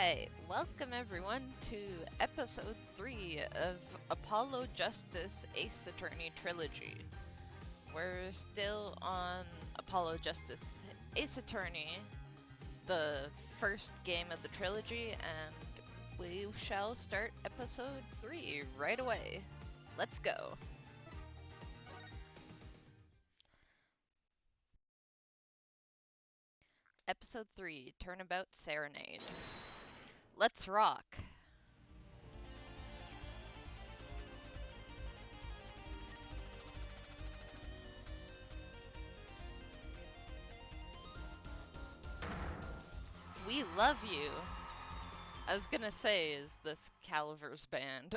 Alright, welcome everyone to episode 3 of Apollo Justice Ace Attorney Trilogy. We're still on Apollo Justice Ace Attorney, the first game of the trilogy, and we shall start episode 3 right away. Let's go. Episode 3, Turnabout Serenade. Let's rock. We love you. I was gonna say, is this Caliver's band?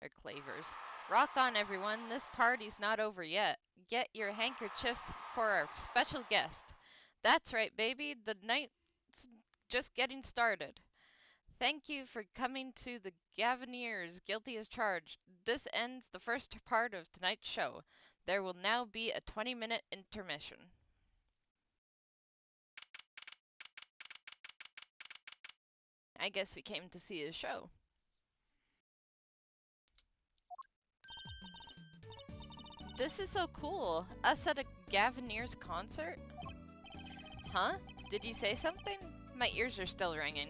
Or Clavers. Rock on, everyone. This party's not over yet. Get your handkerchiefs for our special guest. That's right, baby. The night's just getting started. Thank you for coming to the Gavineers, guilty as charged. This ends the first part of tonight's show. There will now be a 20-minute intermission. I guess we came to see a show. This is so cool. Us at a Gavineers concert? Huh? Did you say something? My ears are still ringing.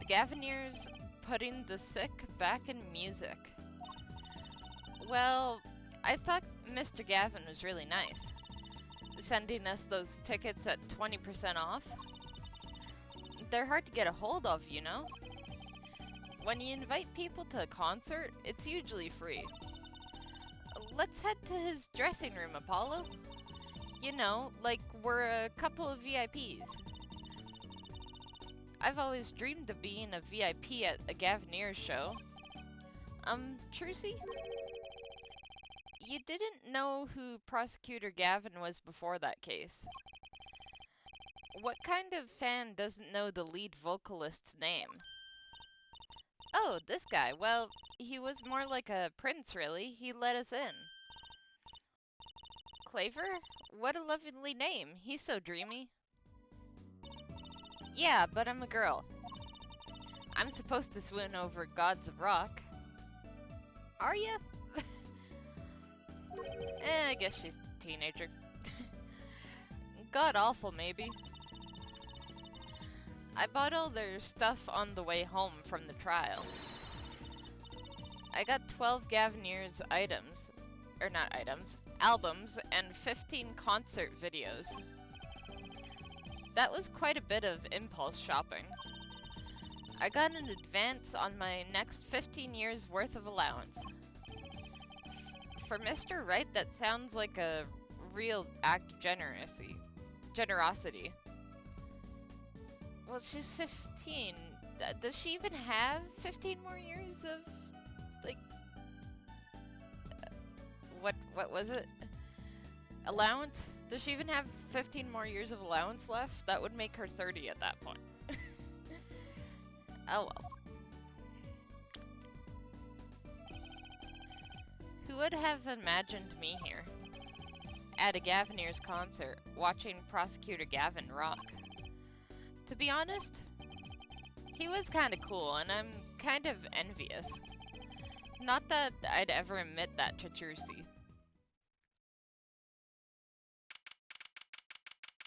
The Gavineers putting the sick back in music. Well, I thought Mr. Gavin was really nice. Sending us those tickets at 20% off. They're hard to get a hold of, you know? When you invite people to a concert, it's usually free. Let's head to his dressing room, Apollo. You know, like we're a couple of VIPs. I've always dreamed of being a VIP at a Gavineers show. Trucy? You didn't know who Prosecutor Gavin was before that case. What kind of fan doesn't know the lead vocalist's name? Oh, this guy. Well, he was more like a prince, really. He let us in. Claver? What a lovely name. He's so dreamy. Yeah, but I'm a girl. I'm supposed to swoon over gods of rock. Are ya? I guess she's a teenager. God awful, maybe. I bought all their stuff on the way home from the trial. I got 12 Gavineers items, or not items, albums, and 15 concert videos. That was quite a bit of impulse shopping. I got an advance on my next 15 years worth of allowance. For Mr. Wright, that sounds like a real act of generosity. Well, she's 15. Does she even have 15 more years of, like, what was it? Allowance? Does she even have 15 more years of allowance left? That would make her 30 at that point. Oh well. Who would have imagined me here? At a Gavineers concert, watching Prosecutor Gavin rock. To be honest, he was kinda cool, and I'm kind of envious. Not that I'd ever admit that to Trucy.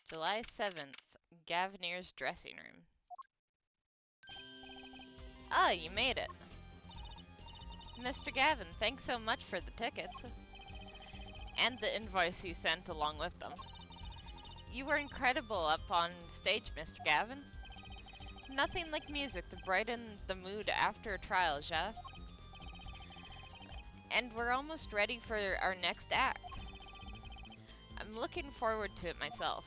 July 7th, Gavineers dressing room. Ah, you made it. Mr. Gavin, thanks so much for the tickets. And the invoice you sent along with them. You were incredible up on stage, Mr. Gavin. Nothing like music to brighten the mood after a trial, ja? And we're almost ready for our next act. I'm looking forward to it myself.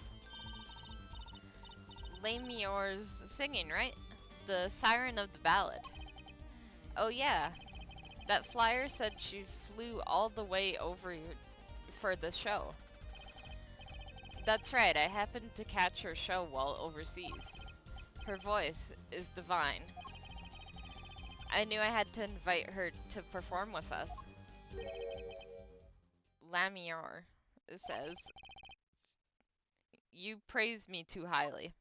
Lamior's singing, right? The siren of the ballad. Oh yeah, that flyer said she flew all the way over for the show. That's right, I happened to catch her show while overseas. Her voice is divine. I knew I had to invite her to perform with us. Lamior says, you praise me too highly.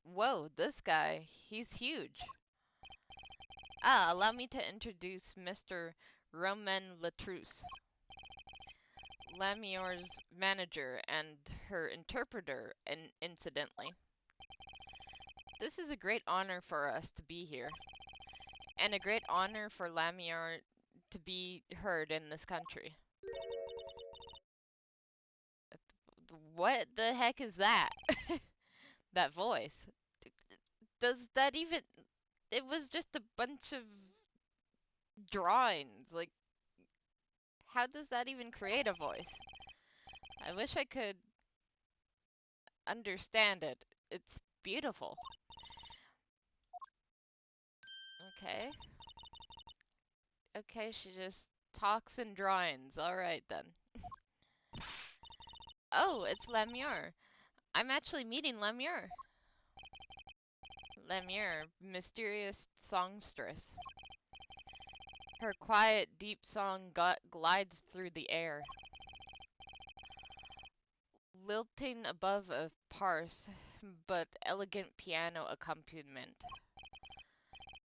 Whoa, this guy, he's huge. Ah, allow me to introduce Mr. Romain Latrousse. Lamior's manager and her interpreter, incidentally. This is a great honor for us to be here, and a great honor for Lamior to be heard in this country. What the heck is that? That voice. Does that even... It was just a bunch of drawings. Like, how does that even create a voice? I wish I could understand it. It's beautiful. Okay. Okay, she just talks in drawings. Alright then. Oh, it's Lemure. I'm actually meeting Lemure. Lemure, mysterious songstress. Her quiet, deep song glides through the air, lilting above a sparse but elegant piano accompaniment.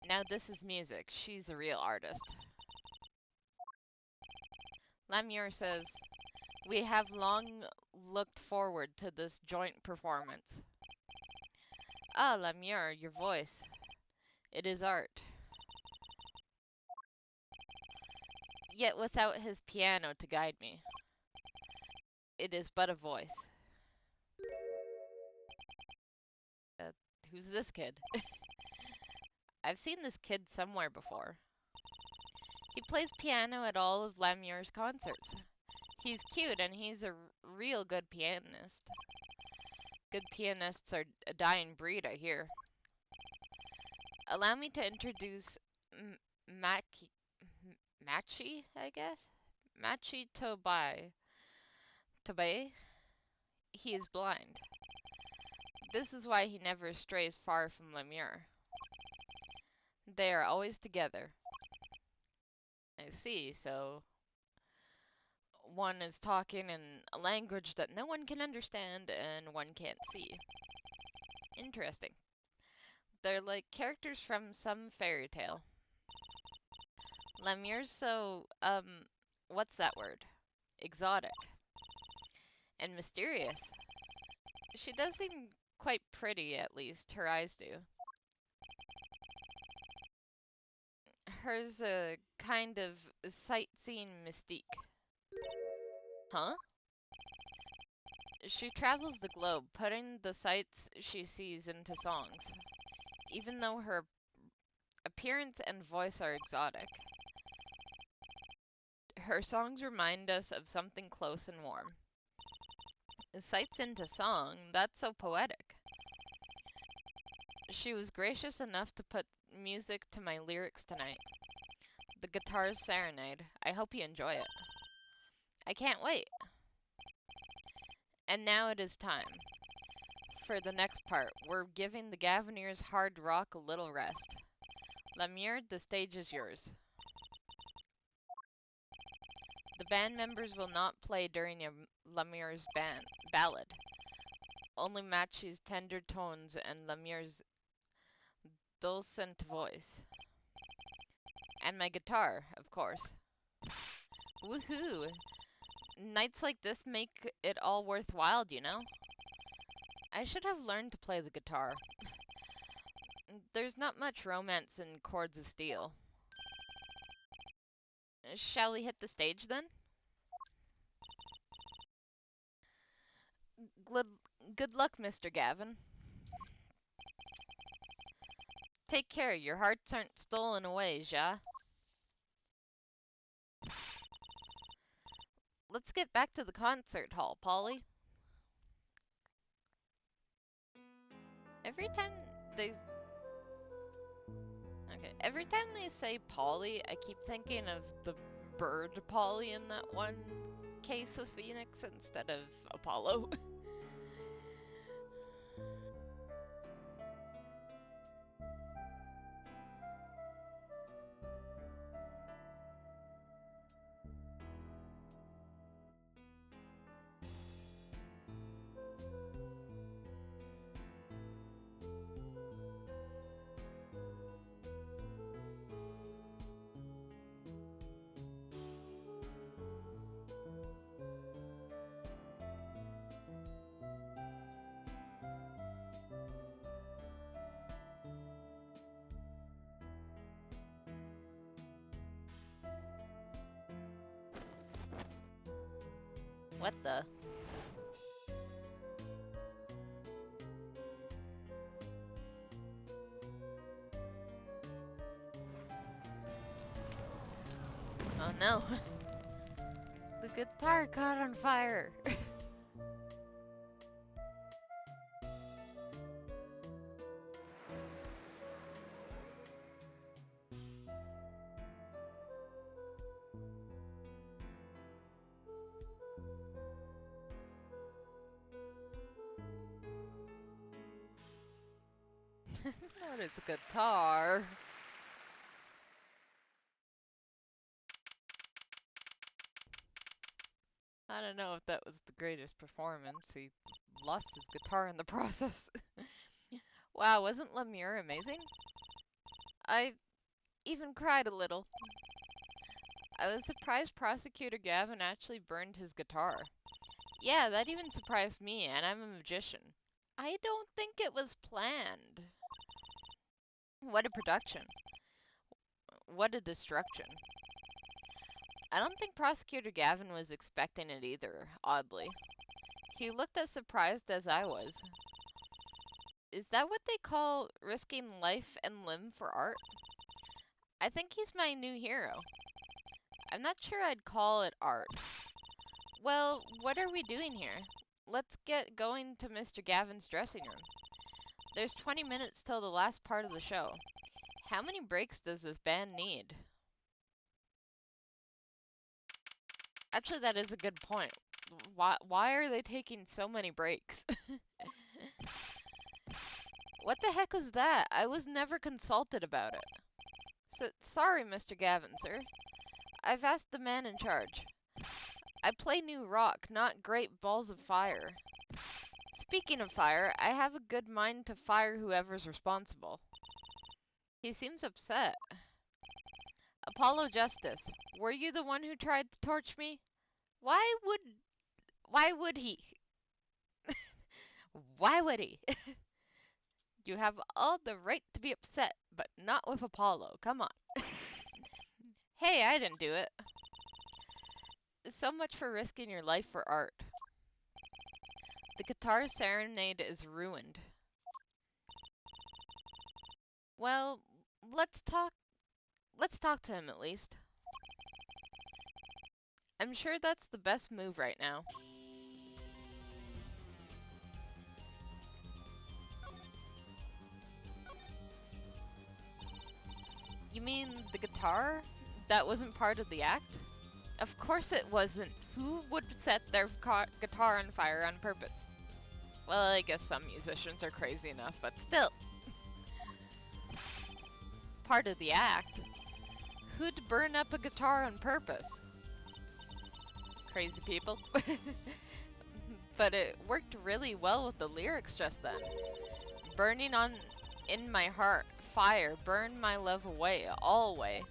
Now this is music. She's a real artist. Lemure says, "We have long looked forward to this joint performance." Ah, Lemure, your voice. It is art. Yet without his piano to guide me, it is but a voice. Uh, who's this kid? I've seen this kid somewhere before. He plays piano at all of Lemure's concerts. He's cute and he's a real good pianist. Good pianists are a dying breed, I hear. Allow me to introduce Machi, I guess? Machi Tobai. Tobai? He is blind. This is why he never strays far from Lemure. They are always together. I see, so one is talking in a language that no one can understand and one can't see. Interesting. They're like characters from some fairy tale. Lemure's so, what's that word? Exotic. And mysterious. She does seem quite pretty, at least. Her eyes do. Hers a kind of sightseeing mystique. Huh? She travels the globe, putting the sights she sees into songs, even though her appearance and voice are exotic. Her songs remind us of something close and warm. Sights into song, that's so poetic. She was gracious enough to put music to my lyrics tonight. The guitar's serenade. I hope you enjoy it. I can't wait. And now it is time. For the next part, we're giving the Gaviniers hard rock a little rest. Lemure, the stage is yours. The band members will not play during Lemure's ballad. Only Machi's tender tones and Lemure's dulcet voice. And my guitar, of course. Woohoo! Nights like this make it all worthwhile, you know? I should have learned to play the guitar. There's not much romance in chords of steel. Shall we hit the stage then? Good, good luck, Mr. Gavin. Take care, your hearts aren't stolen away, ja? Let's get back to the concert hall, Polly. Every time they... Okay, every time they say Polly, I keep thinking of the bird Polly in that one case with Phoenix instead of Apollo. What the? Oh no. The guitar caught on fire. What is a guitar? I don't know if that was the greatest performance. He lost his guitar in the process. Wow, wasn't Lemire amazing? I even cried a little. I was surprised Prosecutor Gavin actually burned his guitar. Yeah, that even surprised me, and I'm a magician. I don't think it was planned. What a production. What a destruction. I don't think Prosecutor Gavin was expecting it either, oddly. He looked as surprised as I was. Is that what they call risking life and limb for art? I think he's my new hero. I'm not sure I'd call it art. Well, what are we doing here? Let's get going to Mr. Gavin's dressing room. There's 20 minutes till the last part of the show. How many breaks does this band need? Actually, that is a good point. Why are they taking so many breaks? What the heck was that? I was never consulted about it. Sorry, Mr. Gavin, sir. I've asked the man in charge. I play new rock, not great balls of fire. Speaking of fire, I have a good mind to fire whoever's responsible. He seems upset. Apollo Justice, were you the one who tried to torch me? Why would he? Why would he? You have all the right to be upset, but not with Apollo. Come on. Hey, I didn't do it. So much for risking your life for art. The guitar serenade is ruined. Well, let's talk. Let's talk to him at least. I'm sure that's the best move right now. You mean the guitar? That wasn't part of the act? Of course it wasn't. Who would set their guitar on fire on purpose? Well, I guess some musicians are crazy enough, but still. Part of the act? Who'd burn up a guitar on purpose? Crazy people. But it worked really well with the lyrics just then. Burning on in my heart, fire, burn my love away, alway.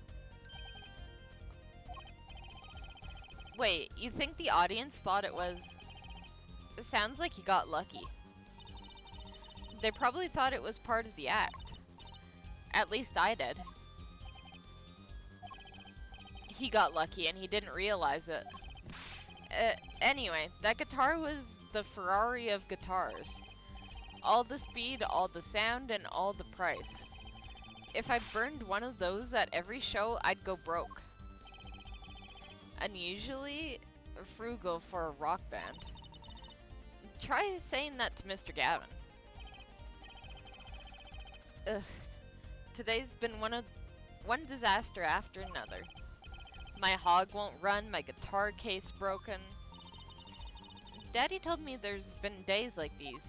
Wait, you think the audience thought it was... It sounds like he got lucky. They probably thought it was part of the act. At least I did. He got lucky and he didn't realize it. Anyway, that guitar was the Ferrari of guitars. All the speed, all the sound, and all the price. If I burned one of those at every show, I'd go broke. Unusually frugal for a rock band. Try saying that to Mr. Gavin. Ugh. Today's been one disaster after another. My hog won't run, my guitar case broken. Daddy told me there's been days like these.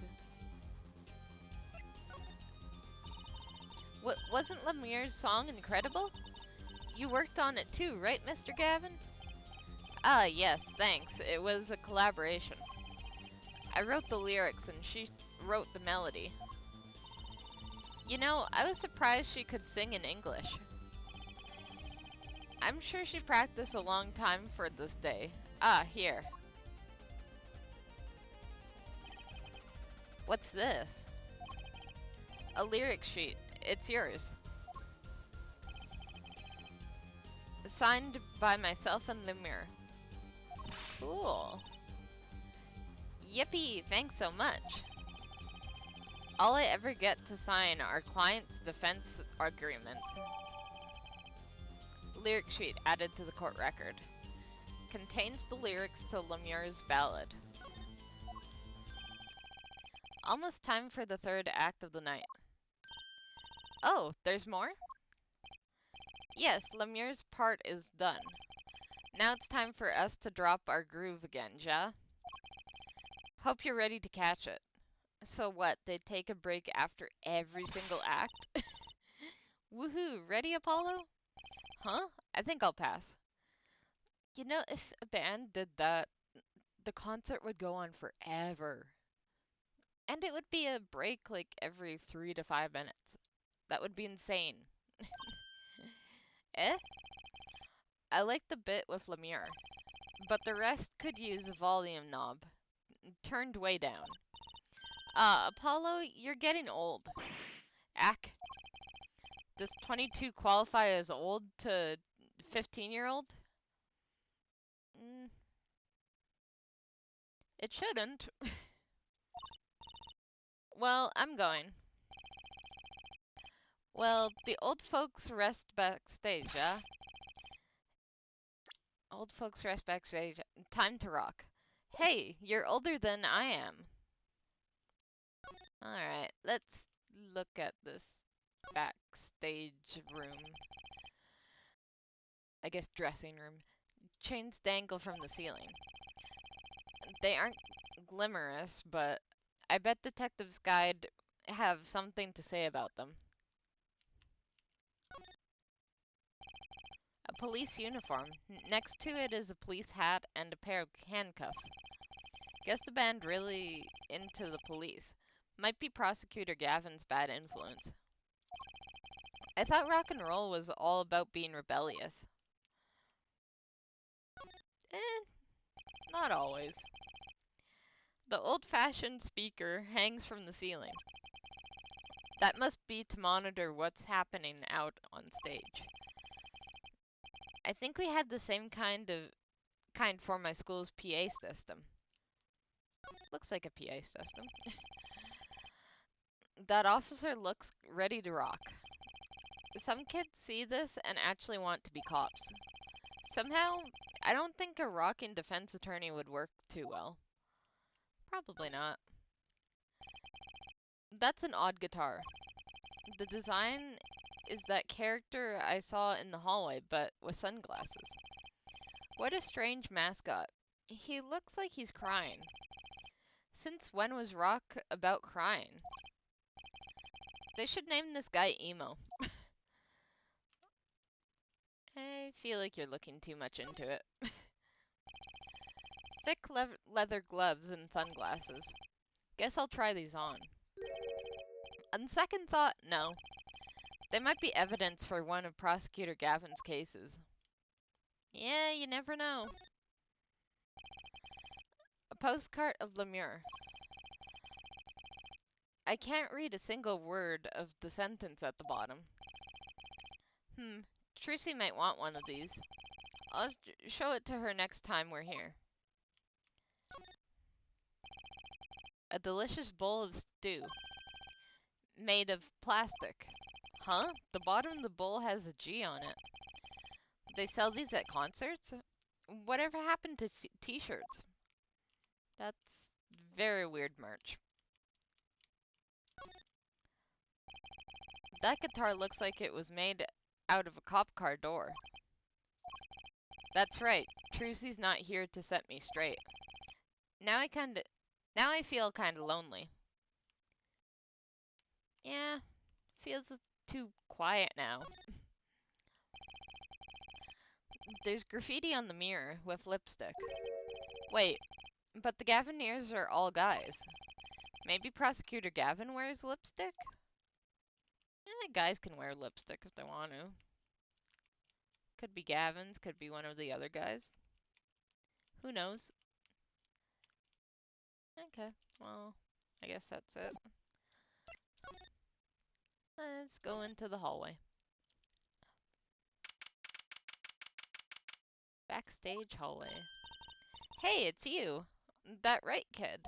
Wasn't Lemire's song incredible? You worked on it too, right, Mr. Gavin? Ah, yes, thanks. It was a collaboration. I wrote the lyrics and she wrote the melody. You know, I was surprised she could sing in English. I'm sure she practiced a long time for this day. Ah, here. What's this? A lyric sheet. It's yours. Signed by myself and Lemire. Cool. Yippee! Thanks so much. All I ever get to sign are clients' defense agreements. Lyric sheet added to the court record. Contains the lyrics to Lemure's ballad. Almost time for the third act of the night. Oh, there's more? Yes, Lemure's part is done. Now it's time for us to drop our groove again, ja? Hope you're ready to catch it. So what, they take a break after every single act? Woohoo, ready, Apollo? Huh? I think I'll pass. You know, if a band did that, the concert would go on forever. And it would be a break like every 3 to 5 minutes. That would be insane. Eh? I like the bit with Lemure, but the rest could use a volume knob. Turned way down. Apollo, you're getting old. Ack. Does 22 qualify as old to 15-year-old? Mm, it shouldn't. Well, I'm going. Well, the old folks rest backstage, yeah? Old folks rest backstage. Time to rock. Hey, you're older than I am. Alright, let's look at this backstage room. I guess dressing room. Chains dangle from the ceiling. They aren't glamorous, but I bet Detective's Guide have something to say about them. A police uniform. Next to it is a police hat and a pair of handcuffs. Guess the band really into the police. Might be Prosecutor Gavin's bad influence. I thought rock and roll was all about being rebellious. Eh, not always. The old-fashioned speaker hangs from the ceiling. That must be to monitor what's happening out on stage. I think we had the same kind for my school's PA system. Looks like a PA system. That officer looks ready to rock. Some kids see this and actually want to be cops. Somehow, I don't think a rocking defense attorney would work too well. Probably not. That's an odd guitar. The design is that character I saw in the hallway, but with sunglasses. What a strange mascot. He looks like he's crying. Since when was rock about crying? They should name this guy Emo. I feel like you're looking too much into it. Thick leather gloves and sunglasses. Guess I'll try these on. On second thought, no. They might be evidence for one of Prosecutor Gavin's cases. Yeah, you never know. A postcard of Lemure. I can't read a single word of the sentence at the bottom. Trucy might want one of these. I'll show it to her next time we're here. A delicious bowl of stew. Made of plastic. Huh? The bottom of the bowl has a G on it. They sell these at concerts? Whatever happened to t-shirts? That's very weird merch. That guitar looks like it was made out of a cop car door. That's right. Trucy's not here to set me straight. Now I feel kinda lonely. Yeah, feels too quiet now. There's graffiti on the mirror with lipstick. Wait, but the Gaviniers are all guys. Maybe Prosecutor Gavin wears lipstick? Guys can wear lipstick if they want to. Could be Gavin's, could be one of the other guys. Who knows? Okay, well, I guess that's it. Let's go into the hallway. Backstage hallway. Hey, it's you! That right, kid.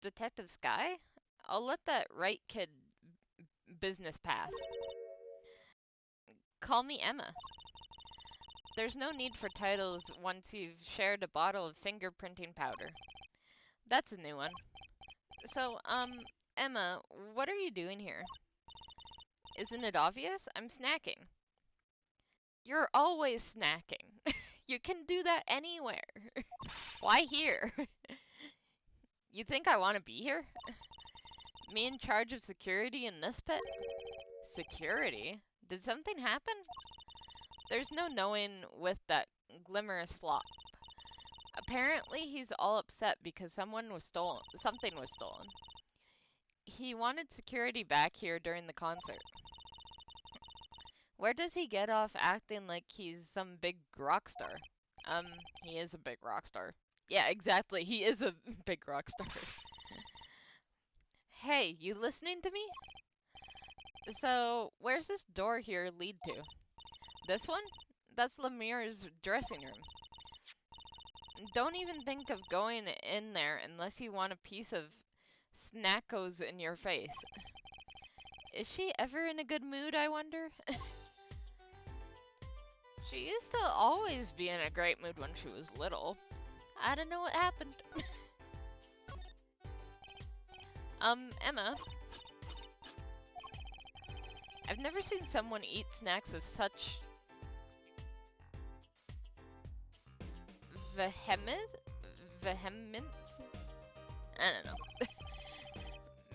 Detective Sky? I'll let that right kid business pass. Call me Emma. There's no need for titles once you've shared a bottle of fingerprinting powder. That's a new one. So, Emma, what are you doing here? Isn't it obvious? I'm snacking. You're always snacking. You can do that anywhere. Why here? You think I want to be here? Me in charge of security in this pit? Security? Did something happen? There's no knowing with that glimmerous flop. Apparently he's all upset because something was stolen. He wanted security back here during the concert. Where does he get off acting like he's some big rock star? He is a big rock star. Yeah, exactly. He is a big rock star. Hey, you listening to me? So, where's this door here lead to? This one? That's Lemire's dressing room. Don't even think of going in there unless you want a piece of snackos in your face. Is she ever in a good mood, I wonder? She used to always be in a great mood when she was little. I don't know what happened. Emma. I've never seen someone eat snacks with such vehemence? I don't know.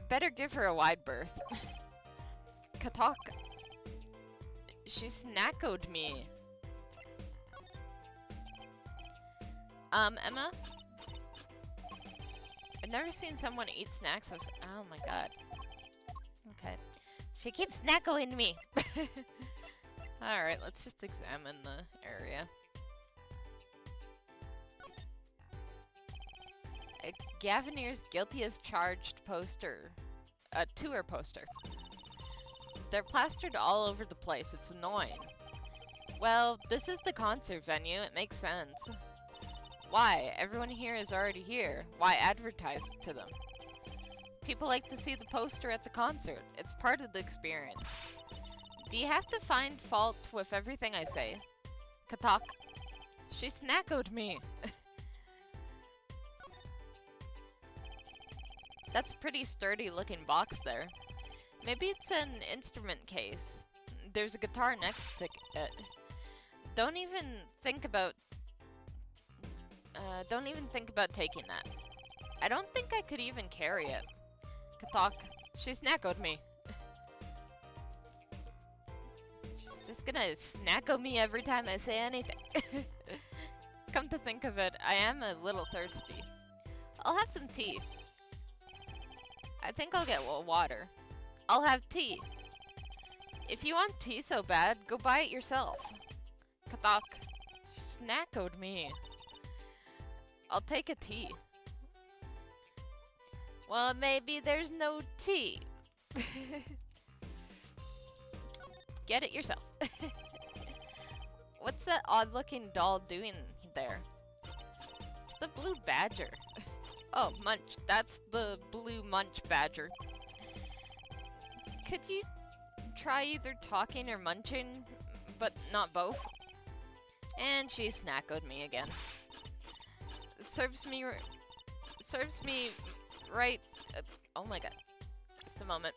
Better give her a wide berth. Katok. She snackoed me. Emma? I've never seen someone eat snacks with... Oh my god. Okay. She keeps snackoing me. Alright, let's just examine the area. Gavineer's guilty as charged poster. A tour poster. They're plastered all over the place. It's annoying. Well, this is the concert venue. It makes sense. Why? Everyone here is already here. Why advertise to them? People like to see the poster at the concert. It's part of the experience. Do you have to find fault with everything I say? Katak. She snackoed me. That's a pretty sturdy looking box there. Maybe it's an instrument case. There's a guitar next to it. Don't even think about taking that. I don't think I could even carry it. Katak, she snackoed me. She's just gonna snacko me every time I say anything. Come to think of it, I am a little thirsty. I'll have some tea. I think I'll get water. I'll have tea. If you want tea so bad, go buy it yourself. Katak, she snackoed me. I'll take a tea. Well, maybe there's no tea. Get it yourself. What's that odd-looking doll doing there? It's the blue badger. Oh, Munch. That's the blue Munch badger. Could you try either talking or munching, but not both? And she snackoed me again. Serves me right. Oh my god. Just a moment.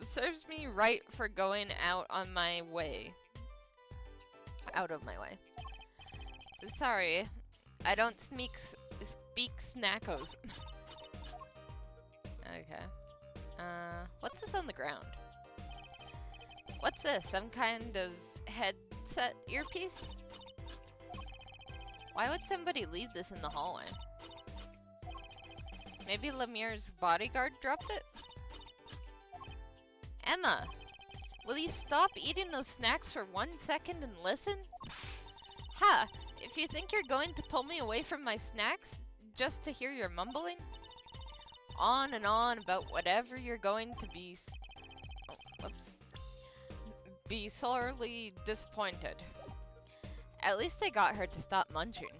Serves me right for going out on my way. Out of my way. Sorry, I don't speak snackos. Okay. What's this on the ground? What's this? Some kind of headset earpiece? Why would somebody leave this in the hallway? Maybe Lemire's bodyguard dropped it? Emma! Will you stop eating those snacks for 1 second and listen? Ha! If you think you're going to pull me away from my snacks just to hear your mumbling? On and on about whatever you're going to be... be sorely disappointed. At least I got her to stop munching.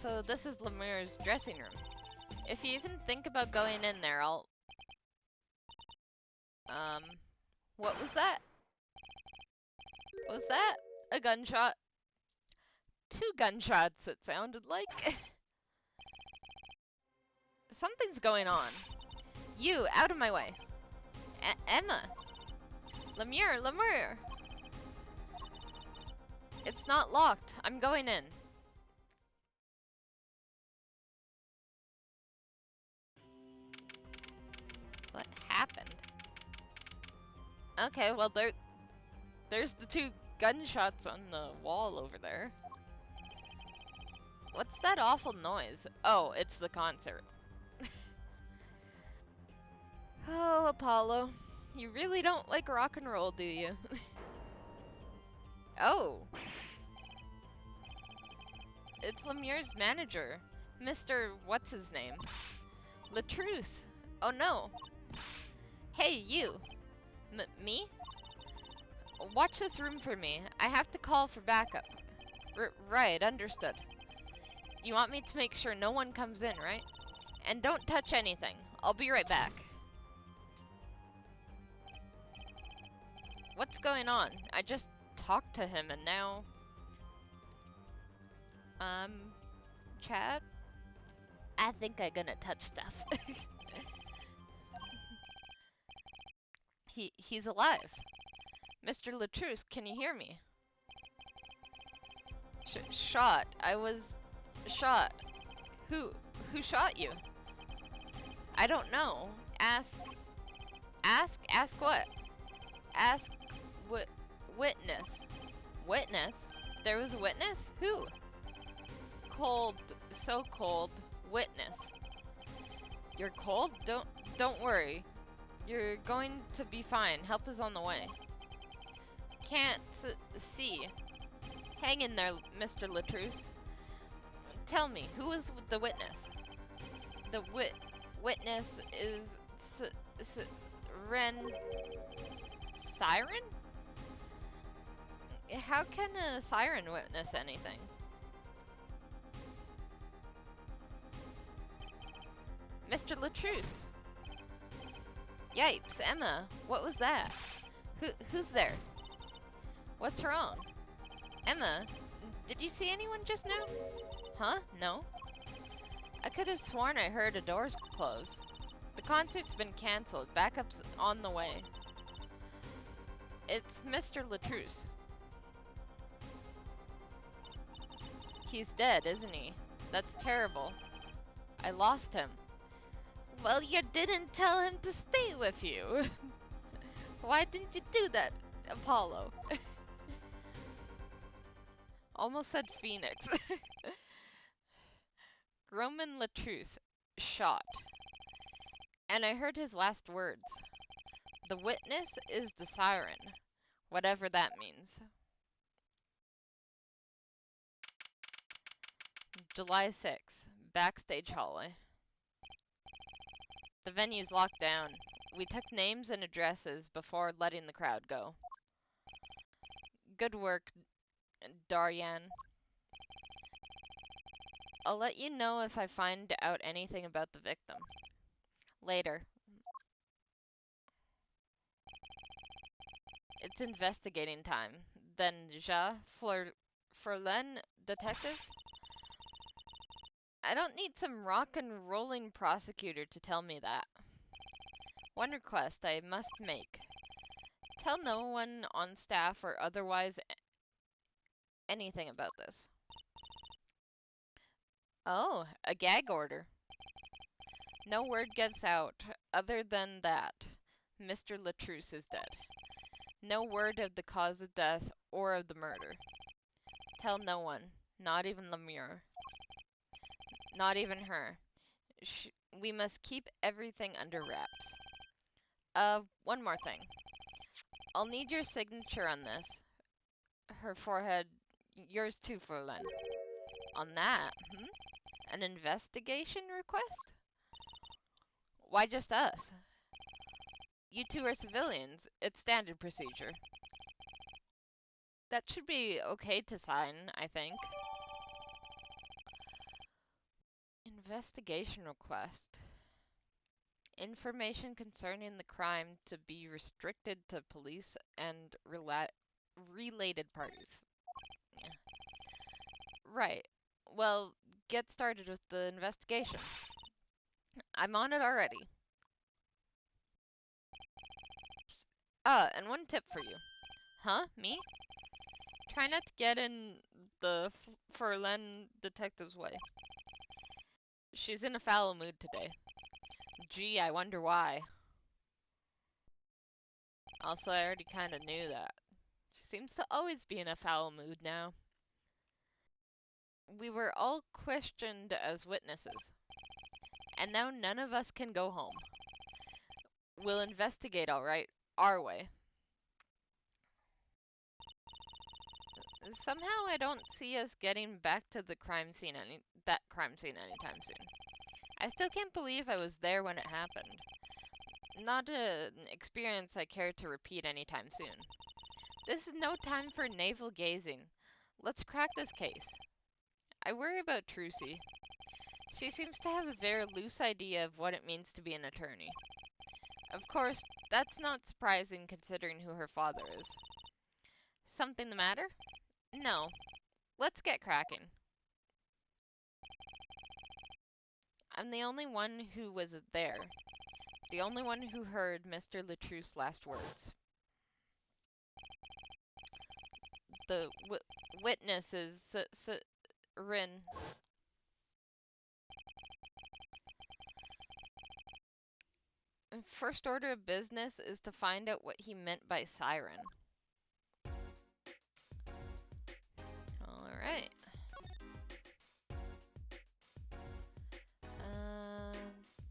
So this is Lemur's dressing room. If you even think about going in there, I'll... What was that? Was that a gunshot? 2 gunshots, it sounded like. Something's going on. You, out of my way. Emma. Lemur. It's not locked. I'm going in. What happened? Okay, well there's the 2 gunshots on the wall over there. What's that awful noise? Oh, it's the concert. Oh, Apollo. You really don't like rock and roll, do you? Oh. It's Lemieux's manager. Mr. What's his name? Latruce. Oh no. Hey, you. Me? Watch this room for me. I have to call for backup. Right, understood. You want me to make sure no one comes in, right? And don't touch anything. I'll be right back. What's going on? I just talked to him and now... Chad? I think I'm gonna touch stuff. He's alive. Mr. Latruce, can you hear me? Shot. I was shot. Who shot you? I don't know. Ask what? Ask witness. Witness? There was a witness? Who? Cold, so cold. Witness. You're cold? Don't worry. You're going to be fine. Help is on the way. Can't see. Hang in there, Mr. Latruce. Tell me, who was the witness? The witness is Ren Siren? How can a siren witness anything? Mr. Latruce. Yipes, Emma, what was that? Who's there? What's wrong? Emma, did you see anyone just now? Huh? No? I could have sworn I heard a doors close. The concert's been cancelled. Backup's on the way. It's Mr. Latruce. He's dead, isn't he? That's terrible. I lost him. Well, you didn't tell him to stay with you. Why didn't you do that, Apollo? Almost said Phoenix. Roman Latruce, shot. And I heard his last words. The witness is the siren, whatever that means. July 6th, backstage hallway. The venue's locked down. We took names and addresses before letting the crowd go. Good work, Daryan. I'll let you know if I find out anything about the victim. Later. It's investigating time. Then Furlan, detective? I don't need some rock and rolling prosecutor to tell me that. One request I must make. Tell no one on staff or otherwise anything about this. Oh, a gag order. No word gets out other than that Mr. Latruce is dead. No word of the cause of death or of the murder. Tell no one, not even Lemure. Not even her. We must keep everything under wraps. One more thing. I'll need your signature on this. Her forehead, yours too, Furlan. On that, An investigation request? Why just us? You two are civilians. It's standard procedure. That should be okay to sign, I think. Investigation request. Information concerning the crime to be restricted to police and related parties. Yeah. Right. Well, get started with the investigation. I'm on it already. And one tip for you. Huh? Me? Try not to get in the Ferlen detective's way. She's in a foul mood today. Gee, I wonder why. Also, I already kinda knew that. She seems to always be in a foul mood now. We were all questioned as witnesses, and now none of us can go home. We'll investigate, alright, our way. Somehow I don't see us getting back to the crime scene anytime soon. I still can't believe I was there when it happened. Not an experience I care to repeat anytime soon. This is no time for navel gazing. Let's crack this case. I worry about Trucy. She seems to have a very loose idea of what it means to be an attorney. Of course, that's not surprising considering who her father is. Something the matter? No. Let's get cracking. I'm the only one who was there. The only one who heard Mr. Latroux's last words. The witness is Rin. First order of business is to find out what he meant by siren. Alright.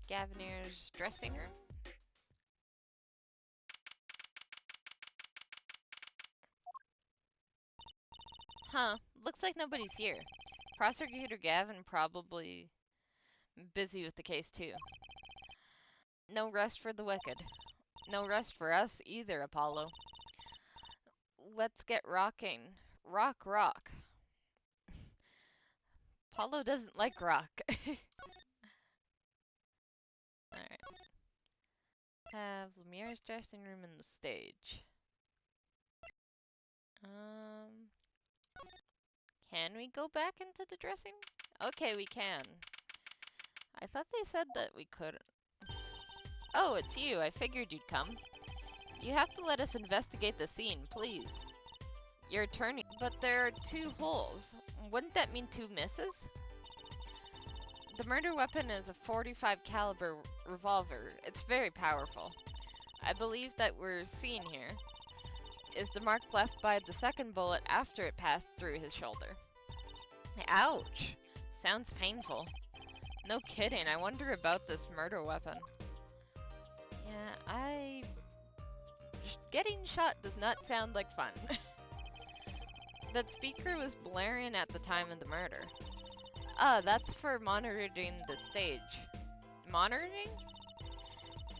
Gavinier's dressing room. Huh, looks like nobody's here. Prosecutor Gavin probably busy with the case too. No rest for the wicked. No rest for us either, Apollo. Let's get rocking. Rock, rock. Apollo doesn't like rock. Alright. Have Lemire's dressing room and the stage. Can we go back into the dressing? Okay, we can. I thought they said that we couldn't. Oh, it's you. I figured you'd come. You have to let us investigate the scene, please. Your attorney. But there are 2 holes. Wouldn't that mean 2 misses? The murder weapon is a .45 caliber revolver. It's very powerful. I believe that we're seeing here is the mark left by the second bullet after it passed through his shoulder. Ouch! Sounds painful. No kidding, I wonder about this murder weapon. Yeah, getting shot does not sound like fun. That speaker was blaring at the time of the murder. That's for monitoring the stage. Monitoring?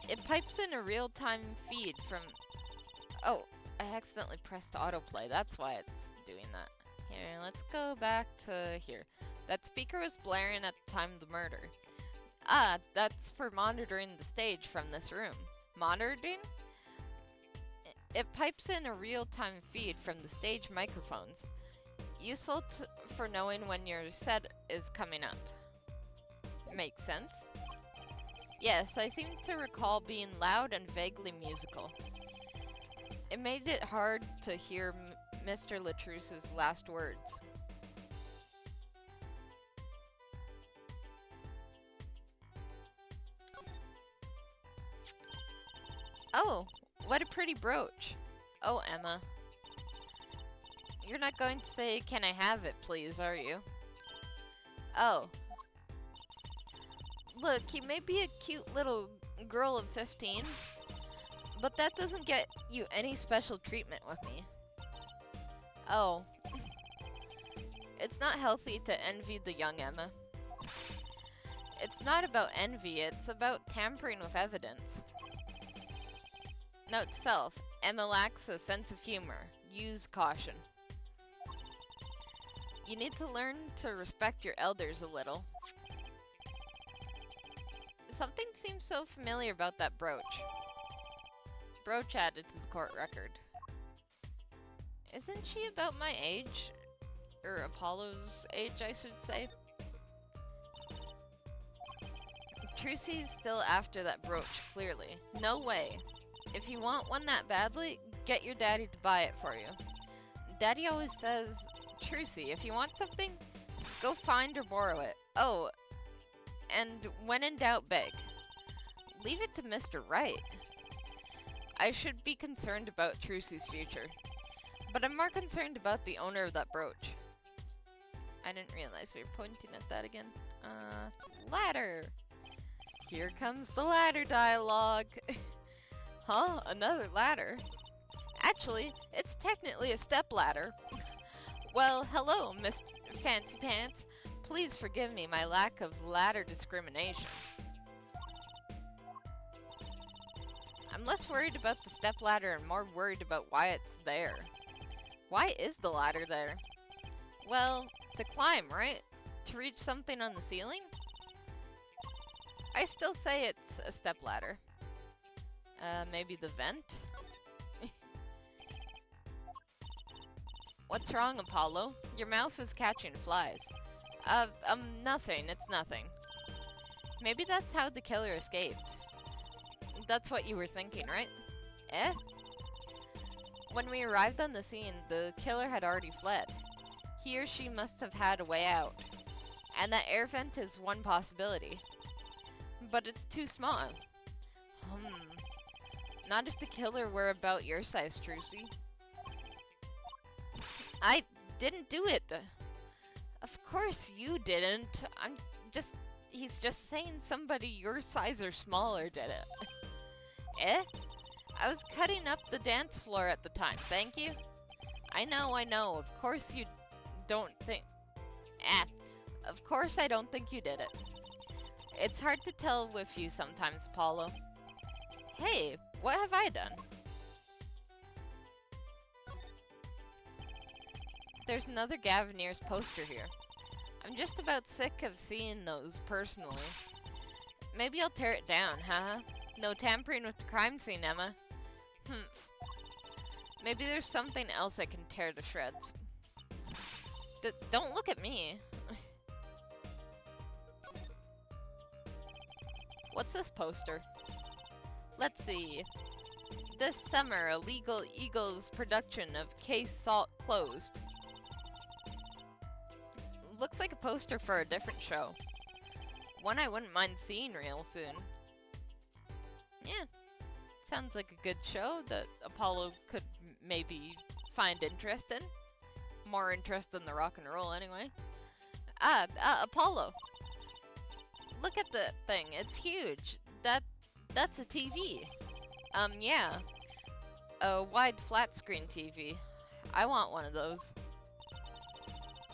It pipes in a real-time feed from... Oh, I accidentally pressed autoplay. That's why it's doing that. Here, let's go back to here. That speaker was blaring at the time of the murder. That's for monitoring the stage from this room. Monitoring? It pipes in a real-time feed from the stage microphones. Useful for knowing when your set is coming up. Makes sense? Yes, I seem to recall being loud and vaguely musical. It made it hard to hear Mr. Latroux's last words. Oh, what a pretty brooch. Oh, Emma. You're not going to say, "Can I have it, please," are you? Oh. Look, you may be a cute little girl of 15, but that doesn't get you any special treatment with me. Oh. It's not healthy to envy the young Emma. It's not about envy, it's about tampering with evidence. Note to self, Emma lacks a sense of humor. Use caution. You need to learn to respect your elders a little. Something seems so familiar about that brooch. Brooch added to the court record. Isn't she about my age? Or Apollo's age, I should say. Trucy's still after that brooch, clearly. No way. If you want one that badly, get your daddy to buy it for you. Daddy always says, Trucy, if you want something, go find or borrow it. Oh, and when in doubt, beg. Leave it to Mr. Right. I should be concerned about Trucy's future, but I'm more concerned about the owner of that brooch. I didn't realize we were pointing at that again. Ladder! Here comes the ladder dialogue. Huh? Another ladder? Actually, it's technically a step ladder. Well, hello, Miss Fancy Pants. Please forgive me my lack of ladder discrimination. I'm less worried about the step ladder and more worried about why it's there. Why is the ladder there? Well, to climb, right? To reach something on the ceiling? I still say it's a step ladder. Maybe the vent? What's wrong, Apollo? Your mouth is catching flies. Nothing. It's nothing. Maybe that's how the killer escaped. That's what you were thinking, right? Eh? When we arrived on the scene, the killer had already fled. He or she must have had a way out. And that air vent is one possibility. But it's too small. Not if the killer were about your size, Trucy. I didn't do it. Of course you didn't. He's just saying somebody your size or smaller did it. Eh? I was cutting up the dance floor at the time, thank you. I know. Of course you don't think... Of course I don't think you did it. It's hard to tell with you sometimes, Apollo. Hey, what have I done? There's another Gavineer's poster here. I'm just about sick of seeing those personally. Maybe I'll tear it down, haha. No tampering with the crime scene, Emma. Maybe there's something else I can tear to shreds. Don't look at me. What's this poster? Let's see. This summer, Illegal Eagles production of Case Salt closed. Looks like a poster for a different show. One I wouldn't mind seeing real soon. Yeah, sounds like a good show that Apollo could maybe find interest in. More interest than the rock and roll, anyway. Apollo. Look at the thing. It's huge. That's a TV. Yeah. A wide flat screen TV. I want one of those.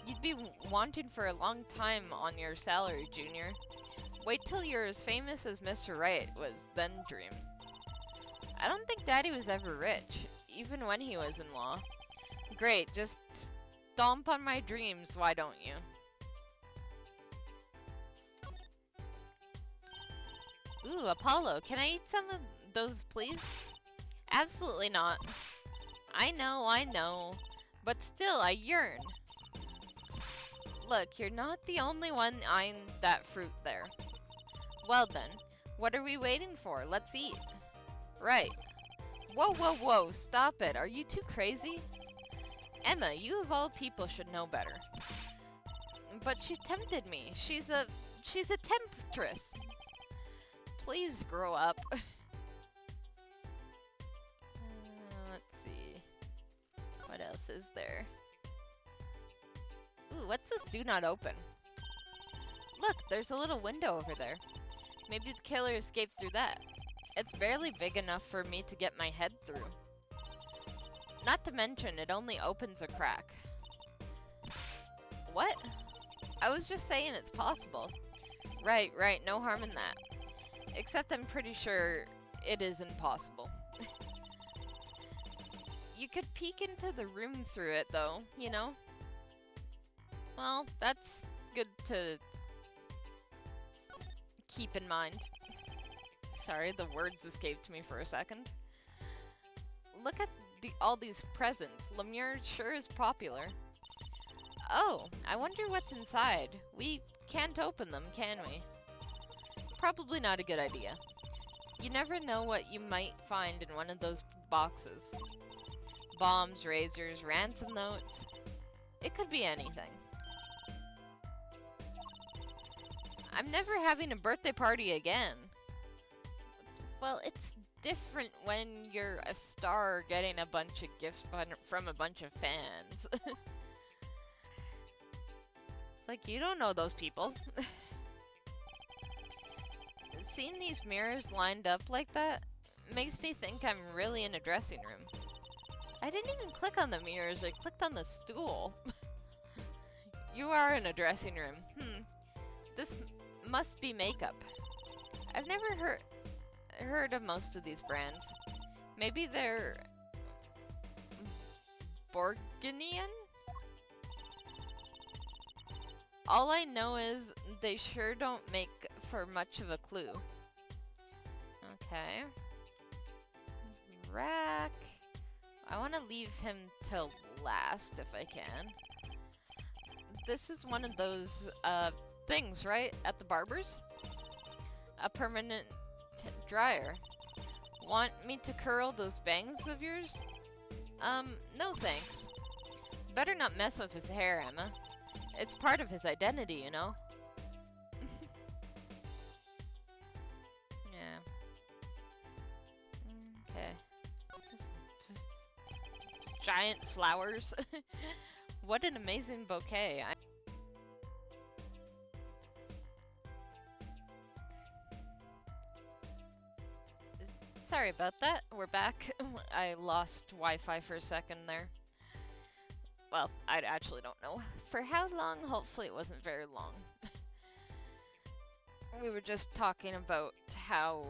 You'd be wanting for a long time on your salary, Junior. Wait till you're as famous as Mr. Right was, then dream. I don't think Daddy was ever rich, even when he was in law. Great, just stomp on my dreams, why don't you? Ooh, Apollo, can I eat some of those, please? Absolutely not. I know, but still, I yearn. Look, you're not the only one eyeing that fruit there. Well then, what are we waiting for? Let's eat. Right. Whoa, stop it. Are you too crazy? Emma, you of all people should know better. But she tempted me. She's a temptress. Please grow up. Let's see. What else is there? Ooh, what's this do not open? Look, there's a little window over there. Maybe the killer escaped through that. It's barely big enough for me to get my head through. Not to mention, it only opens a crack. What? I was just saying it's possible. Right, no harm in that. Except I'm pretty sure it is impossible. You could peek into the room through it though, you know? Well, that's good to keep in mind. Sorry, the words escaped me for a second. Look at all these presents. Lemure sure is popular. Oh, I wonder what's inside. We can't open them, can we? Probably not a good idea. You never know what you might find in one of those boxes. Bombs, razors, ransom notes. It could be anything. I'm never having a birthday party again. Well, it's different when you're a star getting a bunch of gifts from a bunch of fans. Like, you don't know those people. Seeing these mirrors lined up like that makes me think I'm really in a dressing room. I didn't even click on the mirrors, I clicked on the stool. You are in a dressing room. This must be makeup. I've never heard of most of these brands. Maybe they're Borginian? All I know is they sure don't make for much of a clue. Okay. Rack. I want to leave him till last if I can. This is one of those things, right? At the barber's? A permanent dryer. Want me to curl those bangs of yours? No thanks. Better not mess with his hair, Emma. It's part of his identity, you know? Yeah. Okay. Just giant flowers. What an amazing bouquet. Sorry about that. We're back. I lost Wi-Fi for a second there. Well, I actually don't know. For how long? Hopefully it wasn't very long. We were just talking about how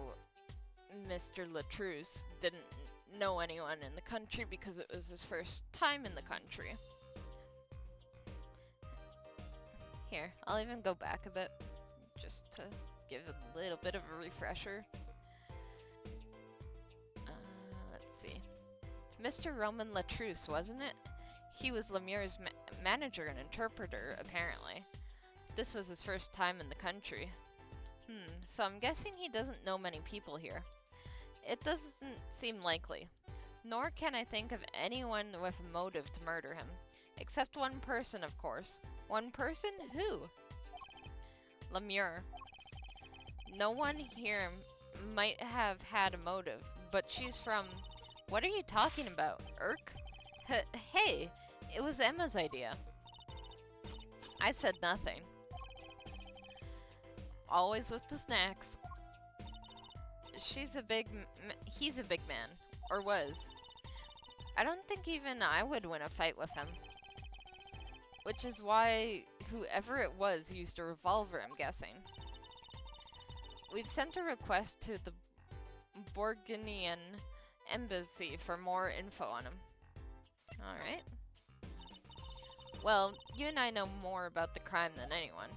Mr. Latruce didn't know anyone in the country because it was his first time in the country. Here, I'll even go back a bit, just to give a little bit of a refresher. Let's see. Mr. Roman Latruce, wasn't it? He was Lemure's manager and interpreter, apparently. This was his first time in the country. So I'm guessing he doesn't know many people here. It doesn't seem likely. Nor can I think of anyone with a motive to murder him. Except one person, of course. One person? Who? Lemure. No one here might have had a motive, but she's from... What are you talking about? Urk? Hey! It was Emma's idea. I said nothing. Always with the snacks. He's a big man. Or was. I don't think even I would win a fight with him. Which is why whoever it was used a revolver, I'm guessing. We've sent a request to the Borginian embassy for more info on him. Alright. Well, you and I know more about the crime than anyone.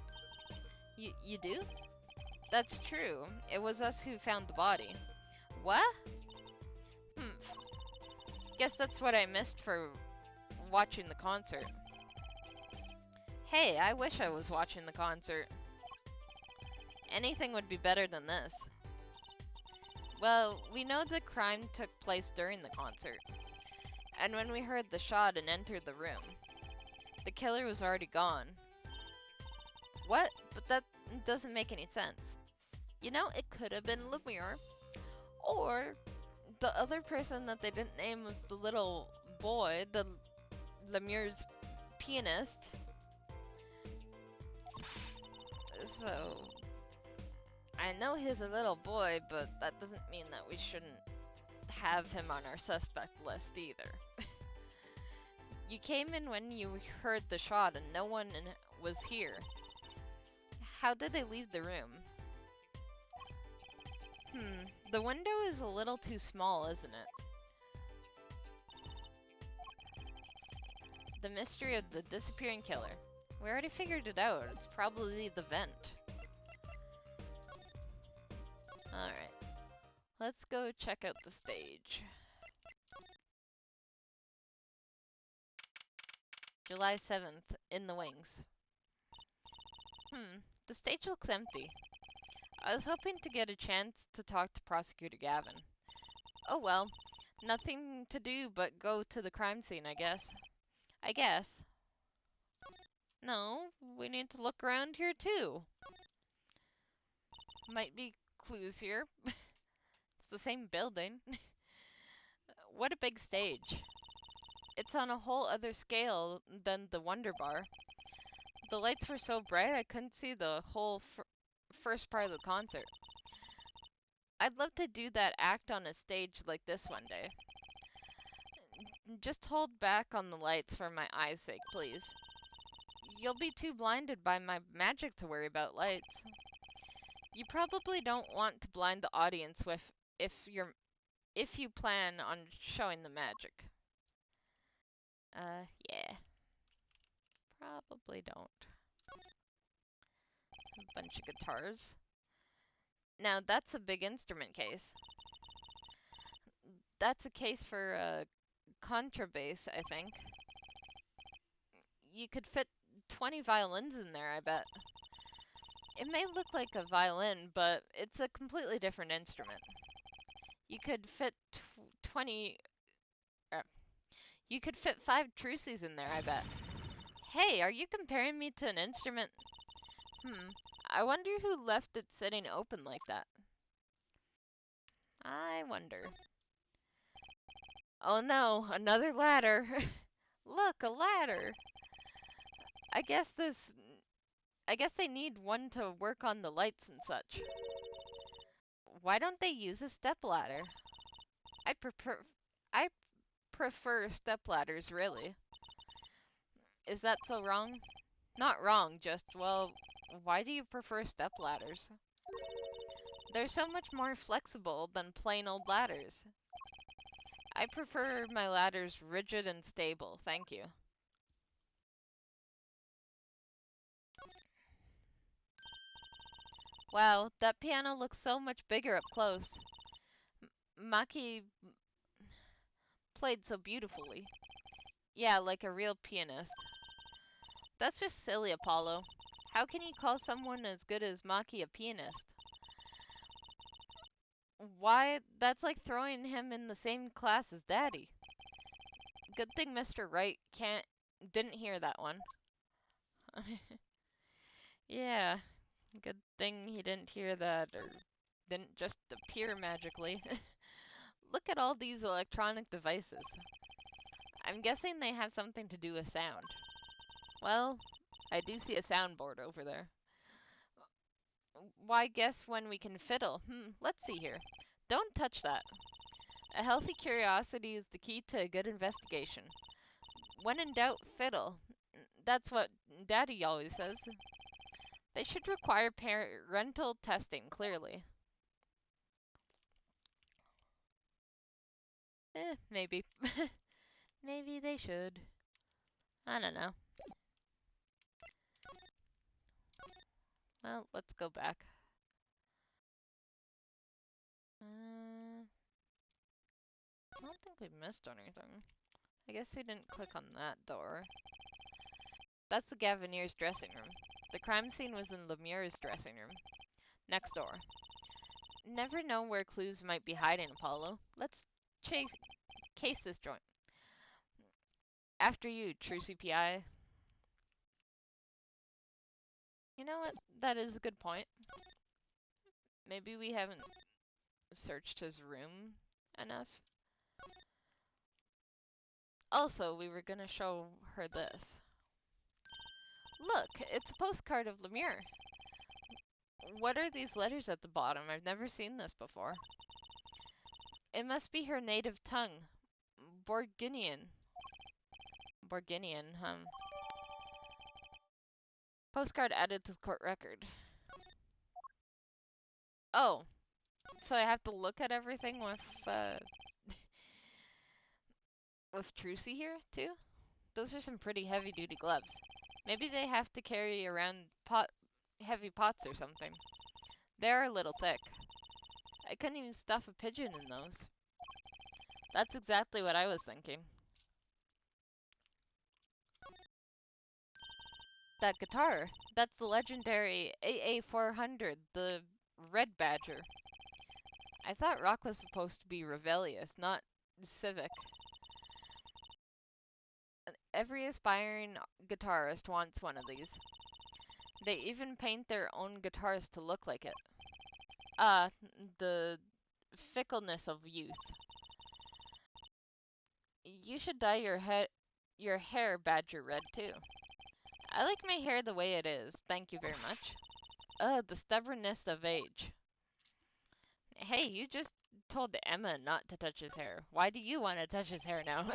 You do? That's true. It was us who found the body. What? Guess that's what I missed for watching the concert. Hey, I wish I was watching the concert. Anything would be better than this. Well, we know the crime took place during the concert. And when we heard the shot and entered the room, the killer was already gone. What? But that doesn't make any sense. You know, it could have been Lemure. Or the other person that they didn't name was the little boy, the Lemure's pianist. So, I know he's a little boy, but that doesn't mean that we shouldn't have him on our suspect list either. You came in when you heard the shot and no one was here. How did they leave the room? The window is a little too small, isn't it? The mystery of the disappearing killer. We already figured it out. It's probably the vent. Alright. Let's go check out the stage. July 7th, in the wings. The stage looks empty. I was hoping to get a chance to talk to Prosecutor Gavin. Oh well, nothing to do but go to the crime scene, I guess. I guess. No, we need to look around here too. Might be clues here. It's the same building. What a big stage. It's on a whole other scale than the Wonder Bar. The lights were so bright I couldn't see the whole first part of the concert. I'd love to do that act on a stage like this one day. Just hold back on the lights for my eyes' sake, please. You'll be too blinded by my magic to worry about lights. You probably don't want to blind the audience with if you plan on showing the magic. Yeah. Probably don't. A bunch of guitars. Now that's a big instrument case. That's a case for a contrabass, I think. You could fit 20 violins in there, I bet. It may look like a violin, but it's a completely different instrument. You could fit 20... you could fit 5 truces in there, I bet. Hey, are you comparing me to an instrument? I wonder who left it sitting open like that. I wonder. Oh no, another ladder. Look, a ladder. I guess they need one to work on the lights and such. Why don't they use a stepladder? I prefer stepladders, really. Is that so wrong? Not wrong, just, well, why do you prefer stepladders? They're so much more flexible than plain old ladders. I prefer my ladders rigid and stable, thank you. Wow, that piano looks so much bigger up close. Maki played so beautifully. Yeah, like a real pianist. That's just silly, Apollo. How can you call someone as good as Maki a pianist? Why, that's like throwing him in the same class as Daddy. Good thing Mr. Wright didn't hear that one. Yeah, good thing he didn't hear that, or didn't just appear magically. Look at all these electronic devices. I'm guessing they have something to do with sound. Well, I do see a soundboard over there. Why guess when we can fiddle? Let's see here. Don't touch that. A healthy curiosity is the key to a good investigation. When in doubt, fiddle. That's what Daddy always says. They should require parental testing, clearly. Maybe. Maybe they should. I don't know. Well, let's go back. I don't think we missed anything. I guess we didn't click on that door. That's the Gavineer's dressing room. The crime scene was in Lemieux's dressing room. Next door. Never know where clues might be hiding, Apollo. Let's case this joint. After you, true CPI. You know what? That is a good point. Maybe we haven't searched his room enough. Also, we were gonna show her this. Look, it's a postcard of Lemure. What are these letters at the bottom? I've never seen this before. It must be her native tongue. Borginian. Borginian, Postcard added to the court record. Oh, so I have to look at everything with Trucy here, too? Those are some pretty heavy-duty gloves. Maybe they have to carry around heavy pots or something. They're a little thick. I couldn't even stuff a pigeon in those. That's exactly what I was thinking. That guitar, that's the legendary AA400, the Red Badger. I thought rock was supposed to be rebellious, not civic. Every aspiring guitarist wants one of these. They even paint their own guitars to look like it. Ah, the fickleness of youth. You should dye your hair badger red too. I like my hair the way it is, thank you very much. The stubbornness of age. Hey, you just told Emma not to touch his hair. Why do you want to touch his hair now?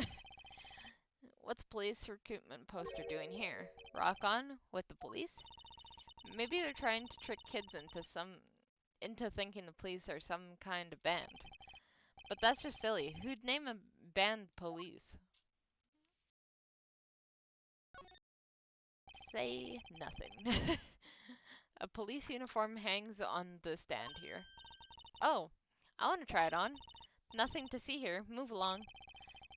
What's police recruitment poster doing here? Rock on with the police? Maybe they're trying to trick kids into thinking the police are some kind of band. But that's just silly. Who'd name a band police? Say nothing. A police uniform hangs on the stand here. Oh, I want to try it on. Nothing to see here. Move along.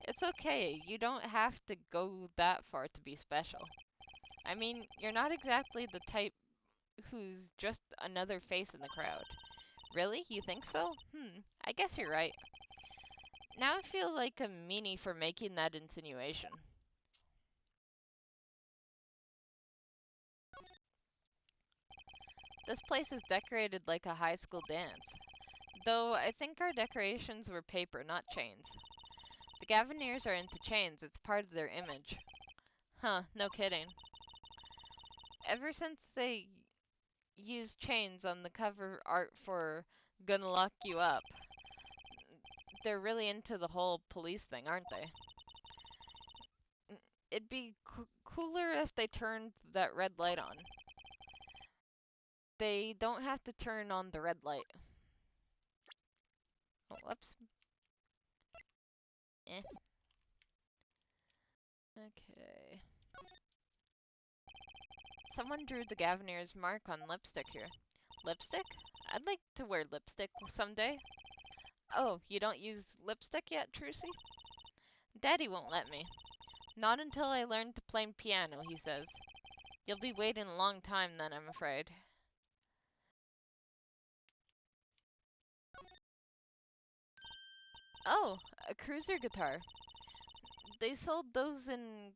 It's okay. You don't have to go that far to be special. I mean, you're not exactly the type who's just another face in the crowd. Really? You think so? I guess you're right. Now I feel like a meanie for making that insinuation. This place is decorated like a high school dance. Though I think our decorations were paper, not chains. The Gaviniers are into chains, it's part of their image. Huh, no kidding. Ever since they used chains on the cover art for Gonna Lock You Up, they're really into the whole police thing, aren't they? It'd be cooler if they turned that red light on. They don't have to turn on the red light. Oh, whoops. Eh. Okay. Someone drew the Gaviner's mark on lipstick here. Lipstick? I'd like to wear lipstick someday. Oh, you don't use lipstick yet, Trucy? Daddy won't let me. Not until I learn to play piano, he says. You'll be waiting a long time then, I'm afraid. Oh, a cruiser guitar. They sold those in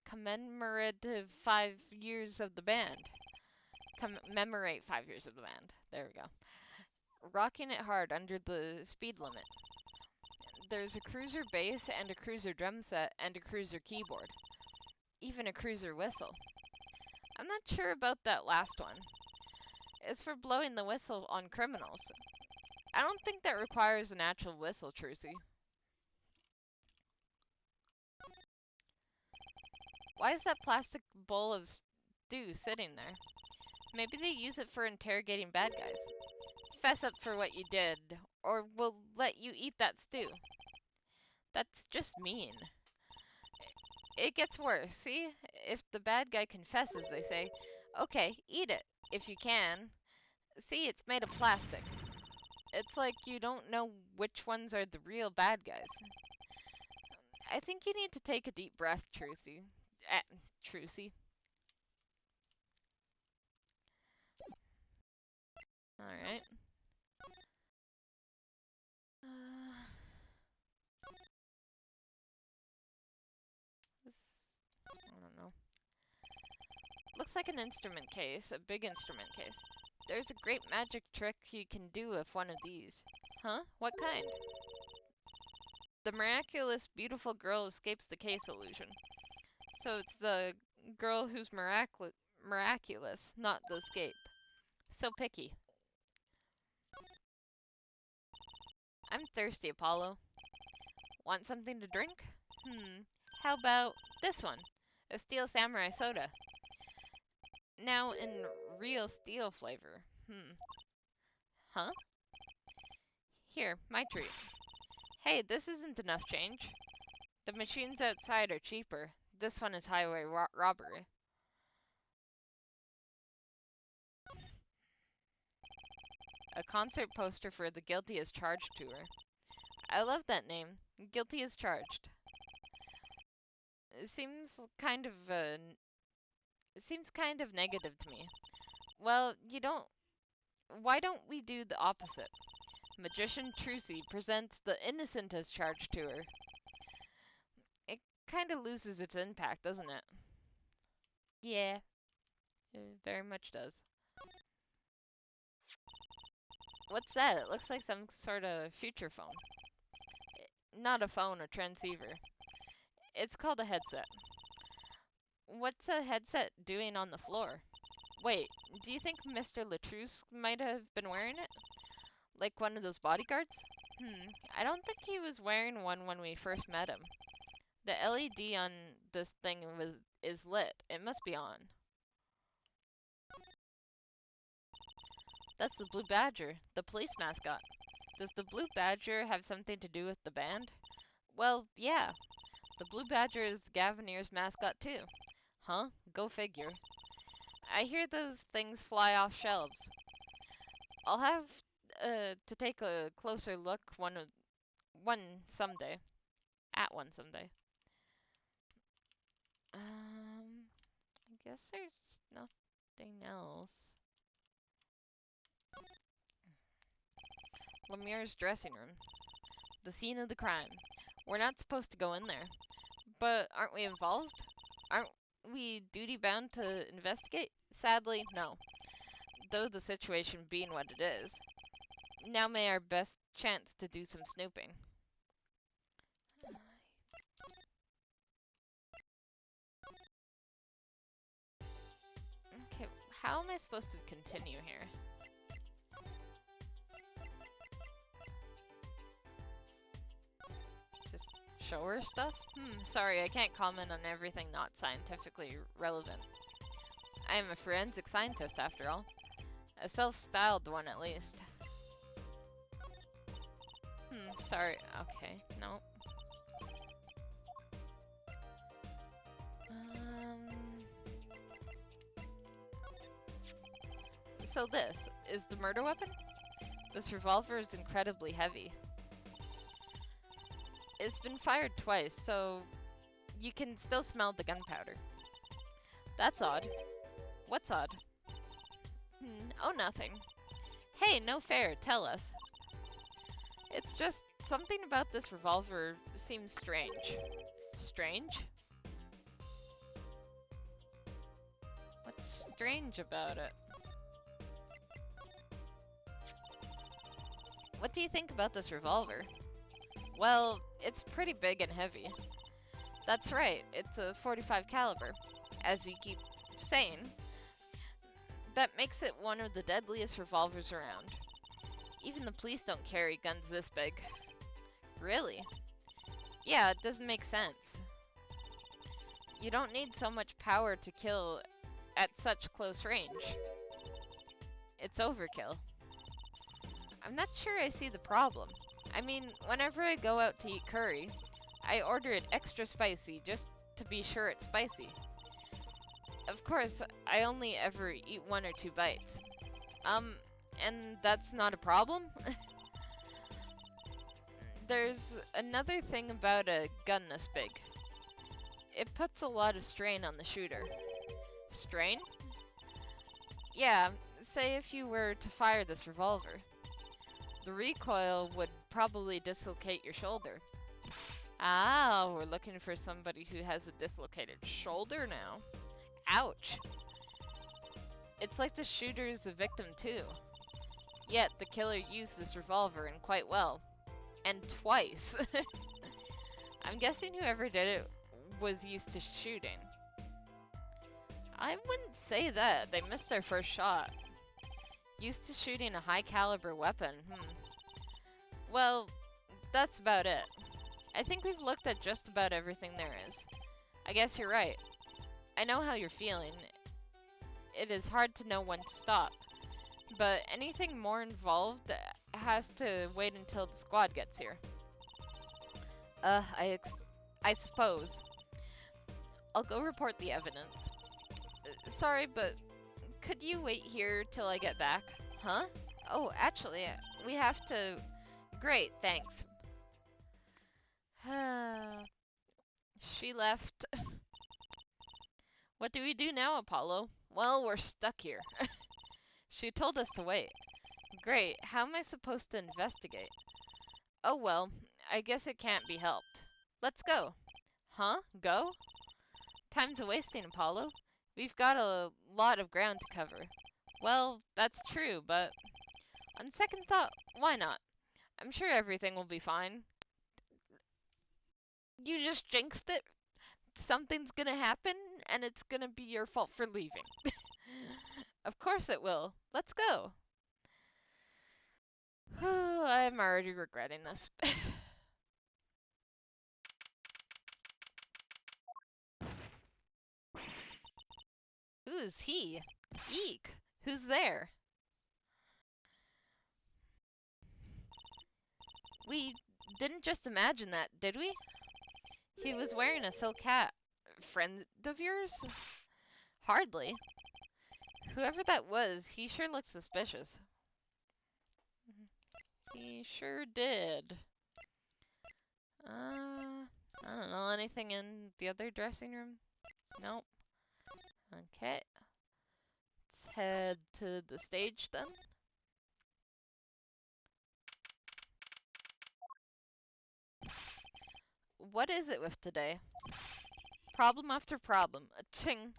commemorative 5 years of the band. Commemorate 5 years of the band. There we go. Rocking it hard under the speed limit. There's a cruiser bass and a cruiser drum set and a cruiser keyboard. Even a cruiser whistle. I'm not sure about that last one. It's for blowing the whistle on criminals. I don't think that requires an actual whistle, Trucy. Why is that plastic bowl of stew sitting there? Maybe they use it for interrogating bad guys. Fess up for what you did, or we'll let you eat that stew. That's just mean. It gets worse, see? If the bad guy confesses, they say, okay, eat it, if you can. See, it's made of plastic. It's like you don't know which ones are the real bad guys. I think you need to take a deep breath, Trucy. Trucy. Alright. I don't know. Looks like an instrument case, a big instrument case. There's a great magic trick you can do with one of these. Huh? What kind? The miraculous beautiful girl escapes the case illusion. So it's the girl who's miraculous, not the escape. So picky. I'm thirsty, Apollo. Want something to drink? How about this one? A steel samurai soda. Now in real steel flavor. Huh? Here, my treat. Hey, this isn't enough change. The machines outside are cheaper. This one is highway robbery. A concert poster for the Guilty as Charged tour. I love that name. Guilty as Charged. It seems kind of negative to me. Well, why don't we do the opposite? Magician Trucy presents the Innocent as Charged tour. It kind of loses its impact, doesn't it? Yeah, it very much does. What's that? It looks like some sort of future phone. Not a phone, a transceiver. It's called a headset. What's a headset doing on the floor? Wait, do you think Mr. Latrus might have been wearing it? Like one of those bodyguards? I don't think he was wearing one when we first met him. The LED on this thing is lit. It must be on. That's the Blue Badger, the police mascot. Does the Blue Badger have something to do with the band? Well, yeah. The Blue Badger is Gavineer's mascot too. Huh? Go figure. I hear those things fly off shelves. I'll have to take a closer look one someday. At one someday. I guess there's nothing else. Lemire's dressing room. The scene of the crime. We're not supposed to go in there. But aren't we involved? Aren't we duty bound to investigate? Sadly, no. Though the situation being what it is. Now may our best chance to do some snooping. Okay, how am I supposed to continue here? Just show her stuff? Sorry, I can't comment on everything not scientifically relevant. I am a forensic scientist, after all. A self-styled one, at least. Sorry. Okay, no. So this is the murder weapon? This revolver is incredibly heavy. It's been fired twice, so you can still smell the gunpowder. That's odd. What's odd? Oh, nothing. Hey, no fair, tell us. It's just something about this revolver seems strange. Strange? What's strange about it? What do you think about this revolver? Well, it's pretty big and heavy. That's right, it's a .45 caliber, as you keep saying. That makes it one of the deadliest revolvers around. Even the police don't carry guns this big. Really? Yeah, it doesn't make sense. You don't need so much power to kill at such close range. It's overkill. I'm not sure I see the problem. I mean, whenever I go out to eat curry, I order it extra spicy just to be sure it's spicy. Of course, I only ever eat 1 or 2 bites. And that's not a problem? There's another thing about a gun this big. It puts a lot of strain on the shooter. Strain? Yeah, say if you were to fire this revolver. The recoil would probably dislocate your shoulder. Ah, we're looking for somebody who has a dislocated shoulder now. Ouch. It's like the shooter's a victim too. Yet the killer used this revolver and quite well. And twice. I'm guessing whoever did it was used to shooting. I wouldn't say that. They missed their first shot. Used to shooting a high caliber weapon. Well, that's about it. I think we've looked at just about everything there is. I guess you're right. I know how you're feeling. It is hard to know when to stop. But anything more involved has to wait until the squad gets here. I suppose. I'll go report the evidence. Sorry, but could you wait here till I get back? Huh? Oh, actually, we have to... Great, thanks. She left. What do we do now, Apollo? Well, we're stuck here. She told us to wait. Great, how am I supposed to investigate? Oh well, I guess it can't be helped. Let's go. Huh? Go? Time's a wasting, Apollo. We've got a lot of ground to cover. Well, that's true, but on second thought, why not? I'm sure everything will be fine. You just jinxed it. Something's gonna happen, and it's gonna be your fault for leaving. Of course it will. Let's go. I'm already regretting this. Who's he? Eek. Who's there? We didn't just imagine that, did we? He was wearing a silk hat. Friend of yours? Hardly. Whoever that was, he sure looked suspicious. He sure did. I don't know, anything in the other dressing room? Nope. Okay. Let's head to the stage then. What is it with today? Problem after problem. Ching.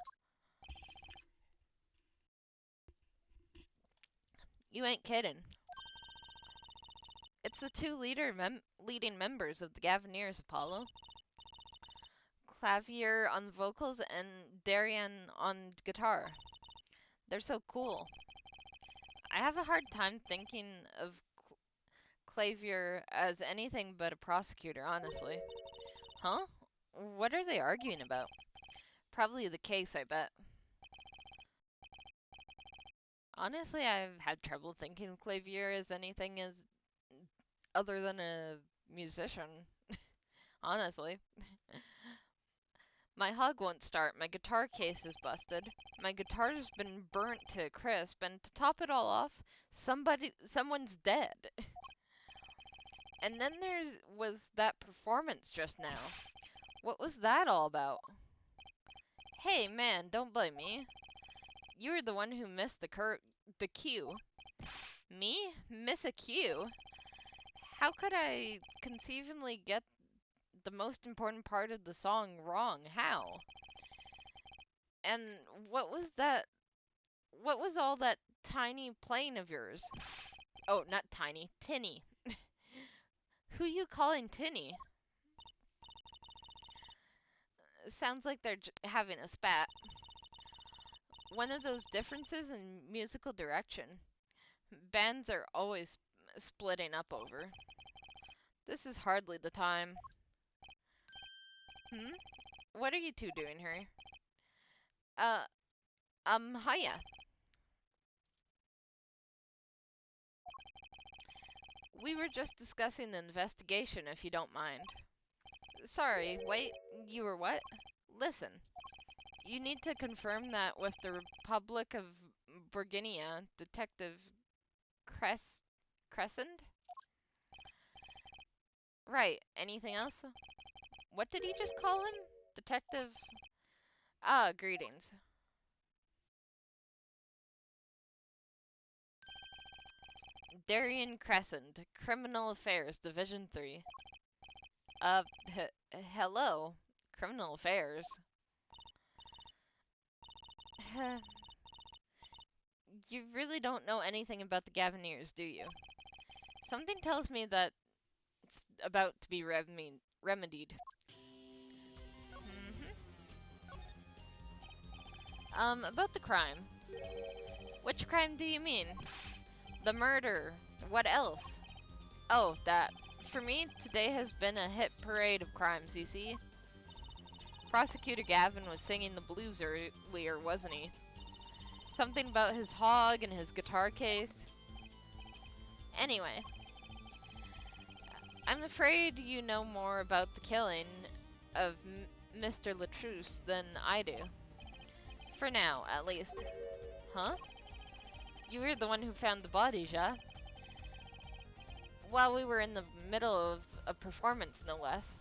You ain't kidding. It's the two leading members of the Gaviniers, Apollo. Clavier on the vocals and Darian on guitar. They're so cool. I have a hard time thinking of Clavier as anything but a prosecutor, honestly. Huh? What are they arguing about? Probably the case, I bet. Honestly, I've had trouble thinking of Clavier as anything as other than a musician. Honestly. My hug won't start, my guitar case is busted, my guitar's been burnt to a crisp, and to top it all off, someone's dead. And then was that performance just now. What was that all about? Hey, man, don't blame me. You were the one who missed the cue. Me? Miss a cue? How could I conceivably get the most important part of the song wrong? How? And what was that? What was all that tiny playing of yours? Oh, not tiny, tinny. Who you calling tinny? Sounds like they're having a spat. One of those differences in musical direction. Bands are always splitting up over. This is hardly the time. Hmm? What are you two doing here? Uh, hiya. We were just discussing the investigation, if you don't mind. Sorry, wait, you were what? Listen, you need to confirm that with the Republic of Virginia, Detective Crescent? Right, anything else? What did he just call him? Detective... Ah, greetings. Darian Crescent, Criminal Affairs, Division 3. Hello. Criminal Affairs. You really don't know anything about the Gaviniers, do you? Something tells me that it's about to be remedied. About the crime. Which crime do you mean? The murder. What else? Oh, that. For me, today has been a hit parade of crimes, you see? Prosecutor Gavin was singing the blues earlier, wasn't he? Something about his hog and his guitar case. Anyway, I'm afraid you know more about the killing of Mr. Latrousse than I do. For now, at least. Huh? You were the one who found the bodies, yeah? While we were in the middle of a performance, no less.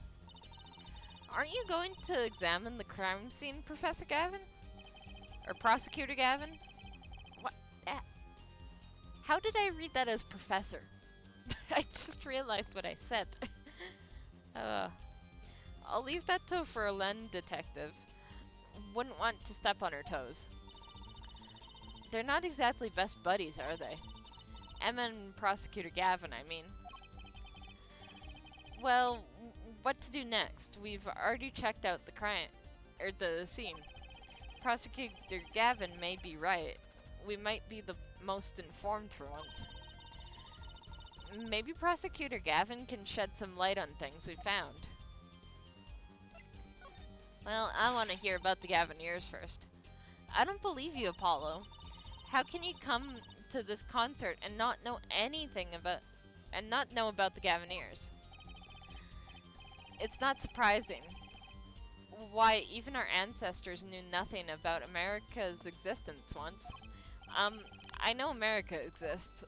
Aren't you going to examine the crime scene, Professor Gavin? Or Prosecutor Gavin? What? How did I read that as Professor? I just realized what I said. uh, I'll leave that to Ferlin, Detective. Wouldn't want to step on her toes. They're not exactly best buddies, are they? Emma and Prosecutor Gavin, I mean. Well, what to do next? We've already checked out the crime, or the scene. Prosecutor Gavin may be right. We might be the most informed for once. Maybe Prosecutor Gavin can shed some light on things we found. Well, I want to hear about the Gavineers first. I don't believe you, Apollo. How can you come to this concert and not know anything about, and not know about the Gavineers? It's not surprising. Why, even our ancestors knew nothing about America's existence once. I know America exists.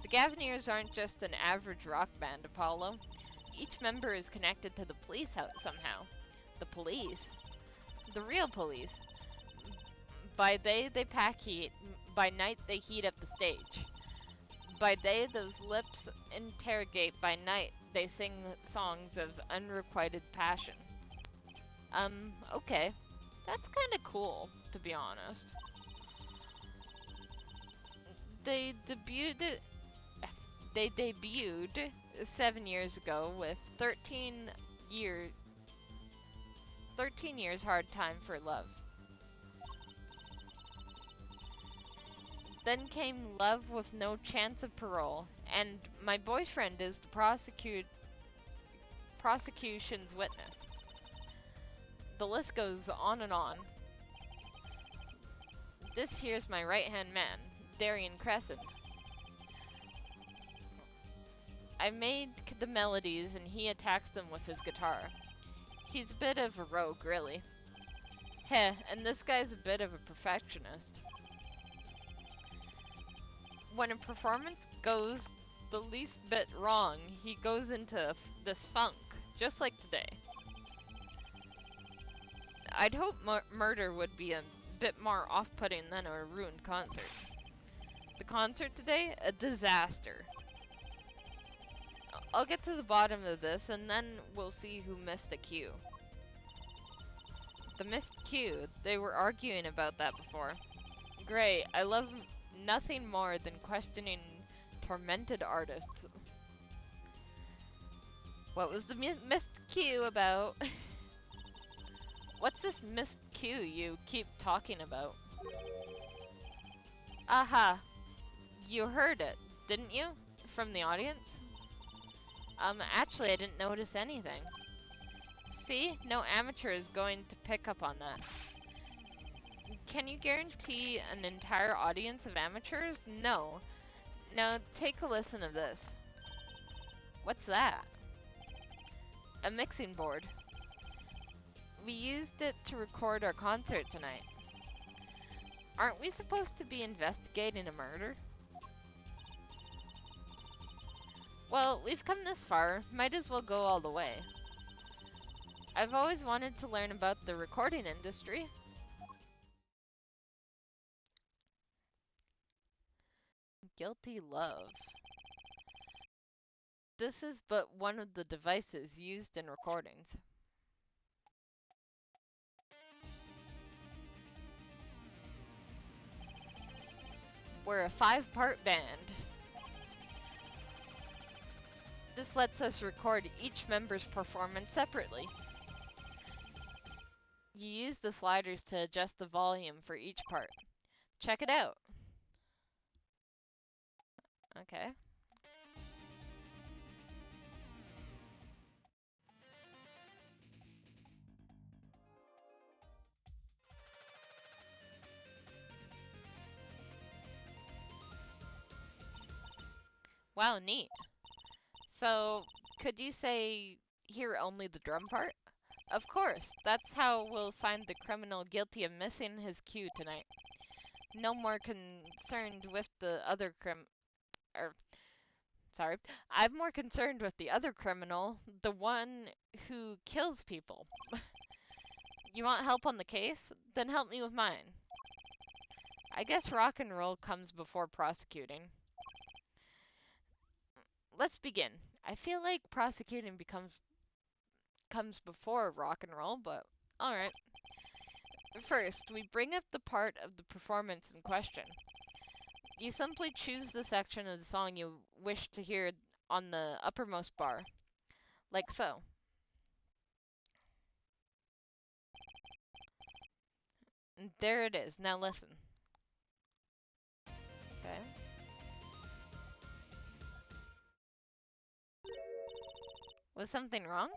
The Gavineers aren't just an average rock band, Apollo. Each member is connected to the police somehow. The police? The real police. By day, they pack heat. By night, they heat up the stage. By day, those lips interrogate. By night, they sing songs of unrequited passion. Okay. That's kinda cool, to be honest. They debuted... They debuted 7 years ago with 13 years Hard Time for Love. Then came Love with No Chance of Parole, and My Boyfriend is the prosecution's witness. The list goes on and on. This here's my right-hand man, Darian Crescent. I made the melodies and he attacks them with his guitar. He's a bit of a rogue, really. Heh, and this guy's a bit of a perfectionist. When a performance goes the least bit wrong, he goes into this funk, just like today. I'd hope murder would be a bit more off-putting than a ruined concert. The concert today? A disaster. I'll get to the bottom of this and then we'll see who missed a cue. The missed cue, they were arguing about that before. Great, I love nothing more than questioning tormented artists. What was the missed cue about? What's this missed cue you keep talking about? Aha, you heard it, didn't you? From the audience? Actually I didn't notice anything. See? No amateur is going to pick up on that. Can you guarantee an entire audience of amateurs? No. Now take a listen of this. What's that? A mixing board. We used it to record our concert tonight. Aren't we supposed to be investigating a murder? Well, we've come this far, might as well go all the way. I've always wanted to learn about the recording industry. Guilty love. This is but one of the devices used in recordings. We're a 5-part band. This lets us record each member's performance separately. You use the sliders to adjust the volume for each part. Check it out. Okay. Wow, neat. So, could you say, hear only the drum part? Of course, that's how we'll find the criminal guilty of missing his cue tonight. no more concerned with the other sorry, I'm more concerned with the other criminal, the one who kills people. You want help on the case? Then help me with mine. I guess rock and roll comes before prosecuting. Let's begin. I feel like prosecuting comes before rock and roll, but alright. First, we bring up the part of the performance in question. You simply choose the section of the song you wish to hear on the uppermost bar, like so. And there it is. Now listen. Okay. Was something wrong?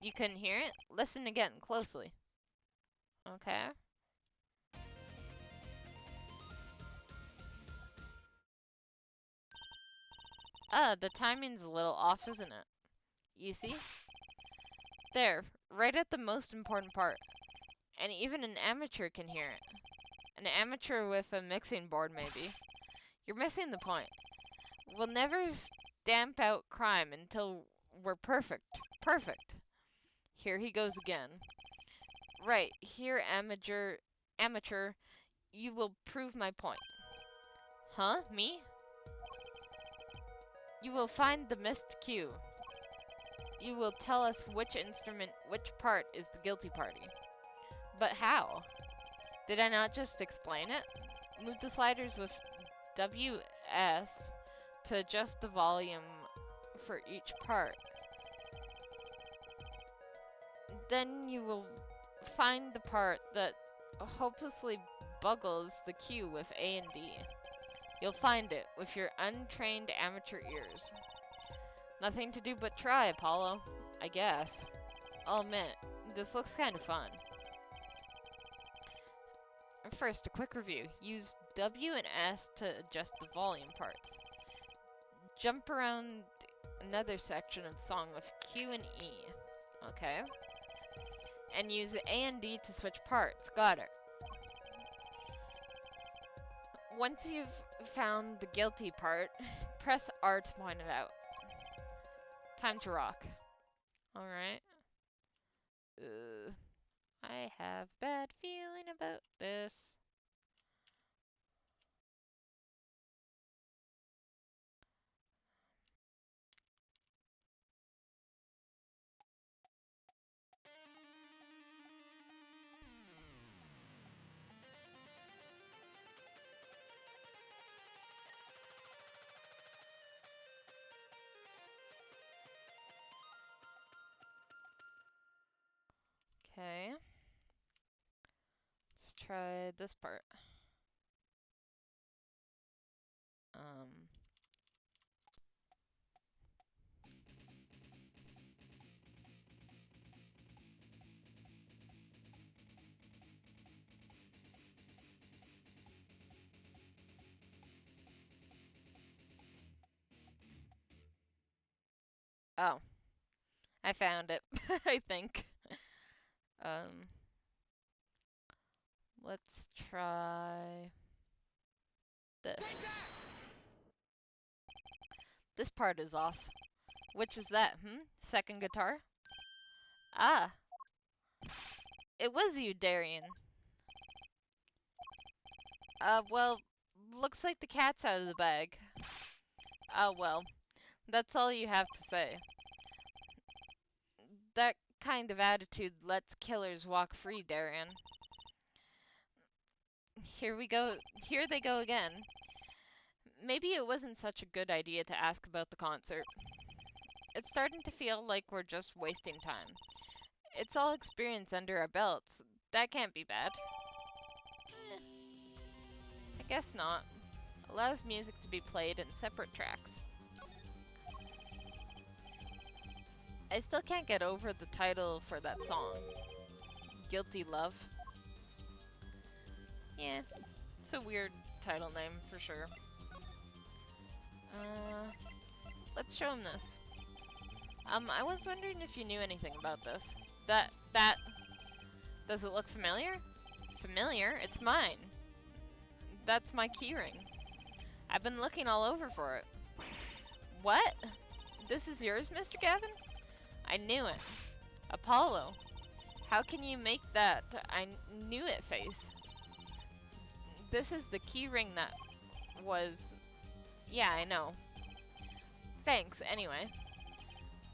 You couldn't hear it? Listen again, closely. Okay. The timing's a little off, isn't it? You see? There, right at the most important part. And even an amateur can hear it. An amateur with a mixing board, maybe. You're missing the point. We'll never stamp out crime until we're perfect. Perfect. Here he goes again. Right, here, amateur, you will prove my point. Huh? Me? You will find the missed cue. You will tell us which instrument, which part is the guilty party. But how? Did I not just explain it? Move the sliders with WS to adjust the volume for each part. Then you will find the part that hopelessly buggles the cue with A and D. You'll find it with your untrained amateur ears. Nothing to do but try, Apollo. I guess. I'll admit, this looks kind of fun. First, a quick review. Use W and S to adjust the volume parts. Jump around another section of the song with Q and E. Okay. And use A and D to switch parts. Got it. Once you've found the guilty part, press R to point it out. Time to rock. Alright. I have a bad feeling about this. Okay. Let's try this part. Oh. I found it, I think. Let's try this. This part is off. Which is that, Second guitar? Ah. It was you, Darian. Well, looks like the cat's out of the bag. Oh, well. That's all you have to say. That kind of attitude lets killers walk free, Darian. Here we go. Here they go again. Maybe it wasn't such a good idea to ask about the concert. It's starting to feel like we're just wasting time. It's all experience under our belts. That can't be bad. I guess not. Allows music to be played in separate tracks. I still can't get over the title for that song. Guilty Love. Yeah, it's a weird title name for sure. Let's show him this. I was wondering if you knew anything about this. Does it look familiar? Familiar? It's mine. That's my keyring. I've been looking all over for it. What? This is yours, Mr. Gavin? I knew it. Apollo, how can you make that I knew it face? This is the keyring that was... Yeah, I know. Thanks, anyway.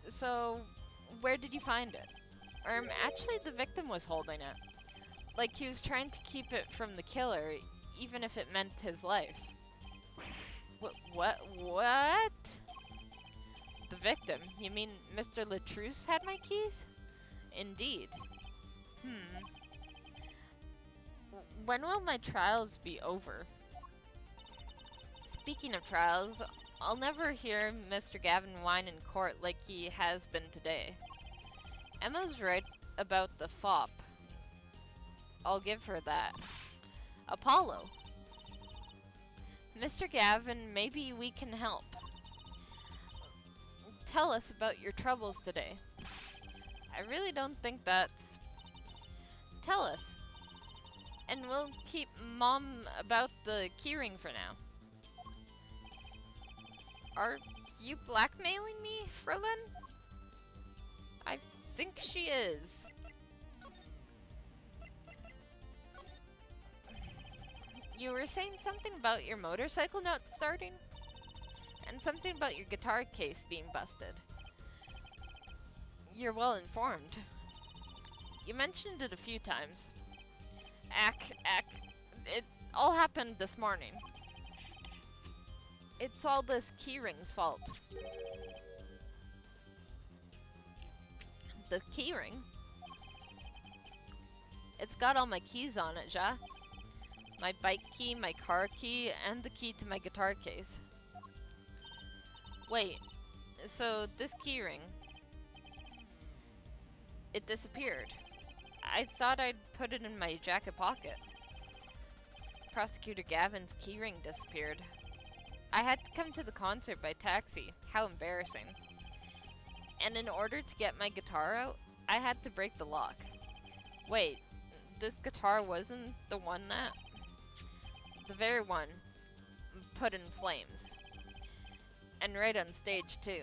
So, where did you find it? Actually, the victim was holding it. Like he was trying to keep it from the killer, even if it meant his life. What? The victim? You mean Mr. Latrousse had my keys? Indeed. When will my trials be over? Speaking of trials, I'll never hear Mr. Gavin whine in court like he has been today. Emma's right about the fop. I'll give her that. Apollo. Mr. Gavin, maybe we can help. Tell us about your troubles today. I really don't think that's... Tell us. And we'll keep Mom about the keyring for now. Are you blackmailing me, Frolin? I think she is. You were saying something about your motorcycle not starting? And something about your guitar case being busted. You're well informed. You mentioned it a few times. It all happened this morning. It's all this keyring's fault. The keyring? It's got all my keys on it, Ja. My bike key, my car key, and the key to my guitar case. Wait, so this keyring, it disappeared. I thought I'd put it in my jacket pocket. Prosecutor Gavin's keyring disappeared. I had to come to the concert by taxi. How embarrassing. And in order to get my guitar out, I had to break the lock. Wait, this guitar wasn't the one that... The very one put in flames. And right on stage, too.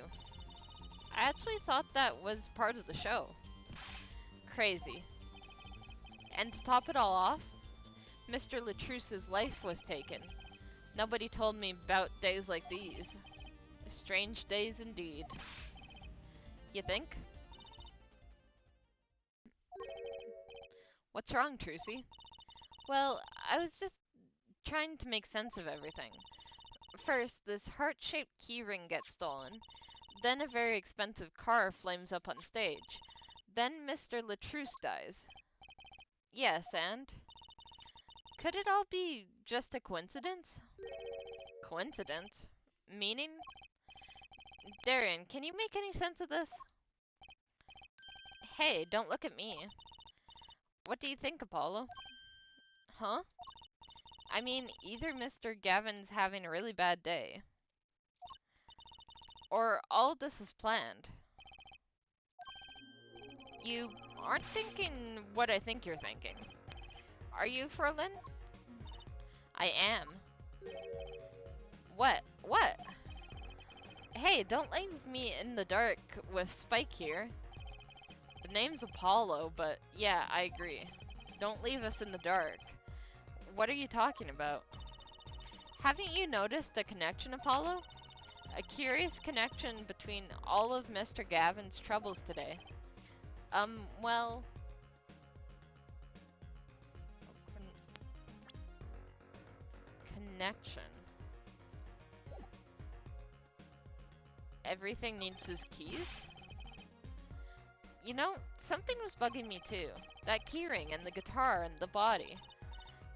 I actually thought that was part of the show. Crazy. And to top it all off, Mr. Latrousse's life was taken. Nobody told me about days like these. Strange days indeed. You think? What's wrong, Trucy? Well, I was just trying to make sense of everything. First, this heart-shaped keyring gets stolen. Then a very expensive car flames up on stage. Then Mr. Latrousse dies. Yes, and? Could it all be just a coincidence? Coincidence? Meaning? Darian, can you make any sense of this? Hey, don't look at me. What do you think, Apollo? Huh? I mean, either Mr. Gavin's having a really bad day, or all of this is planned. You aren't thinking what I think you're thinking. Are you, Frolin? I am. What? What? Hey, don't leave me in the dark with Spike here. The name's Apollo, but yeah, I agree. Don't leave us in the dark. What are you talking about? Haven't you noticed a connection, Apollo? A curious connection between all of Mr. Gavin's troubles today. Well... Connection. Everything needs his keys? You know, something was bugging me too. That keyring and the guitar and the body.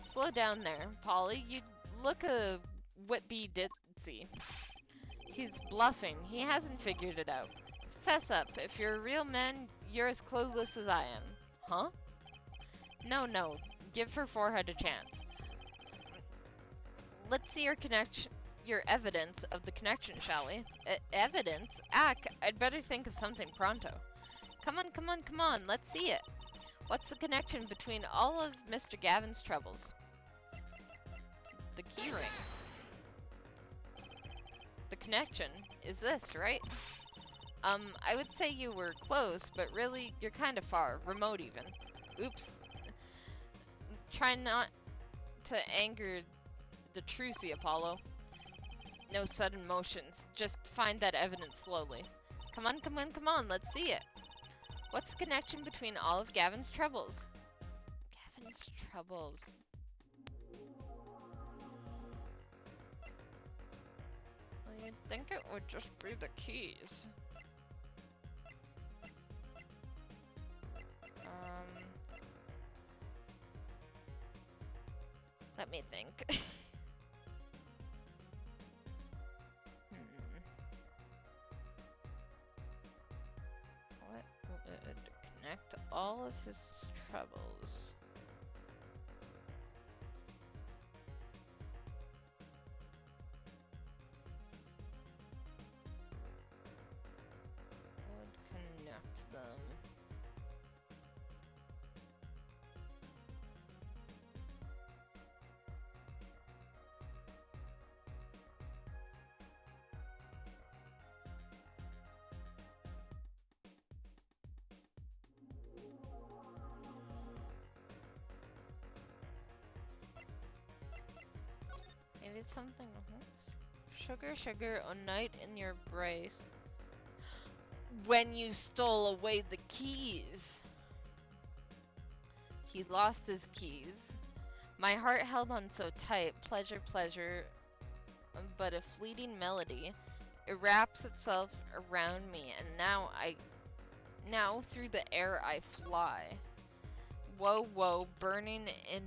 Slow down there, Polly. You look a whitby ditzy. He's bluffing. He hasn't figured it out. Fess up. If you're a real man, you're as clueless as I am. Huh? No. Give her forehead a chance. Let's see your evidence of the connection, shall we? Evidence? I'd better think of something pronto. Come on, let's see it. What's the connection between all of Mr. Gavin's troubles? the keyring. The connection is this, right? I would say you were close, but really, you're kind of far. Remote, even. Oops. Try not to anger the Trucy, Apollo. No sudden motions. Just find that evidence slowly. Come on, come on, come on, let's see it. What's the connection between all of Gavin's troubles? Gavin's troubles. Well, you'd think it would just be the keys. Let me think. What would connect all of his troubles? Would connect them. Maybe it's something else. Sugar, sugar, a night in your brace. When you stole away the keys. He lost his keys. My heart held on so tight. Pleasure, pleasure, but a fleeting melody. It wraps itself around me, and now through the air I fly. Woe, woe, burning in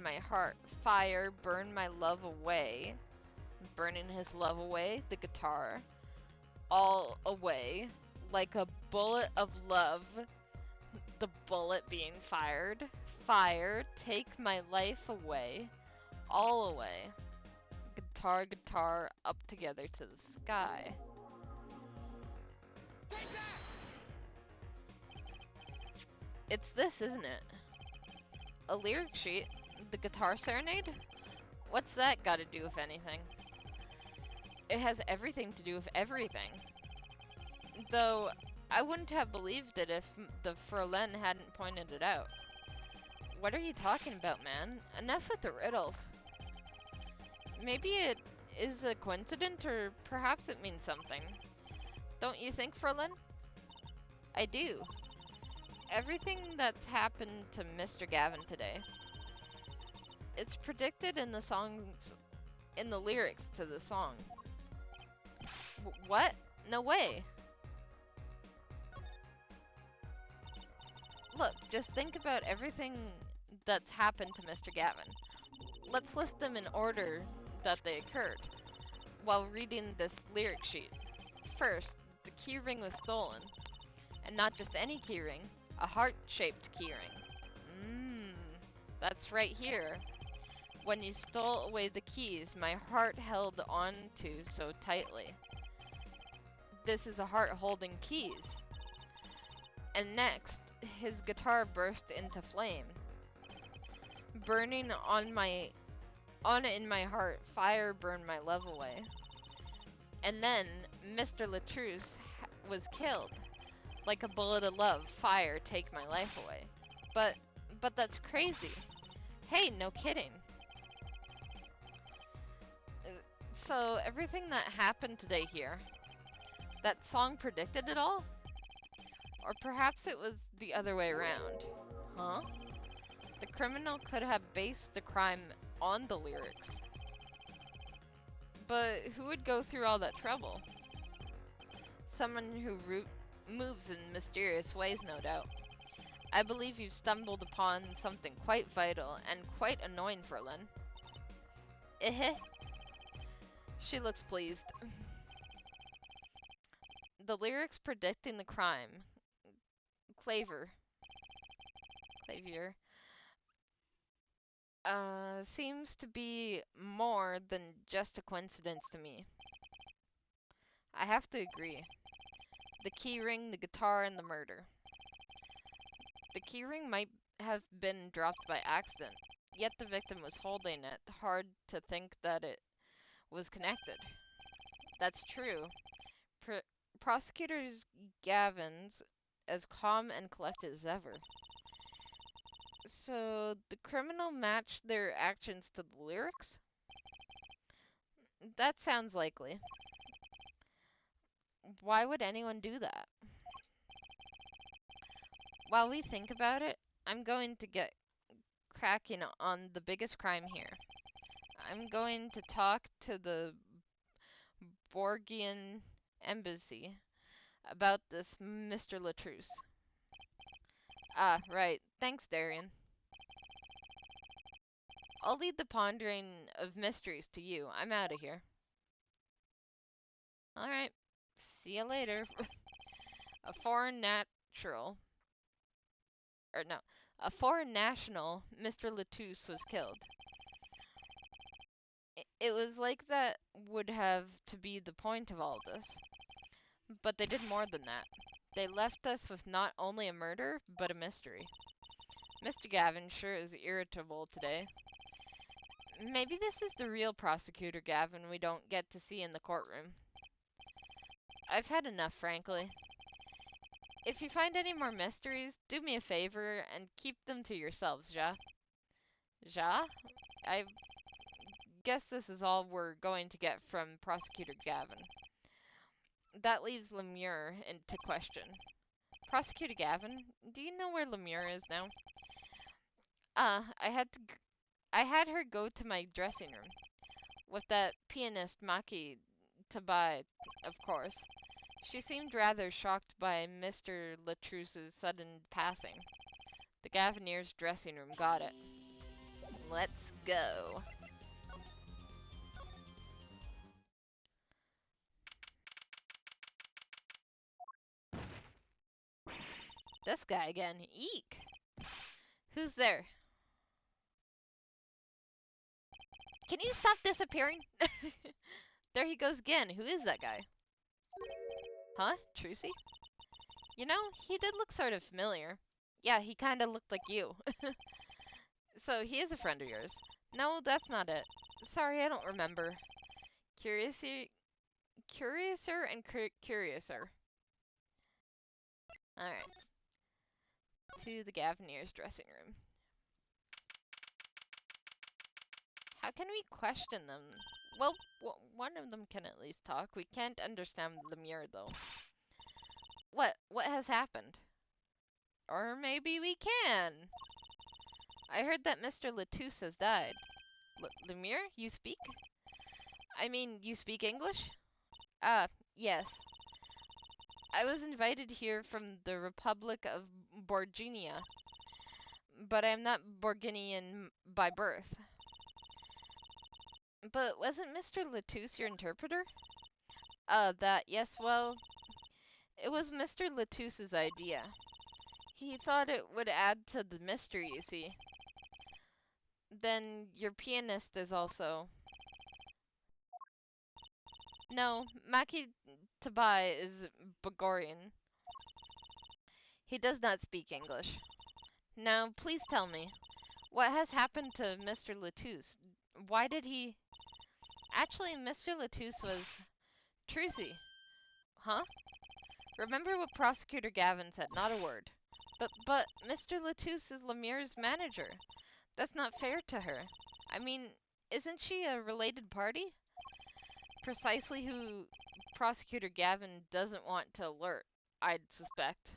my heart. Fire, burn my love away. Burning his love away, the guitar. All away, like a bullet of love. The bullet being fired. Fire, take my life away. All away. Guitar, guitar, up together to the sky. It's this, isn't it? A lyric sheet? The Guitar Serenade? What's that got to do with anything? It has everything to do with everything. Though, I wouldn't have believed it if the Fraulein hadn't pointed it out. What are you talking about, man? Enough with the riddles. Maybe it is a coincidence, or perhaps it means something. Don't you think, Fraulein? I do. Everything that's happened to Mr. Gavin today, it's predicted in the songs, in the lyrics to the song. What? No way. Look, just think about everything that's happened to Mr. Gavin. Let's list them in order that they occurred while reading this lyric sheet. First, the keyring was stolen. And not just any keyring, a heart-shaped keyring. That's right here. When you stole away the keys, my heart held on to so tightly. This is a heart holding keys. And next, his guitar burst into flame. Burning in my heart, fire burned my love away. And then, Mr. Latrousse was killed. Like a bullet of love, fire, take my life away. But that's crazy. Hey, no kidding. So, everything that happened today here, that song predicted it all? Or perhaps it was the other way around. Huh? The criminal could have based the crime on the lyrics. But who would go through all that trouble? Someone who moves in mysterious ways, no doubt. I believe you've stumbled upon something quite vital and quite annoying, Fraulein. She looks pleased. The lyrics predicting the crime. Clavier. Seems to be more than just a coincidence to me. I have to agree. The keyring, the guitar, and the murder. The keyring might have been dropped by accident. yet the victim was holding it. Hard to think that it was connected. That's true. Pr- Prosecutors Gavin's as calm and collected as ever. So the criminal matched their actions to the lyrics? That sounds likely. Why would anyone do that? While we think about it, I'm going to get cracking on the biggest crime here. I'm going to talk to the Borgian embassy about this Mr. Latrousse. Ah, right. Thanks, Darian. I'll leave the pondering of mysteries to you. I'm out of here. Alright. See you later. A foreign natural. Or no. A foreign national, Mr. Latouche, was killed. It was like that would have to be the point of all this. But they did more than that. They left us with not only a murder, but a mystery. Mr. Gavin sure is irritable today. Maybe this is the real prosecutor Gavin we don't get to see in the courtroom. I've had enough, frankly. If you find any more mysteries, do me a favor and keep them to yourselves, Ja? Ja? I guess this is all we're going to get from Prosecutor Gavin. That leaves Lemure into question. Prosecutor Gavin, do you know where Lemure is now? I had her go to my dressing room with that pianist Maki to buy, of course. She seemed rather shocked by Mr. Latrousse's sudden passing. The Gavineers' dressing room got it. Let's go. This guy again. Eek! Who's there? Can you stop disappearing? There he goes again. Who is that guy? Huh? Trucy? You know, he did look sort of familiar. Yeah, he kinda looked like you. So he is a friend of yours. No, that's not it. Sorry, I don't remember. Curiouser, Curiouser and Curiouser. Alright. To the Gavineers' dressing room. How can we question them? Well, one of them can at least talk. We can't understand Lemure, though. What has happened? Or maybe we can. I heard that Mr. Latouche has died. Lemure, you speak? I mean, you speak English? Ah, yes. I was invited here from the Republic of Borginia, but I am not Borginian by birth. But wasn't Mr. Latouche your interpreter? Yes, well, it was Mr. Latouche's idea. He thought it would add to the mystery, you see. Then your pianist is also... No, Maki Tabai is Bogorian. He does not speak English. Now, please tell me, what has happened to Mr. Latouche? Why did he... Actually, Mr. Latouche was... Trucy. Huh? Remember what Prosecutor Gavin said, not a word. But Mr. Latouche is Lemire's manager. That's not fair to her. I mean, isn't she a related party? Precisely who Prosecutor Gavin doesn't want to alert, I'd suspect.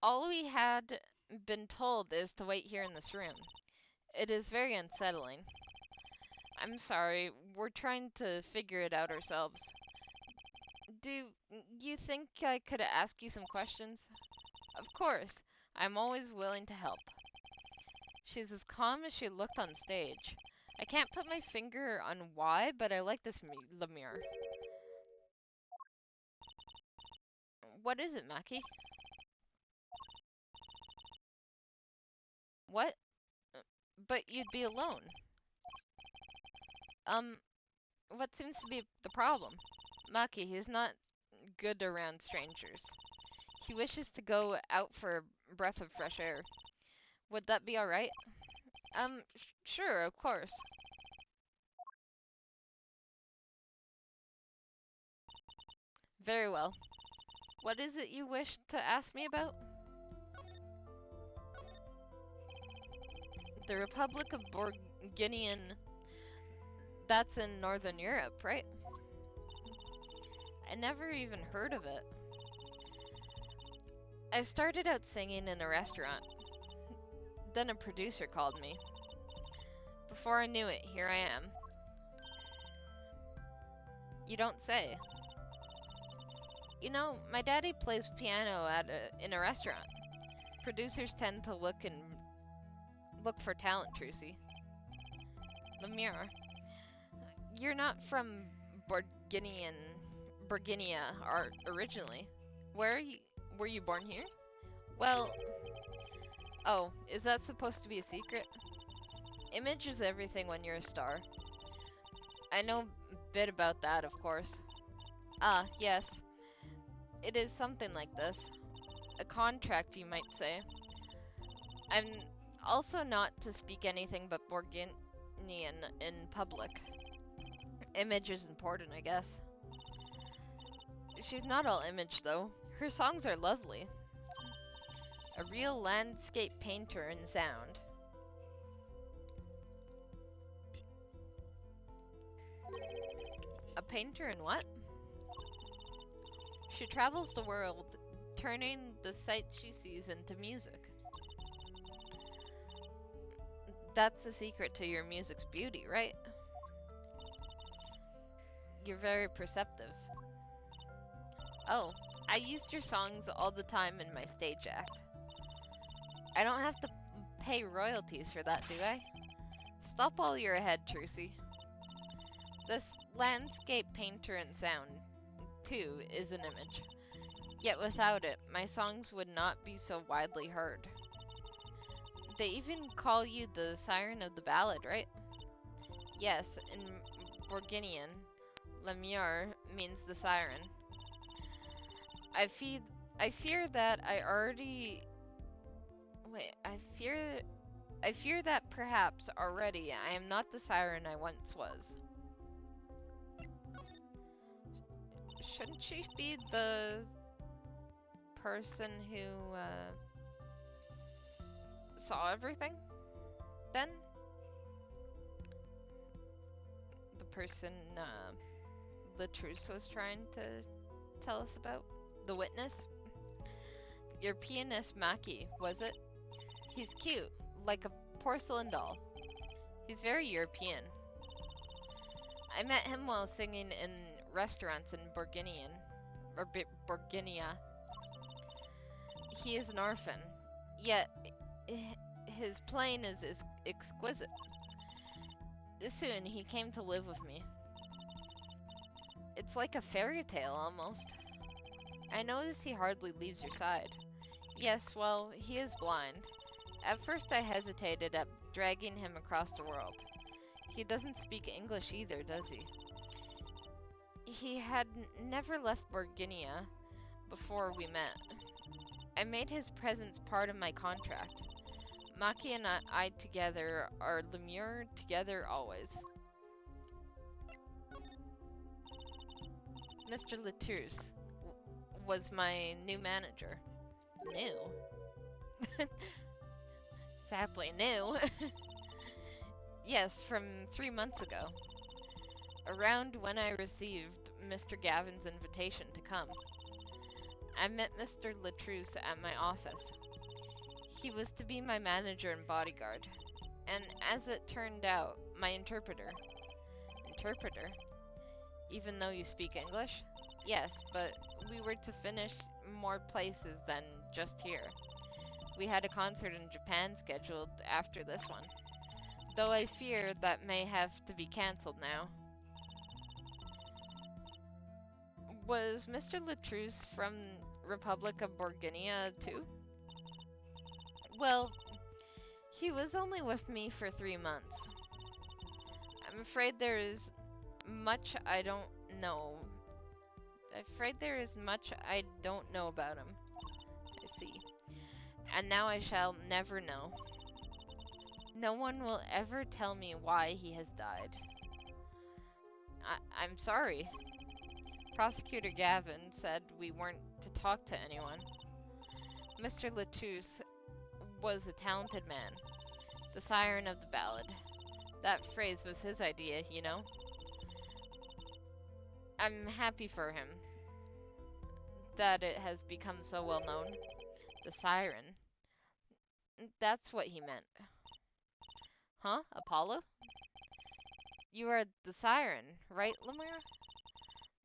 All we had been told is to wait here in this room. It is very unsettling. I'm sorry, we're trying to figure it out ourselves. Do you think I could ask you some questions? Of course, I'm always willing to help. She's as calm as she looked on stage. I can't put my finger on why, but I like this Lemire. What is it, Maki? What? But you'd be alone. Um, what seems to be the problem? Maki, he's not good around strangers. He wishes to go out for a breath of fresh air. Would that be alright? Sure, of course. Very well. What is it you wish to ask me about? The Republic of Borginian. That's in Northern Europe, right? I never even heard of it. I started out singing in a restaurant. Then a producer called me. Before I knew it, here I am. You don't say. You know, my daddy plays piano in a restaurant. Producers tend to look for talent, Trucy. Lemure, you're not from Borginian, Borginia originally. Were you born here? Well, oh, is that supposed to be a secret? Image is everything when you're a star. I know a bit about that, of course. Ah, yes. It is something like this. A contract, you might say. I'm also not to speak anything but Borginian in public. Image is important, I guess. She's not all image, though. Her songs are lovely. A real landscape painter in sound. A painter in what? She travels the world, turning the sights she sees into music. That's the secret to your music's beauty, right? You're very perceptive. Oh, I used your songs all the time in my stage act. I don't have to pay royalties for that, do I? Stop while you're ahead, Trucy. This landscape painter in sound, too, is an image. Yet without it, my songs would not be so widely heard. They even call you the siren of the ballad, right? Yes, in Borginian, Lemure means the siren. I fear that I already... Wait, I fear that perhaps already I am not the siren I once was. Shouldn't she be the person who, saw everything? Then? The person, Latrice was trying to tell us about? The witness? Your pianist Maki, was it? He's cute, like a porcelain doll. He's very European. I met him while singing in restaurants in Borginia. He is an orphan, yet his playing is exquisite. Soon he came to live with me. It's like a fairy tale almost. I notice he hardly leaves your side. Yes, well, he is blind. At first I hesitated at dragging him across the world. He doesn't speak English either, does he? He had never left Borginia before we met. I made his presence part of my contract. Maki and I together are Lemure together always. Mr. Latrice was my new manager. New? Sadly new. Yes, from 3 months ago. Around when I received Mr. Gavin's invitation to come. I met Mr. Latrice at my office. He was to be my manager and bodyguard, and as it turned out, my interpreter. Interpreter? Even though you speak English? Yes, but we were to finish more places than just here. We had a concert in Japan scheduled after this one, though I fear that may have to be cancelled now. Was Mr. Latrice from Republic of Borginia too? Well, he was only with me for 3 months. I'm afraid there is much I don't know. I don't know about him. I see. And now I shall never know. No one will ever tell me why he has died. I'm sorry. Prosecutor Gavin said we weren't to talk to anyone. Mr. Latouche was a talented man, the siren of the ballad. That phrase was his idea, you know? I'm happy for him that it has become so well known. The siren. That's what he meant. Huh? Apollo? You are the siren, right, Lemire?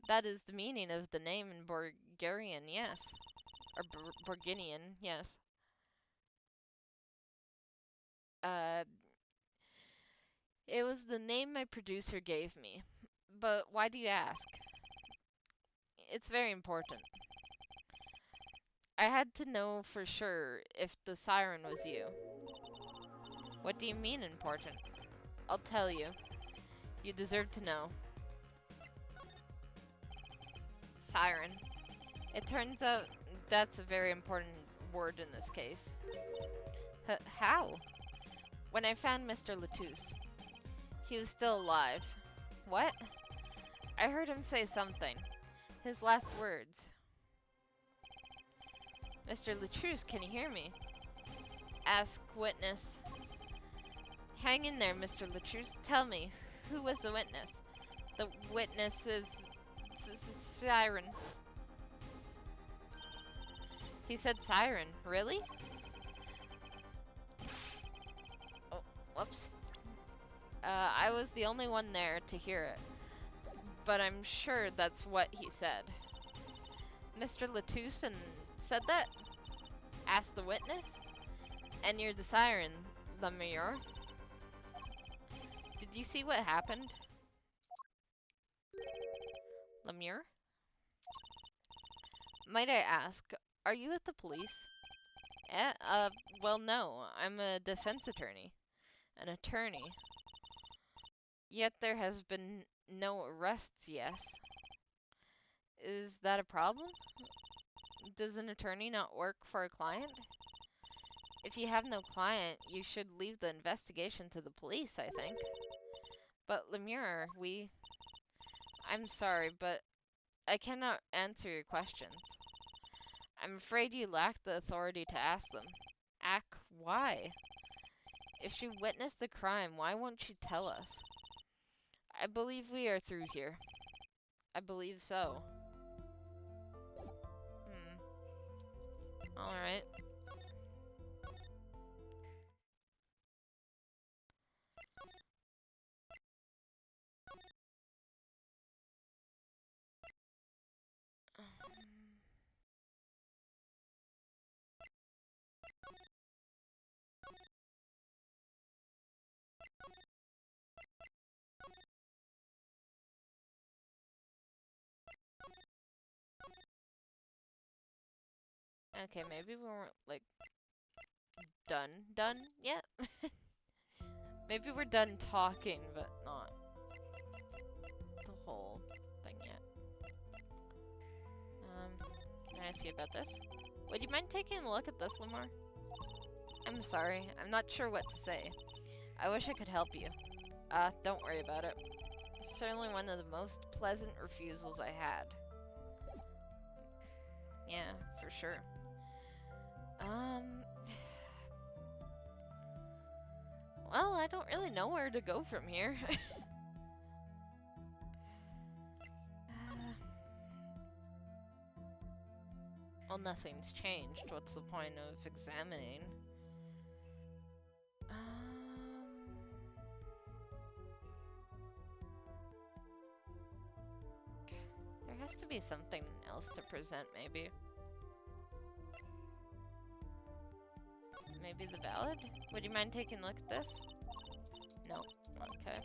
That is the meaning of the name in Bulgarian, yes. Or Burginian, yes. Uh, it was the name my producer gave me. But why do you ask? It's very important. I had to know for sure if the siren was you. What do you mean important? I'll tell you. You deserve to know. Siren. It turns out that's a very important word in this case. How? When I found Mr. Latouche, he was still alive. What? I heard him say something. His last words. Mr. Latouche, can you hear me? Ask witness. Hang in there, Mr. Latouche. Tell me, who was the witness? The witness is siren. He said siren. Really? Oh, whoops. I was the only one there to hear it. But I'm sure that's what he said. Mr. Latouche said that? Asked the witness? And you're the siren, Lemire. Did you see what happened? Lemire? Might I ask, are you with the police? Well no, I'm a defense attorney. An attorney. Yet there has been no arrests, yes. Is that a problem? Does an attorney not work for a client? If you have no client, you should leave the investigation to the police, I think. But Lemire, I'm sorry, but I cannot answer your questions. I'm afraid you lack the authority to ask them. Why? If she witnessed the crime, why won't she tell us? I believe we are through here. I believe so. Alright. Okay, maybe we weren't, like, done yet? Maybe we're done talking, but not the whole thing yet. Can I ask you about this? Would you mind taking a look at this, Lamar? I'm sorry, I'm not sure what to say. I wish I could help you. Don't worry about it. It's certainly one of the most pleasant refusals I had. Yeah, for sure. Well, I don't really know where to go from here. Well, nothing's changed. What's the point of examining? There has to be something else to present, maybe. Maybe the ballad? Would you mind taking a look at this? No. Okay.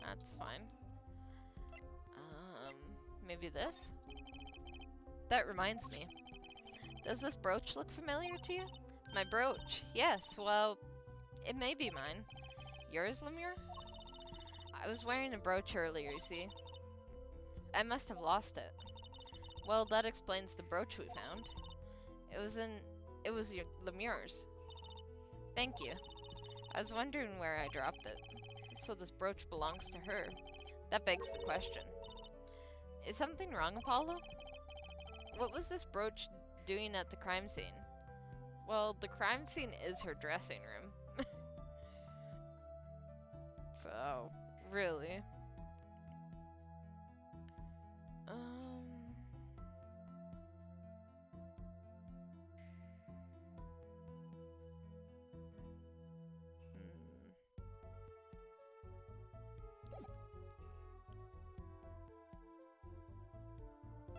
That's fine. Maybe this? That reminds me. Does this brooch look familiar to you? My brooch? Yes, well, it may be mine. Yours, Lemire? I was wearing a brooch earlier, you see. I must have lost it. Well, that explains the brooch we found. It was your Lemire's. Thank you. I was wondering where I dropped it. So this brooch belongs to her. That begs the question. Is something wrong, Apollo? What was this brooch doing at the crime scene? Well, the crime scene is her dressing room. So, really? Um...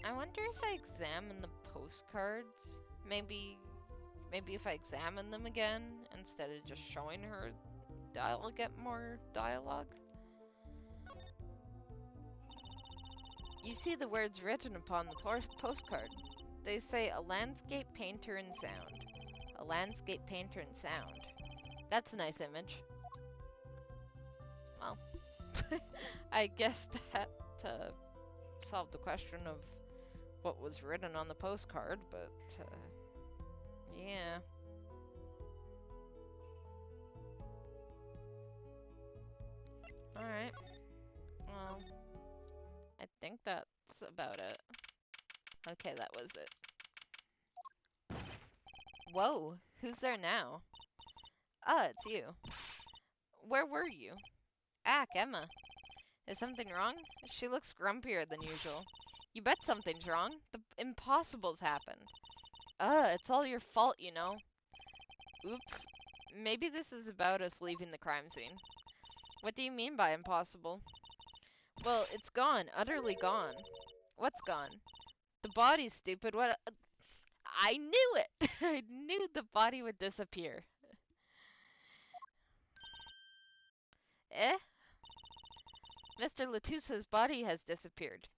I wonder if I examine the postcards, maybe if I examine them again instead of just showing her, I'll get more dialogue. You see the words written upon the postcard. They say a landscape painter in sound. A landscape painter in sound. That's a nice image. Well, I guess that solved the question of what was written on the postcard, but yeah. Alright. Well, I think that's about it. Okay, that was it. Whoa, who's there now? Ah, it's you. Where were you? Emma. Is something wrong? She looks grumpier than usual. You bet something's wrong. The impossible's happened. It's all your fault, you know. Oops. Maybe this is about us leaving the crime scene. What do you mean by impossible? Well, it's gone. Utterly gone. What's gone? The body, stupid. What? I knew it! I knew the body would disappear. Eh? Mr. Latusa's body has disappeared.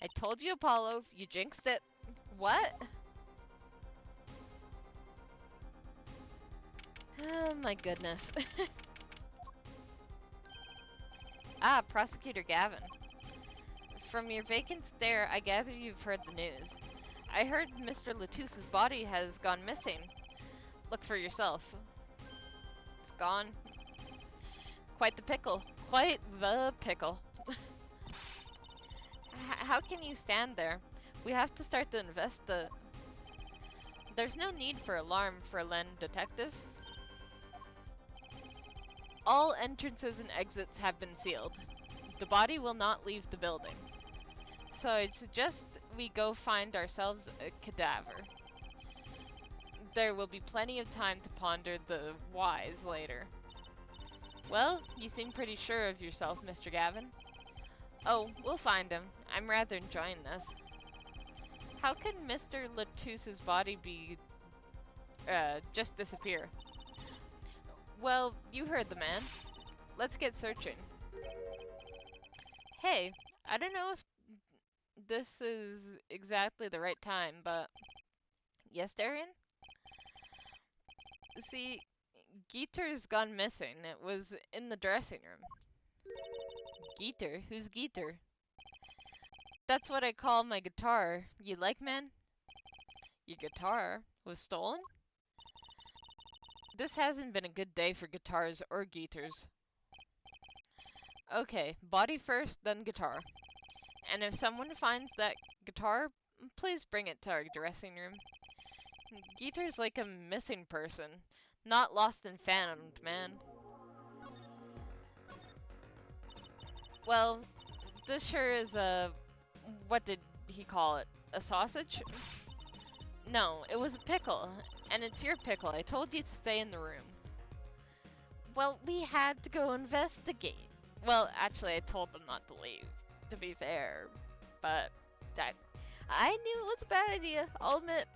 I told you, Apollo. You jinxed it. What? Oh my goodness. Prosecutor Gavin. From your vacant stare, I gather you've heard the news. I heard Mr. Latusa's body has gone missing. Look for yourself. It's gone. Quite the pickle. Quite the pickle. How can you stand there? We have to start to There's no need for alarm for a Len detective. All entrances and exits have been sealed. The body will not leave the building. So I suggest we go find ourselves a cadaver. There will be plenty of time to ponder the whys later. Well, you seem pretty sure of yourself, Mr. Gavin. Oh, we'll find him. I'm rather enjoying this. How could Mr. Latusa's body be, just disappear? Well, you heard the man. Let's get searching. Hey, I don't know if this is exactly the right time, but... Yes, Darian? See, Geeter's gone missing. It was in the dressing room. Geeter? Who's Geeter? That's what I call my guitar. You like, man? Your guitar was stolen? This hasn't been a good day for guitars or Geeters. Okay, body first, then guitar. And if someone finds that guitar, please bring it to our dressing room. Geeter's like a missing person, not lost and found, man. Well, this sure is a... What did he call it? A sausage? No, it was a pickle. And it's your pickle. I told you to stay in the room. Well, we had to go investigate. Well, actually, I told them not to leave, to be fair. But I knew it was a bad idea, I'll admit.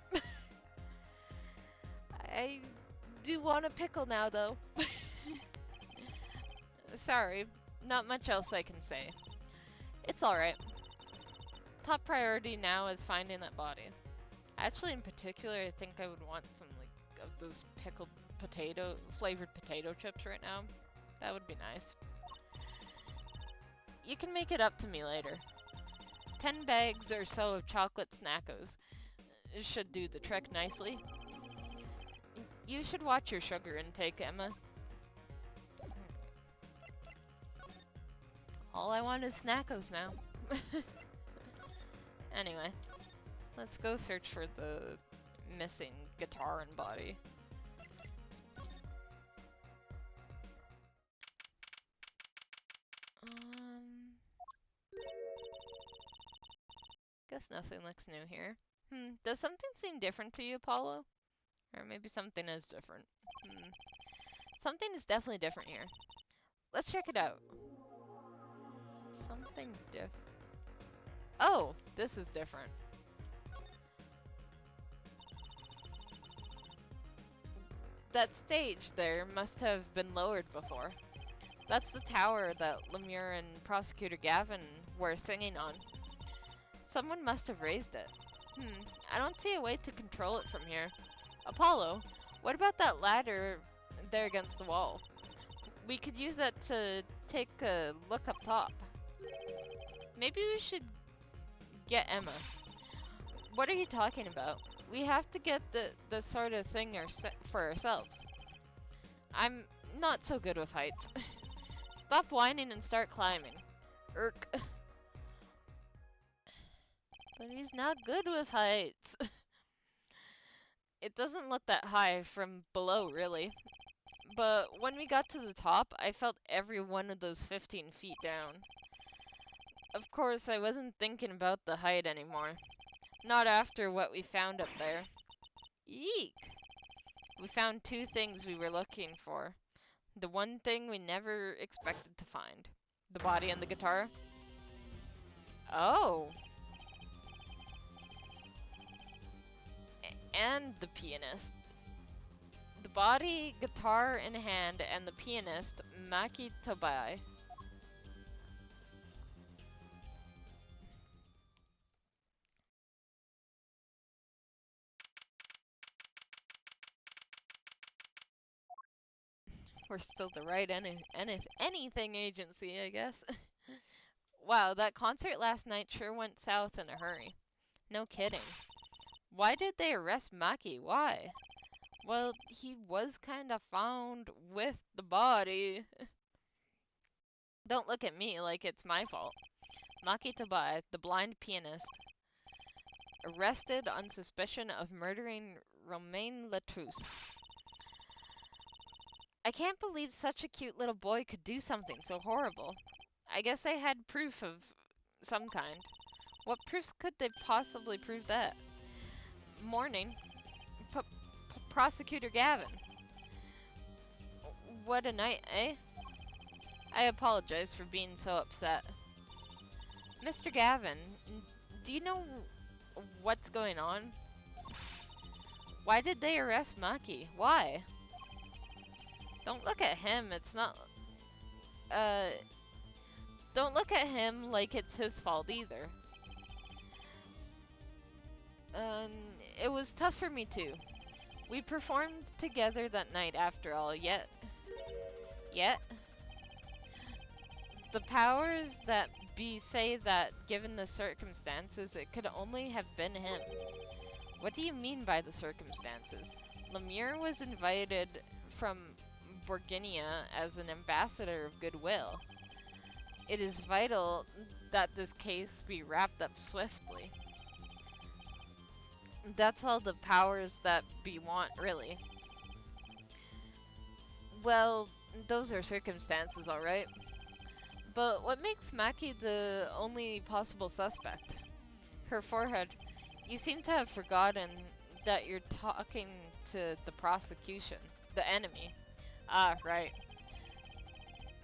I do want a pickle now, though. Sorry, not much else I can say. It's alright. Top priority now is finding that body. Actually, in particular, I think I would want some, like, of those pickled flavored potato chips right now. That would be nice. You can make it up to me later. 10 bags or so of chocolate snackos. Should do the trick nicely. You should watch your sugar intake, Emma. All I want is snackos now. Anyway, let's go search for the missing guitar and body. Guess nothing looks new here. Does something seem different to you, Apollo? Or maybe something is different. Something is definitely different here. Let's check it out. Something different. Oh, this is different. That stage there must have been lowered before. That's the tower that Lemure and Prosecutor Gavin were singing on. Someone must have raised it. I don't see a way to control it from here. Apollo, what about that ladder there against the wall? We could use that to take a look up top. Maybe we should get Emma. What are you talking about? We have to get the sort of thing for ourselves. I'm not so good with heights. Stop whining and start climbing. Irk. But he's not good with heights. It doesn't look that high from below, really. But when we got to the top, I felt every one of those 15 feet down. Of course, I wasn't thinking about the height anymore. Not after what we found up there. Eek! We found two things we were looking for. The one thing we never expected to find. The body and the guitar. Oh! And the pianist. The body, guitar in hand, and the pianist, Maki Tobai. We're still the right anything agency, I guess. Wow, that concert last night sure went south in a hurry. No kidding. Why did they arrest Maki? Why? Well, he was kinda found with the body. Don't look at me like it's my fault. Maki Tobai, the blind pianist, arrested on suspicion of murdering Romain Latrousse. I can't believe such a cute little boy could do something so horrible. I guess they had proof of some kind. What proofs could they possibly prove that? Morning. Prosecutor Gavin. What a night, eh? I apologize for being so upset. Mr. Gavin, do you know what's going on? Why did they arrest Maki? Why? Don't look at him, it's not... Don't look at him like it's his fault either. It was tough for me too. We performed together that night after all, yet... The powers that be say that given the circumstances, it could only have been him. What do you mean by the circumstances? Lemure was invited from Borginia as an ambassador of goodwill. It is vital that this case be wrapped up swiftly. That's all the powers that be want, really. Well, those are circumstances, alright. But what makes Maki the only possible suspect? Her forehead. You seem to have forgotten that you're talking to the prosecution, the enemy. Ah, right.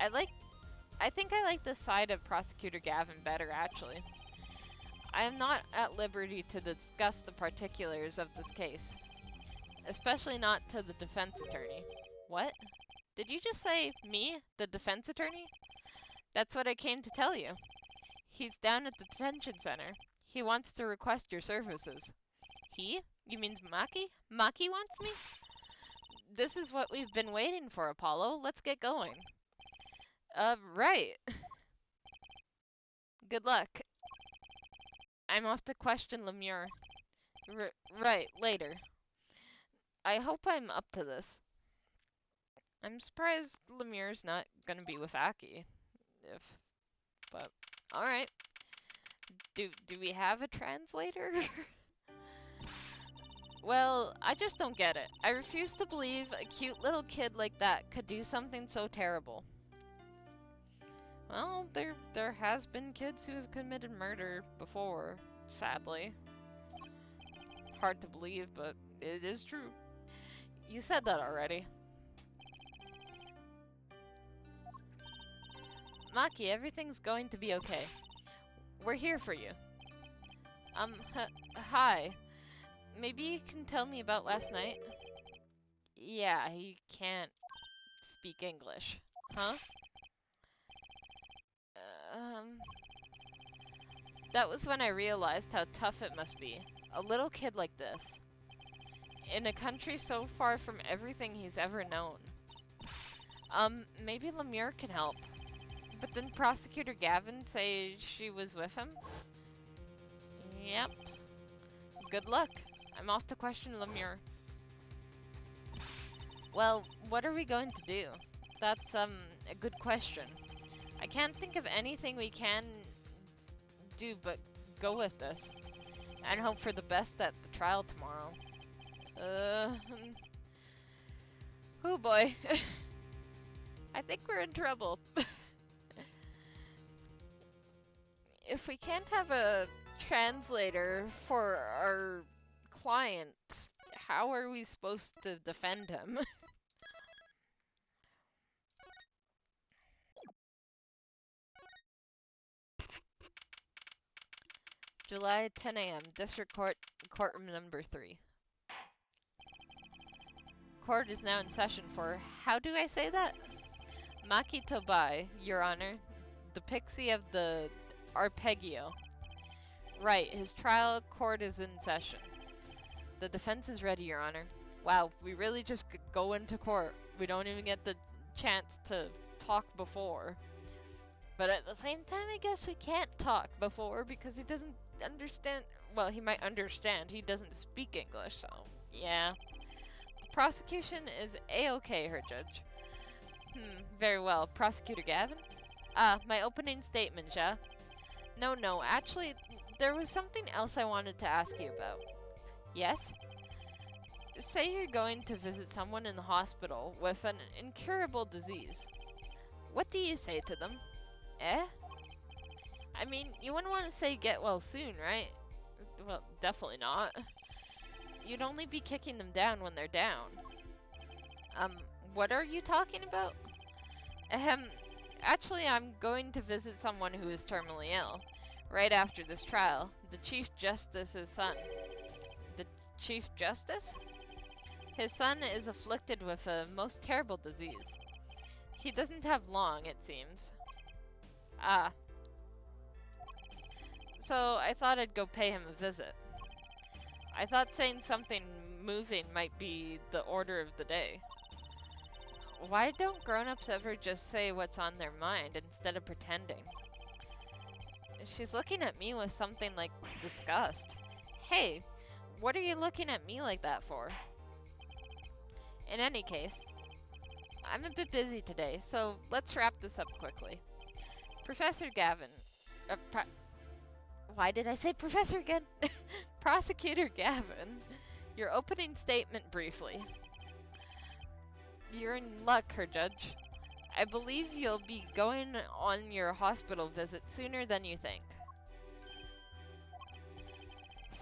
I think I like the side of Prosecutor Gavin better, actually. I am not at liberty to discuss the particulars of this case, especially not to the defense attorney. What? Did you just say me, the defense attorney? That's what I came to tell you. He's down at the detention center. He wants to request your services. He? You mean Maki? Maki wants me? This is what we've been waiting for, Apollo. Let's get going. Right. Good luck. I'm off to question Lemure. Right, later. I hope I'm up to this. I'm surprised Lemure's not gonna be with Aki. If but alright. Do we have a translator? Well, I just don't get it. I refuse to believe a cute little kid like that could do something so terrible. Well, there has been kids who have committed murder before, sadly. Hard to believe, but it is true. You said that already. Maki, everything's going to be okay. We're here for you. Hi. Maybe you can tell me about last night? Yeah, he can't speak English. Huh? Um... That was when I realized how tough it must be. A little kid like this. In a country so far from everything he's ever known. Maybe Lemure can help. But didn't Prosecutor Gavin say she was with him? Yep. Good luck. I'm off to question Lemure. Well, what are we going to do? That's, a good question. I can't think of anything we can do but go with this. And hope for the best at the trial tomorrow. Oh boy. I think we're in trouble. If we can't have a translator for our client, how are we supposed to defend him? July 10 a.m. District Court, courtroom number 3. Court is now in session for, how do I say that? Maki Tobai, Your Honor. The pixie of the arpeggio. Right, his trial court is in session. The defense is ready, Your Honor. Wow, we really just go into court. We don't even get the chance to talk before. But at the same time, I guess we can't talk before because he doesn't understand. Well, he might understand. He doesn't speak English, so yeah. The prosecution is A-okay, Her Judge. Very well. Prosecutor Gavin? My opening statement, yeah? No, actually, there was something else I wanted to ask you about. Yes? Say you're going to visit someone in the hospital with an incurable disease. What do you say to them? Eh? I mean, you wouldn't want to say get well soon, right? Well, definitely not. You'd only be kicking them down when they're down. What are you talking about? Actually, I'm going to visit someone who is terminally ill. Right after this trial. The Chief Justice's son. The Chief Justice? His son is afflicted with a most terrible disease. He doesn't have long, it seems. Ah. So, I thought I'd go pay him a visit. I thought saying something moving might be the order of the day. Why don't grown-ups ever just say what's on their mind instead of pretending? She's looking at me with something like disgust. Hey, what are you looking at me like that for? In any case, I'm a bit busy today, so let's wrap this up quickly. Professor Gavin... why did I say Professor again? Prosecutor Gavin, your opening statement briefly. You're in luck, Her Judge. I believe you'll be going on your hospital visit sooner than you think.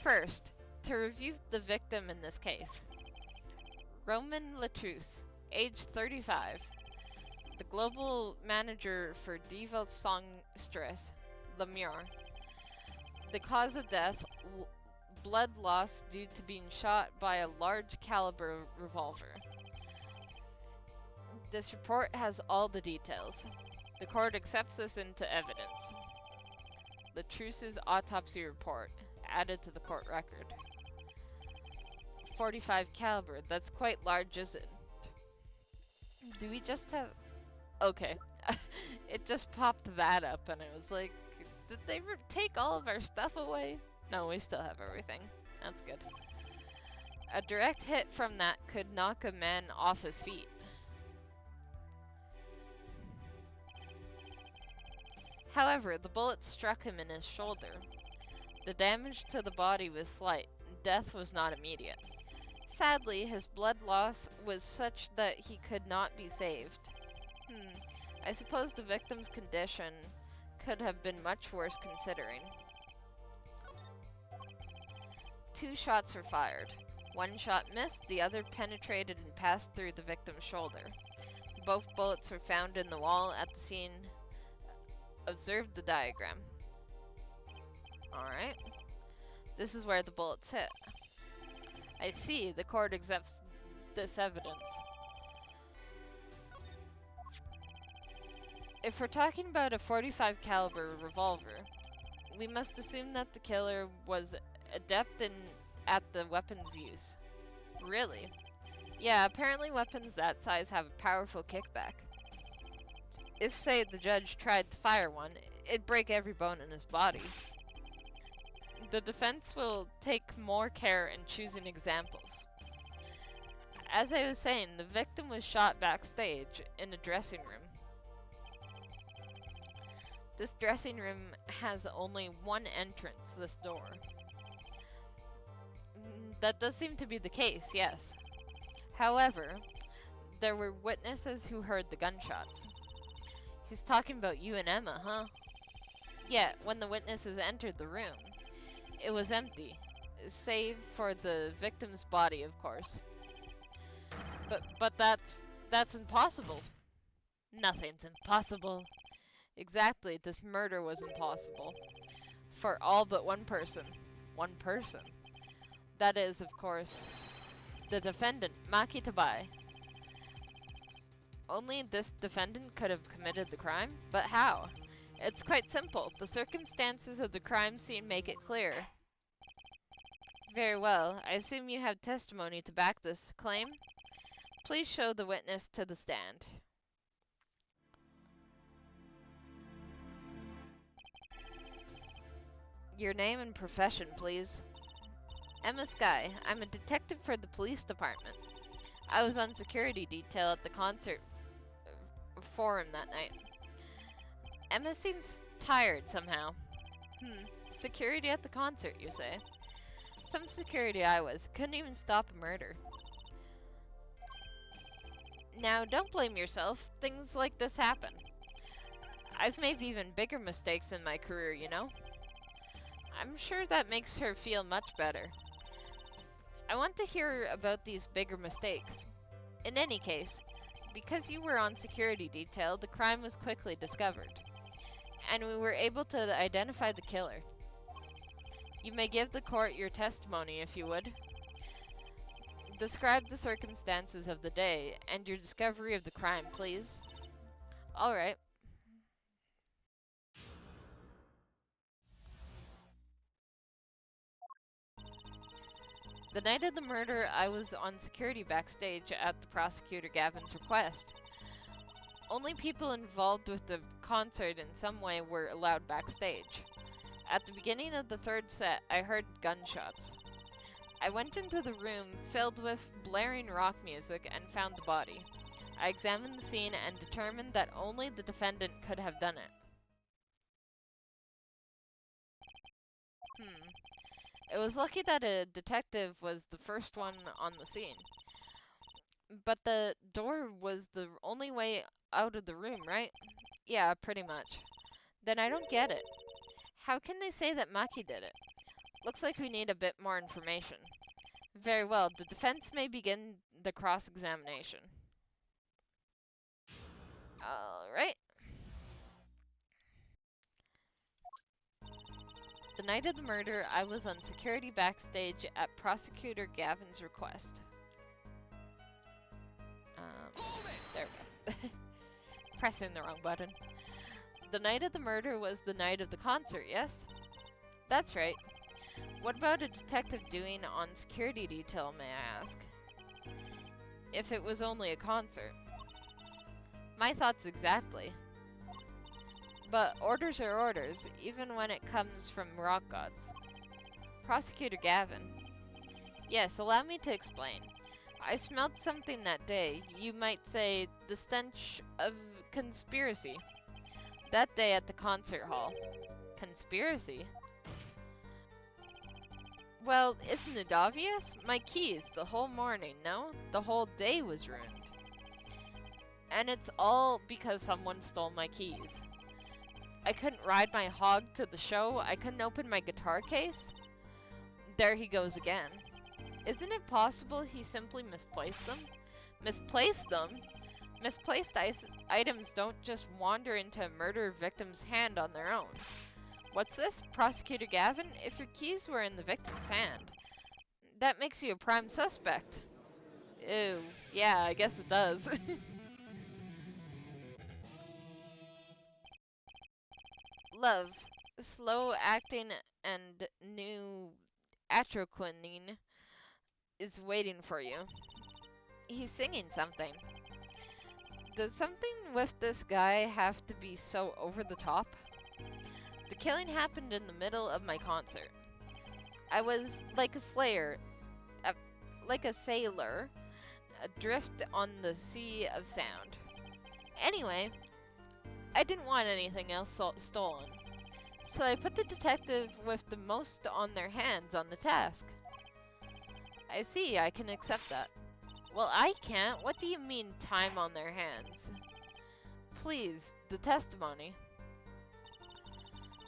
First, to review the victim in this case. Roman Latrousse, age 35. The global manager for Diva Songstress, Lemure. The cause of death, blood loss due to being shot by a large caliber revolver. This report has all the details. The court accepts this into evidence. Latrousse's autopsy report, added to the court record. 45 caliber, that's quite large, isn't it? Do we just have... Okay. It just popped that up and it was like, did they take all of our stuff away? No, we still have everything. That's good. A direct hit from that could knock a man off his feet. However, the bullet struck him in his shoulder. The damage to the body was slight, and death was not immediate. Sadly, his blood loss was such that he could not be saved. I suppose the victim's condition could have been much worse considering. 2 shots were fired. 1 shot missed, the other penetrated and passed through the victim's shoulder. Both bullets were found in the wall at the scene. Observe the diagram. Alright. This is where the bullets hit. I see, the court accepts this evidence. If we're talking about a .45 caliber revolver, we must assume that the killer was adept at the weapon's use. Really? Yeah, apparently weapons that size have a powerful kickback. If, say, the judge tried to fire one, it'd break every bone in his body. The defense will take more care in choosing examples. As I was saying, the victim was shot backstage in a dressing room. This dressing room has only one entrance, this door. That does seem to be the case, yes. However, there were witnesses who heard the gunshots. He's talking about you and Emma, huh? Yeah, when the witnesses entered the room, it was empty, save for the victim's body, of course. But that's impossible. Nothing's impossible. Exactly, this murder was impossible. For all but one person. One person. That is, of course, the defendant, Maki Tabai. Only this defendant could have committed the crime? But how? It's quite simple. The circumstances of the crime scene make it clear. Very well. I assume you have testimony to back this claim? Please show the witness to the stand. Your name and profession, please. Emma Sky. I'm a detective for the police department. I was on security detail at the concert forum that night. Emma seems tired somehow. Security at the concert, you say? Some security I was. Couldn't even stop a murder. Now, don't blame yourself. Things like this happen. I've made even bigger mistakes in my career, you know? I'm sure that makes her feel much better. I want to hear about these bigger mistakes. In any case, because you were on security detail, the crime was quickly discovered, and we were able to identify the killer. You may give the court your testimony if you would. Describe the circumstances of the day and your discovery of the crime, please. Alright. The night of the murder, I was on security backstage at the prosecutor Gavin's request. Only people involved with the concert in some way were allowed backstage. At the beginning of the third set, I heard gunshots. I went into the room filled with blaring rock music and found the body. I examined the scene and determined that only the defendant could have done it. It was lucky that a detective was the first one on the scene. But the door was the only way out of the room, right? Yeah, pretty much. Then I don't get it. How can they say that Maki did it? Looks like we need a bit more information. Very well, the defense may begin the cross-examination. Alright. The night of the murder, I was on security backstage at Prosecutor Gavin's request. There we go. Pressing the wrong button. The night of the murder was the night of the concert, yes? That's right. What about a detective doing on security detail, may I ask? If it was only a concert. My thoughts exactly. But orders are orders, even when it comes from rock gods. Prosecutor Gavin. Yes, allow me to explain. I smelled something that day, you might say the stench of conspiracy. That day at the concert hall. Conspiracy? Well, isn't it obvious? My keys, the whole morning, no? The whole day was ruined. And it's all because someone stole my keys. I couldn't ride my hog to the show, I couldn't open my guitar case. There he goes again. Isn't it possible he simply misplaced them? Misplaced them? Misplaced items don't just wander into a murder victim's hand on their own. What's this, Prosecutor Gavin? If your keys were in the victim's hand, that makes you a prime suspect. Ew, yeah, I guess it does. Love, slow acting and new atroquinine is waiting for you. He's singing something. Does something with this guy have to be so over the top? The killing happened in the middle of my concert. I was like a sailor, adrift on the sea of sound. Anyway, I didn't want anything else stolen, so I put the detective with the most on their hands on the task. I see, I can accept that. Well, I can't. What do you mean, time on their hands? Please, the testimony.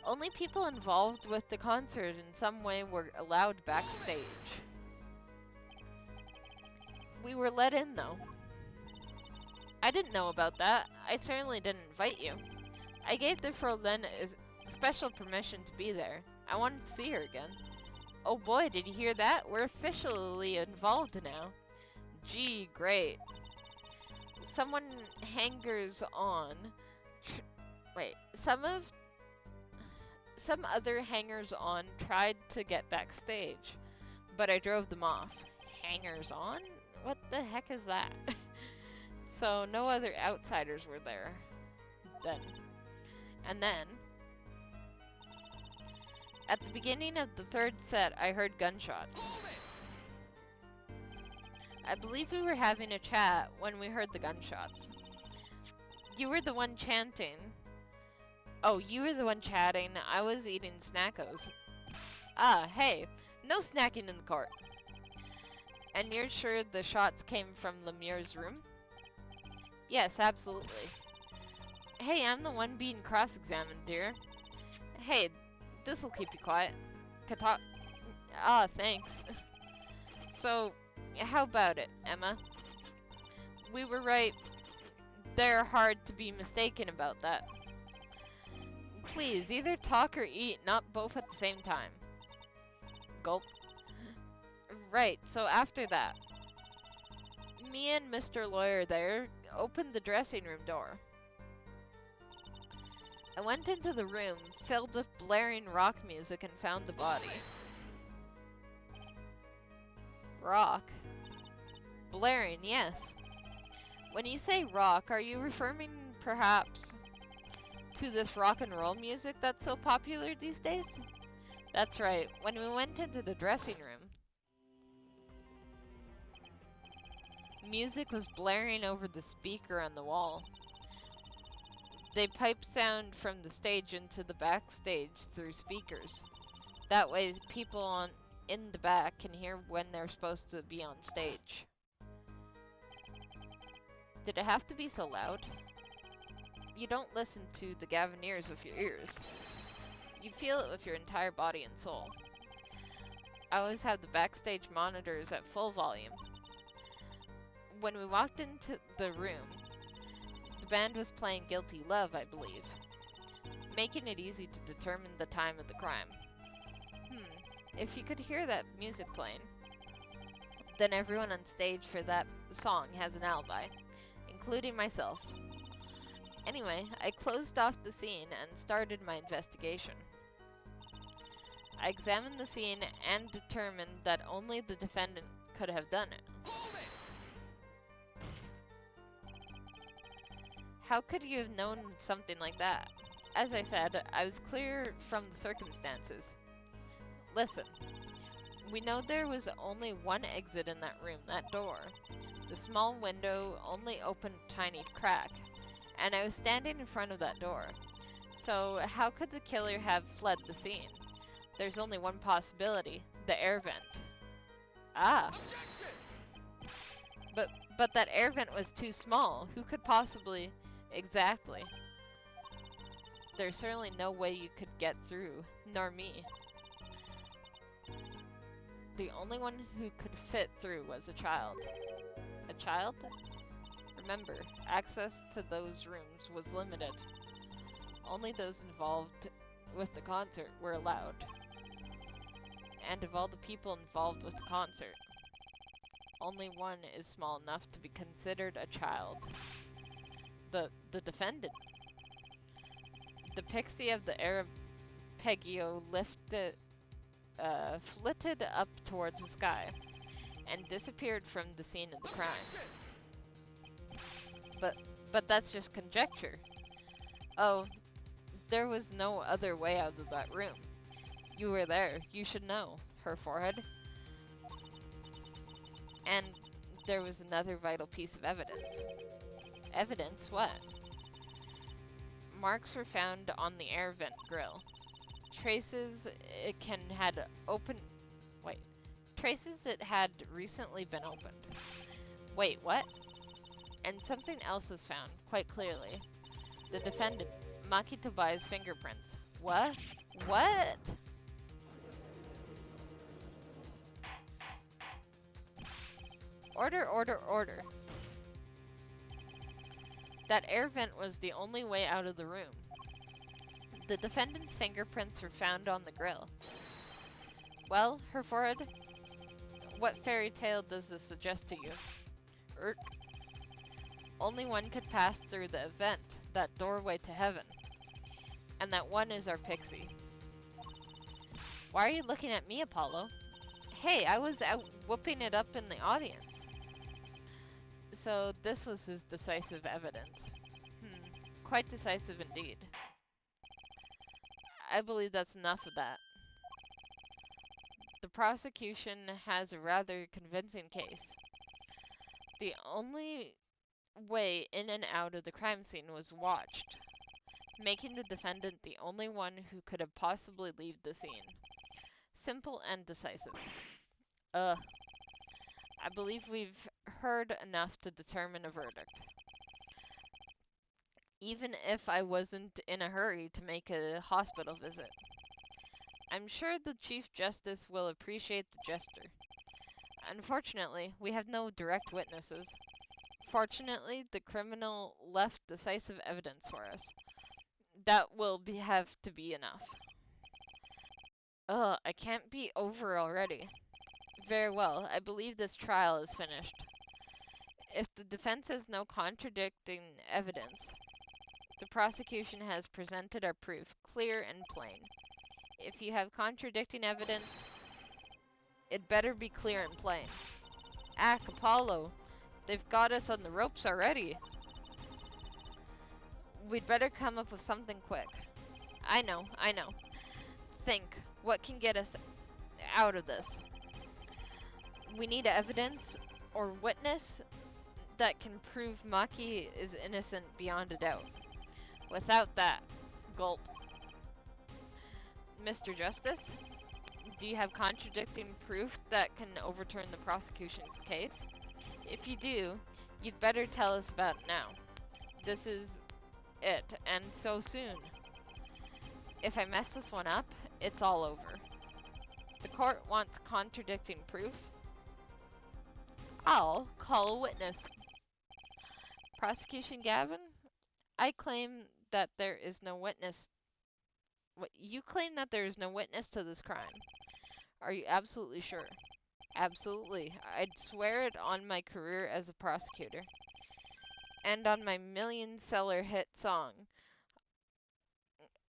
Only people involved with the concert in some way were allowed backstage. We were let in, though. I didn't know about that. I certainly didn't invite you. I gave the Fraulein special permission to be there. I wanted to see her again. Oh boy, did you hear that? We're officially involved now. Gee, great. Someone hangers on. Some other hangers on tried to get backstage, but I drove them off. Hangers on? What the heck is that? So no other outsiders were there then. And then, at the beginning of the third set, I heard gunshots. I believe we were having a chat when we heard the gunshots. You were the one chanting. Oh, you were the one chatting. I was eating snackos. Ah, hey, no snacking in the court. And you're sure the shots came from Lemieux's room? Yes, absolutely. Hey, I'm the one being cross-examined, dear. Hey, this'll keep you quiet. Ah, thanks. So, how about it, Emma? We were right. They're hard to be mistaken about that. Please, either talk or eat, not both at the same time. Gulp. Right, so after that, me and Mr. Lawyer there opened the dressing room door. I went into the room, filled with blaring rock music, and found the body. Rock? Blaring, yes. When you say rock, are you referring perhaps to this rock and roll music that's so popular these days? That's right. When we went into the dressing room, music was blaring over the speaker on the wall. They pipe sound from the stage into the backstage through speakers. That way people in the back can hear when they're supposed to be on stage. Did it have to be so loud? You don't listen to the Gavineers with your ears. You feel it with your entire body and soul. I always have the backstage monitors at full volume. When we walked into the room, the band was playing Guilty Love, I believe, making it easy to determine the time of the crime. If you could hear that music playing, then everyone on stage for that song has an alibi, including myself. Anyway, I closed off the scene and started my investigation. I examined the scene and determined that only the defendant could have done it. How could you have known something like that? As I said, I was clear from the circumstances. Listen, we know there was only one exit in that room, that door. The small window only opened a tiny crack, and I was standing in front of that door. So, how could the killer have fled the scene? There's only one possibility, the air vent. Ah, but that air vent was too small. Who could possibly... Exactly. There's certainly no way you could get through, nor me. The only one who could fit through was a child. A child? Remember, access to those rooms was limited. Only those involved with the concert were allowed. And of all the people involved with the concert, only one is small enough to be considered a child. The defendant. The pixie of the Arpeggio flitted up towards the sky and disappeared from the scene of the crime. But that's just conjecture. Oh, there was no other way out of that room. You were there. You should know. Her forehead. And there was another vital piece of evidence. Evidence what? Marks were found on the air vent grill. Traces it had recently been opened. Wait, what? And something else was found, quite clearly. The defendant, Maki Tobai's fingerprints. What? What? Order, order, order. That air vent was the only way out of the room. The defendant's fingerprints were found on the grill. Well, her forehead? What fairy tale does this suggest to you? Only one could pass through the event, that doorway to heaven. And that one is our pixie. Why are you looking at me, Apollo? Hey, I was out whooping it up in the audience. So this was his decisive evidence. Quite decisive indeed. I believe that's enough of that. The prosecution has a rather convincing case. The only way in and out of the crime scene was watched, making the defendant the only one who could have possibly left the scene. Simple and decisive. I believe we've heard enough to determine a verdict. Even if I wasn't in a hurry to make a hospital visit. I'm sure the Chief Justice will appreciate the gesture. Unfortunately, we have no direct witnesses. Fortunately, the criminal left decisive evidence for us. That will have to be enough. I can't be over already. Very well, I believe this trial is finished. If the defense has no contradicting evidence, the prosecution has presented our proof, clear and plain. If you have contradicting evidence, it better be clear and plain. Apollo, they've got us on the ropes already. We'd better come up with something quick. I know. Think, what can get us out of this? We need evidence or witness that can prove Maki is innocent beyond a doubt. Without that, gulp. Mr. Justice, do you have contradicting proof that can overturn the prosecution's case? If you do, you'd better tell us about it now. This is it, and so soon. If I mess this one up, it's all over. The court wants contradicting proof. I'll call a witness. Prosecution Gavin, I claim that there is no witness. What, you claim that there is no witness to this crime? Are you absolutely sure? Absolutely. I'd swear it on my career as a prosecutor. And on my million-seller hit song,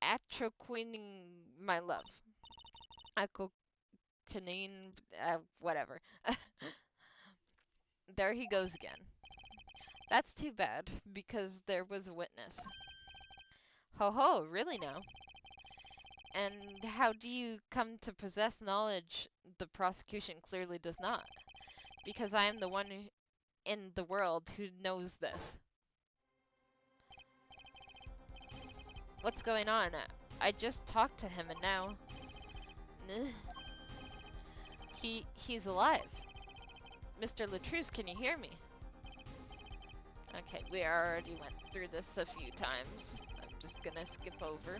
Atroquining My Love. Atroquining, whatever. There he goes again. That's too bad, because there was a witness. Ho ho, really now? And how do you come to possess knowledge the prosecution clearly does not? Because I am the one in the world who knows this. What's going on? I just talked to him and now... He's alive. Mr. Latruse, can you hear me? Okay, we already went through this a few times. I'm just gonna skip over.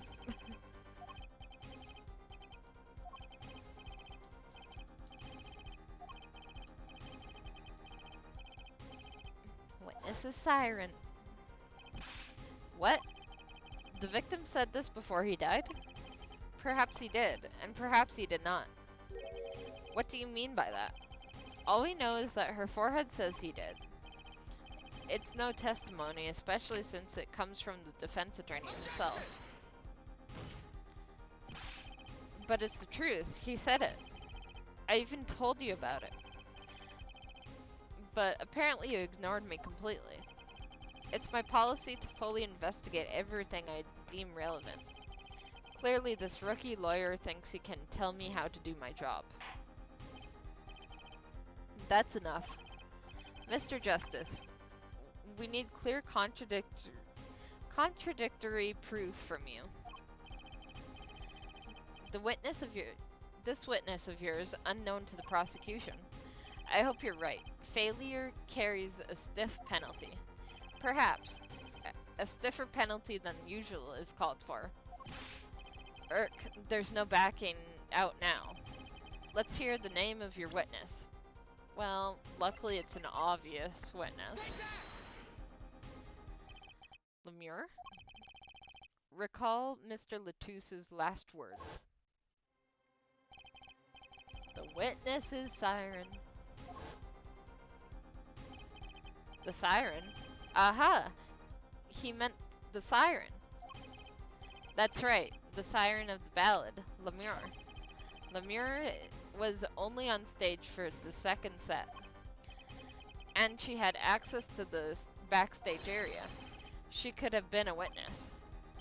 Witness a siren. What? The victim said this before he died? Perhaps he did, and perhaps he did not. What do you mean by that? All we know is that her forehead says he did. It's no testimony, especially since it comes from the defense attorney himself. But it's the truth. He said it. I even told you about it. But apparently you ignored me completely. It's my policy to fully investigate everything I deem relevant. Clearly this rookie lawyer thinks he can tell me how to do my job. That's enough. Mr. Justice, we need clear contradictory proof from you. This witness of yours, unknown to the prosecution. I hope you're right. Failure carries a stiff penalty. Perhaps. A stiffer penalty than usual is called for. There's no backing out now. Let's hear the name of your witness. Well, luckily it's an obvious witness. Lemure? Recall Mr. Latouse's last words. The witness is siren. The siren? Aha! He meant the siren. That's right, the siren of the ballad, Lemure. Lemure was only on stage for the second set. And she had access to the backstage area. She could have been a witness.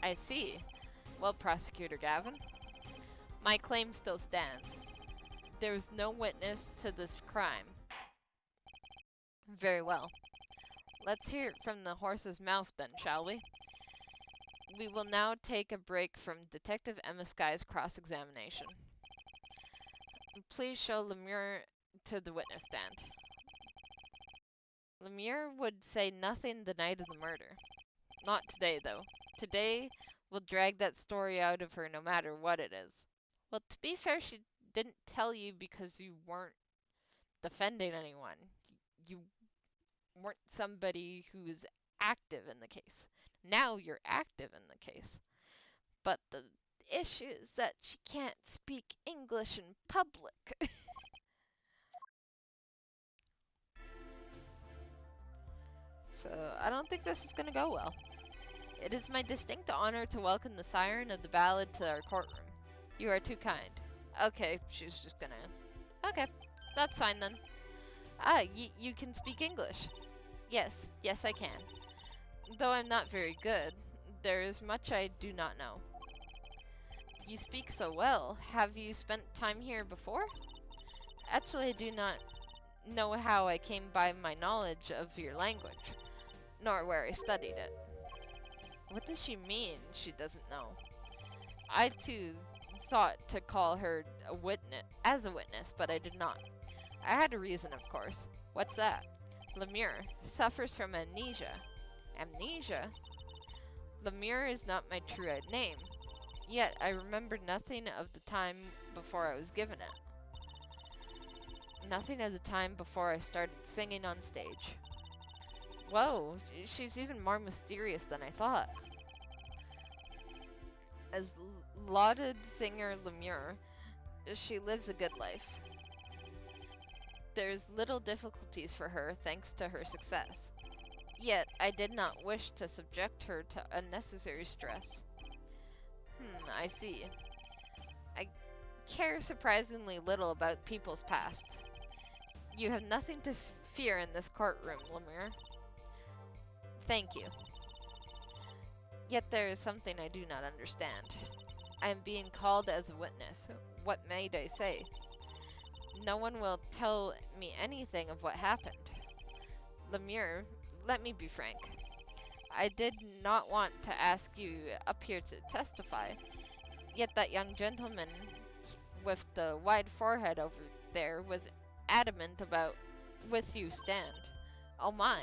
I see. Well, Prosecutor Gavin, my claim still stands. There was no witness to this crime. Very well. Let's hear it from the horse's mouth then, shall we? We will now take a break from Detective Emma Sky's cross-examination. Please show Lemure to the witness stand. Lemure would say nothing the night of the murder. Not today, though. Today, we'll drag that story out of her no matter what it is. Well, to be fair, she didn't tell you because you weren't defending anyone. You weren't somebody who's active in the case. Now you're active in the case. But the issue is that she can't speak English in public. So, I don't think this is gonna go well. It is my distinct honor to welcome the siren of the ballad to our courtroom. You are too kind. Okay, she's just gonna... Okay, that's fine then. You can speak English. Yes I can. Though I'm not very good, there is much I do not know. You speak so well. Have you spent time here before? Actually, I do not know how I came by my knowledge of your language, nor where I studied it. What does she mean she doesn't know? I too thought to call her a witness, but I did not. I had a reason, of course. What's that? Lemure suffers from amnesia. Amnesia? Lemure is not my true name. Yet I remember nothing of the time before I was given it. Nothing of the time before I started singing on stage. Whoa, she's even more mysterious than I thought. As lauded singer Lemure, she lives a good life. There's little difficulties for her thanks to her success. Yet I did not wish to subject her to unnecessary stress. I see. I care surprisingly little about people's pasts. You have nothing to fear in this courtroom, Lemure. Thank you. Yet there is something I do not understand. I am being called as a witness. What might I say? No one will tell me anything of what happened. Lemure, let me be frank. I did not want to ask you up here to testify, yet that young gentleman with the wide forehead over there was adamant about with you stand. Oh my.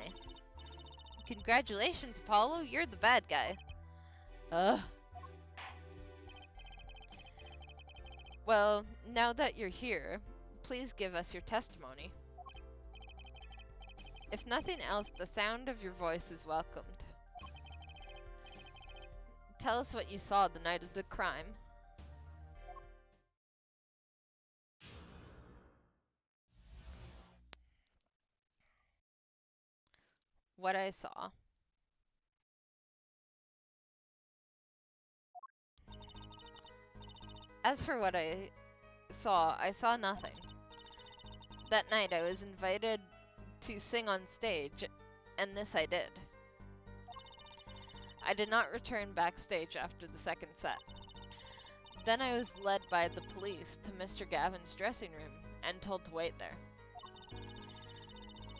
Congratulations, Apollo, you're the bad guy. Ugh. Well, now that you're here, please give us your testimony. If nothing else, the sound of your voice is welcomed. Tell us what you saw the night of the crime. What I saw. As for what I saw nothing. That night I was invited to sing on stage, and this I did. I did not return backstage after the second set. Then I was led by the police to Mr. Gavin's dressing room and told to wait there.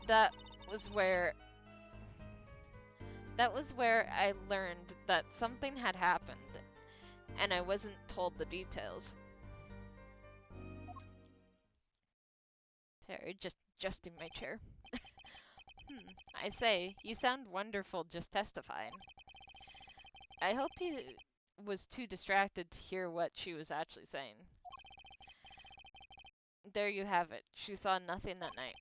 That was where I learned that something had happened, and I wasn't told the details. Sorry, just adjusting my chair. I say, you sound wonderful just testifying. I hope he was too distracted to hear what she was actually saying. There you have it. She saw nothing that night.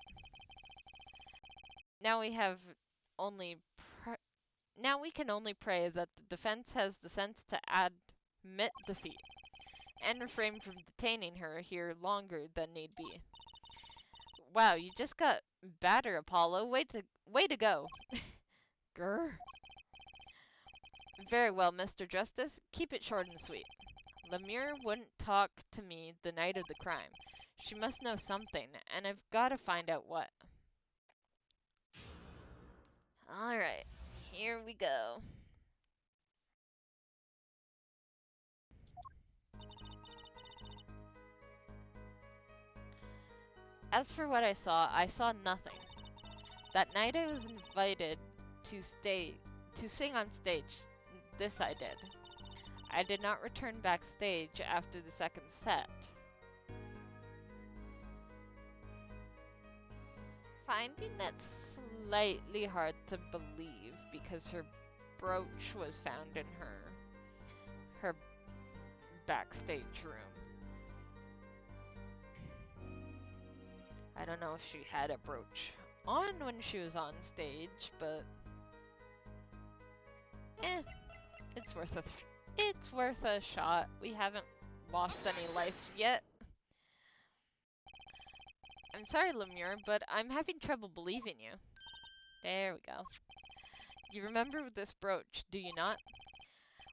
Now we have only now we can only pray that the defense has the sense to admit defeat and refrain from detaining her here longer than need be. Wow, you just got better, Apollo. Way to go. Grr. Very well, Mr. Justice. Keep it short and sweet. Lemire wouldn't talk to me the night of the crime. She must know something, and I've got to find out what. Alright, here we go. As for what I saw nothing. That night I was invited to sing on stage. This I did. I did not return backstage after the second set. Finding that slightly hard to believe because her brooch was found in her backstage room. I don't know if she had a brooch on when she was on stage, but it's worth a shot. We haven't lost any life yet. I'm sorry, Lemure, but I'm having trouble believing you. There we go. You remember this brooch, do you not?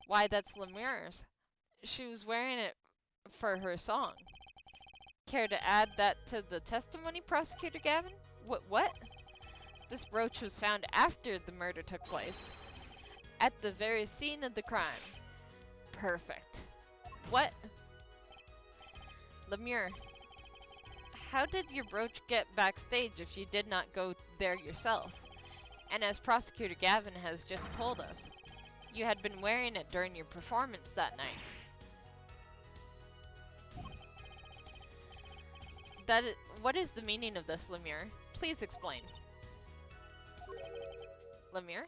Why, that's Lemure's. She was wearing it for her song. Care to add that to the testimony, Prosecutor Gavin? What? This brooch was found after the murder took place. At the very scene of the crime. Perfect. What? Lemure, how did your brooch get backstage if you did not go there yourself? And as Prosecutor Gavin has just told us, you had been wearing it during your performance that night. What is the meaning of this, Lemure? Please explain. Lemure?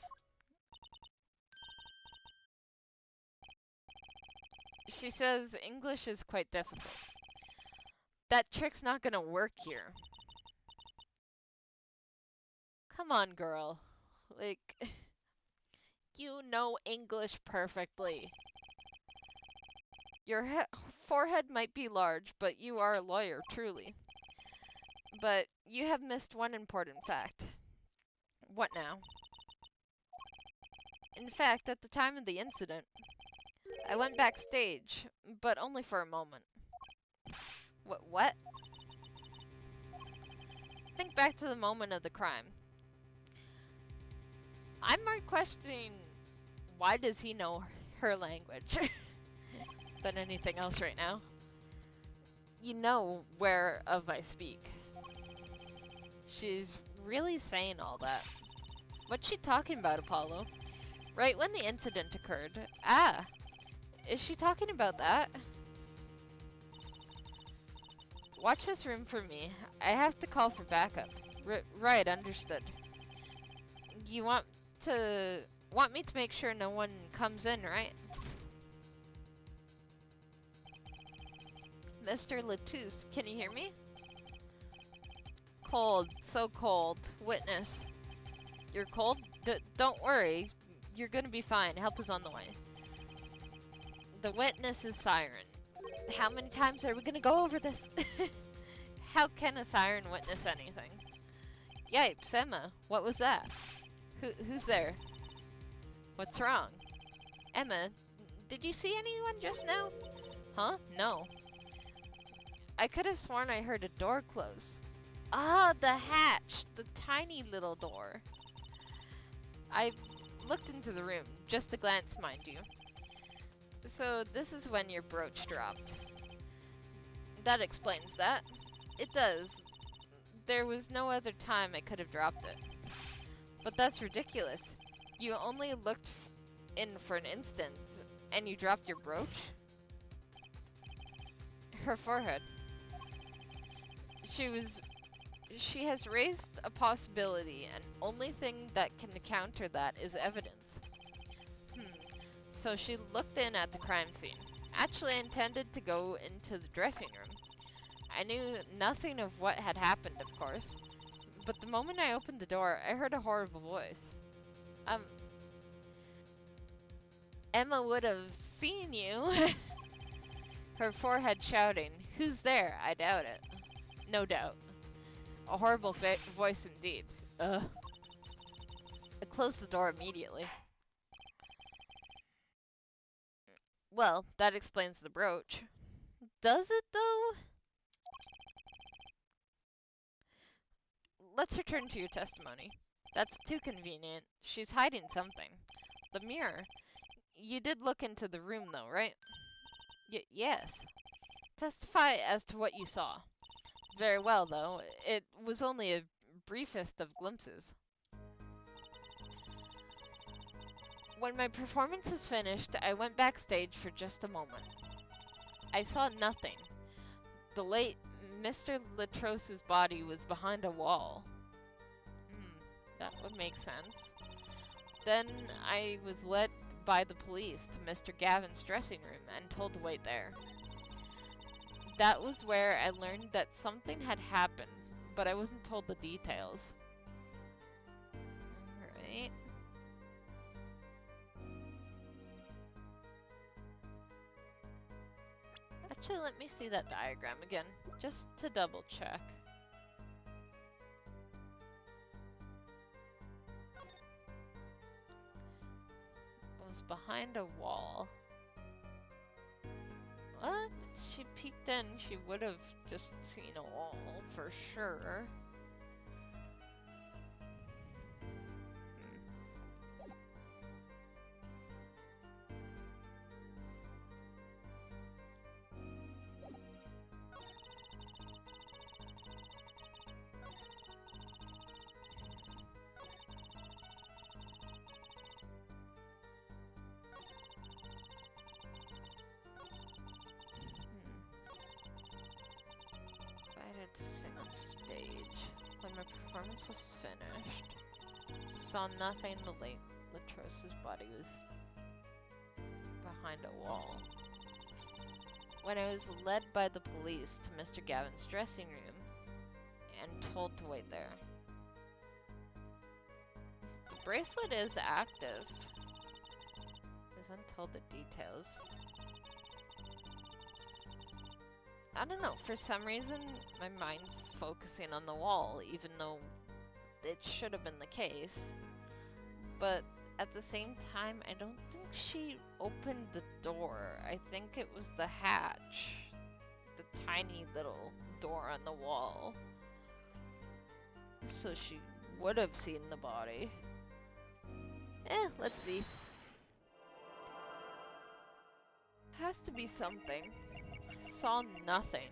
She says English is quite difficult. That trick's not gonna work here. Come on, girl. Like, you know English perfectly. Your forehead might be large, but you are a lawyer, truly. But you have missed one important fact. What now? In fact, at the time of the incident, I went backstage, but only for a moment. What? Think back to the moment of the crime. I'm more questioning why does he know her language than anything else right now. You know whereof I speak. She's really saying all that. What's she talking about, Apollo? right when the incident occurred. Ah, is she talking about that? Watch this room for me. I have to call for backup. Right, understood. You want me to make sure no one comes in, right? Mr. Latouche, can you hear me? Cold, so cold. Witness. You're cold? Don't worry. You're gonna be fine. Help is on the way. The witness is siren. How many times are we gonna go over this? How can a siren witness anything? Yipes, Emma, what was that? Who's there? What's wrong? Emma, did you see anyone just now? Huh? No. I could have sworn I heard a door close. Ah, the hatch! The tiny little door. I looked into the room, just a glance, mind you. So this is when your brooch dropped. That explains that. It does. There was no other time I could have dropped it. But that's ridiculous. You only looked in for an instant, and you dropped your brooch? Her forehead. She has raised a possibility, and only thing that can counter that is evidence. So she looked in at the crime scene. Actually, I intended to go into the dressing room. I knew nothing of what had happened, of course. But the moment I opened the door, I heard a horrible voice. Emma would have seen you. Her forehead shouting, "Who's there?" I doubt it. No doubt. A horrible voice indeed. Ugh. I closed the door immediately. Well, that explains the brooch. Does it, though? Let's return to your testimony. That's too convenient. She's hiding something. The mirror. You did look into the room, though, right? Yes. Testify as to what you saw. Very well, though. It was only a briefest of glimpses. When my performance was finished, I went backstage for just a moment. I saw nothing. The late Mr. Latrose's body was behind a wall. That would make sense. Then I was led by the police to Mr. Gavin's dressing room and told to wait there. That was where I learned that something had happened, but I wasn't told the details. Alright. Actually, let me see that diagram again, just to double check. It was behind a wall. What? She peeked in, she would have just seen a wall, for sure. To sing on stage. When my performance was finished, saw nothing. The late Latrose's body was behind a wall. When I was led by the police to Mr. Gavin's dressing room and told to wait there. The bracelet is active. Is untold the details. I don't know, for some reason, my mind's focusing on the wall, even though it should have been the case. But at the same time, I don't think she opened the door. I think it was the hatch. The tiny little door on the wall. So she would have seen the body. Let's see. Has to be something. Saw nothing.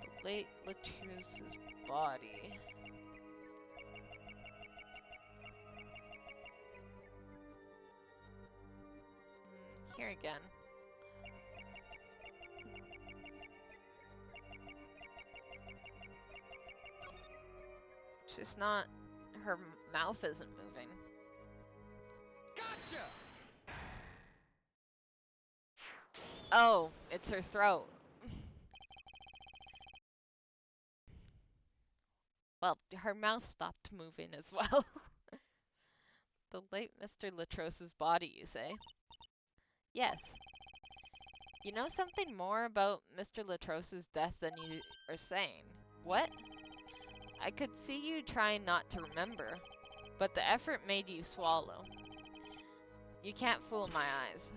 The late Latrose's body. here again. She's not... Her mouth isn't moving. Gotcha! Oh, it's her throat. Well, her mouth stopped moving as well. The late Mr. Latrose's body, you say? Yes. You know something more about Mr. Latrose's death than you are saying. What? I could see you trying not to remember, but the effort made you swallow. You can't fool my eyes.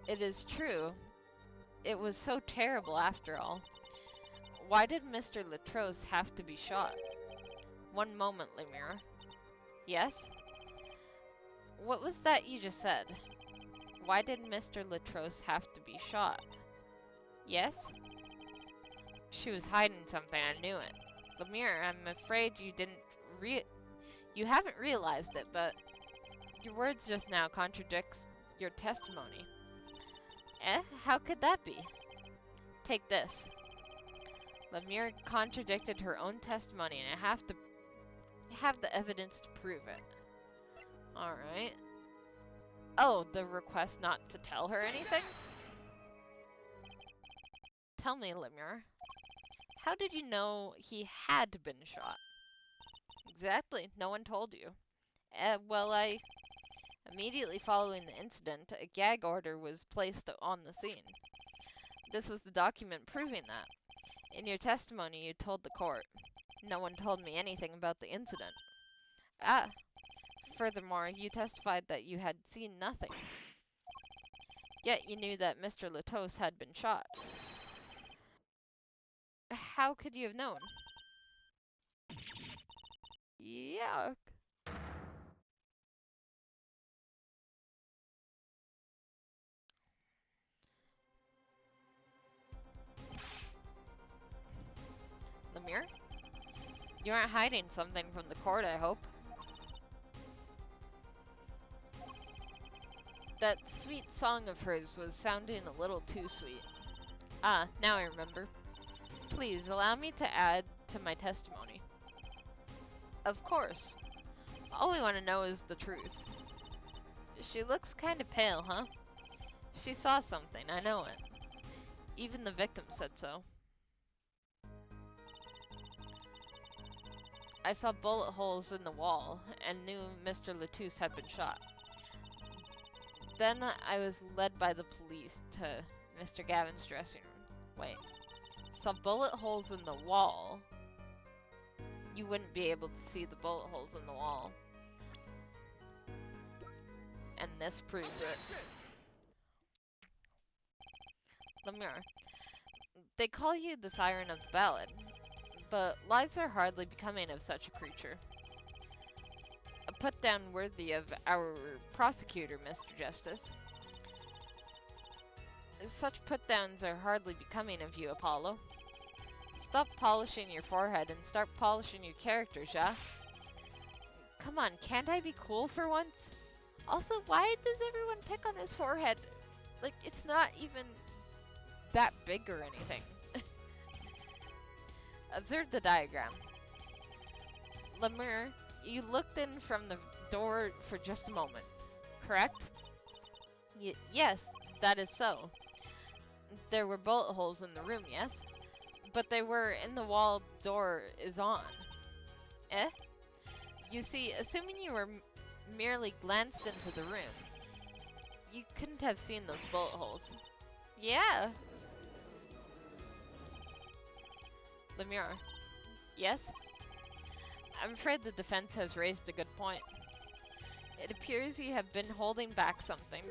It is true. It was so terrible after all. Why did Mr. Latrose have to be shot? One moment, Lemire. Yes? What was that you just said? Why did Mr. Latrose have to be shot? Yes? She was hiding something, I knew it. Lemire, I'm afraid you you haven't realized it, but your words just now contradicts your testimony. Eh? How could that be? Take this. Lemire contradicted her own testimony, and I have the evidence to prove it. Alright. Oh, the request not to tell her anything? Tell me, Lemire. How did you know he had been shot? Exactly, no one told you. Well, immediately following the incident, a gag order was placed on the scene. This was the document proving that. In your testimony, you told the court. No one told me anything about the incident. Ah, furthermore, you testified that you had seen nothing. Yet you knew that Mr. Latos had been shot. How could you have known? Yuck. Lemire? You aren't hiding something from the court, I hope. That sweet song of hers was sounding a little too sweet. Ah, now I remember. Please, allow me to add to my testimony. Of course. All we want to know is the truth. She looks kinda pale, huh? She saw something, I know it. Even the victim said so. I saw bullet holes in the wall, and knew Mr. Latus had been shot. Then I was led by the police to Mr. Gavin's dressing room. Wait. Saw bullet holes in the wall? You wouldn't be able to see the bullet holes in the wall. And this proves it. Lemire, they call you the Siren of the Ballad, but lives are hardly becoming of such a creature. A put-down worthy of our prosecutor, Mr. Justice. Such put-downs are hardly becoming of you, Apollo. Stop polishing your forehead and start polishing your character, ja? Come on, can't I be cool for once? Also, why does everyone pick on his forehead? Like, it's not even that big or anything. Observe the diagram. Lemire, you looked in from the door for just a moment, correct? Yes, that is so. There were bullet holes in the room, yes? But they were in the wall door is on. Eh? You see, assuming you were merely glanced into the room, you couldn't have seen those bullet holes. Yeah. Lemire. Yes? I'm afraid the defense has raised a good point. It appears you have been holding back something.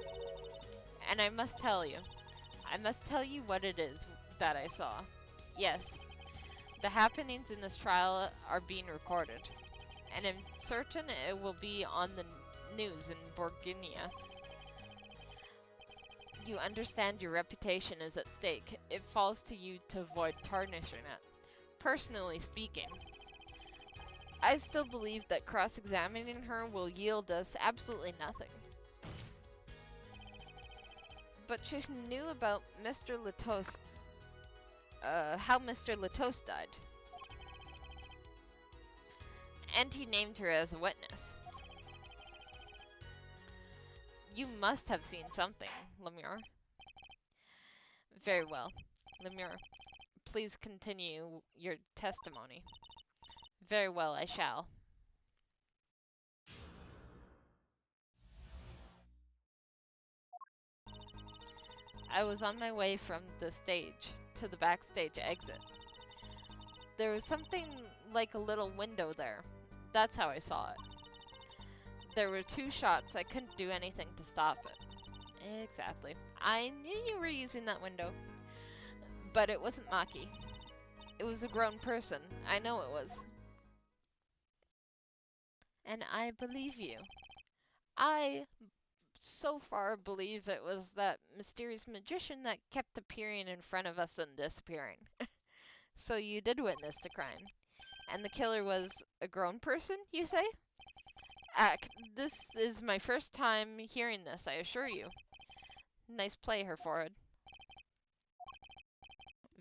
And I must tell you what it is that I saw. Yes, the happenings in this trial are being recorded, and I'm certain it will be on the news in Borginia. You understand your reputation is at stake. It falls to you to avoid tarnishing it. Personally speaking, I still believe that cross-examining her will yield us absolutely nothing. but she knew about Mr. Latos, how Mr. Latos died. And he named her as a witness. You must have seen something, Lemure. Very well. Lemure, please continue your testimony. Very well, I shall. I was on my way from the stage to the backstage exit. There was something like a little window there. That's how I saw it. There were 2 shots. I couldn't do anything to stop it. Exactly. I knew you were using that window. But it wasn't Maki. It was a grown person. I know it was. And I believe you. I so far believe it was that mysterious magician that kept appearing in front of us and disappearing. So you did witness the crime. And the killer was a grown person, you say? This is my first time hearing this, I assure you. Nice play, Her Forehead.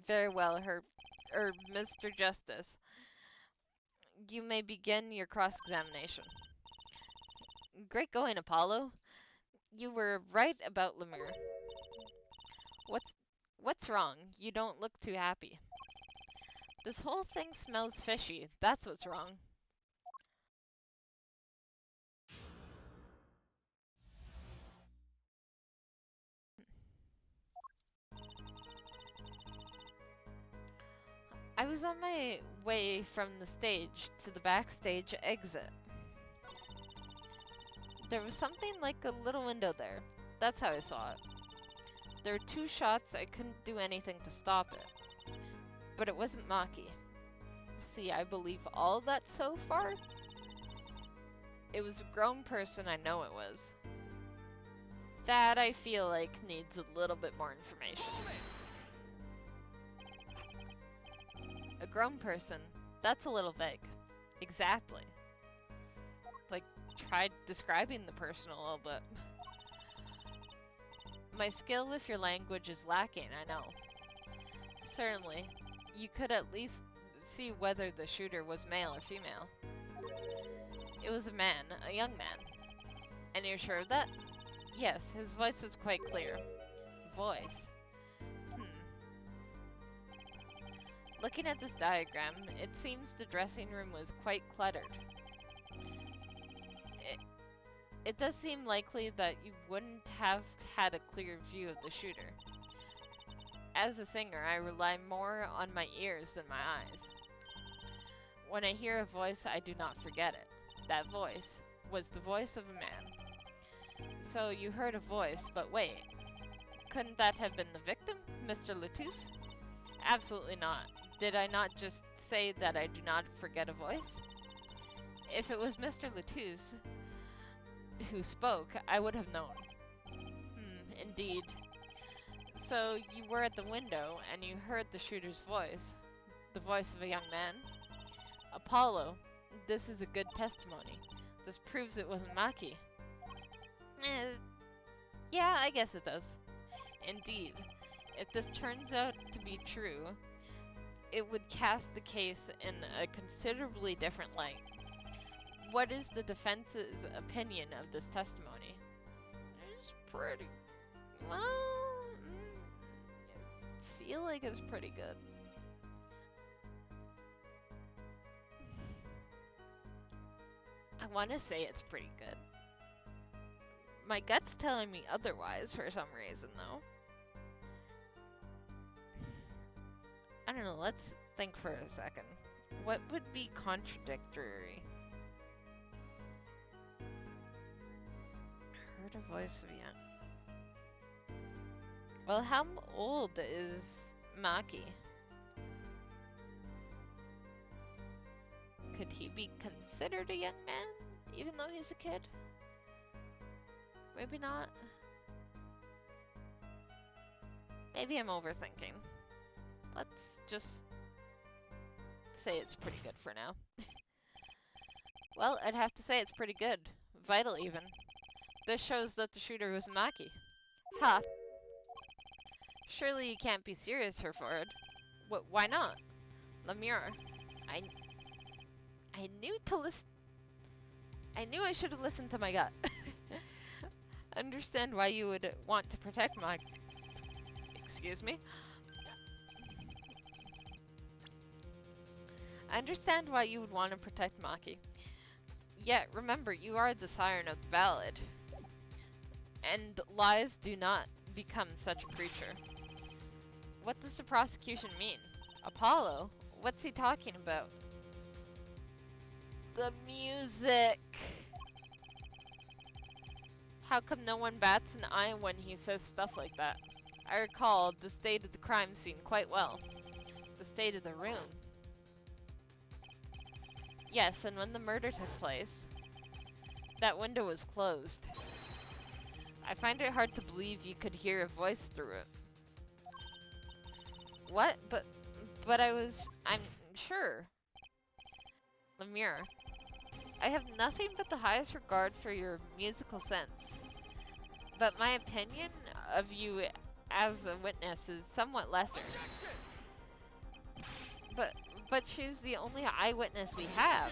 Very well, Mr. Justice. You may begin your cross-examination. Great going, Apollo. You were right about Lemure. What's wrong? You don't look too happy. This whole thing smells fishy. That's what's wrong. I was on my way from the stage to the backstage exit. There was something like a little window there. That's how I saw it. There were 2 shots. I couldn't do anything to stop it. But it wasn't Maki. See, I believe all that so far? It was a grown person, I know it was. That, I feel like, needs a little bit more information. A grown person? That's a little vague. Exactly. Like, try describing the person a little bit. My skill with your language is lacking, I know. Certainly. You could at least see whether the shooter was male or female. It was a man, a young man. And you're sure of that? Yes, his voice was quite clear. Voice. Looking at this diagram, it seems the dressing room was quite cluttered. It does seem likely that you wouldn't have had a clear view of the shooter. As a singer, I rely more on my ears than my eyes. When I hear a voice, I do not forget it. That voice was the voice of a man. So you heard a voice, but wait. Couldn't that have been the victim, Mr. Latus? Absolutely not. Did I not just say that I do not forget a voice? If it was Mr. Latus who spoke, I would have known. Indeed. So you were at the window and you heard the shooter's voice, the voice of a young man? Apollo, this is a good testimony. This proves it wasn't Maki. Yeah, I guess it does. Indeed. If this turns out to be true, it would cast the case in a considerably different light. What is the defense's opinion of this testimony? It's pretty... well... I feel like it's pretty good. I want to say it's pretty good. My gut's telling me otherwise for some reason, though. I don't know, let's think for a second. What would be contradictory? Heard a voice of young. Well, how old is Maki? Could he be considered a young man, even though he's a kid? Maybe not. Maybe I'm overthinking. Let's just say it's pretty good for now. Well, I'd have to say it's pretty good. Vital, even. This shows that the shooter was Maki. Ha! Surely you can't be serious, Her Forehead. Why not? Lemure, I knew to listen. I knew I should have listened to my gut. Understand why you would want to protect my... Excuse me? I understand why you would want to protect Maki. Yet, remember, you are the siren of the ballad. And lies do not become such a creature. What does the prosecution mean? Apollo? What's he talking about? The music! How come no one bats an eye when he says stuff like that? I recall the state of the crime scene quite well. The state of the room. Yes, and when the murder took place, that window was closed. I find it hard to believe you could hear a voice through it. What? But I'm sure. Lemure, I have nothing but the highest regard for your musical sense. But my opinion of you as a witness is somewhat lesser. But she's the only eyewitness we have.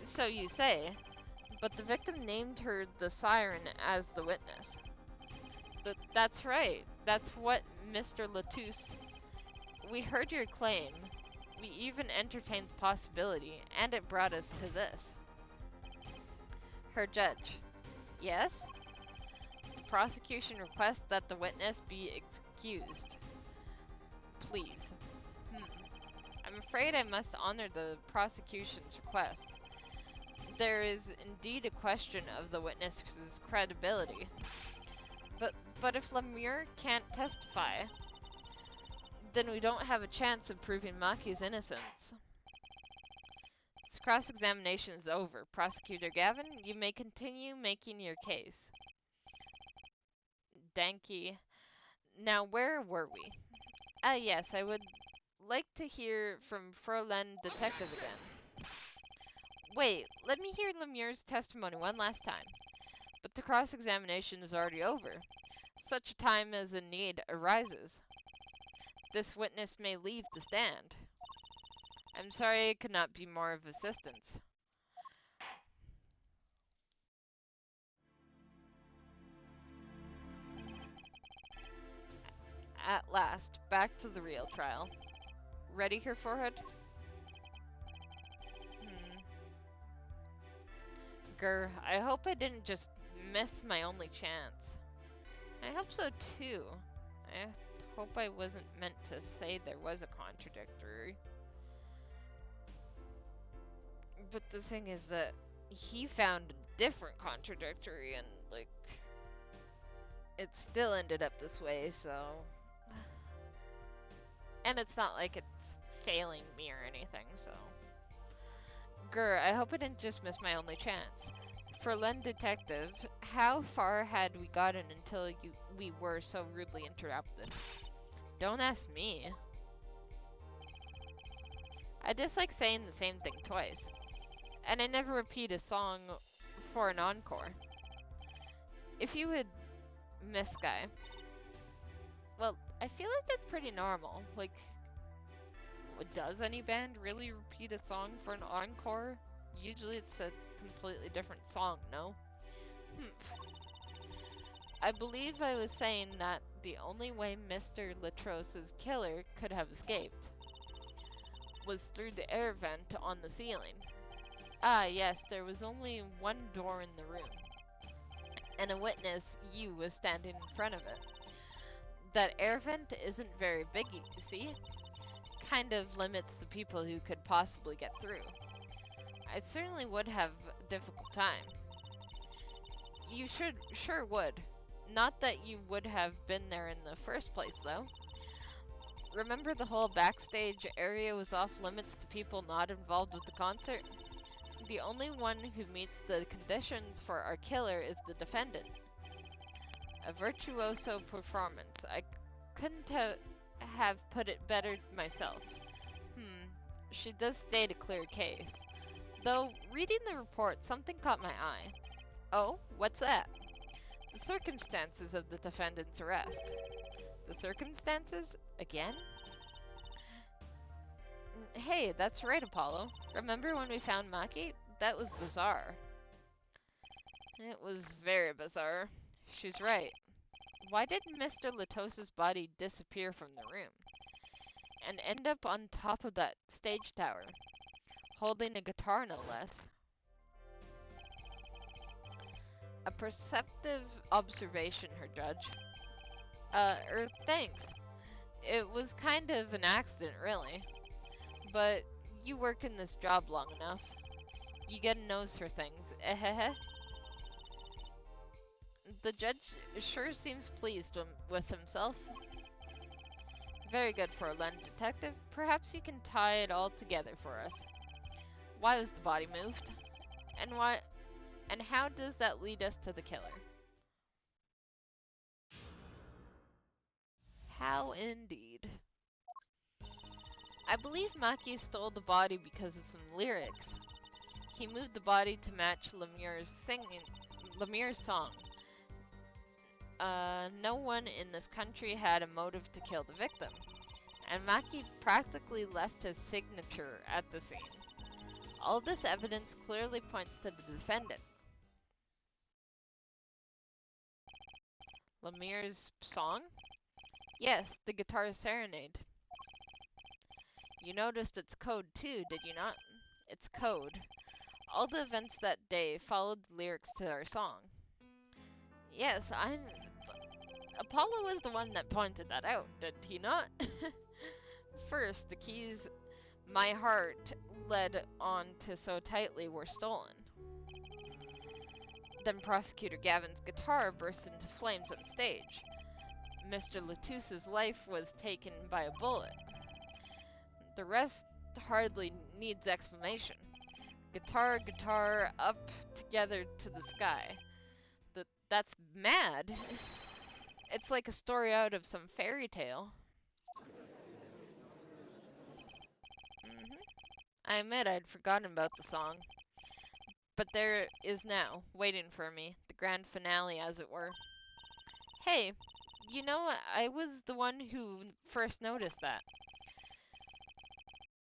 So you say. But the victim named her the siren as the witness. That's right. That's what Mr. Latouche... We heard your claim. We even entertained the possibility, and it brought us to this. Her judge. Yes? The prosecution requests that the witness be excused. Please. I'm afraid I must honor the prosecution's request. There is indeed a question of the witness's credibility. But if Lemure can't testify, then we don't have a chance of proving Maki's innocence. This cross-examination is over. Prosecutor Gavin, you may continue making your case. Danky. Now, where were we? Yes, I would like to hear from Fräulein Detective again. Wait, let me hear Lemure's testimony one last time. But the cross-examination is already over. Such a time as a need arises. This witness may leave the stand. I'm sorry I could not be more of assistance. At last, back to the real trial. Ready, Her Forehead? Grr, I hope I didn't just miss my only chance. I hope so too. I hope I wasn't meant to say there was a contradictory. But the thing is that he found a different contradictory and, like, it still ended up this way, so... And it's not like it's failing me or anything, so... Grr, I hope I didn't just miss my only chance. Fräulein Detective, how far had we gotten until we were so rudely interrupted? Don't ask me. I dislike saying the same thing twice. And I never repeat a song for an encore. If you would, Miss Guy... Well, I feel like that's pretty normal. Like, does any band really repeat a song for an encore? Usually it's a completely different song, no? I believe I was saying that the only way Mr. Latrose's killer could have escaped was through the air vent on the ceiling. Ah, yes, there was only one door in the room. And a witness, you, was standing in front of it. That air vent isn't very big, you see? Kind of limits the people who could possibly get through. I certainly would have a difficult time. You sure would. Not that you would have been there in the first place, though. Remember the whole backstage area was off limits to people not involved with the concert? The only one who meets the conditions for our killer is the defendant. A virtuoso performance. I couldn't have put it better myself. She does state a clear case. Though, reading the report, something caught my eye. Oh, what's that? The circumstances of the defendant's arrest. The circumstances? Again? Hey, that's right, Apollo. Remember when we found Maki? That was bizarre. It was very bizarre. She's right. Why did Mr. Latos's body disappear from the room? And end up on top of that stage tower? Holding a guitar, no less. A perceptive observation, Her Judge. Thanks. It was kind of an accident, really. But you work in this job long enough. You get a nose for things. Ehehe. The judge sure seems pleased with himself. Very good for a London detective. Perhaps you can tie it all together for us. Why was the body moved? And how does that lead us to the killer? How indeed. I believe Maki stole the body because of some lyrics. He moved the body to match Lemire's song. No one in this country had a motive to kill the victim, and Maki practically left his signature at the scene. All this evidence clearly points to the defendant. Lemire's song? Yes, the Guitar Serenade. You noticed its code too, did you not? It's code. All the events that day followed the lyrics to our song. Yes, Apollo was the one that pointed that out, did he not? First, the keys my heart led on to so tightly were stolen. Then Prosecutor Gavin's guitar burst into flames on stage. Mr. Latouse's life was taken by a bullet. The rest hardly needs explanation. Guitar, up together to the sky. That's mad. It's like a story out of some fairy tale. I admit I'd forgotten about the song. But there is now, waiting for me, the grand finale as it were. Hey, you know, I was the one who first noticed that.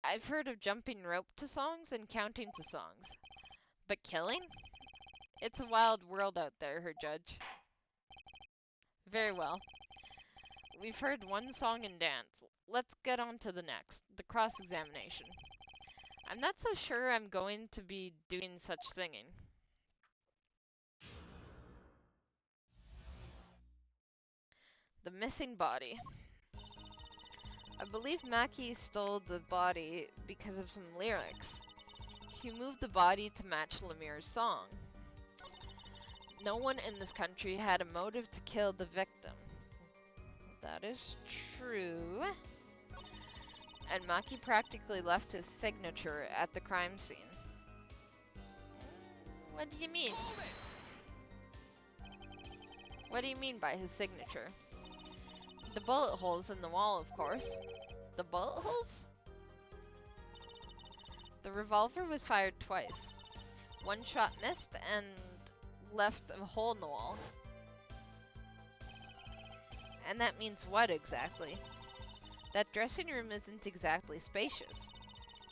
I've heard of jumping rope to songs and counting to songs. But killing? It's a wild world out there, Her Judge. Very well. We've heard one song and dance. Let's get on to the next, the cross-examination. I'm not so sure I'm going to be doing such singing. The missing body. I believe Maki stole the body because of some lyrics. He moved the body to match Lemire's song. No one in this country had a motive to kill the victim. That is true. And Maki practically left his signature at the crime scene. What do you mean? What do you mean by his signature? The bullet holes in the wall, of course. The bullet holes? The revolver was fired twice. One shot missed and left a hole in the wall. And that means what exactly? That dressing room isn't exactly spacious.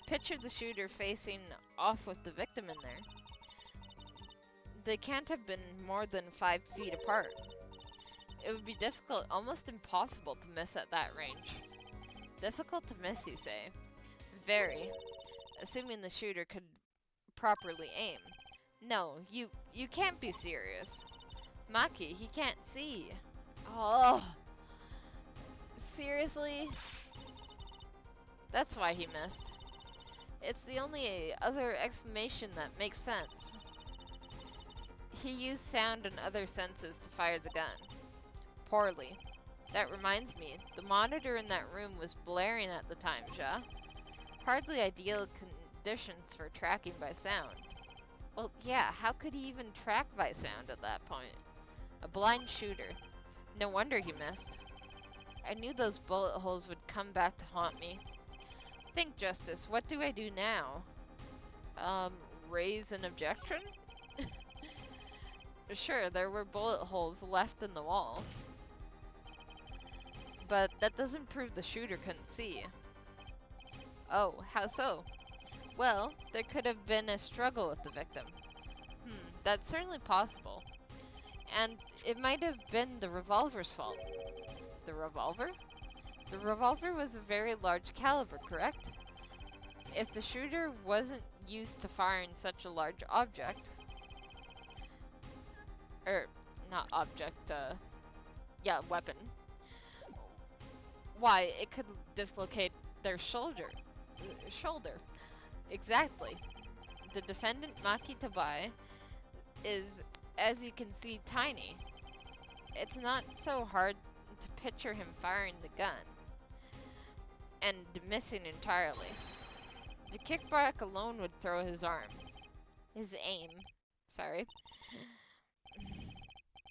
Picture the shooter facing off with the victim in there. They can't have been more than 5 feet apart. It would be difficult, almost impossible to miss at that range. Difficult to miss, you say? Very. Assuming the shooter could properly aim. No, you can't be serious. Maki, he can't see. Oh. Seriously? That's why he missed. It's the only other explanation that makes sense. He used sound and other senses to fire the gun. Poorly. That reminds me, the monitor in that room was blaring at the time, Ja. Hardly ideal conditions for tracking by sound. Well, yeah, how could he even track by sound at that point? A blind shooter. No wonder he missed. I knew those bullet holes would come back to haunt me. Think, Justice, what do I do now? Raise an objection? Sure, there were bullet holes left in the wall, but that doesn't prove the shooter couldn't see. Oh, how so? Well, there could have been a struggle with the victim. That's certainly possible. And it might have been the revolver's fault. The revolver? The revolver was a very large caliber, correct? If the shooter wasn't used to firing such a large object, not object, weapon, why, it could dislocate their shoulder. Exactly. The defendant, Maki Tabai, is, as you can see, tiny. It's not so hard to picture him firing the gun and missing entirely. The kickback alone would throw his aim, sorry,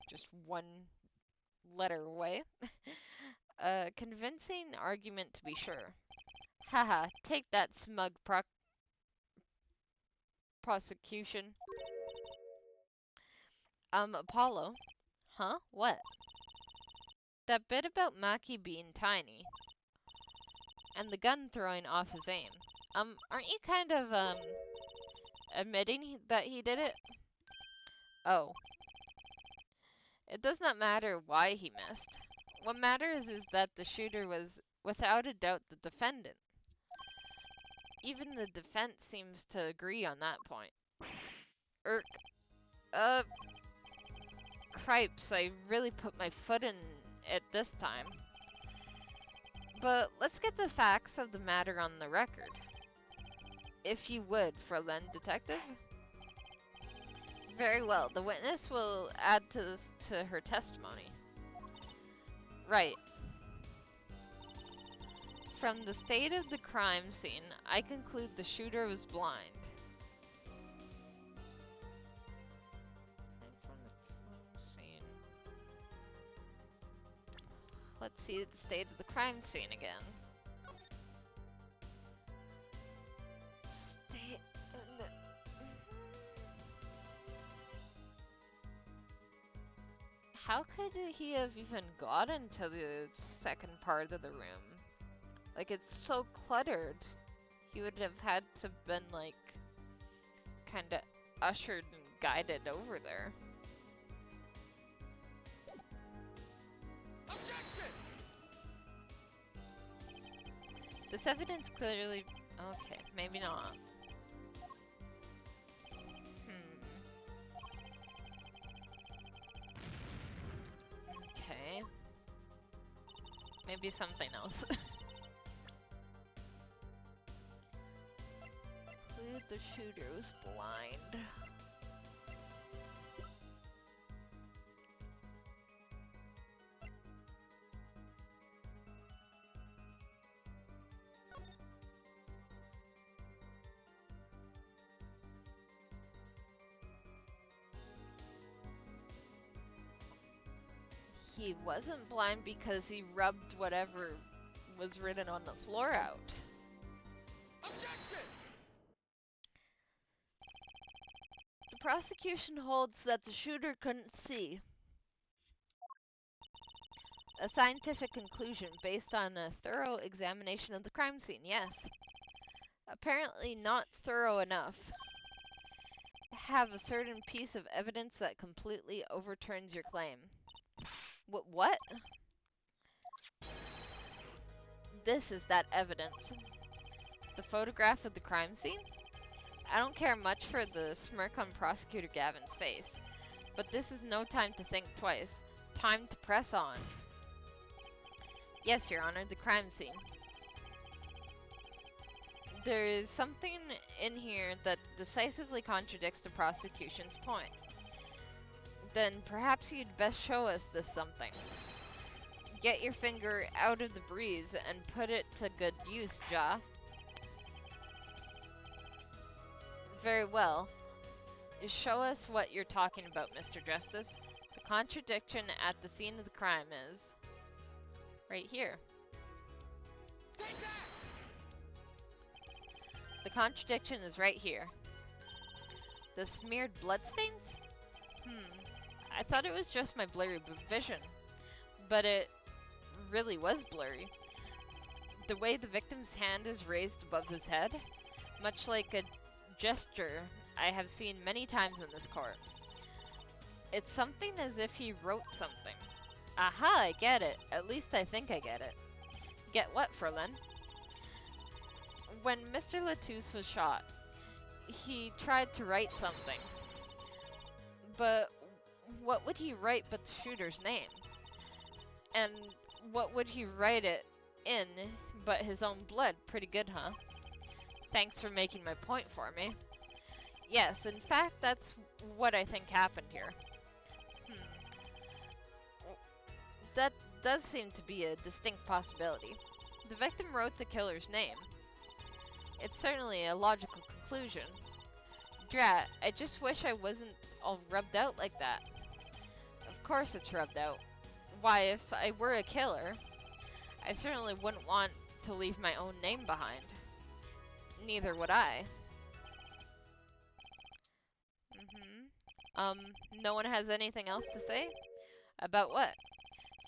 just one letter away. A convincing argument to be sure. Haha, take that, smug prosecution. Apollo? Huh? What? That bit about Maki being tiny and the gun throwing off his aim. Aren't you kind of, admitting that he did it? Oh. It does not matter why he missed. What matters is that the shooter was, without a doubt, the defendant. Even the defense seems to agree on that point. Cripes, I really put my foot in it this time. But let's get the facts of the matter on the record. If you would, Fraulein Detective. Very well, the witness will add to her testimony. Right. From the state of the crime scene, I conclude the shooter was blind. Let's see the state of the crime scene again. How could he have even gotten to the second part of the room? Like, it's so cluttered. He would have had to been, like, kinda ushered and guided over there. Objection! This evidence clearly... Okay, maybe not. Okay. Maybe something else. Conclude the shooter was blind. He wasn't blind because he rubbed whatever was written on the floor out. Objection! The prosecution holds that the shooter couldn't see. A scientific conclusion based on a thorough examination of the crime scene, yes. Apparently not thorough enough. Have a certain piece of evidence that completely overturns your claim. What? This is that evidence. The photograph of the crime scene? I don't care much for the smirk on Prosecutor Gavin's face, but this is no time to think twice. Time to press on. Yes, Your Honor, the crime scene. There is something in here that decisively contradicts the prosecution's point. Then perhaps you'd best show us this something. Get your finger out of the breeze and put it to good use, Ja. Very well. Show us what you're talking about, Mr. Justice. The contradiction at the scene of the crime is... right here. Take that! The contradiction is right here. The smeared bloodstains? I thought it was just my blurry vision, but it really was blurry. The way the victim's hand is raised above his head, much like a gesture I have seen many times in this court. It's something as if he wrote something. Aha, I get it. At least I think I get it. Get what, Ferlin? When Mr. Latouche was shot, he tried to write something. But what would he write but the shooter's name? And what would he write it in but his own blood? Pretty good, huh? Thanks for making my point for me. Yes, in fact, that's what I think happened here. That does seem to be a distinct possibility. The victim wrote the killer's name. It's certainly a logical conclusion. Drat, I just wish I wasn't all rubbed out like that. Of course it's rubbed out. Why, if I were a killer, I certainly wouldn't want to leave my own name behind. Neither would I. No one has anything else to say? About what?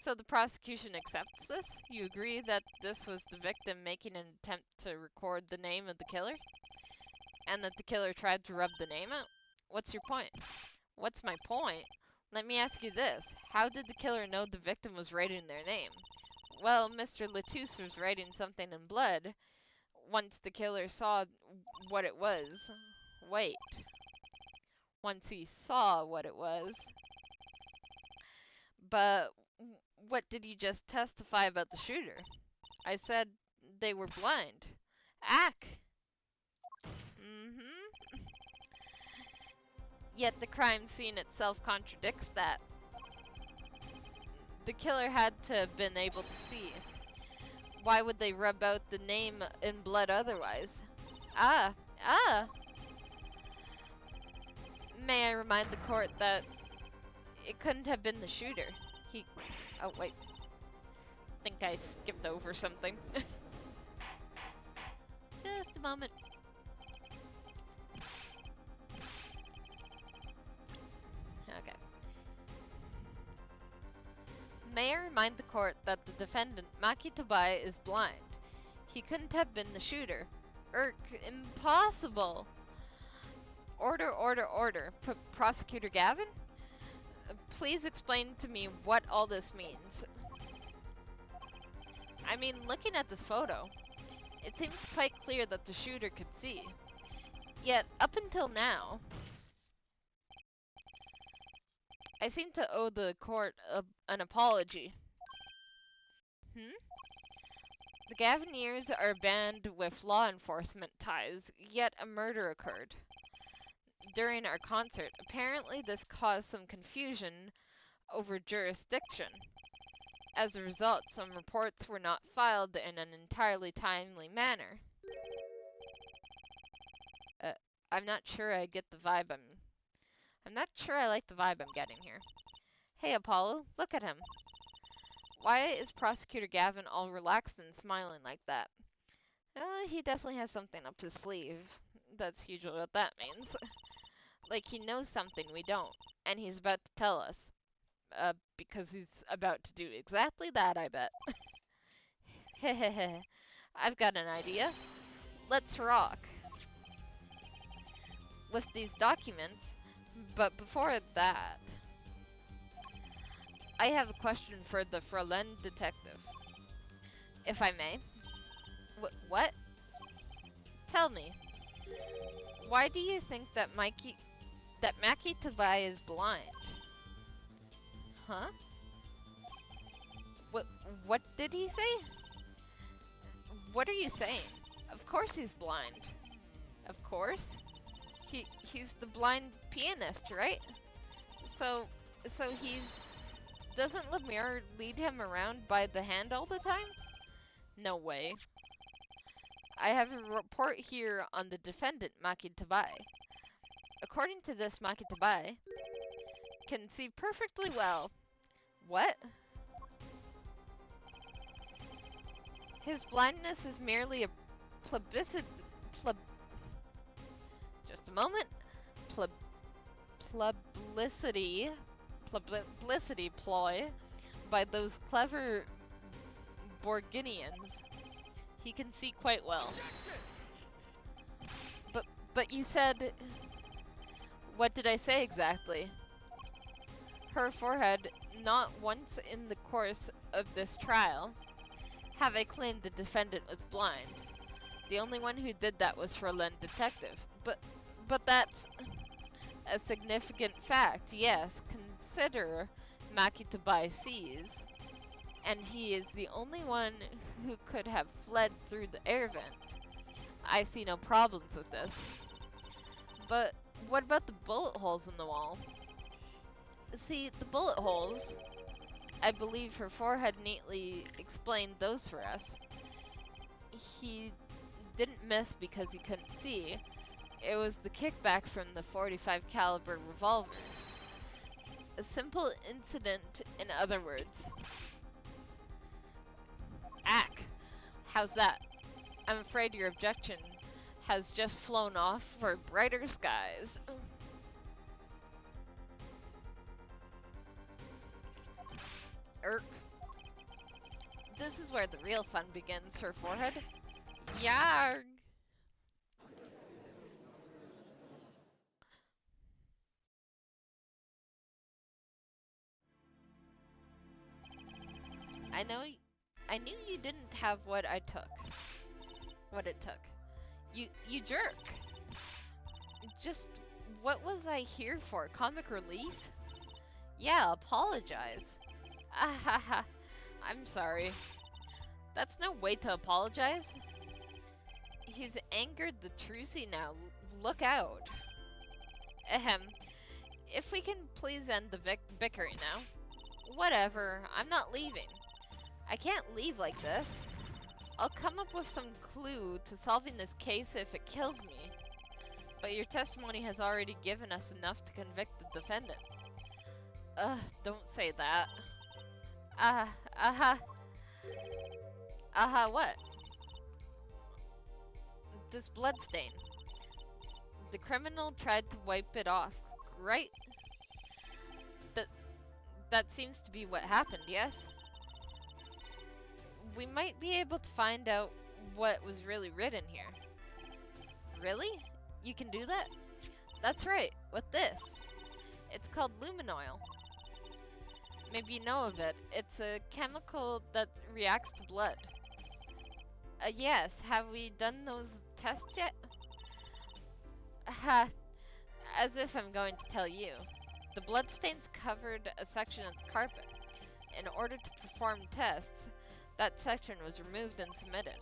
So the prosecution accepts this? You agree that this was the victim making an attempt to record the name of the killer? And that the killer tried to rub the name out? What's your point? What's my point? Let me ask you this. How did the killer know the victim was writing their name? Well, Mr. Latouche was writing something in blood. Once the killer saw what it was... Wait. Once he saw what it was... But what did you just testify about the shooter? I said they were blind. Ack! Yet the crime scene itself contradicts that. The killer had to have been able to see. Why would they rub out the name in blood otherwise? Ah! May I remind the court that it couldn't have been the shooter. Oh, wait. Think I skipped over something. Just a moment. Okay. May I remind the court that the defendant, Maki Tobai, is blind. He couldn't have been the shooter. Impossible! Order. Prosecutor Gavin? Please explain to me what all this means. I mean, looking at this photo, it seems quite clear that the shooter could see. Yet, up until now, I seem to owe the court an apology. The Gaviniers are a band with law enforcement ties, yet a murder occurred during our concert. Apparently this caused some confusion over jurisdiction. As a result, some reports were not filed in an entirely timely manner. I'm not sure I get the vibe I'm not sure I like the vibe I'm getting here. Hey Apollo, look at him. Why is Prosecutor Gavin all relaxed and smiling like that? He definitely has something up his sleeve. That's usually what that means. Like he knows something we don't, and he's about to tell us. Because he's about to do exactly that, I bet. Hehehe. I've got an idea. Let's rock. With these documents, but before that, I have a question for the Fraulein detective. If I may. What? Tell me. Why do you think that Maki Tobai is blind? Huh? What did he say? What are you saying? Of course he's blind. Of course? He's the blind pianist, right? So doesn't Lemire lead him around by the hand all the time? No way. I have a report here on the defendant, Maki Tobai. According to this, Maki Tobai can see perfectly well. What? His blindness is merely a just a moment. Publicity publicity ploy by those clever Borginians. He can see quite well. But you said... What did I say exactly? Her forehead, not once in the course of this trial have I claimed the defendant was blind. The only one who did that was Ferlin Detective. But that's a significant fact, yes. Consider Makitabai sees, and he is the only one who could have fled through the air vent. I see no problems with this. But what about the bullet holes in the wall? See, the bullet holes, I believe her forehead neatly explained those for us. He didn't miss because he couldn't see. It was the kickback from the .45 caliber revolver. A simple incident, in other words. Ack! How's that? I'm afraid your objection has just flown off for brighter skies. Irk. This is where the real fun begins, her forehead. Yarg! I knew you didn't have what it took. You jerk! Just, what was I here for? Comic relief? Yeah, apologize. Ahaha, I'm sorry. That's no way to apologize. He's angered the Trucy now. Look out. Ahem. If we can please end the bickering now. Whatever, I'm not leaving. I can't leave like this. I'll come up with some clue to solving this case if it kills me. But your testimony has already given us enough to convict the defendant. Don't say that. What? This bloodstain. The criminal tried to wipe it off, right? That seems to be what happened, yes? We might be able to find out what was really written here. Really? You can do that? That's right, with this. It's called luminoil. Maybe you know of it. It's a chemical that reacts to blood. Yes, have we done those tests yet? As if I'm going to tell you. The bloodstains covered a section of the carpet. In order to perform tests, that section was removed and submitted.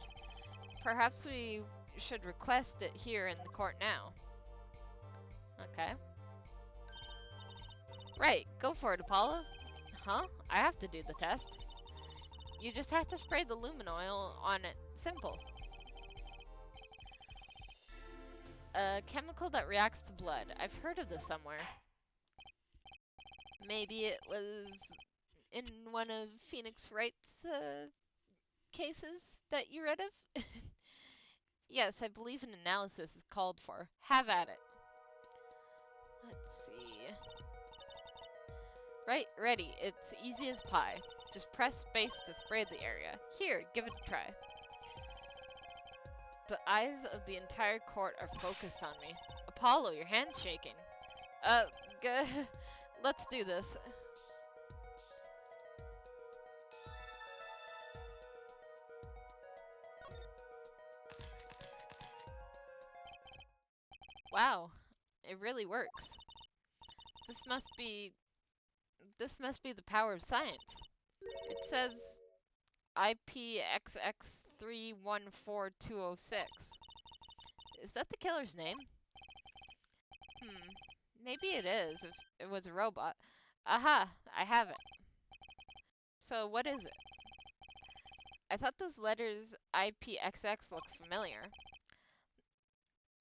Perhaps we should request it here in the court now. Okay. Right, go for it, Apollo. Huh? I have to do the test. You just have to spray the luminoil on it. Simple. A chemical that reacts to blood. I've heard of this somewhere. Maybe it was in one of Phoenix Wright's cases that you read of? Yes, I believe an analysis is called for. Have at it. Let's see. Right, ready. It's easy as pie. Just press space to spray the area. Here, give it a try. The eyes of the entire court are focused on me. Apollo, your hand's shaking. Good. Let's do this. Wow, it really works. This must be the power of science. It says IPXX314206. Is that the killer's name? Maybe it is, if it was a robot. Aha, I have it. So what is it? I thought those letters IPXX looked familiar.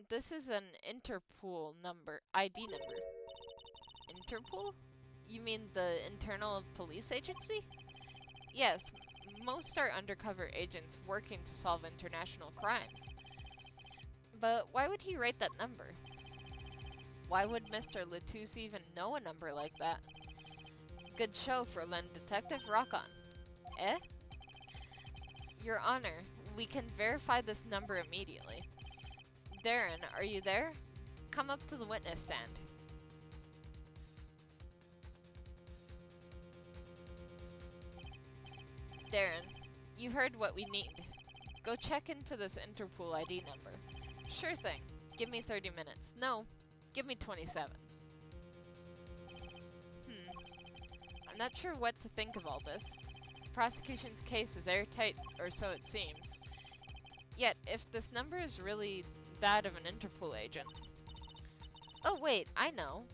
This is an Interpol number, ID number. Interpol? You mean the Internal Police Agency? Yes, most are undercover agents working to solve international crimes. But why would he write that number? Why would Mr. Latouche even know a number like that? Good show, Ferlin. Detective, rock on. Eh? Your Honor, we can verify this number immediately. Darren, are you there? Come up to the witness stand. Darren, you heard what we need. Go check into this Interpol ID number. Sure thing. Give me 30 minutes. No, give me 27. I'm not sure what to think of all this. The prosecution's case is airtight, or so it seems. Yet, if this number is really that of an Interpol agent... Oh wait, I know.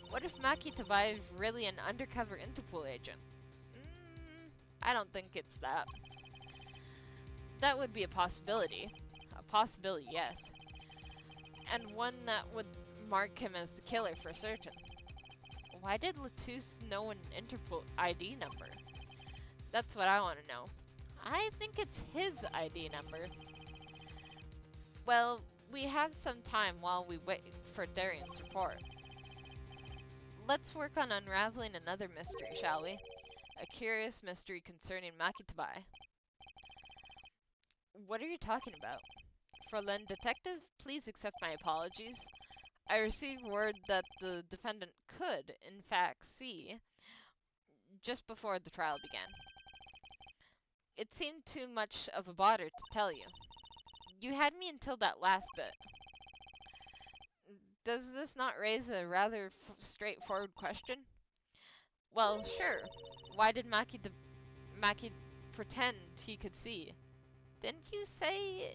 What if Maki Tabai is really an undercover Interpol agent? I don't think it's that. That would be a possibility. A possibility, yes. And one that would mark him as the killer for certain. Why did Latouche know an Interpol ID number? That's what I want to know. I think it's his ID number. Well, we have some time while we wait for Darian's report. Let's work on unraveling another mystery, shall we? A curious mystery concerning Makitabai. What are you talking about? Ferlin, detective, please accept my apologies. I received word that the defendant could, in fact, see just before the trial began. It seemed too much of a bother to tell you. You had me until that last bit. Does this not raise a rather straightforward question? Well, sure. Why did Maki pretend he could see? Didn't you say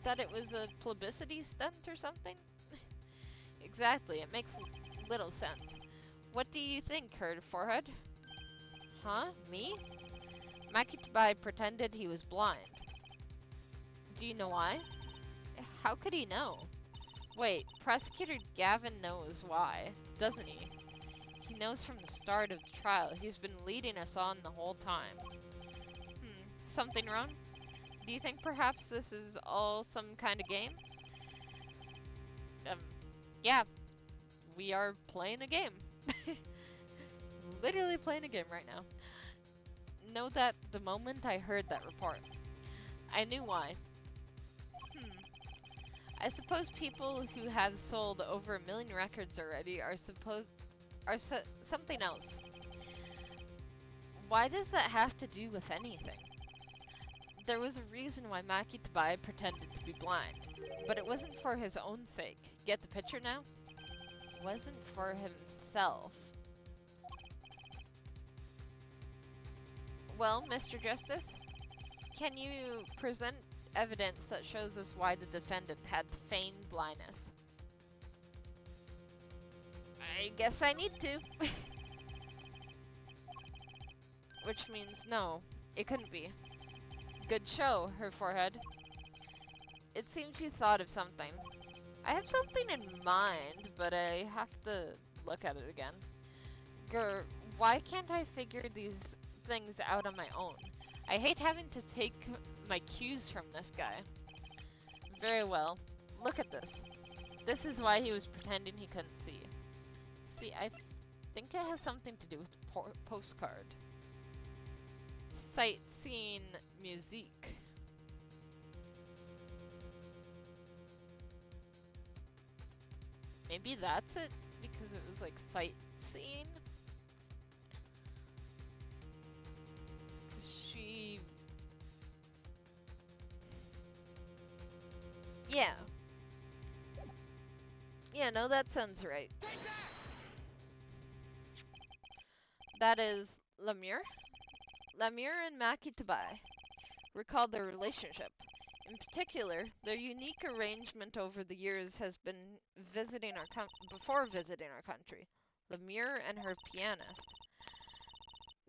that it was a publicity stunt or something? Exactly, it makes little sense. What do you think, Herd Forehead? Huh? Me? Makitabai pretended he was blind. Do you know why? How could he know? Wait, Prosecutor Gavin knows why, doesn't he? He knows from the start of the trial. He's been leading us on the whole time. Something wrong? Do you think perhaps this is all some kind of game? Yeah. We are playing a game. Literally playing a game right now. Know that the moment I heard that report, I knew why. I suppose people who have sold over 1 million records already are something else. Why does that have to do with anything? There was a reason why Maki Tabai pretended to be blind, but it wasn't for his own sake. Get the picture now? It wasn't for himself. Well, Mr. Justice, can you present evidence that shows us why the defendant had feigned blindness? I guess I need to. Which means no, it couldn't be. Good show, Her Forehead. It seems you thought of something. I have something in mind, but I have to look at it again. Grr, why can't I figure these things out on my own? I hate having to take my cues from this guy. Very well. Look at this. This is why he was pretending he couldn't see. See, I think it has something to do with the postcard. Sightseeing musique. Maybe that's it, because it was like sightseeing. She... Yeah. Yeah, no, that sounds right. That is Lemire. Lemire and Maki Tabai recalled their relationship. In particular, their unique arrangement over the years has been before visiting our country. Lemire and her pianist.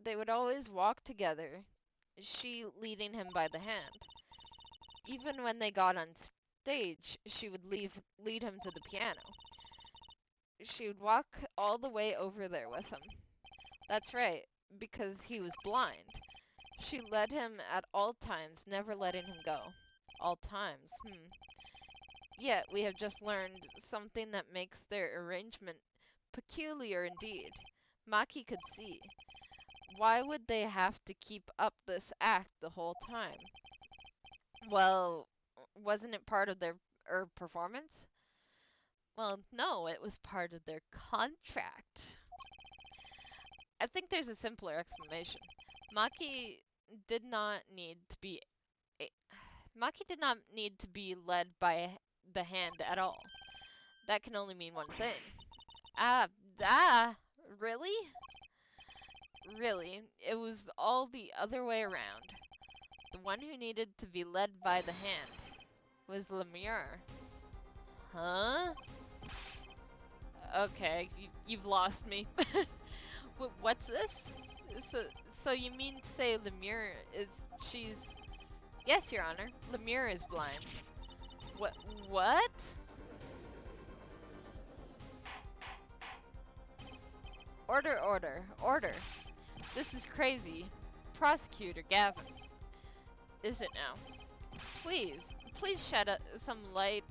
They would always walk together, she leading him by the hand. Even when they got on stage, she would lead him to the piano. She would walk all the way over there with him. That's right, because he was blind. She led him at all times, never letting him go. All times, Yet we have just learned something that makes their arrangement peculiar indeed. Maki could see. Why would they have to keep up this act the whole time? Well, wasn't it part of their performance? Well, no, it was part of their contract. I think there's a simpler explanation. Maki did not need to be a- Maki did not need to be led by the hand at all. That can only mean one thing. Ah, ah, really? Really, it was all the other way around. The one who needed to be led by the hand was Lemure. Huh? Okay, you've lost me. What's this? So, so you mean to say Lemure is... she's... Yes, Your Honor, Lemure is blind. What? What? Order, order, order. This is crazy. Prosecutor Gavin. Is it now? Please, please shed some light,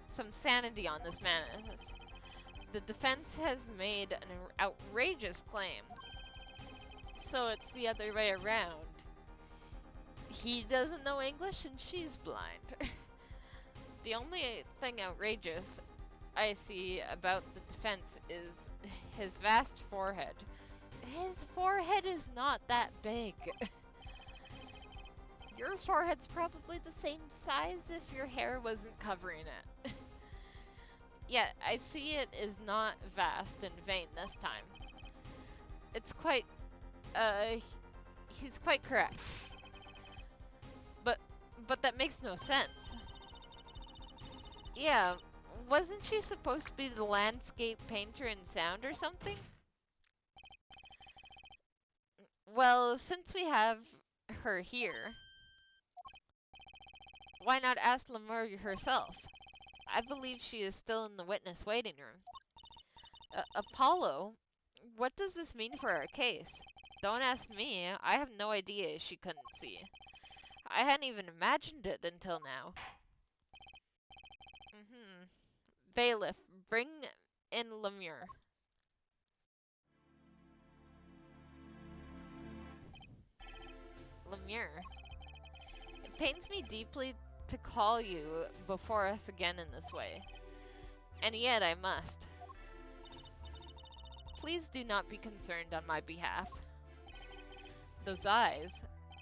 some sanity on this man. The defense has made an outrageous claim. So it's the other way around. He doesn't know English and she's blind. The only thing outrageous I see about the defense is his vast forehead. His forehead is not that big. Your forehead's probably the same size if your hair wasn't covering it. Yeah, I see it is not vast and vain this time. It's quite, he's quite correct. But that makes no sense. Yeah, wasn't she supposed to be the landscape painter in sound or something? Well, since we have her here, why not ask Lemur herself? I believe she is still in the witness waiting room. Apollo, what does this mean for our case? Don't ask me. I have no idea she couldn't see. I hadn't even imagined it until now. Bailiff, bring in Lemur. Lemur. It pains me deeply to call you before us again in this way. And yet I must. Please do not be concerned on my behalf. Those eyes,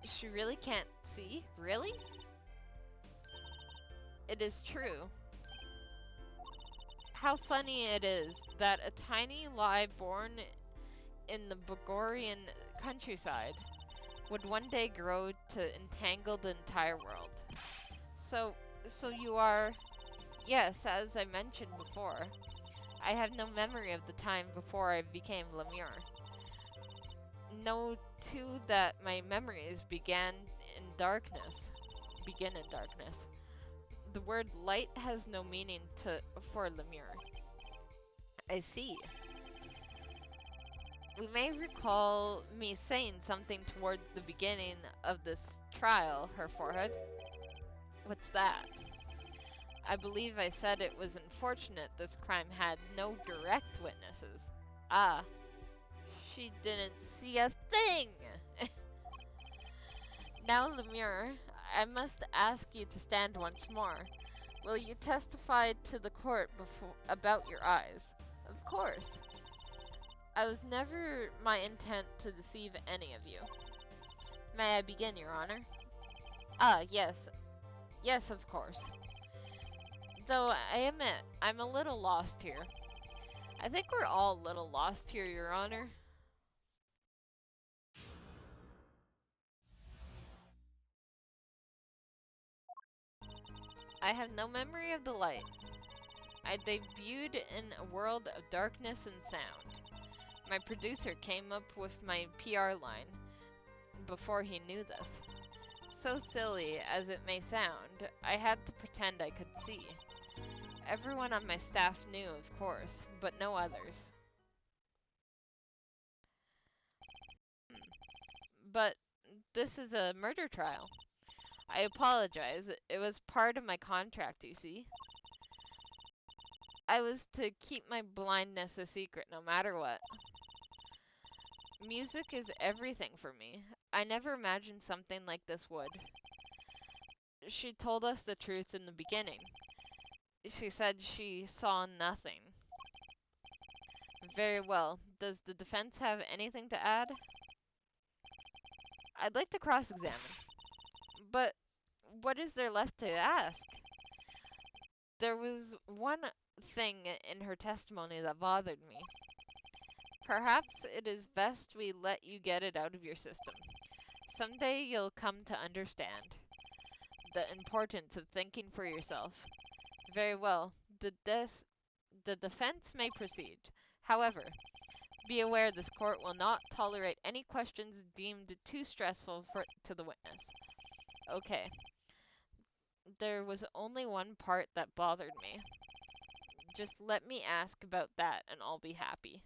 she really can't see? Really? It is true. How funny it is that a tiny lie born in the Bogorian countryside would one day grow to entangle the entire world. So you are... Yes, as I mentioned before, I have no memory of the time before I became Lemure. Know, too, that my memories begin in darkness. The word light has no meaning for Lemure. I see. We may recall me saying something toward the beginning of this trial, her forehead. What's that? I believe I said it was unfortunate this crime had no direct witnesses. Ah, she didn't see a thing! Now, Lemure, I must ask you to stand once more. Will you testify to the court about your eyes? Of course. I was never my intent to deceive any of you. May I begin, Your Honor? Ah, yes. Yes, of course. Though I admit, I'm a little lost here. I think we're all a little lost here, Your Honor. I have no memory of the light. I debuted in a world of darkness and sound. My producer came up with my PR line before he knew this. So silly as it may sound, I had to pretend I could see. Everyone on my staff knew, of course, but no others. But this is a murder trial. I apologize. It was part of my contract, you see. I was to keep my blindness a secret no matter what. Music is everything for me. I never imagined something like this would. She told us the truth in the beginning. She said she saw nothing. Very well. Does the defense have anything to add? I'd like to cross-examine. But what is there left to ask? There was one thing in her testimony that bothered me. Perhaps it is best we let you get it out of your system. Someday you'll come to understand the importance of thinking for yourself. Very well. The defense may proceed. However, be aware this court will not tolerate any questions deemed too stressful to the witness. Okay. There was only one part that bothered me. Just let me ask about that and I'll be happy.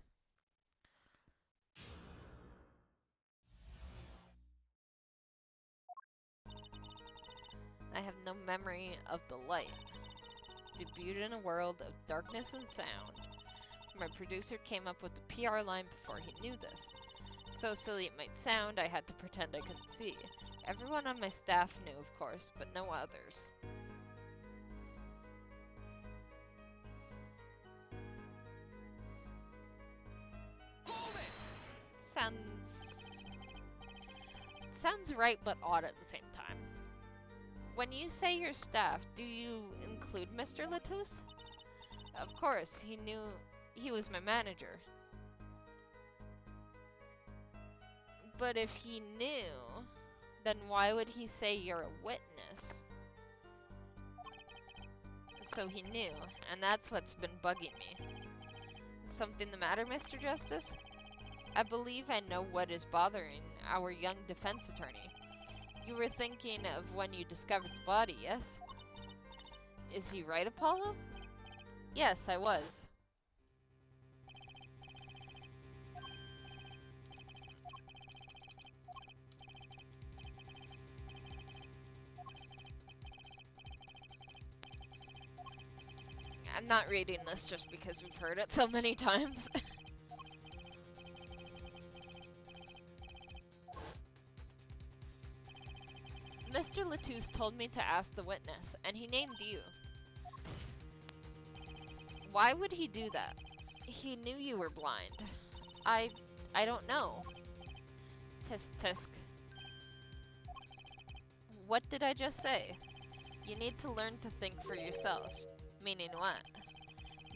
I have no memory of the light. Debuted in a world of darkness and sound. My producer came up with the PR line before he knew this. So silly it might sound, I had to pretend I couldn't see. Everyone on my staff knew, of course, but no others. Sounds right, but odd at the same time. When you say your staff, do you include Mr. Latouche? Of course, he knew he was my manager. But if he knew, then why would he say you're a witness? So he knew, and that's what's been bugging me. Something the matter, Mr. Justice? I believe I know what is bothering our young defense attorney. You were thinking of when you discovered the body, yes? Is he right, Apollo? Yes, I was. I'm not reading this just because we've heard it so many times. Mr. Latouche told me to ask the witness, and he named you. Why would he do that? He knew you were blind. I don't know. Tisk tisk. What did I just say? You need to learn to think for yourself. Meaning what?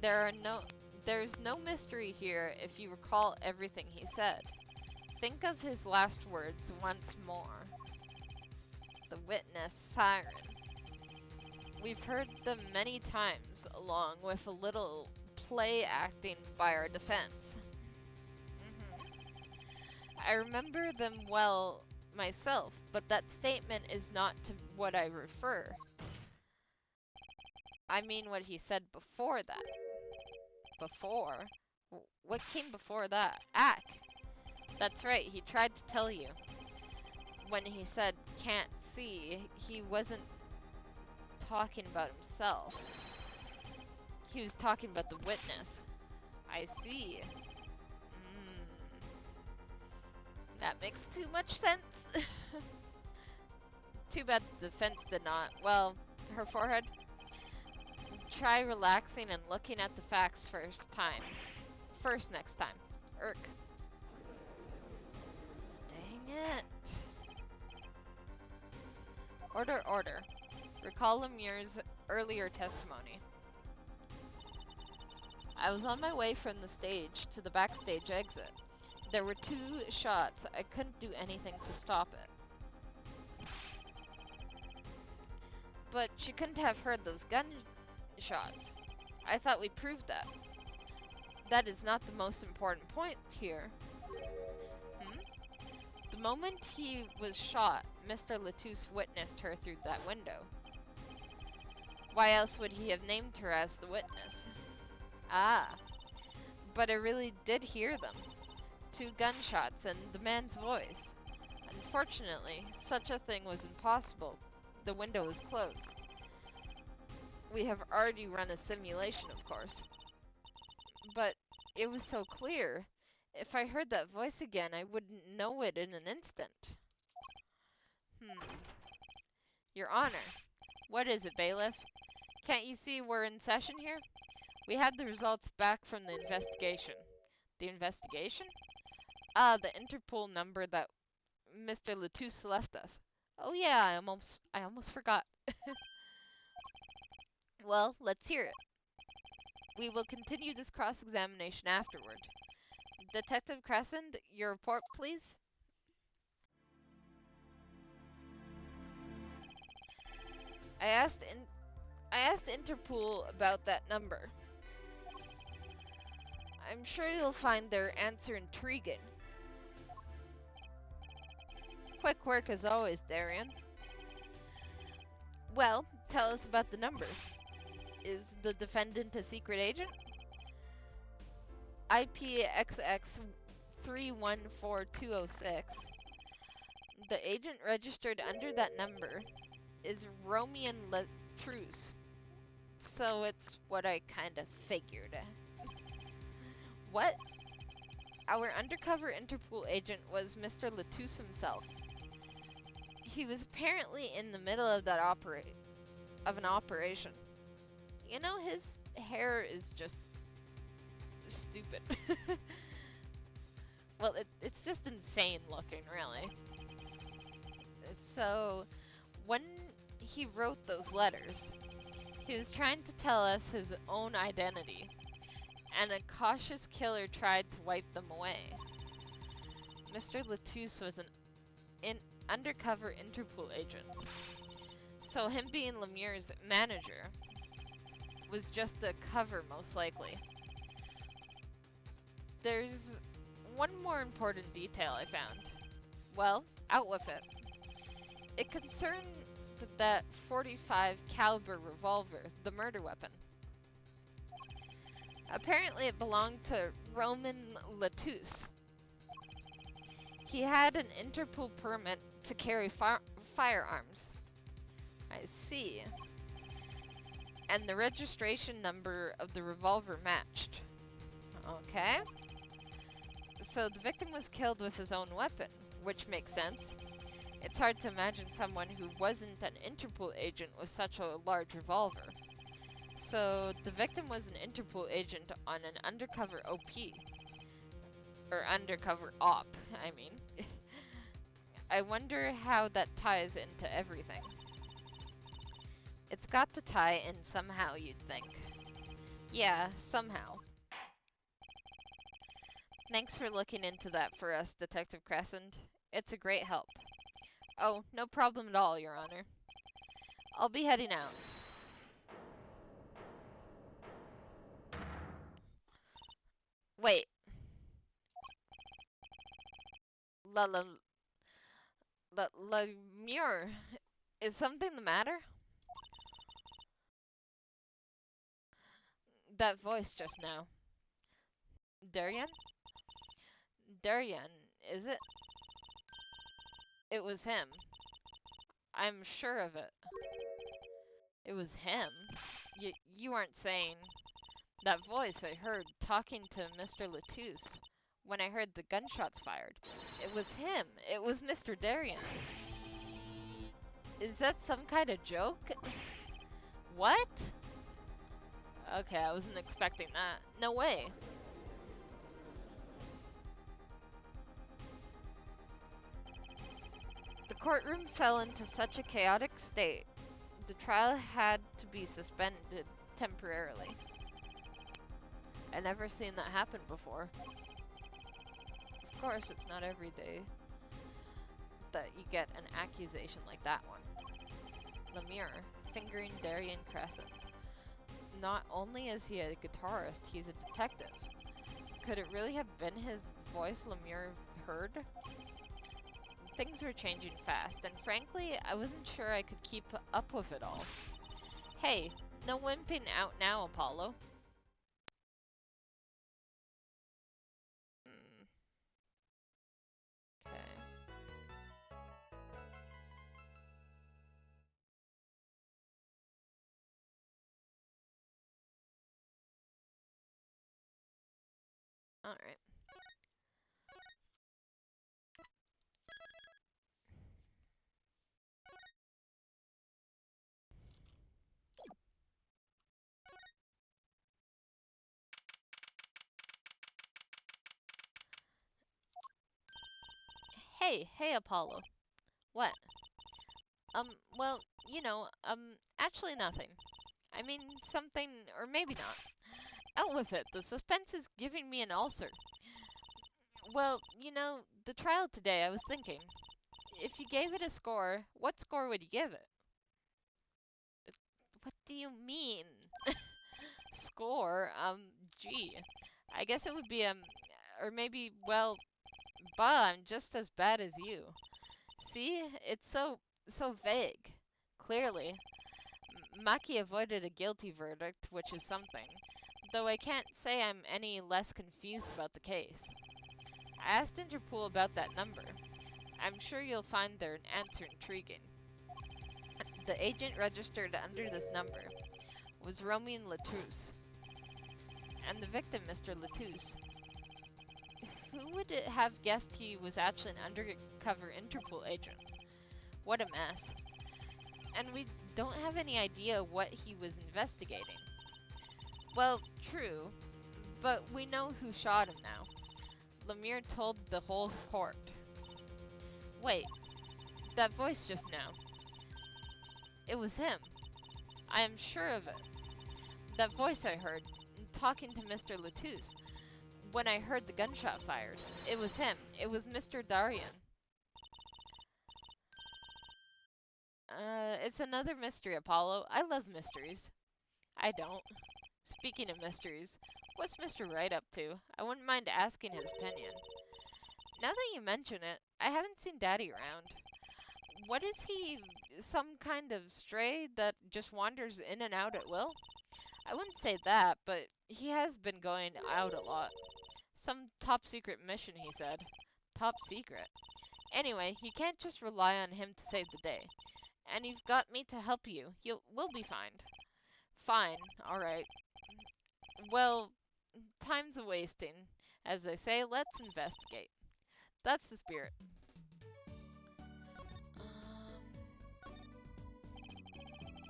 There's no mystery here if you recall everything he said. Think of his last words once more. The witness, siren. We've heard them many times, along with a little play acting by our defense. I remember them well myself, but that statement is not to what I refer. I mean what he said before that. Before? What came before that? Ack! That's right, he tried to tell you. When he said can't see, he wasn't talking about himself. He was talking about the witness. I see. That makes too much sense. Too bad the defense did not. Well, her forehead. Try relaxing and looking at the facts first next time. Irk. Dang it. Order. Recall Lemure's earlier testimony. I was on my way from the stage to the backstage exit. There were 2 shots. I couldn't do anything to stop it. But she couldn't have heard those gunshots. I thought we proved that. That is not the most important point here. The moment he was shot, Mr. Latouche witnessed her through that window. Why else would he have named her as the witness? Ah, but I really did hear them. 2 gunshots and the man's voice. Unfortunately, such a thing was impossible. The window was closed. We have already run a simulation, of course. But it was so clear. If I heard that voice again, I wouldn't know it in an instant. Your Honor. What is it, bailiff? Can't you see we're in session here? We had the results back from the investigation. The investigation? Ah, the Interpol number that Mr. Latouche left us. Oh yeah, I almost forgot. Well, let's hear it. We will continue this cross-examination afterward. Detective Crescent, your report, please. I asked Interpol about that number. I'm sure you'll find their answer intriguing. Quick work as always, Darian. Well, tell us about the number. Is the defendant a secret agent? IPXX 314206. The agent registered under that number is Romian Latruce. So it's what I kind of figured. What? Our undercover Interpol agent was Mr. Latouche himself. He was apparently in the middle of an operation. You know, his hair is just stupid. Well, it's just insane looking, really. So, when he wrote those letters, he was trying to tell us his own identity, and a cautious killer tried to wipe them away. Mr. Latouche was an undercover Interpol agent, so him being Lemieux's manager was just a cover, most likely. There's one more important detail I found. Well, out with it. It concerned that .45 caliber revolver, the murder weapon. Apparently it belonged to Roman Latouche. He had an Interpol permit to carry firearms. I see. And the registration number of the revolver matched. Okay. So the victim was killed with his own weapon, which makes sense. It's hard to imagine someone who wasn't an Interpol agent with such a large revolver. So the victim was an Interpol agent on an undercover OP. Or undercover op, I mean. I wonder how that ties into everything. It's got to tie in somehow, you'd think. Yeah, somehow. Thanks for looking into that for us, Detective Crescent. It's a great help. Oh, no problem at all, Your Honor. I'll be heading out. Wait. Lemure. Is something the matter? That voice just now. Darian? Darian, is it? It was him. I'm sure of it. It was him? You aren't saying... That voice I heard talking to Mr. Latouche when I heard the gunshots fired. It was him. It was Mr. Darian. Is that some kind of joke? What? Okay, I wasn't expecting that. No way. The courtroom fell into such a chaotic state, the trial had to be suspended temporarily. I never seen that happen before. Of course, it's not every day that you get an accusation like that one. Lemieux, fingering Darian Crescent. Not only is he a guitarist, he's a detective. Could it really have been his voice Lemieux heard? Things were changing fast, and frankly, I wasn't sure I could keep up with it all. Hey, no wimping out now, Apollo. Okay. Alright. Hey, Apollo. What? Well, actually nothing. I mean, something, or maybe not. Out with it. The suspense is giving me an ulcer. Well, the trial today, I was thinking. If you gave it a score, what score would you give it? What do you mean? Score? Gee. I guess it would be, or maybe, well, bah, I'm just as bad as you. See? It's so vague. Clearly. Maki avoided a guilty verdict, which is something. Though I can't say I'm any less confused about the case. I asked Interpol about that number. I'm sure you'll find their answer intriguing. The agent registered under this number was Romain Latouche, and the victim, Mr. Latouche. Who would have guessed he was actually an undercover Interpol agent? What a mess. And we don't have any idea what he was investigating. Well, true, but we know who shot him now. Lemire told the whole court. Wait, that voice just now. It was him. I am sure of it. That voice I heard, talking to Mr. Latouche. When I heard the gunshot fired, it was him. It was Mr. Darien. It's another mystery, Apollo. I love mysteries. I don't. Speaking of mysteries, what's Mr. Wright up to? I wouldn't mind asking his opinion. Now that you mention it, I haven't seen Daddy around. What is he, some kind of stray that just wanders in and out at will? I wouldn't say that, but he has been going out a lot. Some top secret mission, he said. Top secret? Anyway, you can't just rely on him to save the day. And you've got me to help you. We'll be fine. Fine, alright. Well, time's a wasting. As they say, let's investigate. That's the spirit.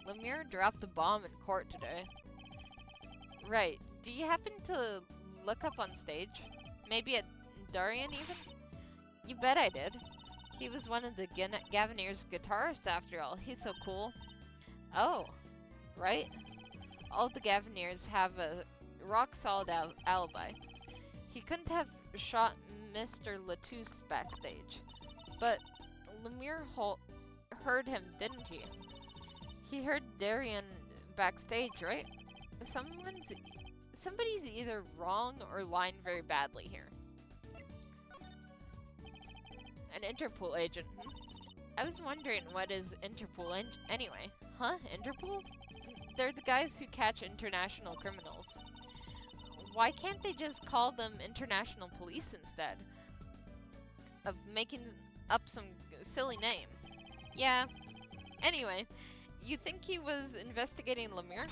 Lemire dropped a bomb in court today. Right. Do you happen to look up on stage? Maybe at Darien even? You bet I did. He was one of the Gavineers' guitarists after all. He's so cool. Oh, right? All the Gavineers have a rock-solid alibi. He couldn't have shot Mr. Latouche backstage. But Lemire heard him, didn't he? He heard Darien backstage, right? Somebody's either wrong or lying very badly here. An Interpol agent, I was wondering, what is Interpol anyway? Huh? Interpol? They're the guys who catch international criminals. Why can't they just call them international police instead of making up some silly name? Yeah. Anyway, you think he was investigating Lemire?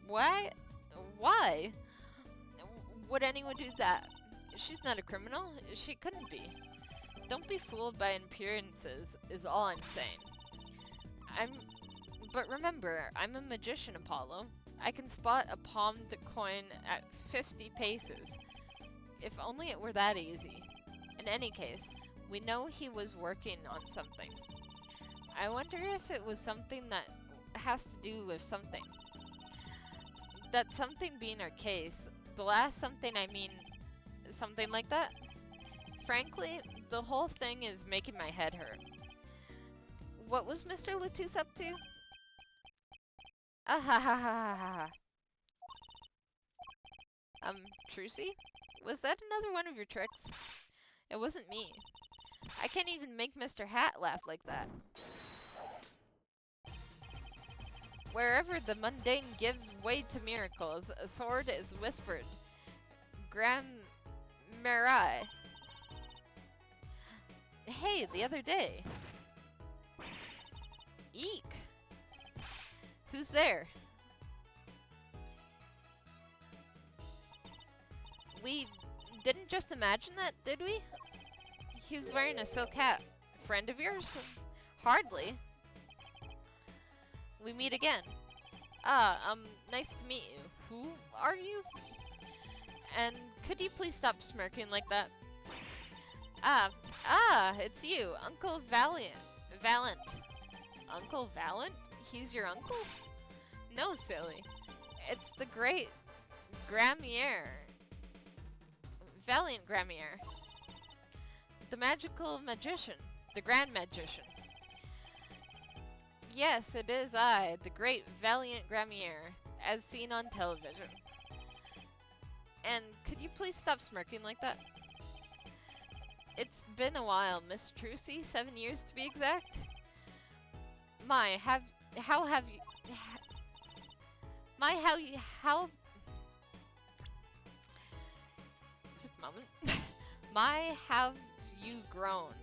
Why? Why would anyone do that? She's not a criminal. She couldn't be. Don't be fooled by appearances, is all I'm saying. But remember, I'm a magician, Apollo. I can spot a palmed coin at 50 paces. If only it were that easy. In any case, we know he was working on something. I wonder if it was something that has to do with something. That something being our case, the last something I mean, something like that? Frankly, the whole thing is making my head hurt. What was Mr. Latouche up to? Ah ha ha ha ha ha. Trucy? Was that another one of your tricks? It wasn't me. I can't even make Mr. Hat laugh like that. Wherever the mundane gives way to miracles, a sword is whispered. Gram Marai. Hey, the other day. Eek. Who's there? We didn't just imagine that, did we? He was wearing a silk hat. Friend of yours? Hardly. We meet again. Nice to meet you. Who are you? And could you please stop smirking like that? It's you, Uncle Valiant. Valent. Uncle Valent? He's your uncle? No, silly. It's the great Gramier. Valiant Gramier. The magical magician. The grand magician. Yes, it is I, the great Valiant Gramier, as seen on television. And could you please stop smirking like that? It's been a while, Miss Trucy, 7 years to be exact. My, how have you, my, how, just a moment. My, have you grown?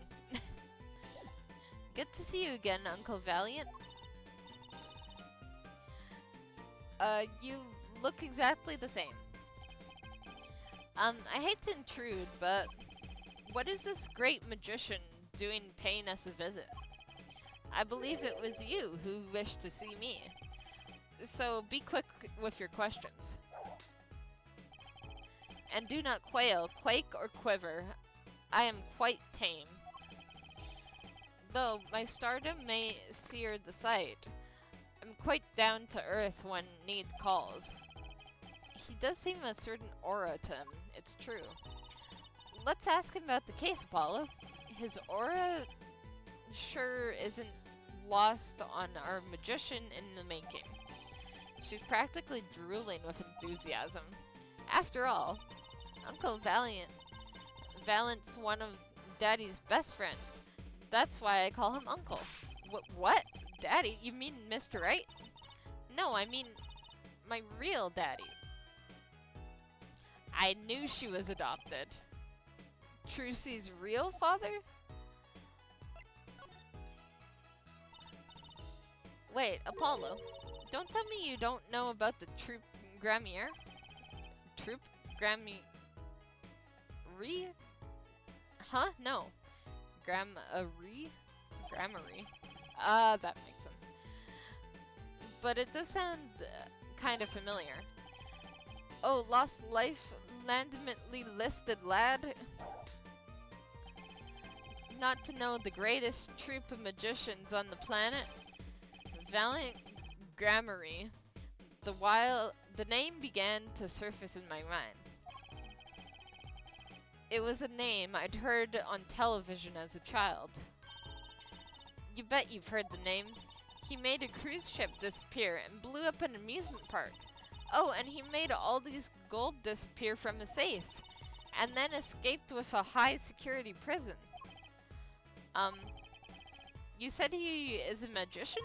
Good to see you again, Uncle Valiant. You look exactly the same. I hate to intrude, but what is this great magician doing paying us a visit? I believe it was you who wished to see me. So be quick with your questions. And do not quail, quake, or quiver. I am quite tame. Though my stardom may sear the sight, I'm quite down to earth when need calls. He does seem a certain aura to him, it's true. Let's ask him about the case, Apollo. His aura sure isn't lost on our magician in the making. She's practically drooling with enthusiasm. After all, Uncle Valent's one of Daddy's best friends. That's why I call him Uncle. What? Daddy? You mean Mr. Right? No, I mean my real daddy. I knew she was adopted. Trucy's real father? Wait, Apollo, don't tell me you don't know about the Troop Gramier? Troop Gramier? Huh? No. Grammary? That makes sense. But it does sound kind of familiar. Oh, lost life, landmently listed lad. Not to know the greatest troop of magicians on the planet. Valiant Grammary. The name began to surface in my mind. It was a name I'd heard on television as a child. You bet you've heard the name. He made a cruise ship disappear and blew up an amusement park. Oh, and he made all these gold disappear from a safe, and then escaped with a high-security prison. You said he is a magician?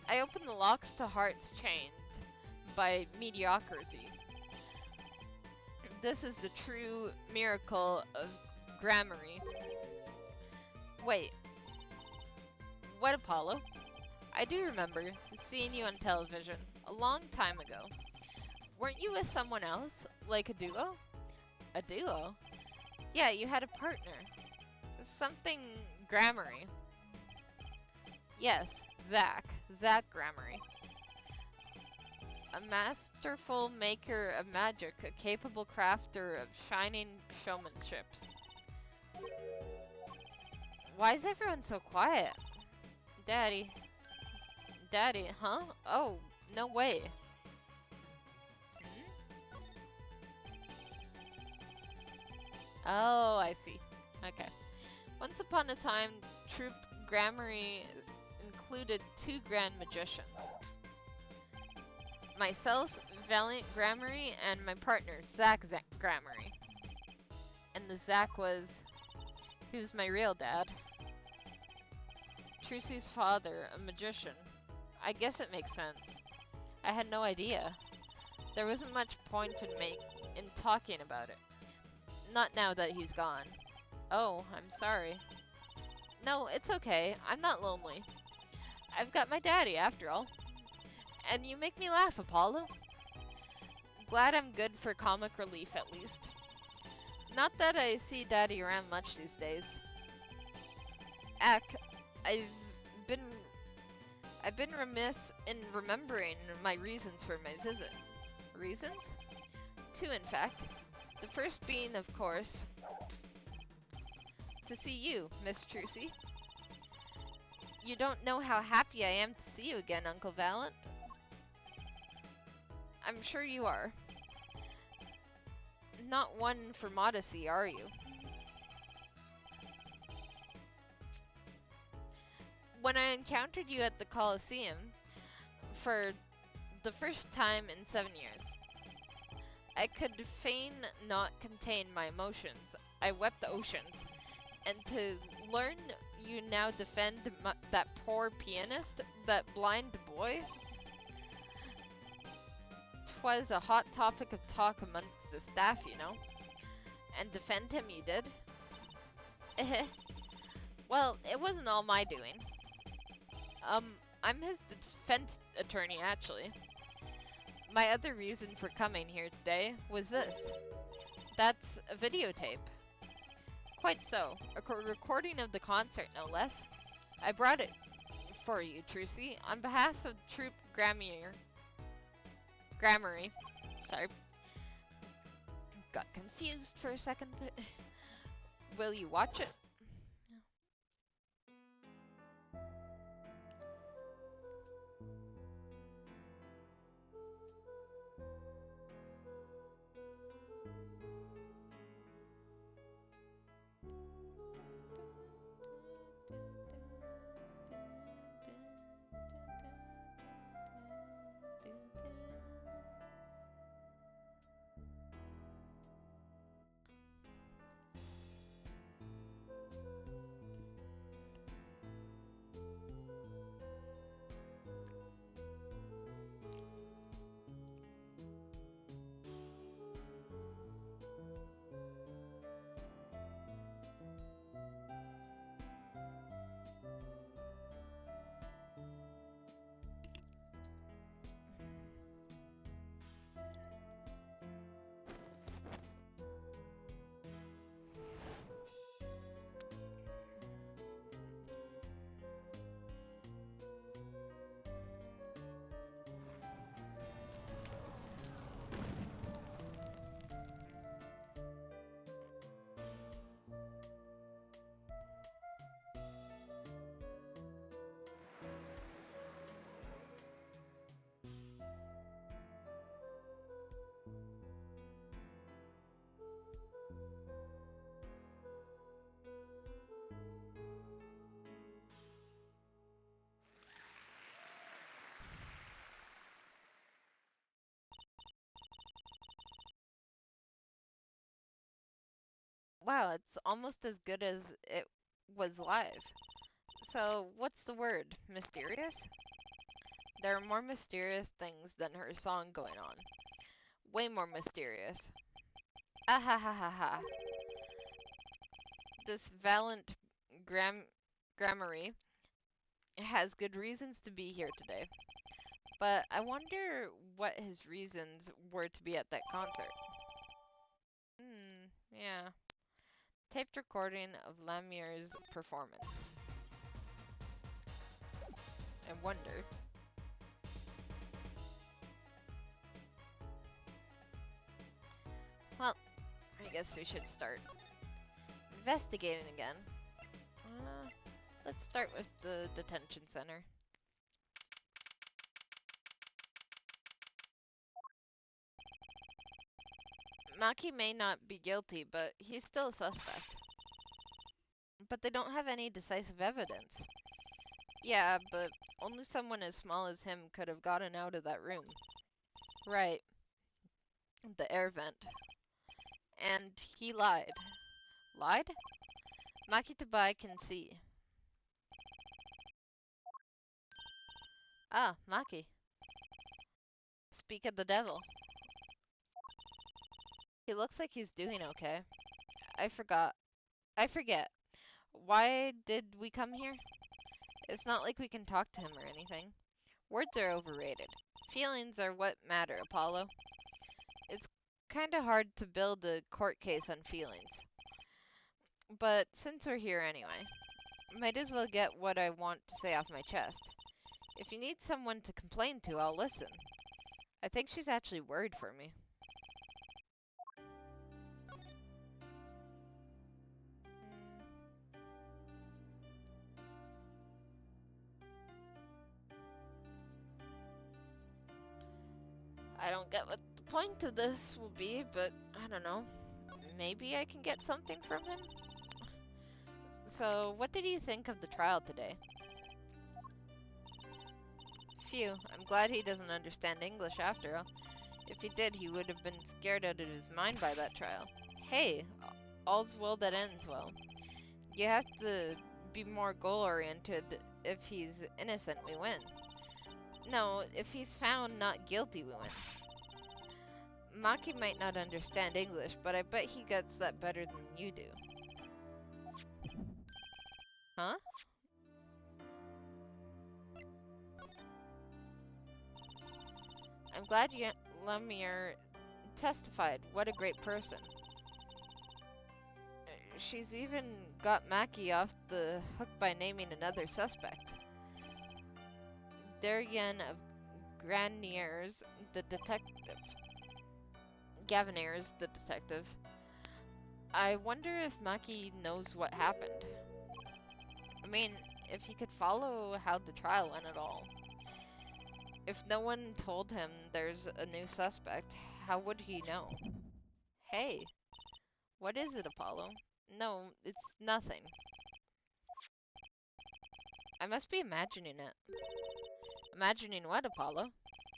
I opened the locks to hearts chained by mediocrity. This is the true miracle of Grammary. Wait. What, Apollo? I do remember seeing you on television a long time ago. Weren't you with someone else? Like a duo? A duo? Yeah, you had a partner. Something Grammary. Yes, Zach. Zach Grammary. A masterful maker of magic, a capable crafter of shining showmanship. Why is everyone so quiet? Daddy. Daddy, huh? Oh, no way. Oh, I see. Okay. Once upon a time, Troop Grammary included 2 grand magicians. Myself, Valiant Grammary, and my partner, Zach Grammary. And the Zach he was my real dad. Trucy's father, a magician. I guess it makes sense. I had no idea. There wasn't much point in talking about it. Not now that he's gone. Oh, I'm sorry. No, it's okay. I'm not lonely. I've got my daddy, after all. And you make me laugh, Apollo. Glad I'm good for comic relief, at least. Not that I see Daddy around much these days. Ack, I've been remiss in remembering my reasons for my visit. Reasons? 2, in fact. The first being, of course, to see you, Miss Trucy. You don't know how happy I am to see you again, Uncle Valent. I'm sure you are. Not one for modesty, are you? When I encountered you at the Colosseum, for the first time in 7 years, I could fain not contain my emotions. I wept oceans. And to learn you now defend that poor pianist, that blind boy, 'twas a hot topic of talk amongst the staff, you know. And defend him you did? Well, it wasn't all my doing. I'm his defense attorney, actually. My other reason for coming here today was this. That's a videotape. Quite so. A recording of the concert, no less. I brought it for you, Trucy, on behalf of Troop Grammary. Sorry. Got confused for a second. Will you watch it? Wow, it's almost as good as it was live. So, what's the word? Mysterious? There are more mysterious things than her song going on. Way more mysterious. Ah ha ha ha ha. This Valent Grammary has good reasons to be here today. But I wonder what his reasons were to be at that concert. Yeah. Taped recording of Lemier's performance. I wonder. Well, I guess we should start investigating again. Let's start with the detention center. Maki may not be guilty, but he's still a suspect. But they don't have any decisive evidence. Yeah, but only someone as small as him could have gotten out of that room. Right. The air vent. And he lied. Lied? Maki Tabai can see. Ah, Maki. Speak of the devil. He looks like he's doing okay. I forget. Why did we come here? It's not like we can talk to him or anything. Words are overrated. Feelings are what matter, Apollo. It's kinda hard to build a court case on feelings. But since we're here anyway, might as well get what I want to say off my chest. If you need someone to complain to, I'll listen. I think she's actually worried for me. forget what the point of this will be, but I don't know. Maybe I can get something from him? So, what did you think of the trial today? Phew, I'm glad he doesn't understand English after all. If he did, he would have been scared out of his mind by that trial. Hey, all's well that ends well. You have to be more goal-oriented. If he's innocent, we win. No, if he's found not guilty, we win. Maki might not understand English, but I bet he gets that better than you do. Huh? I'm glad Lemire testified. What a great person. She's even got Maki off the hook by naming another suspect. Darien of Graniers, the detective. Gaviniers, the detective. I wonder if Maki knows what happened. I mean, if he could follow how the trial went at all. If no one told him there's a new suspect, how would he know? Hey, what is it, Apollo? No, it's nothing. I must be imagining it. Imagining what, Apollo?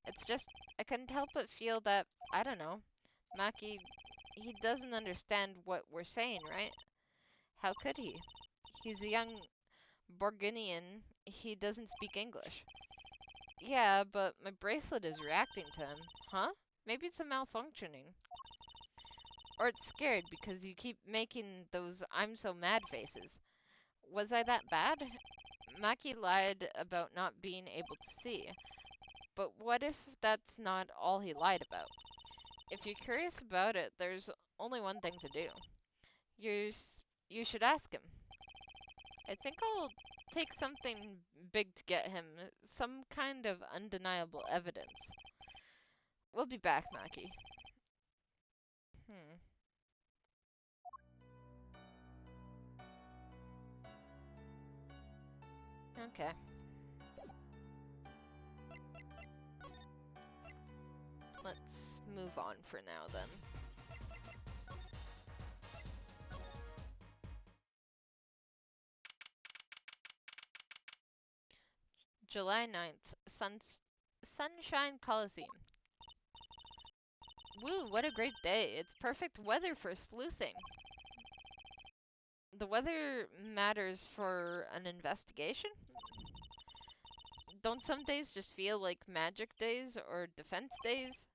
It's just, I couldn't help but feel that, I don't know, Maki, he doesn't understand what we're saying, right? How could he? He's a young Borginian, he doesn't speak English. Yeah, but my bracelet is reacting to him. Huh? Maybe it's a malfunctioning. Or it's scared because you keep making those I'm so mad faces. Was I that bad? Maki lied about not being able to see. But what if that's not all he lied about? If you're curious about it, there's only one thing to do. You should ask him. I think I'll take something big to get him. Some kind of undeniable evidence. We'll be back, Maki. Hmm. Okay. Let's move on for now, then. July 9th, Sunshine Coliseum. Woo, what a great day. It's perfect weather for sleuthing. The weather matters for an investigation? Don't some days just feel like magic days or defense days?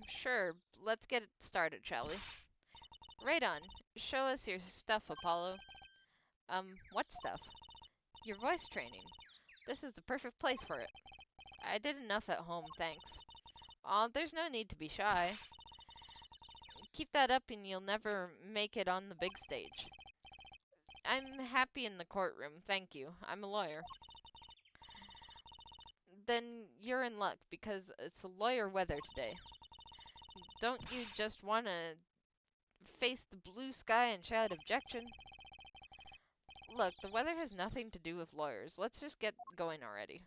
Sure. Let's get it started, shall we? Right on. Show us your stuff, Apollo. What stuff? Your voice training. This is the perfect place for it. I did enough at home, thanks. Aw, there's no need to be shy. Keep that up and you'll never make it on the big stage. I'm happy in the courtroom, thank you. I'm a lawyer. Then you're in luck, because it's lawyer weather today. Don't you just want to face the blue sky and shout objection? Look, the weather has nothing to do with lawyers. Let's just get going already.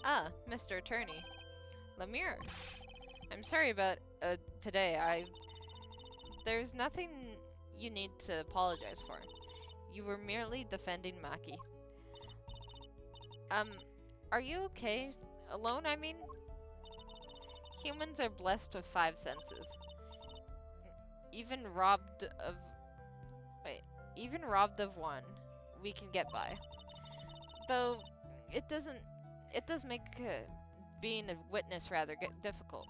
Ah, Mr. Attorney. Lemire. I'm sorry about, today. There's nothing you need to apologize for. You were merely defending Maki. Um, are you okay? Alone, I mean? Humans are blessed with 5 senses. Even robbed of... Wait. Even robbed of one, we can get by. Though, it doesn't... It does make being a witness rather difficult.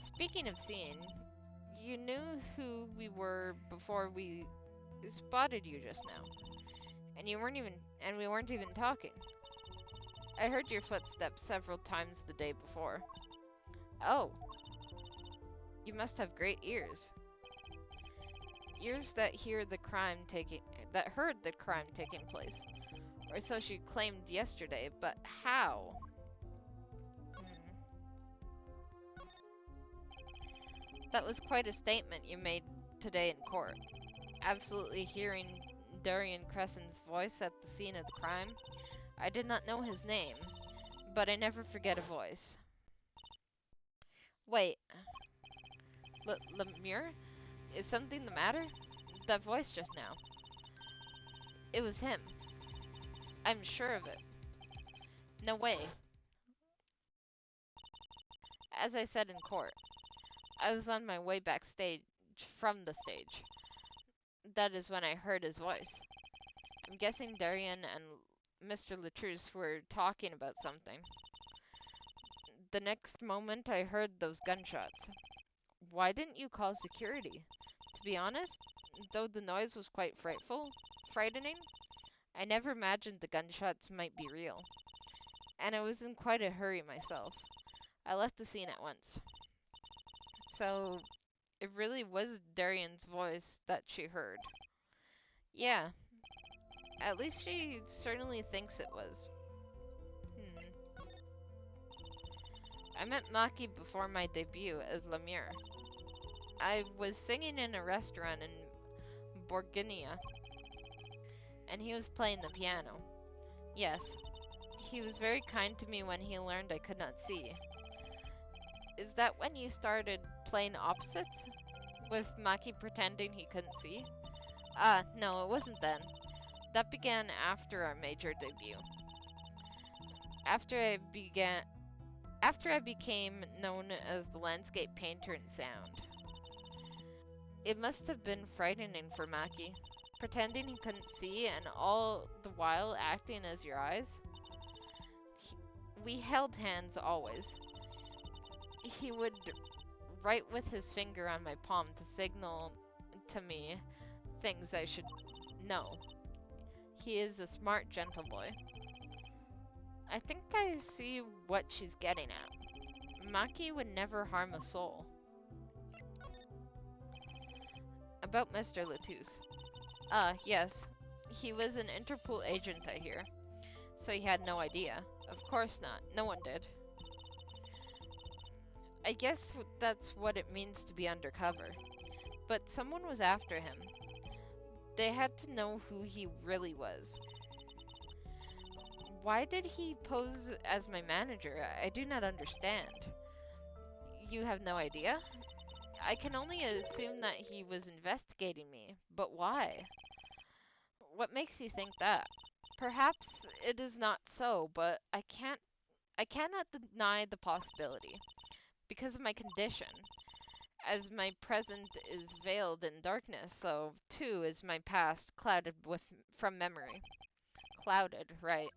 Speaking of seeing, you knew who we were before we spotted you just now. And we weren't even talking. I heard your footsteps several times the day before. Oh. You must have great ears. Ears that heard the crime taking place. Or so she claimed yesterday, but how? That was quite a statement you made today in court. Absolutely hearing Darian Crescent's voice at the scene of the crime. I did not know his name, but I never forget a voice. Wait, Lemure? Is something the matter? That voice just now. It was him. I'm sure of it. No way. As I said in court, I was on my way backstage from the stage. That is when I heard his voice. I'm guessing Darian and Mr. Latrousse were talking about something. The next moment I heard those gunshots. Why didn't you call security? To be honest, though the noise was quite frightening, I never imagined the gunshots might be real. And I was in quite a hurry myself. I left the scene at once. So, it really was Darian's voice that she heard. Yeah, at least she certainly thinks it was. I met Maki before my debut as Lemure. I was singing in a restaurant in Borginia, and he was playing the piano. Yes, he was very kind to me when he learned I could not see. Is that when you started playing opposites? With Maki pretending he couldn't see? No, it wasn't then. That began after our major debut. After I became known as the landscape painter in sound. It must have been frightening for Maki, pretending he couldn't see and all the while acting as your eyes. We held hands always. He would write with his finger on my palm to signal to me things I should know. He is a smart, gentle boy. I think I see what she's getting at. Maki would never harm a soul. About Mr. Latouche. Yes. He was an Interpol agent, I hear. So he had no idea. Of course not. No one did. I guess that's what it means to be undercover. But someone was after him. They had to know who he really was. Why did he pose as my manager? I do not understand. You have no idea? I can only assume that he was investigating me, but why? What makes you think that? Perhaps it is not so, but I cannot deny the possibility. Because of my condition. As my present is veiled in darkness, so too is my past clouded from memory. Clouded, right.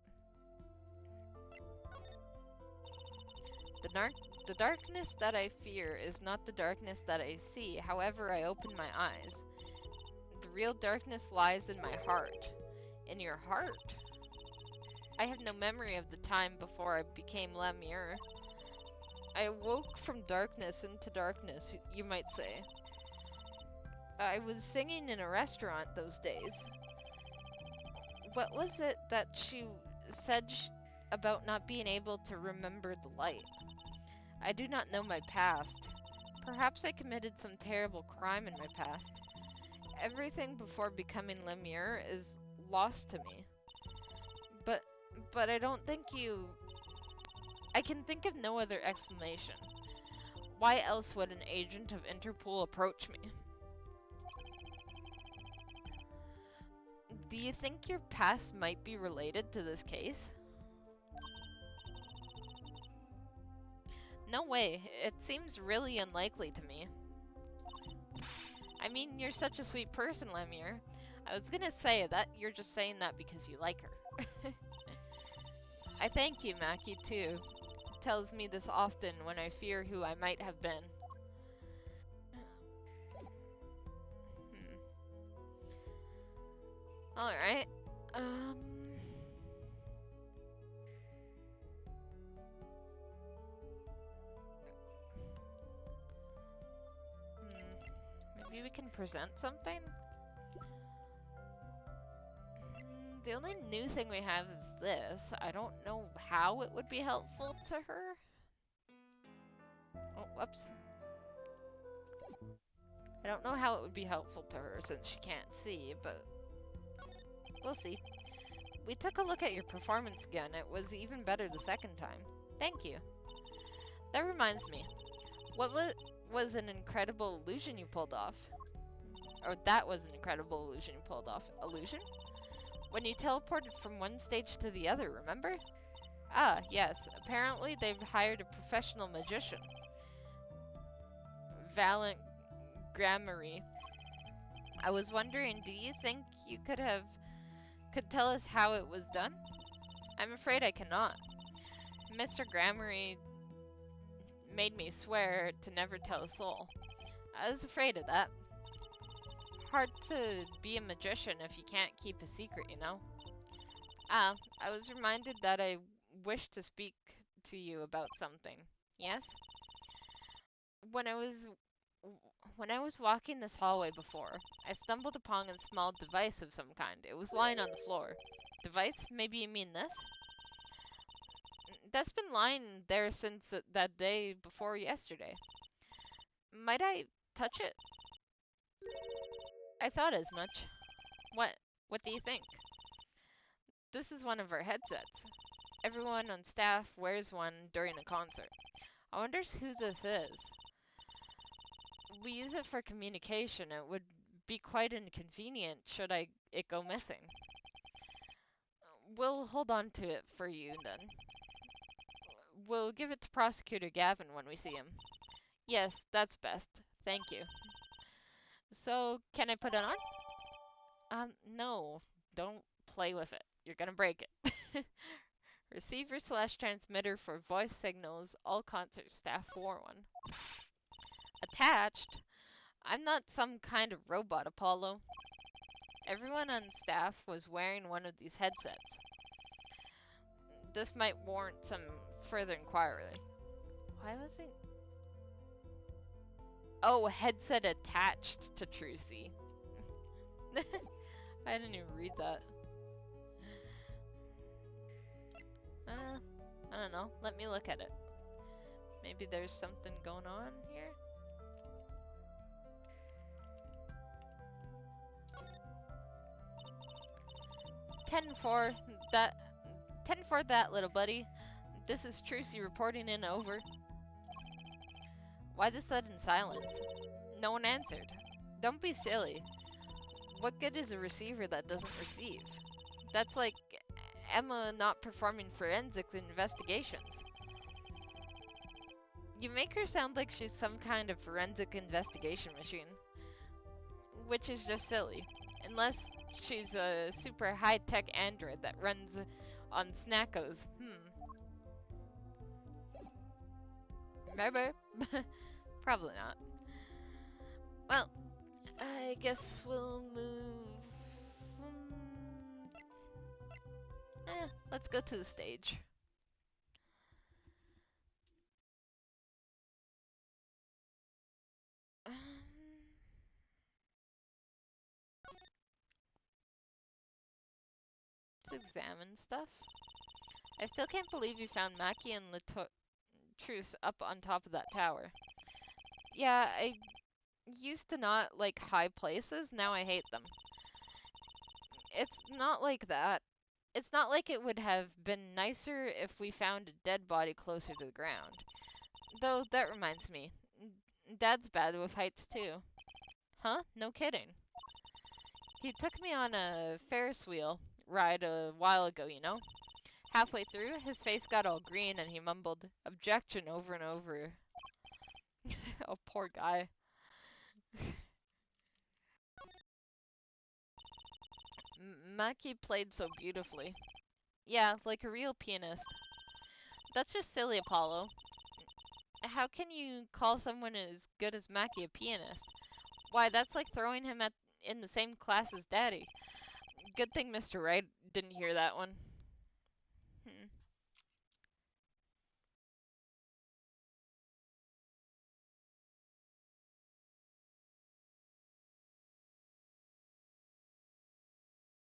The darkness that I fear is not the darkness that I see, however I open my eyes. The real darkness lies in my heart. In your heart? I have no memory of the time before I became Lemure. I awoke from darkness into darkness, you might say. I was singing in a restaurant those days. What was it that she said about not being able to remember the light? I do not know my past. Perhaps I committed some terrible crime in my past. Everything before becoming Lemure is lost to me. But I don't think you... I can think of no other explanation. Why else would an agent of Interpol approach me? Do you think your past might be related to this case? No way. It seems really unlikely to me. I mean, you're such a sweet person, Lemire. I was gonna say that you're just saying that because you like her. I thank you, Maki, too. Tells me this often when I fear who I might have been. Alright. Maybe we can present something? The only new thing we have is this. I don't know how it would be helpful to her. Oh, whoops. I don't know how it would be helpful to her since she can't see, but we'll see. We took a look at your performance again. It was even better the second time. Thank you. That reminds me. What was an incredible illusion you pulled off? Or that was an incredible illusion you pulled off. Illusion? When you teleported from one stage to the other, remember? Ah, yes. Apparently they've hired a professional magician. Valiant Gramarye. I was wondering, do you think you could tell us how it was done? I'm afraid I cannot. Mr. Gramarye made me swear to never tell a soul. I was afraid of that. Hard to be a magician if you can't keep a secret, you know? Ah, I was reminded that I wish to speak to you about something. Yes? When I was when I was walking this hallway before, I stumbled upon a small device of some kind. It was lying on the floor. Device? Maybe you mean this? That's been lying there since that day before yesterday. Might I touch it? I thought as much. What? What do you think? This is one of our headsets. Everyone on staff wears one during a concert. I wonder whose this is. We use it for communication. It would be quite inconvenient should it go missing. We'll hold on to it for you then. We'll give it to Prosecutor Gavin when we see him. Yes, that's best. Thank you. So, can I put it on? No. Don't play with it. You're gonna break it. Receiver slash transmitter for voice signals. All concert staff wore one. Attached? I'm not some kind of robot, Apollo. Everyone on staff was wearing one of these headsets. This might warrant some further inquiry. Why was it? Oh, headset attached to Trucy. I didn't even read that. I don't know. Let me look at it. Maybe there's something going on here? That 10-4 that, little buddy. This is Trucy reporting in, over. Why the sudden silence? No one answered. Don't be silly. What good is a receiver that doesn't receive? That's like Emma not performing forensics investigations. You make her sound like she's some kind of forensic investigation machine. Which is just silly. Unless she's a super high-tech android that runs on Snackos. Maybe. Probably not. Well, I guess we'll move... let's go to the stage. Let's examine stuff. I still can't believe you found Maki and Latrice up on top of that tower. Yeah, I used to not like high places, now I hate them. It's not like that. It's not like it would have been nicer if we found a dead body closer to the ground. Though, that reminds me. Dad's bad with heights too. Huh? No kidding. He took me on a Ferris wheel ride a while ago, you know? Halfway through, his face got all green and he mumbled, "Objection," over and over. Oh, poor guy. Maki played so beautifully. Yeah, like a real pianist. That's just silly, Apollo. How can you call someone as good as Maki a pianist? Why, that's like throwing him in the same class as Daddy. Good thing Mr. Wright didn't hear that one. Hmm.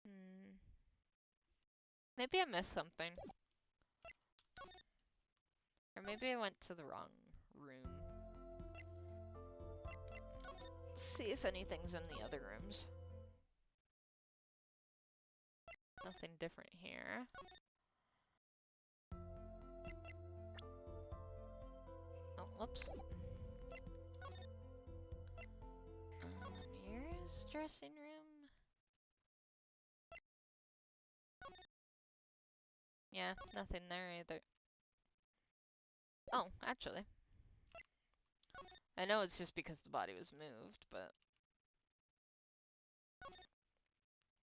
Hmm. Maybe I missed something. Or maybe I went to the wrong room. see if anything's in the other rooms. Nothing different here. Oh, whoops. Here's dressing room. Yeah, nothing there either. Oh, actually. I know it's just because the body was moved, but...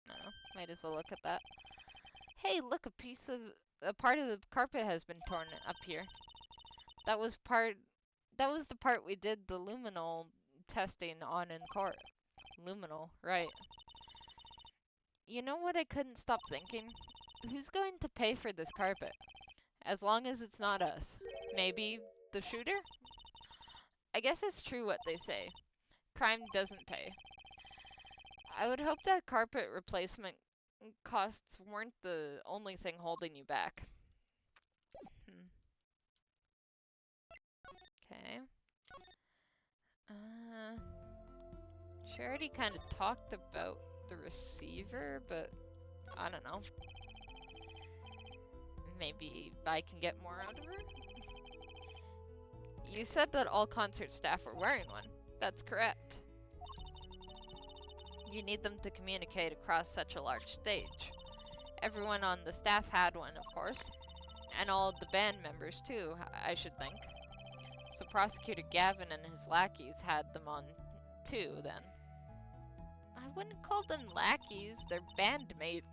I don't know, might as well look at that. Hey, look, a part of the carpet has been torn up here. That was the part we did the luminol testing on in court. Luminol, right. You know what I couldn't stop thinking? Who's going to pay for this carpet? As long as it's not us. Maybe the shooter? I guess it's true what they say. Crime doesn't pay. I would hope that carpet replacement costs weren't the only thing holding you back. Okay. She already kind of talked about the receiver, but I don't know. Maybe I can get more out of her? You said that all concert staff were wearing one. That's correct. You need them to communicate across such a large stage. Everyone on the staff had one, of course. And all the band members, too, I should think. So Prosecutor Gavin and his lackeys had them on, too, then. I wouldn't call them lackeys, they're bandmates.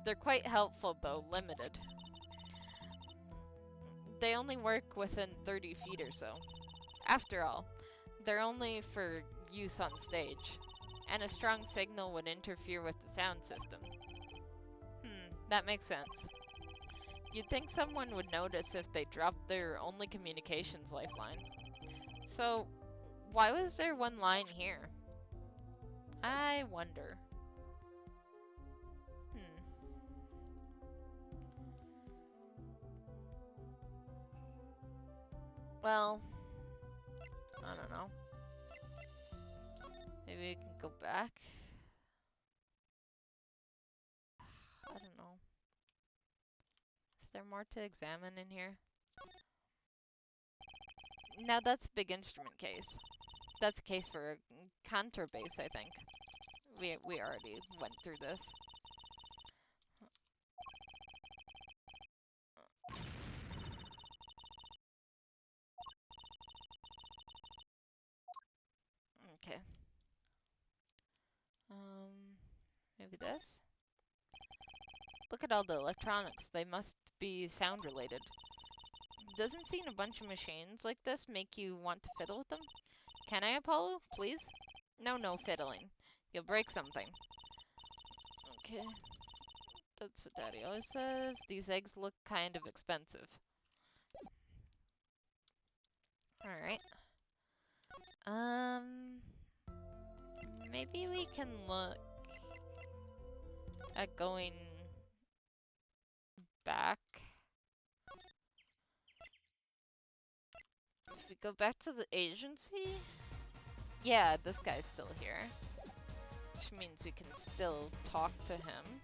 They're quite helpful, though limited. They only work within 30 feet or so. After all, they're only for use on stage. And a strong signal would interfere with the sound system. That makes sense. You'd think someone would notice if they dropped their only communications lifeline. So, why was there one line here? I wonder. Well, I don't know. Maybe we can go back. I don't know. Is there more to examine in here? Now that's a big instrument case. That's a case for a contrabass, I think. We already went through this. Okay. Maybe this? Look at all the electronics. They must be sound related. Doesn't seeing a bunch of machines like this make you want to fiddle with them? Can I, Apollo? Please? No fiddling. You'll break something. Okay. That's what Daddy always says. These eggs look kind of expensive. Alright. Maybe we can look at going back. If we go back to the agency? Yeah, this guy's still here. Which means we can still talk to him.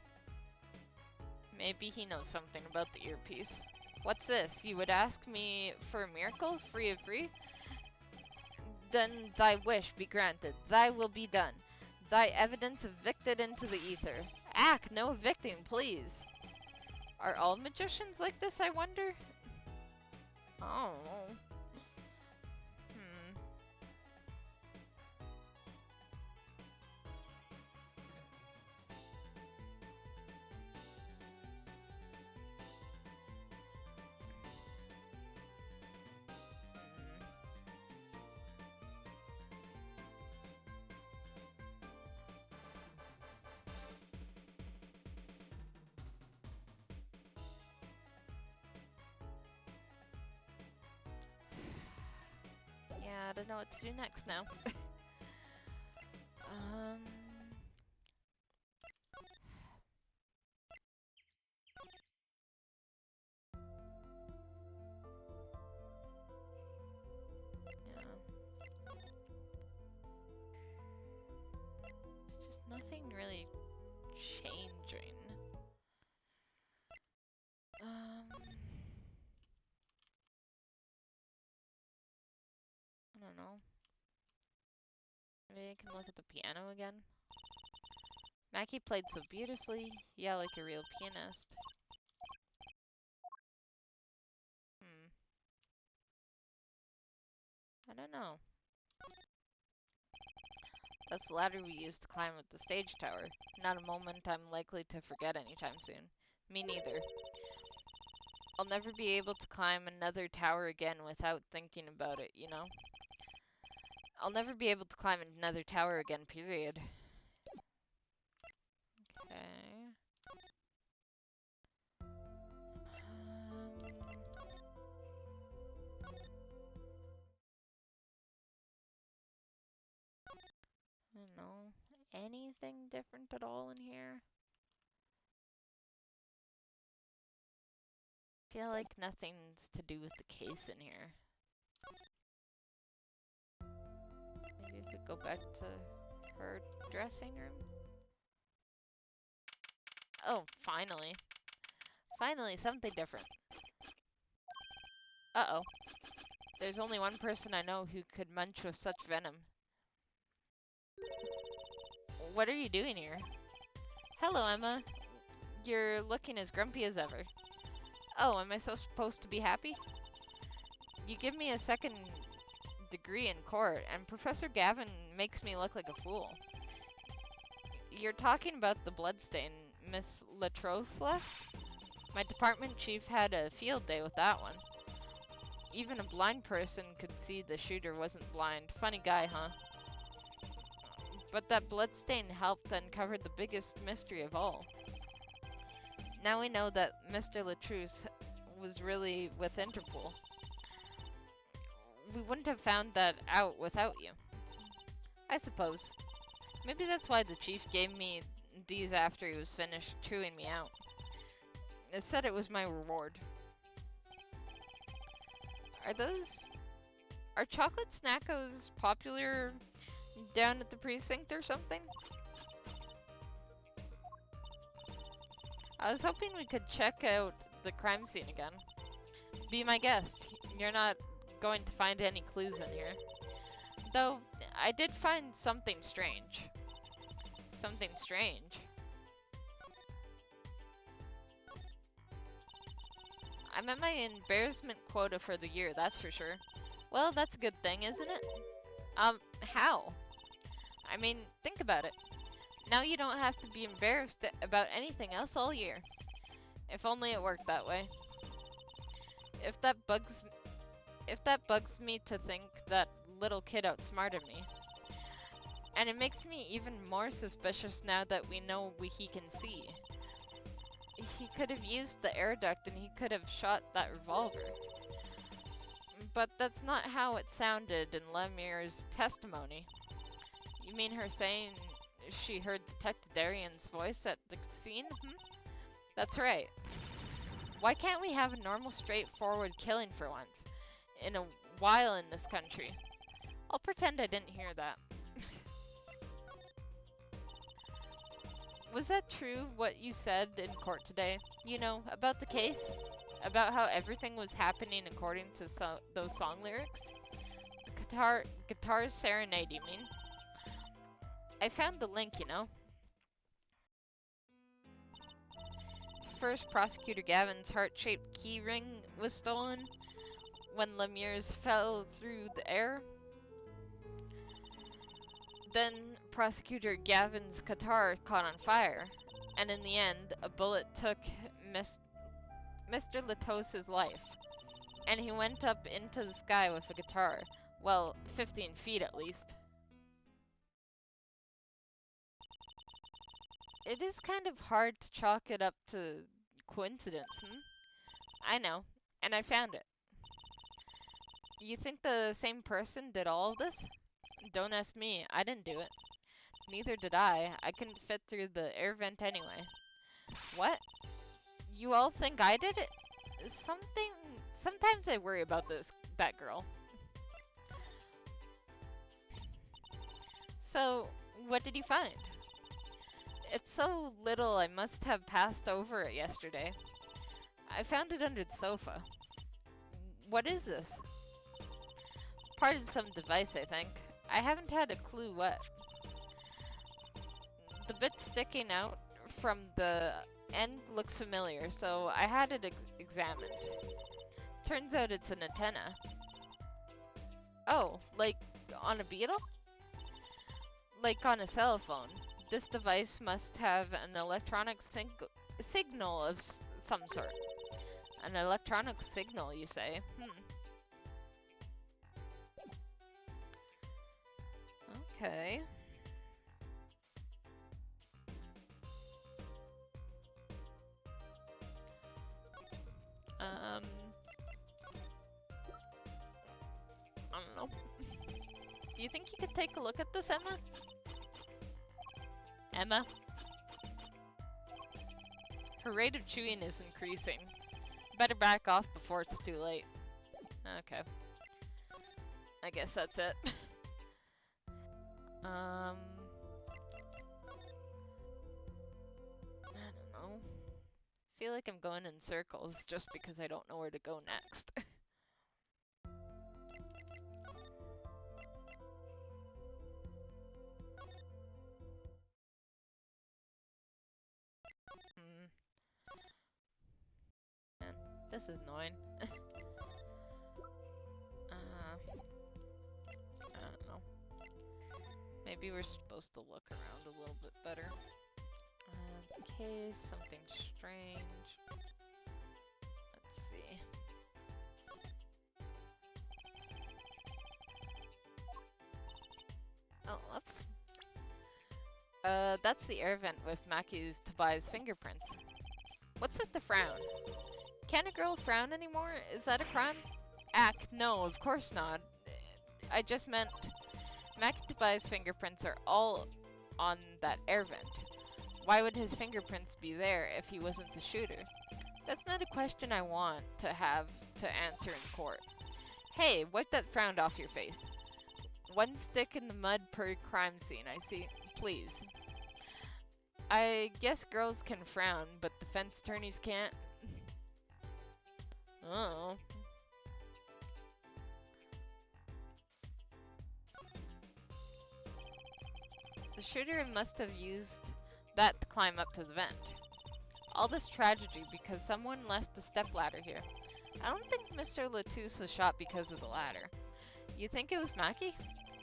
Maybe he knows something about the earpiece. What's this? You would ask me for a miracle? Free of free? Then thy wish be granted. Thy will be done. Thy evidence evicted into the ether. Ack, no evicting, please. Are all magicians like this, I wonder? Oh. Yeah, I don't know what to do next now. Maybe I can look at the piano again. Mackie played so beautifully. Yeah, like a real pianist. I don't know. That's the ladder we used to climb up the stage tower. Not a moment I'm likely to forget anytime soon. Me neither. I'll never be able to climb another tower again without thinking about it, you know? I'll never be able to climb another tower again, period. Okay. I don't know. Anything different at all in here? Feel like nothing's to do with the case in here. Maybe if we go back to her dressing room? Oh, finally. Finally, something different. Uh-oh. There's only one person I know who could munch with such venom. What are you doing here? Hello, Emma. You're looking as grumpy as ever. Oh, am I so supposed to be happy? You give me a second degree in court, and Professor Gavin makes me look like a fool. You're talking about the bloodstain, Miss Latroth left? My department chief had a field day with that one. Even a blind person could see the shooter wasn't blind. Funny guy, huh? But that bloodstain helped uncover the biggest mystery of all. Now we know that Mr. Latrouse was really with Interpol. We wouldn't have found that out without you. I suppose. Maybe that's why the chief gave me these after he was finished chewing me out. It said it was my reward. Are chocolate snackos popular down at the precinct or something? I was hoping we could check out the crime scene again. Be my guest. You're not going to find any clues in here. Though, I did find something strange. Something strange. I'm at my embarrassment quota for the year, that's for sure. Well, that's a good thing, isn't it? How? I mean, think about it. Now you don't have to be embarrassed about anything else all year. If only it worked that way. If that bugs me to think that little kid outsmarted me. And it makes me even more suspicious now that we know he can see. He could have used the air duct and he could have shot that revolver. But that's not how it sounded in Lemire's testimony. You mean her saying she heard Detective Darian's voice at the scene? That's right. Why can't we have a normal, straightforward killing for once? In a while in this country. I'll pretend I didn't hear that. Was that true, what you said in court today? You know, about the case? About how everything was happening according to those song lyrics? The guitar serenade, you mean? I found the link, you know. First, Prosecutor Gavin's heart-shaped key ring was stolen when Lemire's fell through the air. Then, Prosecutor Gavin's guitar caught on fire, and in the end, a bullet took Mr. Latos's life, and he went up into the sky with a guitar. Well, 15 feet at least. It is kind of hard to chalk it up to coincidence, I know, and I found it. You think the same person did all of this? Don't ask me, I didn't do it. Neither did I. I couldn't fit through the air vent anyway. What? You all think I did it? Sometimes I worry about that girl. So, what did you find? It's so little I must have passed over it yesterday. I found it under the sofa. What is this? Part of some device, I think. I haven't had a clue what. The bit sticking out from the end looks familiar, so I had it examined. Turns out it's an antenna. Oh, like on a beetle? Like on a cell phone. This device must have an electronic signal of some sort. An electronic signal, you say? Okay. I don't know. Do you think you could take a look at this, Emma? Emma? Her rate of chewing is increasing. Better back off before it's too late. Okay. I guess that's it. I don't know. Feel like I'm going in circles just because I don't know where to go next. Man, this is annoying. I don't know. Maybe we're supposed to look around a little bit better. Case, something strange. Let's see. Oh, oops. That's the air vent with Maki's Tobias fingerprints. What's with the frown? Can a girl frown anymore? Is that a crime? No, of course not. I just meant Maki Tobias fingerprints are all on that air vent. Why would his fingerprints be there if he wasn't the shooter? That's not a question I want to have to answer in court. Hey, wipe that frown off your face. One stick in the mud per crime scene, I see. Please. I guess girls can frown, but defense attorneys can't. Oh. The shooter must have used that to climb up to the vent. All this tragedy because someone left the stepladder here. I don't think Mr. Latouche was shot because of the ladder. You think it was Maki?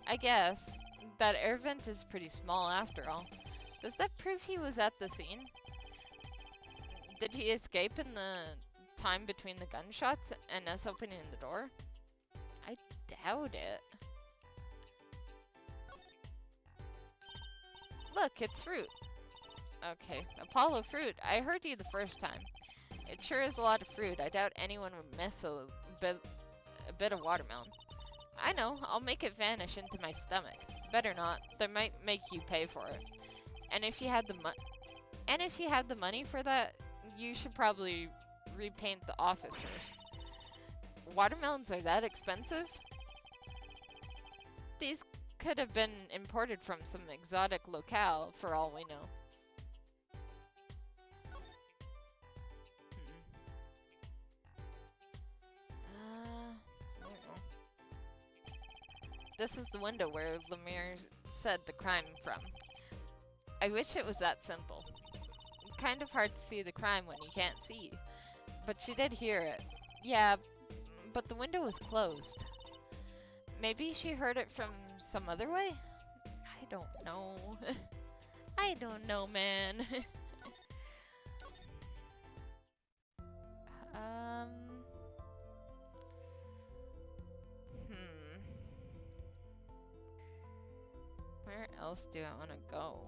I guess. That air vent is pretty small after all. Does that prove he was at the scene? Did he escape in the time between the gunshots and us opening the door? I doubt it. Look, it's fruit. Okay, Apollo fruit. I heard you the first time. It sure is a lot of fruit. I doubt anyone would miss a bit of watermelon. I know, I'll make it vanish into my stomach. Better not. They might make you pay for it. And if you had the money for that, you should probably repaint the office first. Watermelons are that expensive? These could have been imported from some exotic locale, for all we know. I don't know. This is the window where Lemire said the crime from. I wish it was that simple. Kind of hard to see the crime when you can't see. But she did hear it. Yeah, but the window was closed. Maybe she heard it from some other way? I don't know. I don't know, man. Where else do I want to go?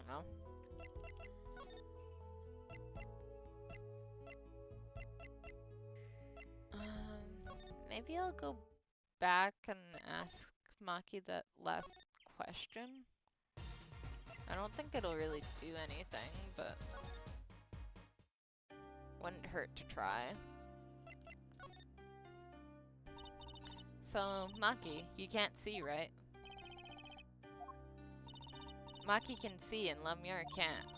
know. Maybe I'll go back and ask Maki that last question. I don't think it'll really do anything, but wouldn't hurt to try. So, Maki, you can't see, right? Maki can see and Lemure can't.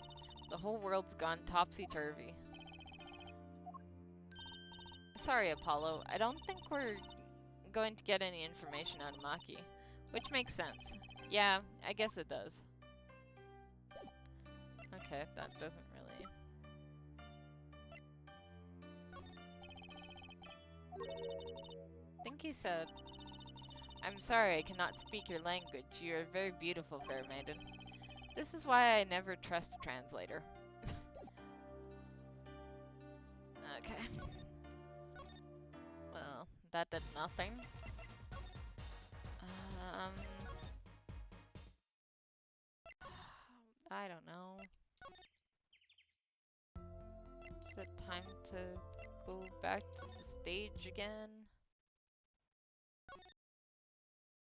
The whole world's gone topsy-turvy. Sorry, Apollo. I don't think we're going to get any information out of Maki. Which makes sense. Yeah, I guess it does. Okay, that doesn't really... I think he said, I'm sorry I cannot speak your language. You are very beautiful, fair maiden. This is why I never trust a translator. Okay. Well, that did nothing. I don't know. Is it time to go back to the stage again?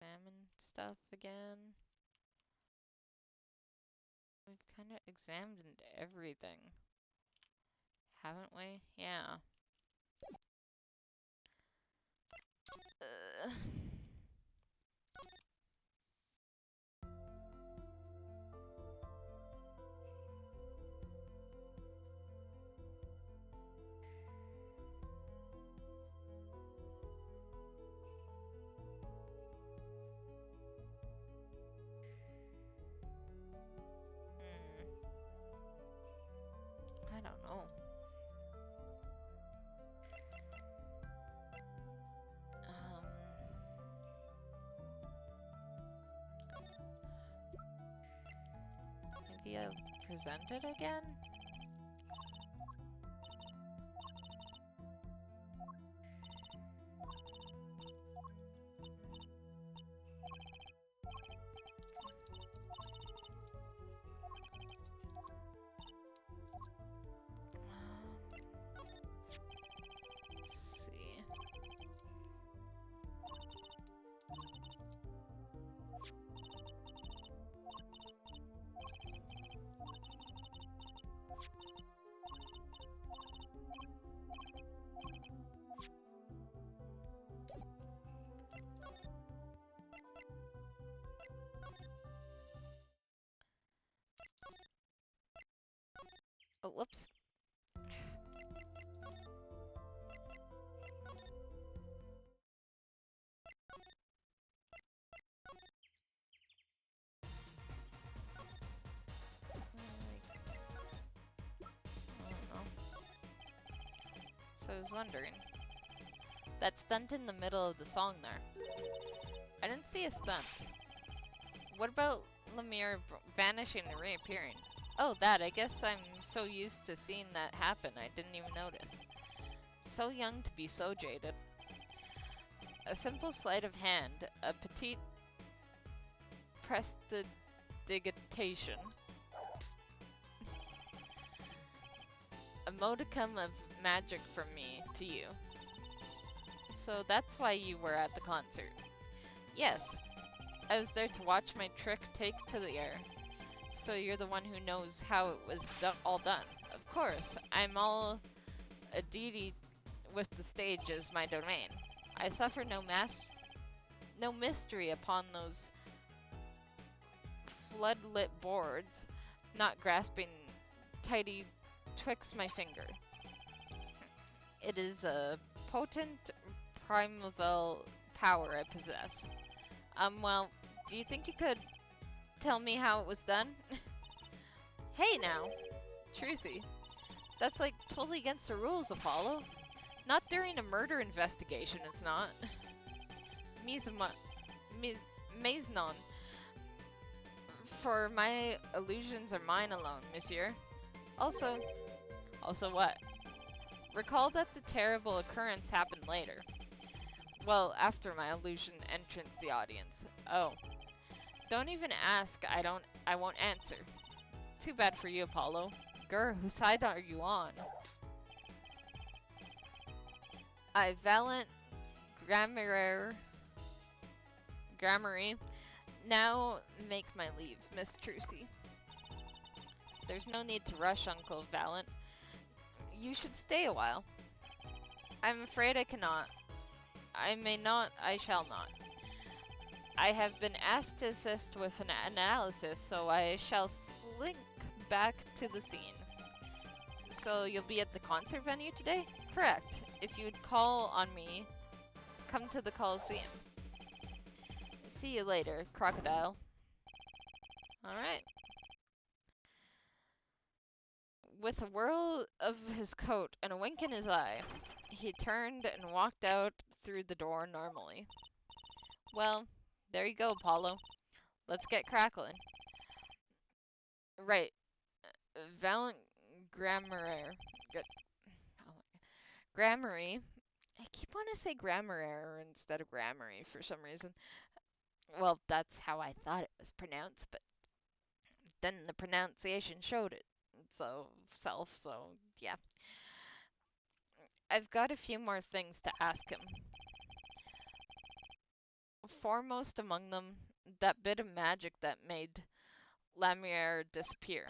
Examine stuff again? We've kind of examined everything, haven't we? Yeah. I don't know. Maybe I'll present it again? Let's see. Oh, whoops. I don't know. So I was wondering. That stunt in the middle of the song there. I didn't see a stunt. What about Lemire vanishing and reappearing? Oh, that. I guess I'm so used to seeing that happen, I didn't even notice. So young to be so jaded. A simple sleight of hand, a petite prestidigitation, a modicum of magic from me to you. So that's why you were at the concert. Yes, I was there to watch my trick take to the air. So you're the one who knows how it was all done. Of course, I'm all a deity with the stage as my domain. I suffer no mystery upon those flood-lit boards, not grasping tighty twixt my finger. It is a potent primeval power I possess. Well, do you think you could tell me how it was done? Hey now, Trucy. That's like totally against the rules, Apollo. Not during a murder investigation, it's not. Maisnon. For my illusions are mine alone, monsieur. Also what? Recall that the terrible occurrence happened later. Well, after my illusion entranced the audience. Oh. Don't even ask, I won't answer. Too bad for you, Apollo. Grr, whose side are you on? I valiant grammary. Now make my leave, Miss Trucy. There's no need to rush, Uncle Valent. You should stay a while. I'm afraid I cannot. I may not, I shall not. I have been asked to assist with an analysis, so I shall slink back to the scene. So you'll be at the concert venue today? Correct. If you'd call on me, come to the Coliseum. See you later, Crocodile. Alright. With a whirl of his coat and a wink in his eye, he turned and walked out through the door normally. Well, there you go, Apollo. Let's get crackling. Right. Valiant Grammar. Grammary. I keep wanting to say grammar instead of grammary for some reason. Well, that's how I thought it was pronounced, but then the pronunciation showed it. So yeah. I've got a few more things to ask him. Foremost among them, that bit of magic that made Lamiere disappear.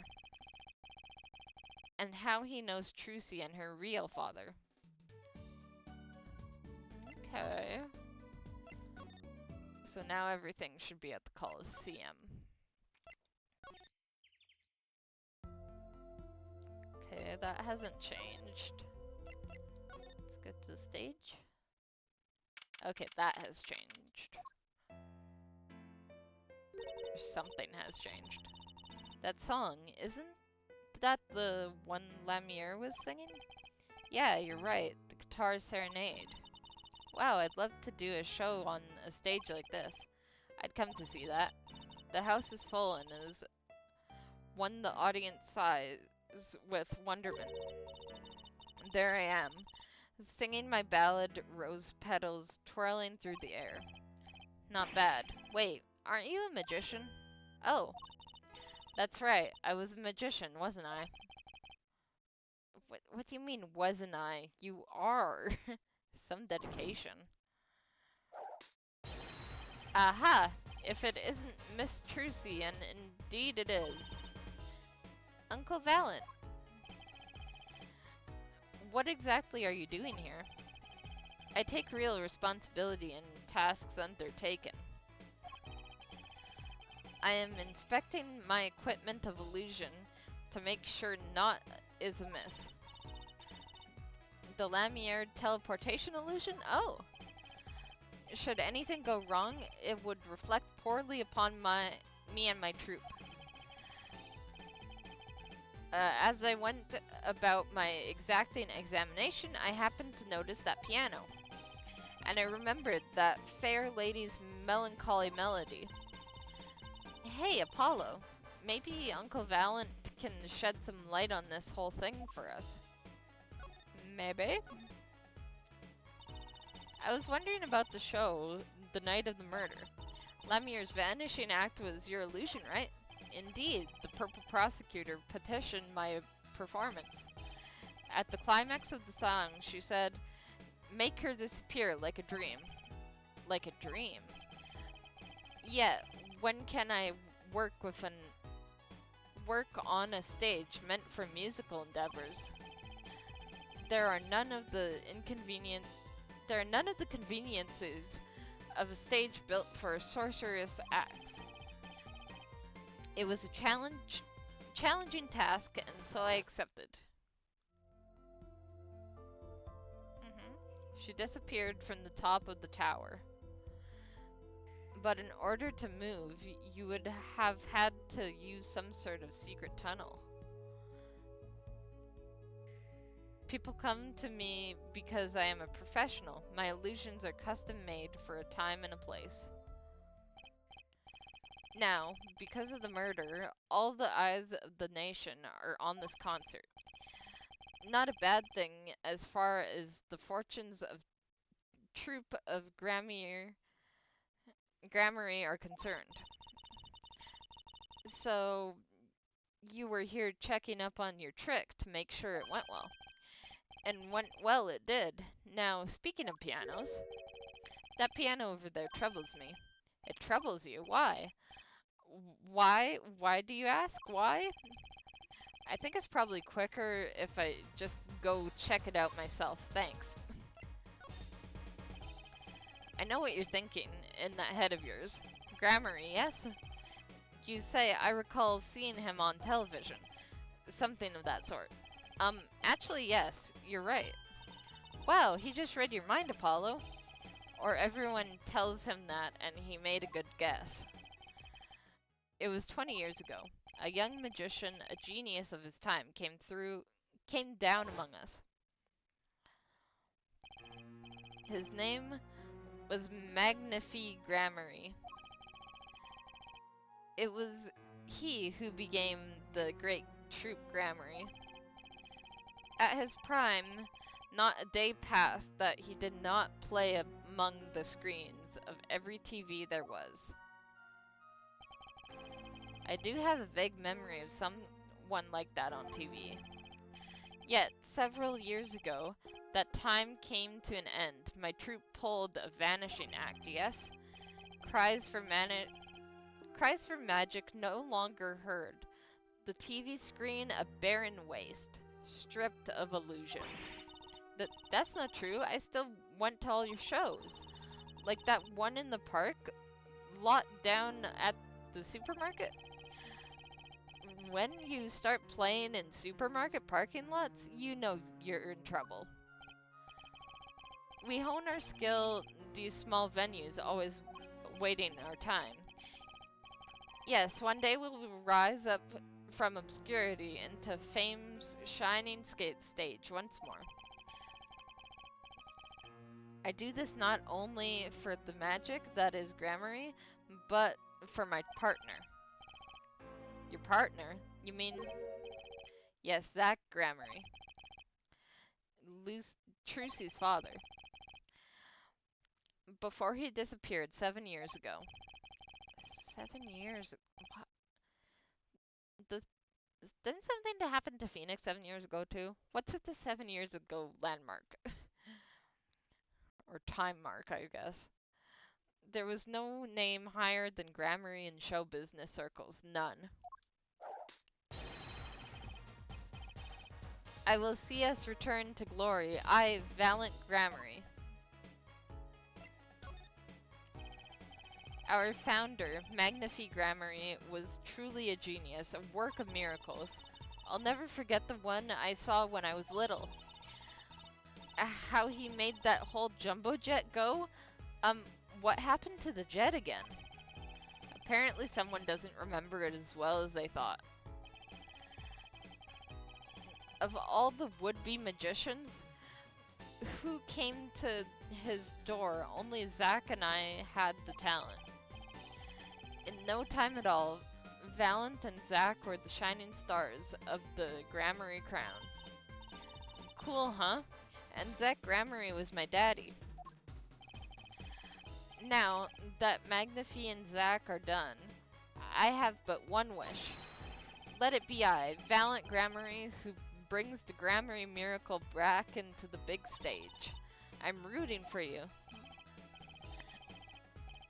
And how he knows Trucy and her real father. Okay. So now everything should be at the Coliseum. Okay, that hasn't changed. Let's get to the stage. Okay, that has changed. Something has changed. That song, isn't that the one Lamiere was singing? Yeah, you're right. The Guitar Serenade. Wow, I'd love to do a show on a stage like this. I'd come to see that. The house is full and has won the audience size with wonderment. There I am, singing my ballad, rose petals twirling through the air. Not bad. Wait, aren't you a magician? Oh, that's right. I was a magician, wasn't I? What do you mean, wasn't I? You are. Some dedication. Aha! If it isn't Miss Trucy, and indeed it is. Uncle Valent, what exactly are you doing here? I take real responsibility in tasks undertaken. I am inspecting my equipment of illusion to make sure naught is amiss. The Lamiere teleportation illusion? Oh! Should anything go wrong, it would reflect poorly upon me and my troop. As I went about my exacting examination, I happened to notice that piano. And I remembered that fair lady's melancholy melody. Hey, Apollo, maybe Uncle Valent can shed some light on this whole thing for us. Maybe? I was wondering about the show, the night of the murder. Lemier's vanishing act was your illusion, right? Indeed, the Purple Prosecutor petitioned my performance. At the climax of the song, she said, "Make her disappear like a dream." Like a dream? Yeah, when can I work on a stage meant for musical endeavors? There are none of the conveniences of a stage built for sorcerous acts. It was a challenging task, and so I accepted. She disappeared from the top of the tower. But in order to move, you would have had to use some sort of secret tunnel. People come to me because I am a professional. My illusions are custom made for a time and a place. Now, because of the murder, all the eyes of the nation are on this concert. Not a bad thing as far as the fortunes of troupe of Grammary are concerned. So, you were here checking up on your trick to make sure it went well. And went well it did. Now, speaking of pianos, that piano over there troubles me. It troubles you. Why? Why? Why do you ask? Why? I think it's probably quicker if I just go check it out myself. Thanks. I know what you're thinking in that head of yours. Grammary, yes? You say I recall seeing him on television. Something of that sort. Actually, yes, you're right. Wow, he just read your mind, Apollo. Or everyone tells him that and he made a good guess. It was 20 years ago. A young magician, a genius of his time, came down among us. His name was Magnifi Grammary. It was he who became the great Troop Grammary. At his prime, not a day passed that he did not play among the screens of every TV there was. I do have a vague memory of someone like that on TV. Yet, several years ago, that time came to an end. My troupe pulled a vanishing act, yes? Cries for magic no longer heard. The TV screen a barren waste, stripped of illusion. That's not true. I still went to all your shows. Like that one in the park, lot down at the supermarket. When you start playing in supermarket parking lots, you know you're in trouble. We hone our skill these small venues, always waiting our time. Yes, one day we will rise up from obscurity into fame's shining stage once more. I do this not only for the magic that is Grammary, but for my partner. Your partner? You mean... Yes, that Grammary. Trucy's father. Before he disappeared 7 years ago. 7 years? What? Didn't something happen to Phoenix 7 years ago too? What's with the 7 years ago landmark? Or time mark, I guess. There was no name higher than Grammary in show business circles. None. I will see us return to glory. I, valiant Grammary. Our founder, Magnifi Grammary, was truly a genius, a work of miracles. I'll never forget the one I saw when I was little. How he made that whole jumbo jet go? What happened to the jet again? Apparently someone doesn't remember it as well as they thought. Of all the would-be magicians who came to his door, only Zach and I had the talent. In no time at all, Valent and Zach were the shining stars of the Grammary crown. Cool, huh? And Zach Grammary was my daddy. Now that Magnifi and Zach are done, I have but one wish. Let it be I, Valent Grammary, who brings the Grammary miracle back into the big stage. I'm rooting for you.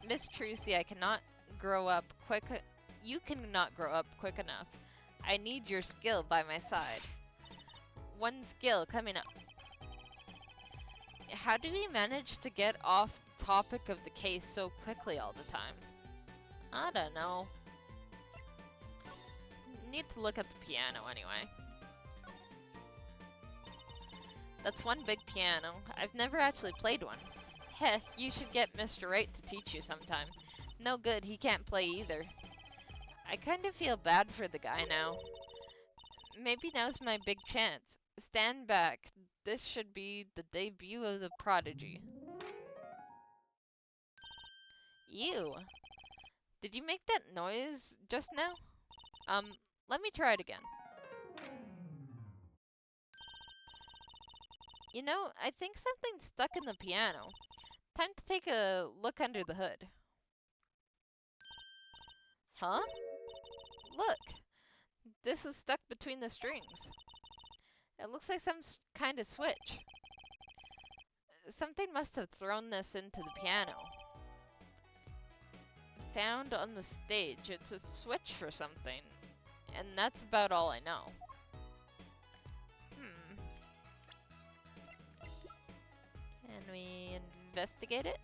Miss Trucy, I cannot grow up quick. You cannot grow up quick enough. I need your skill by my side. One skill coming up. How do we manage to get off the topic of the case so quickly all the time? I don't know. Need to look at the piano anyway. That's one big piano. I've never actually played one. Heh, you should get Mr. Right to teach you sometime. No good, he can't play either. I kind of feel bad for the guy now. Maybe now's my big chance. Stand back. This should be the debut of the prodigy. Ew. Did you make that noise just now? Let me try it again. You know, I think something's stuck in the piano. Time to take a look under the hood. Huh? Look! This was stuck between the strings. It looks like some kind of switch. Something must have thrown this into the piano. Found on the stage. It's a switch for something. And that's about all I know. Can we investigate it?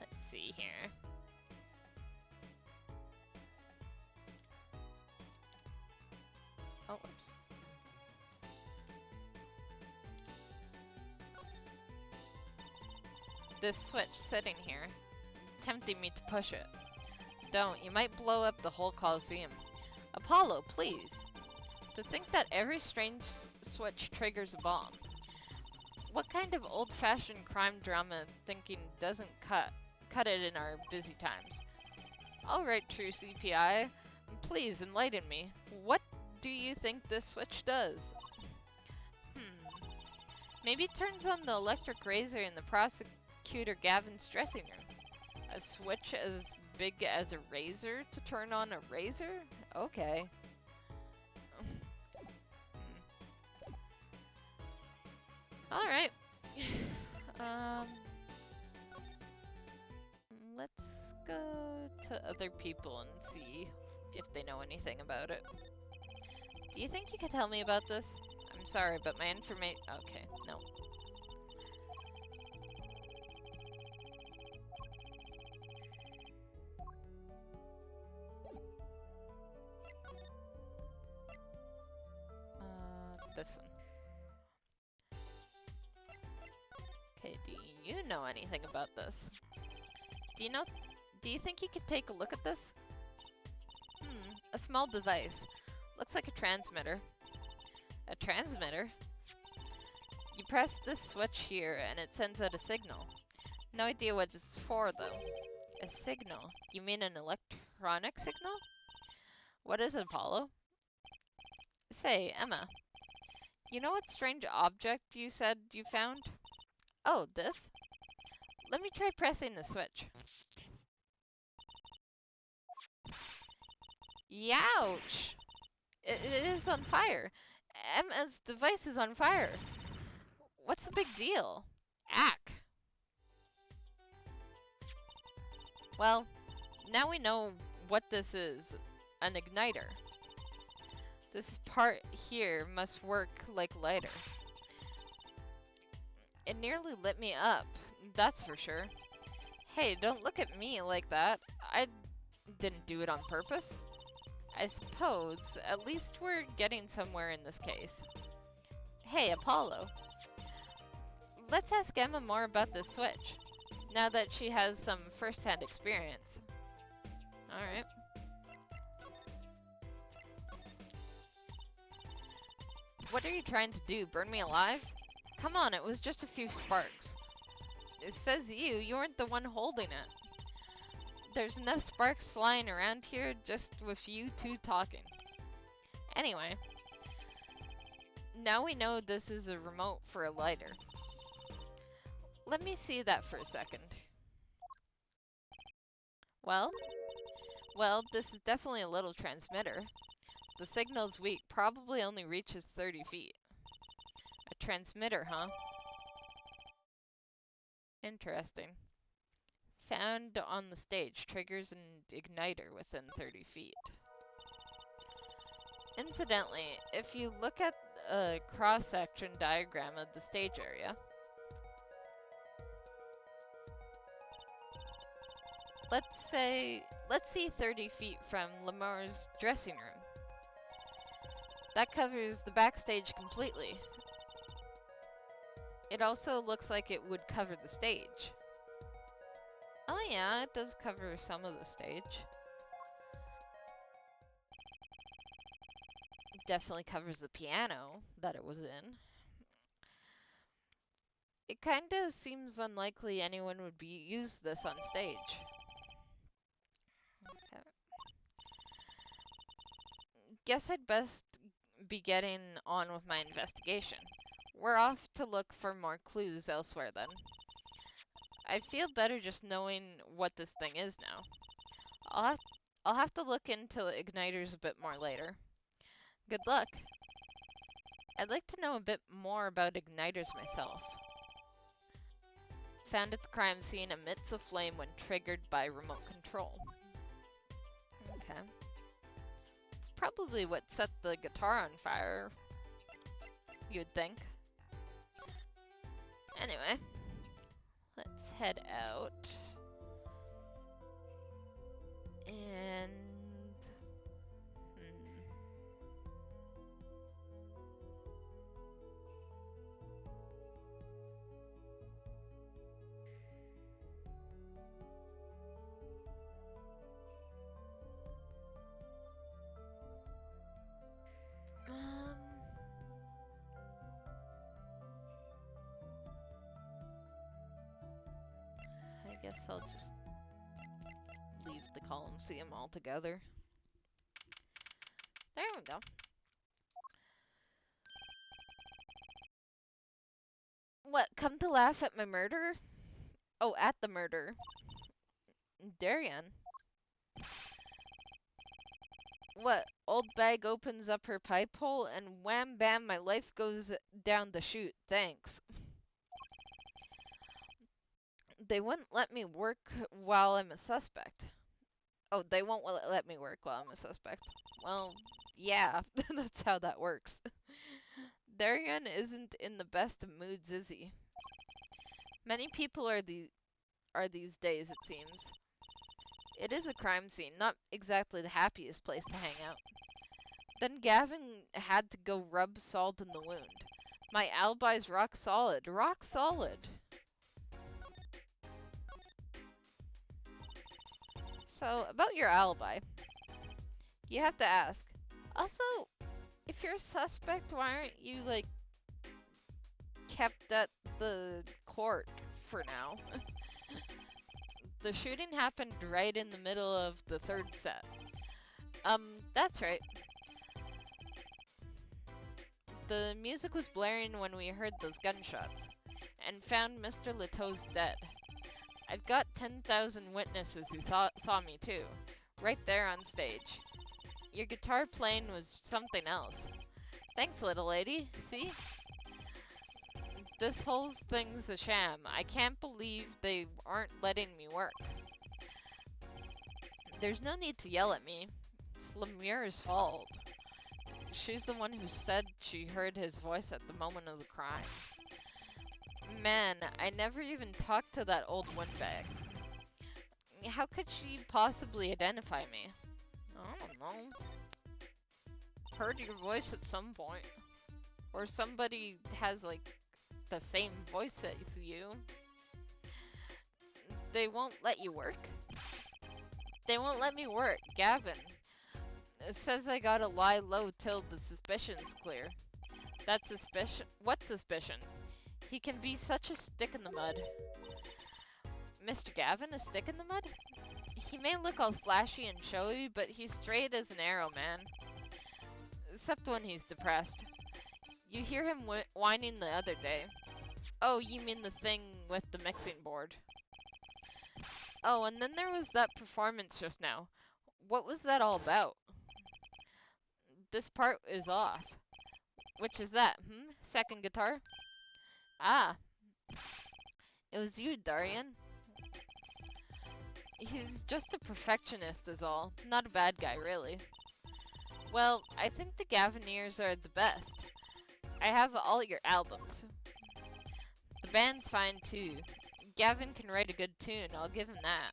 Let's see here. Oh, oops. This switch sitting here, tempting me to push it. Don't, you might blow up the whole Coliseum. Apollo, please. To think that every strange switch triggers a bomb. What kind of old-fashioned crime drama thinking doesn't cut it in our busy times? Alright, true CPI, please enlighten me. What do you think this switch does? Maybe it turns on the electric razor in the prosecutor Gavin's dressing room. A switch as big as a razor to turn on a razor? Okay. Alright. Let's go to other people and see if they know anything about it. Do you think you could tell me about this? I'm sorry, but my information... Okay, no. This one. Okay, do you know anything about this? Do you think you could take a look at this? A small device. Looks like a transmitter. A transmitter? You press this switch here and it sends out a signal. No idea what it's for though. A signal? You mean an electronic signal? What is it, Apollo? Say, Emma. You know what strange object you said you found? Oh, this? Let me try pressing the switch. Youch! It is on fire. Emma's device is on fire. What's the big deal? Ack. Well, now we know what this is. An igniter. This part here must work like lighter. It nearly lit me up, that's for sure. Hey, don't look at me like that. I didn't do it on purpose. I suppose, at least we're getting somewhere in this case. Hey, Apollo. Let's ask Emma more about this switch, now that she has some first-hand experience. Alright. What are you trying to do, burn me alive? Come on, it was just a few sparks. It says you weren't the one holding it. There's enough sparks flying around here just with you two talking. Anyway, now we know this is a remote for a lighter. Let me see that for a second. Well, this is definitely a little transmitter. The signal's weak, probably only reaches 30 feet. A transmitter, huh? Interesting. Found on the stage, triggers an igniter within 30 feet. Incidentally, if you look at a cross-section diagram of the stage area, let's see 30 feet from Lamore's dressing room. That covers the backstage completely. It also looks like it would cover the stage. Oh yeah, it does cover some of the stage. It definitely covers the piano that it was in. It kinda seems unlikely anyone would use this on stage. Okay. Guess I'd best be getting on with my investigation. We're off to look for more clues elsewhere then. I feel better just knowing what this thing is now. I'll have to look into igniters a bit more later. Good luck. I'd like to know a bit more about igniters myself. Found at the crime scene emits a flame when triggered by remote control. Okay. It's probably what set the guitar on fire, you'd think. Anyway, let's head out. And... I guess I'll just leave the Colosseum altogether. There we go. What, come to laugh at my murder? Oh, at the murder. Darian. What, old bag opens up her pipe hole and wham bam my life goes down the chute, thanks. They wouldn't let me work while I'm a suspect. Oh, they won't let me work while I'm a suspect. Well, yeah, that's how that works. Darian isn't in the best of moods, is he? Many people are these days, it seems. It is a crime scene, not exactly the happiest place to hang out. Then Gavin had to go rub salt in the wound. My alibi's rock solid. Rock solid! So, about your alibi, you have to ask. Also, if you're a suspect, why aren't you, like, kept at the court for now? The shooting happened right in the middle of the third set. That's right. The music was blaring when we heard those gunshots, and found Mr. Leteau's dead. I've got 10,000 witnesses who saw me too, right there on stage. Your guitar playing was something else. Thanks, little lady. See? This whole thing's a sham. I can't believe they aren't letting me work. There's no need to yell at me. It's Lemire's fault. She's the one who said she heard his voice at the moment of the crime. Man, I never even talked to that old windbag. How could she possibly identify me? I don't know. Heard your voice at some point. Or somebody has, like, the same voice as you. They won't let you work? They won't let me work. Gavin. It says I gotta lie low till the suspicion's clear. That suspicion? What suspicion? He can be such a stick in the mud. Mr. Gavin, a stick in the mud? He may look all flashy and showy, but he's straight as an arrow, man. Except when he's depressed. You hear him whining the other day. Oh, you mean the thing with the mixing board. Oh, and then there was that performance just now. What was that all about? This part is off. Which is that, Second guitar? Ah. It was you, Darian. He's just a perfectionist is all. Not a bad guy, really. Well, I think the Gavineers are the best. I have all your albums. The band's fine, too. Gavin can write a good tune, I'll give him that.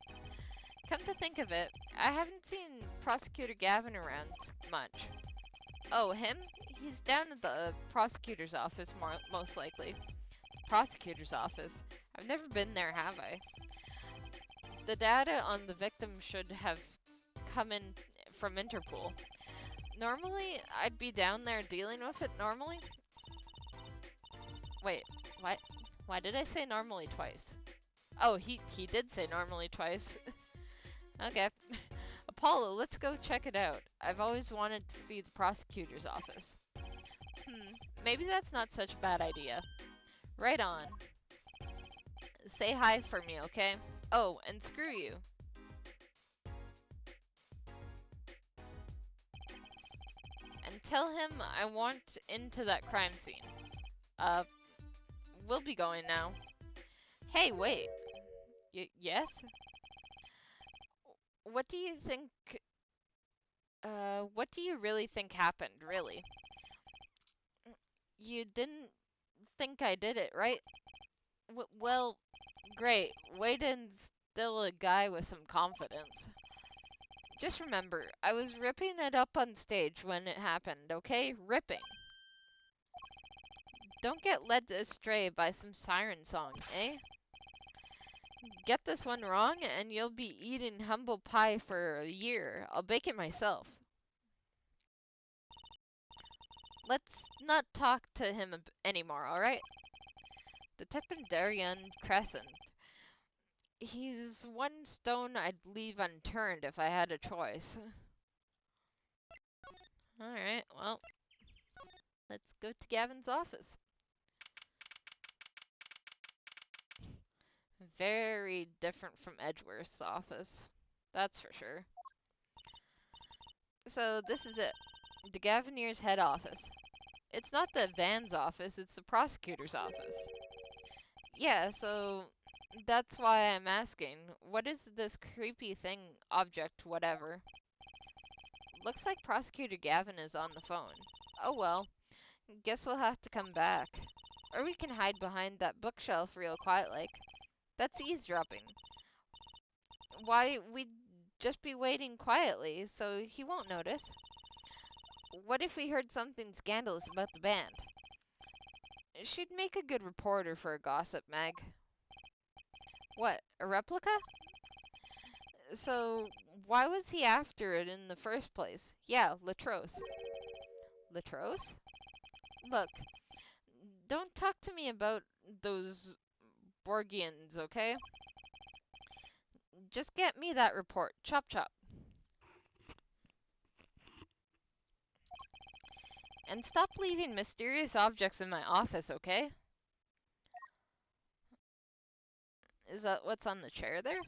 Come to think of it, I haven't seen Prosecutor Gavin around much. Oh, him? He's down at the prosecutor's office, most likely. Prosecutor's office? I've never been there, have I? The data on the victim should have come in from Interpol. Normally, I'd be down there dealing with it normally. Wait, what? Why did I say normally twice? Oh, he did say normally twice. Okay. Apollo, let's go check it out. I've always wanted to see the prosecutor's office. Maybe that's not such a bad idea. Right on. Say hi for me, okay? Oh, and screw you. Tell him I want into that crime scene. Uh, we'll be going now. Hey, wait. Yes? What do you think, what do you really think happened, really? You didn't think I did it, right? Well, great. Way to instill a guy with some confidence. Just remember, I was ripping it up on stage when it happened, okay? Ripping. Don't get led astray by some siren song, eh? Get this one wrong and you'll be eating humble pie for a year. I'll bake it myself. Let's not talk to him anymore, alright? Detective Darien Crescent. He's one stone I'd leave unturned if I had a choice. Alright, well, let's go to Gavin's office. Very different from Edgeworth's office. That's for sure. So, this is it. The Gavineer's head office. It's not the Van's office, it's the prosecutor's office. Yeah, so that's why I'm asking. What is this creepy thing, object, whatever? Looks like Prosecutor Gavin is on the phone. Oh well, guess we'll have to come back. Or we can hide behind that bookshelf real quiet like. That's eavesdropping. Why, we'd just be waiting quietly, so he won't notice. What if we heard something scandalous about the band? She'd make a good reporter for a gossip mag. What, a replica? So, why was he after it in the first place? Yeah, Latros. Latros? Look, don't talk to me about those Borgians, okay? Just get me that report. Chop chop. And stop leaving mysterious objects in my office, okay? Is that what's on the chair there?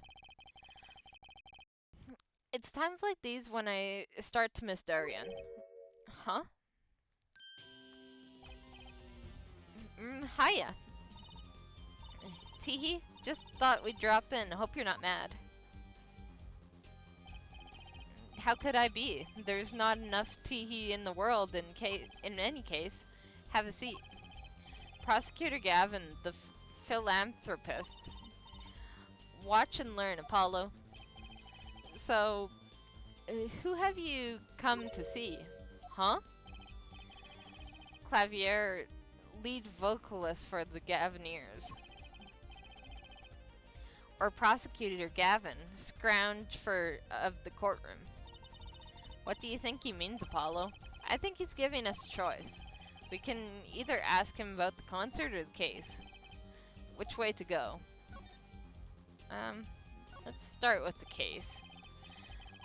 It's times like these when I start to miss Darian. Huh? Hiya. Teehee, just thought we'd drop in. Hope you're not mad. How could I be? There's not enough teehee in the world in any case. Have a seat. Prosecutor Gavin, the philanthropist. Watch and learn, Apollo. So, who have you come to see? Huh? Clavier, lead vocalist for the Gavineers. Or Prosecutor Gavin, scrounge of the courtroom. What do you think he means, Apollo? I think he's giving us a choice. We can either ask him about the concert or the case. Which way to go? Let's start with the case.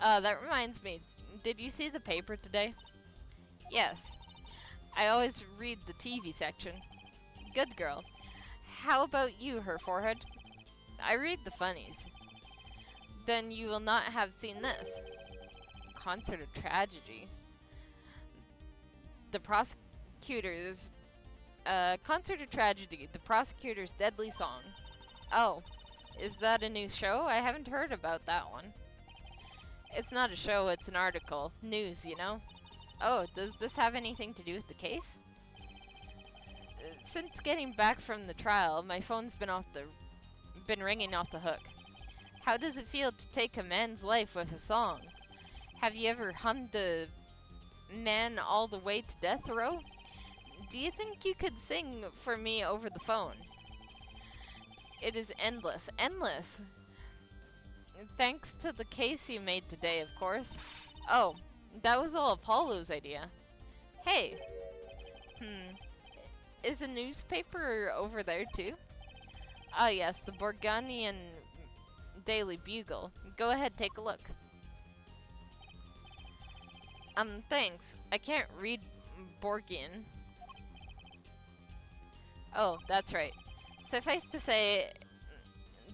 That reminds me, did you see the paper today? Yes. I always read the TV section. Good girl. How about you, her forehead? I read the funnies. Then you will not have seen this. Concert of tragedy. The prosecutor's concert of tragedy, the prosecutor's deadly song. Oh, is that a new show? I haven't heard about that one. It's not a show, it's an article. News, you know? Oh, does this have anything to do with the case? Since getting back from the trial, my phone's been ringing off the hook. How does it feel to take a man's life with a song? Have you ever hummed a man all the way to death row? Do you think you could sing for me over the phone? It is endless, endless. Thanks to the case you made today, of course. Oh, that was all Apollo's idea. Hey. Is a newspaper over there too? Ah yes, the Borganian Daily Bugle. Go ahead, take a look. Thanks. I can't read Borgian. Oh, that's right. Suffice to say,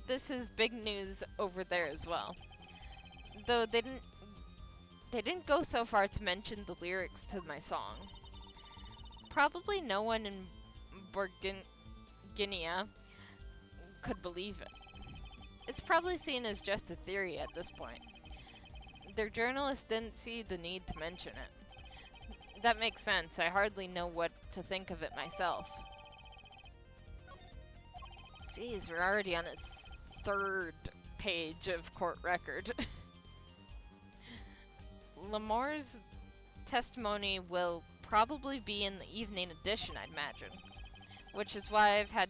this is big news over there as well. Though they didn't They didn't go so far to mention the lyrics to my song. Probably no one in Borginia could believe it. It's probably seen as just a theory at this point. Their journalist didn't see the need to mention it. That makes sense. I hardly know what to think of it myself. Jeez, we're already on a third page of court record. Lamore's testimony will probably be in the evening edition, I'd imagine. Which is why I've had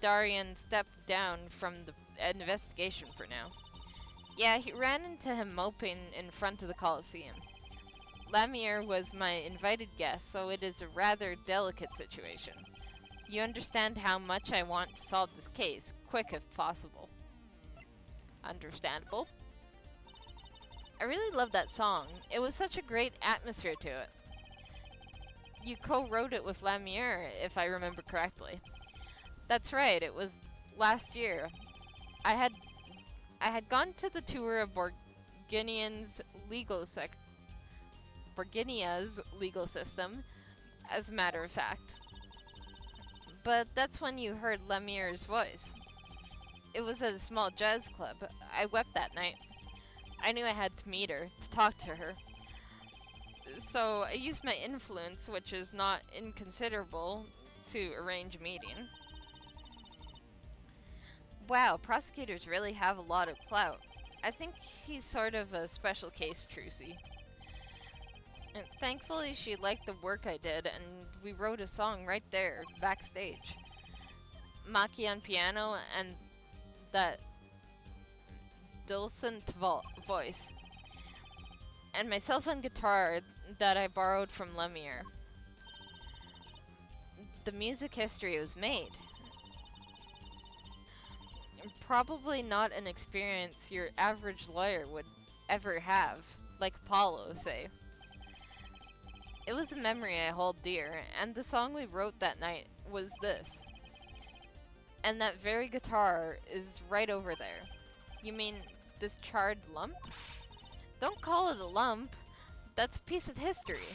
Darian step down from the investigation for now. Yeah, he ran into him moping in front of the Coliseum. Lemire was my invited guest, so it is a rather delicate situation. You understand how much I want to solve this case, quick if possible. Understandable. I really love that song. It was such a great atmosphere to it. You co-wrote it with Lemire, if I remember correctly. That's right, it was last year. I had gone to the tour of Borginia's legal system, as a matter of fact. But that's when you heard Lemire's voice. It was at a small jazz club. I wept that night. I knew I had to meet her, to talk to her. So I used my influence, which is not inconsiderable, to arrange a meeting. Wow, prosecutors really have a lot of clout. I think he's sort of a special case, Trucy. And thankfully she liked the work I did, and we wrote a song right there, backstage. Maki on piano, and that dulcet voice. And myself on guitar that I borrowed from Lemire. The music history was made. Probably not an experience your average lawyer would ever have, like Apollo, say. It was a memory I hold dear, and the song we wrote that night was this. And that very guitar is right over there. You mean this charred lump? Don't call it a lump. That's a piece of history.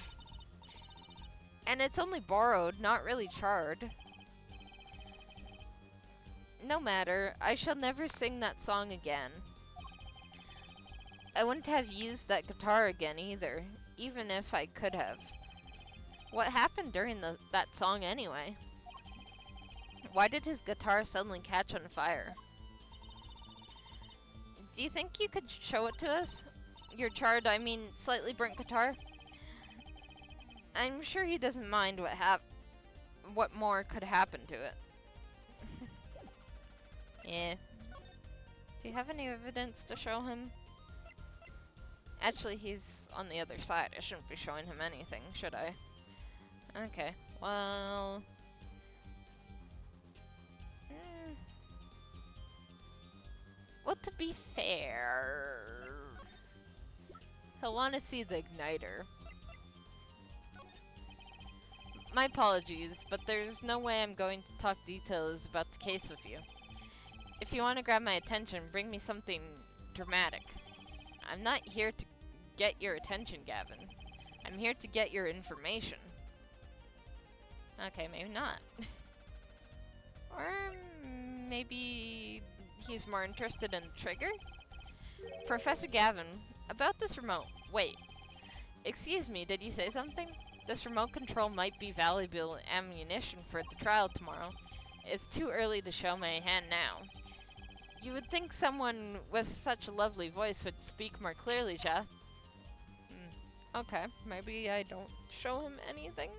And it's only borrowed, not really charred. No matter, I shall never sing that song again. I wouldn't have used that guitar again either, even if I could have. What happened during that song anyway? Why did his guitar suddenly catch on fire? Do you think you could show it to us? Your charred, slightly burnt guitar? I'm sure he doesn't mind what more could happen to it. Yeah. Do you have any evidence to show him? Actually, he's on the other side. I shouldn't be showing him anything, should I? Okay, well... Well, to be fair... He'll want to see the igniter. My apologies, but there's no way I'm going to talk details about the case with you. If you want to grab my attention, bring me something dramatic. I'm not here to get your attention, Gavin. I'm here to get your information. Okay, maybe not. Or maybe he's more interested in the trigger? Professor Gavin, about this remote. Wait. Excuse me, did you say something? This remote control might be valuable ammunition for the trial tomorrow. It's too early to show my hand now. You would think someone with such a lovely voice would speak more clearly, Ja. Okay, maybe I don't show him anything.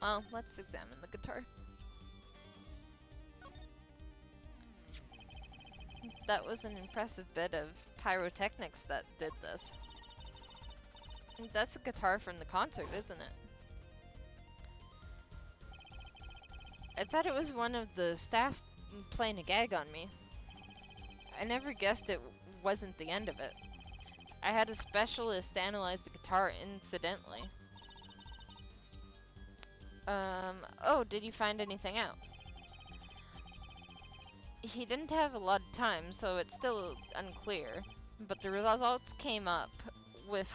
Well, let's examine the guitar. That was an impressive bit of pyrotechnics that did this. That's a guitar from the concert, isn't it? I thought it was one of the staff playing a gag on me. I never guessed it wasn't the end of it. I had a specialist analyze the guitar incidentally. Oh, did you find anything out? He didn't have a lot of time, so it's still unclear. But the results came up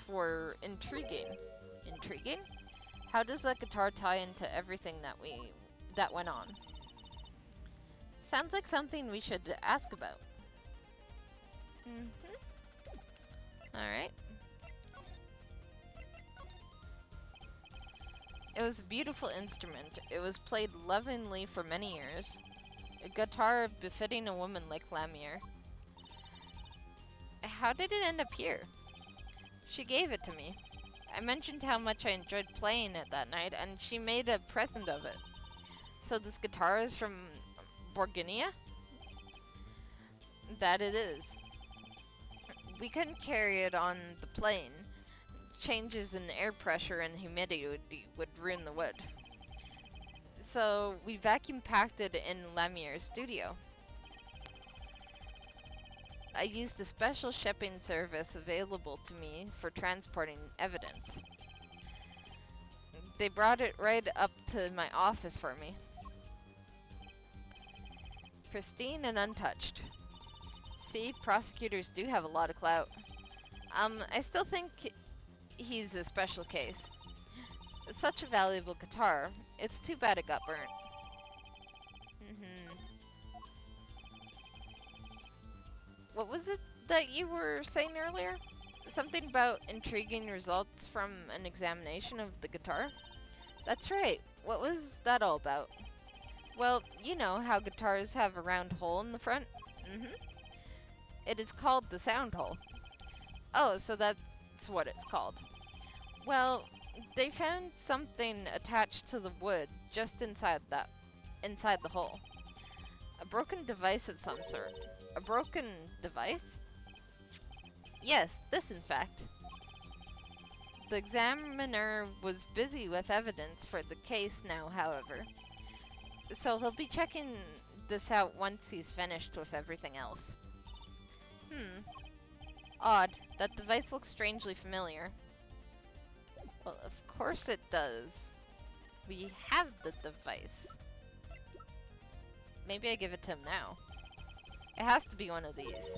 were intriguing. Intriguing? How does that guitar tie into everything that went on? Sounds like something we should ask about. Alright. It was a beautiful instrument. It was played lovingly for many years. A guitar befitting a woman like Lamier. How did it end up here? She gave it to me. I mentioned how much I enjoyed playing it that night, and she made a present of it. So this guitar is from Borginia? That it is. We couldn't carry it on the plane. Changes in air pressure and humidity would ruin the wood. So we vacuum packed it in Lamier's studio. I used a special shipping service available to me for transporting evidence. They brought it right up to my office for me. Pristine and untouched. See, prosecutors do have a lot of clout. I still think he's a special case. It's such a valuable guitar. It's too bad it got burnt. What was it that you were saying earlier? Something about intriguing results from an examination of the guitar? That's right. What was that all about? Well, you know how guitars have a round hole in the front? It is called the sound hole. Oh, so that's what it's called. Well, they found something attached to the wood just inside the hole. A broken device of some sort. A broken device? Yes, this in fact. The examiner was busy with evidence for the case now, however. So he'll be checking this out once he's finished with everything else. Odd. That device looks strangely familiar. Well, of course it does. We have the device. Maybe I give it to him now. It has to be one of these.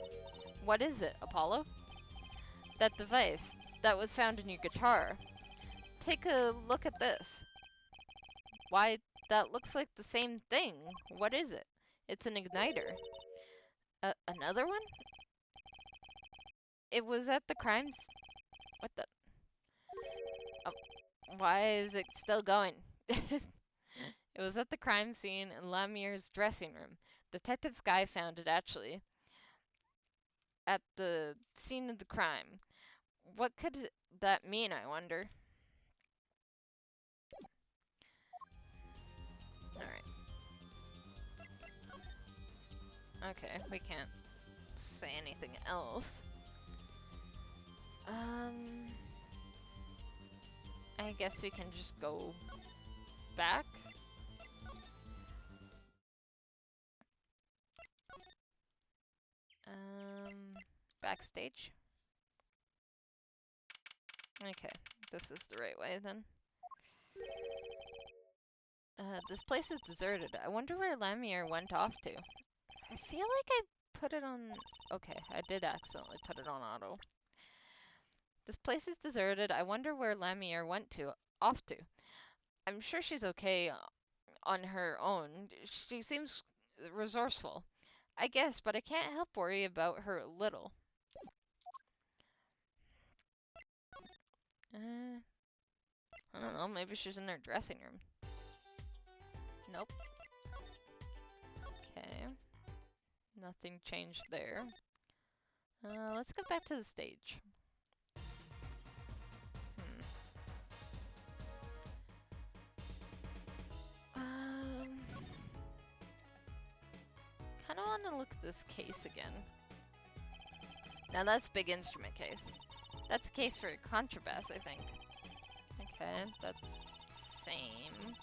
What is it, Apollo? That device that was found in your guitar. Take a look at this. Why, that looks like the same thing. What is it? It's an igniter. Another one? It was at the crime... What the... why is it still going? It was at the crime scene in Lamier's dressing room. Detective Sky found it, actually. At the scene of the crime. What could that mean, I wonder? Alright. Okay, we can't say anything else. I guess we can just go back. Backstage. Okay, this is the right way then. This place is deserted. I wonder where Lamier went off to. I feel like I put it on... Okay, I did accidentally put it on auto. This place is deserted. I wonder where Lamier went off to. I'm sure she's okay on her own. She seems resourceful. I guess, but I can't help worry about her a little. I don't know, maybe she's in her dressing room. Nope. Okay. Nothing changed there. Let's go back to the stage. Kinda wanna look at this case again. Now that's big instrument case. That's a case for contrabass, I think. Okay, that's same.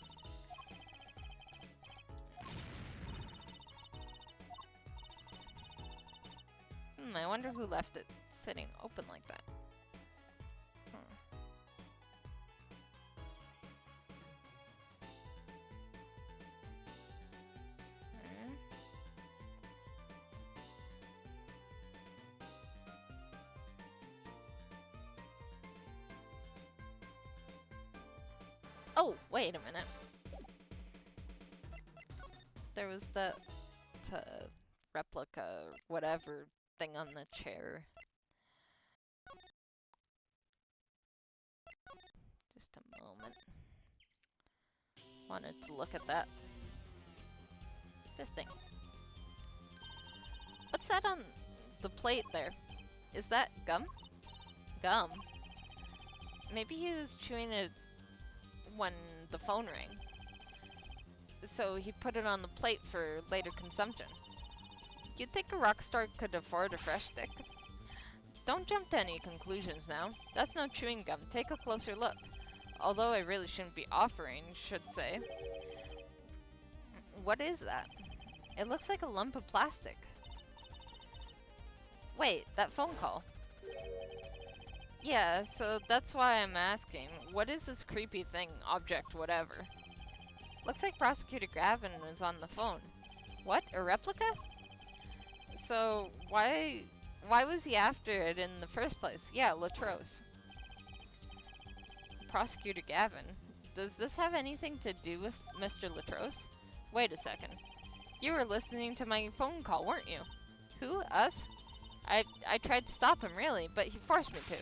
I wonder who left it sitting open like that. Oh, wait a minute. There was that replica or whatever thing on the chair. Just a moment. Wanted to look at that. This thing. What's that on the plate there? Is that gum? Gum? Maybe he was chewing it when the phone rang. So he put it on the plate for later consumption. You'd think a rock star could afford a fresh stick. Don't jump to any conclusions now. That's no chewing gum. Take a closer look. Although I really shouldn't be offering, should say. What is that? It looks like a lump of plastic. Wait, that phone call. Yeah, so that's why I'm asking. What is this creepy thing, object, whatever? Looks like Prosecutor Gavin was on the phone. What? A replica? So, why was he after it in the first place? Yeah, Latros. Prosecutor Gavin. Does this have anything to do with Mr. Latros? Wait a second. You were listening to my phone call, weren't you? Who? Us? I tried to stop him, really, but he forced me to.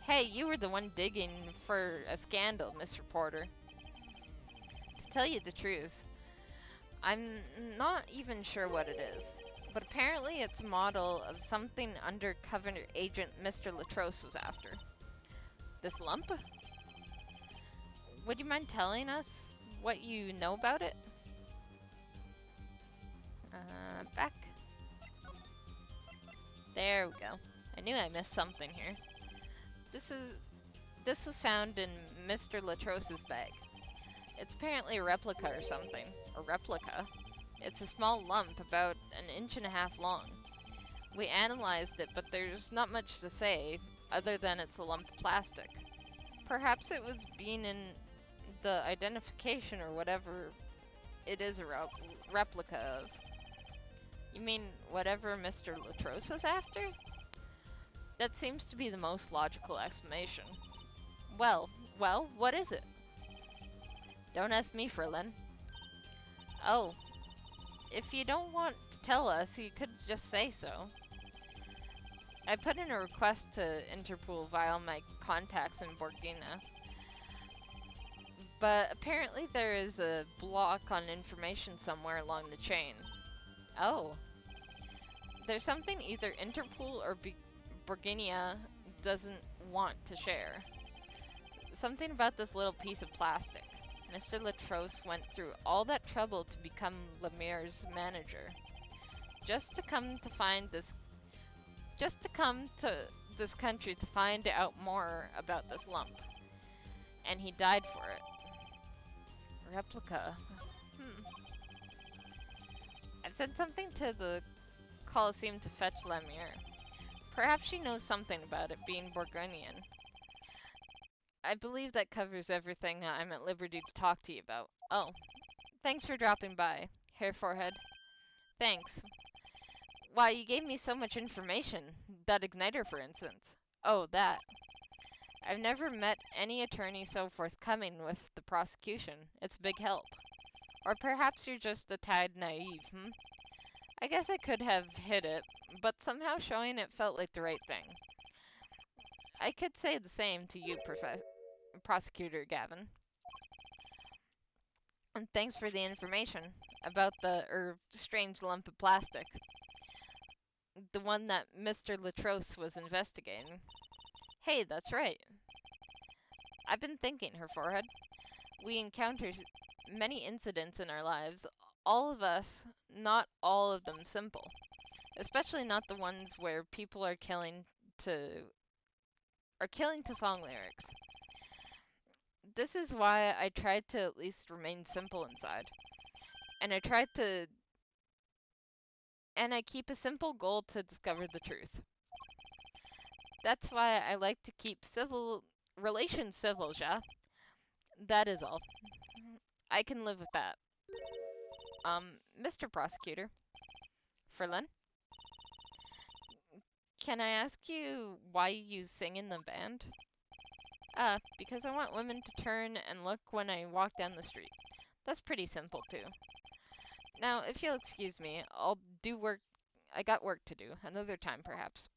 Hey, you were the one digging for a scandal, Miss Reporter. To tell you the truth, I'm not even sure what it is. But apparently it's a model of something undercover agent Mr. Latros was after. This lump? Would you mind telling us what you know about it? Back. There we go. I knew I missed something here. This was found in Mr. Latros's bag. It's apparently a replica or something. A replica? It's a small lump about 1.5 inches long. We analyzed it, but there's not much to say, other than it's a lump of plastic. Perhaps it was being in the identification or whatever it is a replica of. You mean whatever Mr. Latros was after? That seems to be the most logical explanation. Well, what is it? Don't ask me, Ferlin. Oh, if you don't want to tell us, you could just say so. I put in a request to Interpol via my contacts in Borgina. But apparently there is a block on information somewhere along the chain. Oh. There's something either Interpol or Borginia doesn't want to share. Something about this little piece of plastic. Mr. Latros went through all that trouble to become Lemire's manager. Just to come to this country to find out more about this lump. And he died for it. Replica. I've sent something to the Colosseum to fetch Lemire. Perhaps she knows something about it, being Borgonian. I believe that covers everything I'm at liberty to talk to you about. Oh, thanks for dropping by, Hair Forehead. Thanks. Why, you gave me so much information. That igniter, for instance. Oh, that. I've never met any attorney so forthcoming with the prosecution. It's a big help. Or perhaps you're just a tad naive, I guess I could have hid it, but somehow showing it felt like the right thing. I could say the same to you, Prosecutor Gavin. And thanks for the information about the strange lump of plastic. The one that Mr. Latros was investigating. Hey, that's right. I've been thinking, Her Forehead. We encounter many incidents in our lives, all of us, not all of them simple. Especially not the ones where people are killing to song lyrics. This is why I tried to at least remain simple inside. And I keep a simple goal to discover the truth. That's why I like to keep relations civil, ja? That is all. I can live with that. Mr. Prosecutor. Ferlin? Can I ask you why you sing in the band? Because I want women to turn and look when I walk down the street. That's pretty simple, too. Now, if you'll excuse me, I'll do work. I got work to do. Another time, perhaps.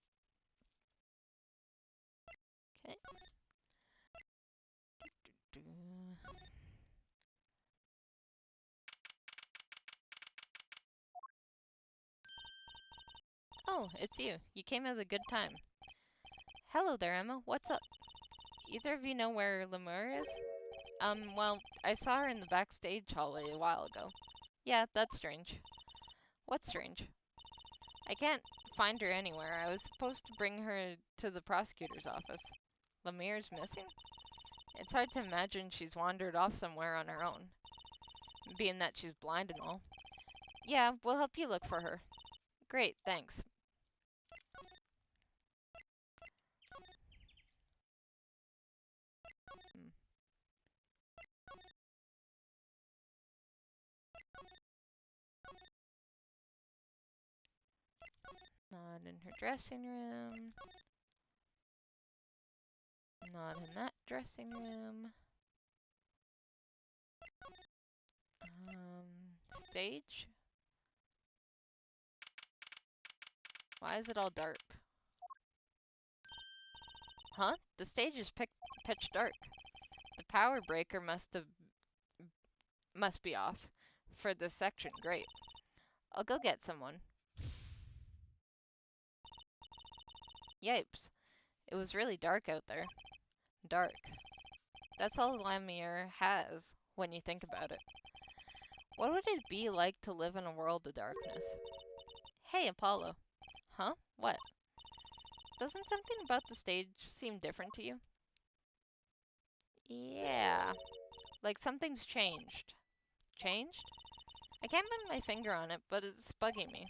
Okay. Oh, it's you. You came at a good time. Hello there, Emma. What's up? Either of you know where Lemur is? Well, I saw her in the backstage hallway a while ago. Yeah, that's strange. What's strange? I can't find her anywhere. I was supposed to bring her to the prosecutor's office. Lemire's missing? It's hard to imagine she's wandered off somewhere on her own, being that she's blind and all. Yeah, we'll help you look for her. Great, thanks. Hmm. Not in her dressing room. Not in that dressing room. Stage? Why is it all dark? Huh? The stage is pitch dark. The power breaker must be off for this section. Great. I'll go get someone. Yipes. It was really dark out there. Dark. That's all Lamir has when you think about it. What would it be like to live in a world of darkness? Hey, Apollo. Huh? What? Doesn't something about the stage seem different to you? Yeah. Like something's changed. Changed? I can't put my finger on it, but it's bugging me.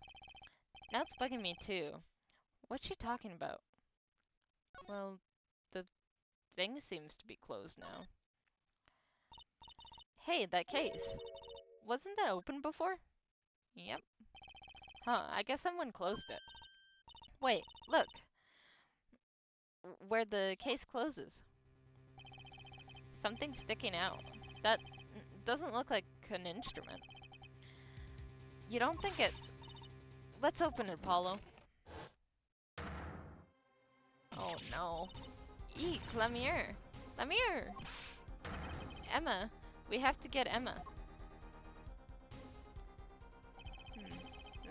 Now it's bugging me too. What's she talking about? Well, the thing seems to be closed now. Hey, that case. Wasn't that open before? Yep. Huh, I guess someone closed it. Wait, look. Where the case closes. Something's sticking out. That doesn't look like an instrument. You don't think it's... Let's open it, Apollo. Oh no. Eek, Lemire. Lemire! Emma. We have to get Emma.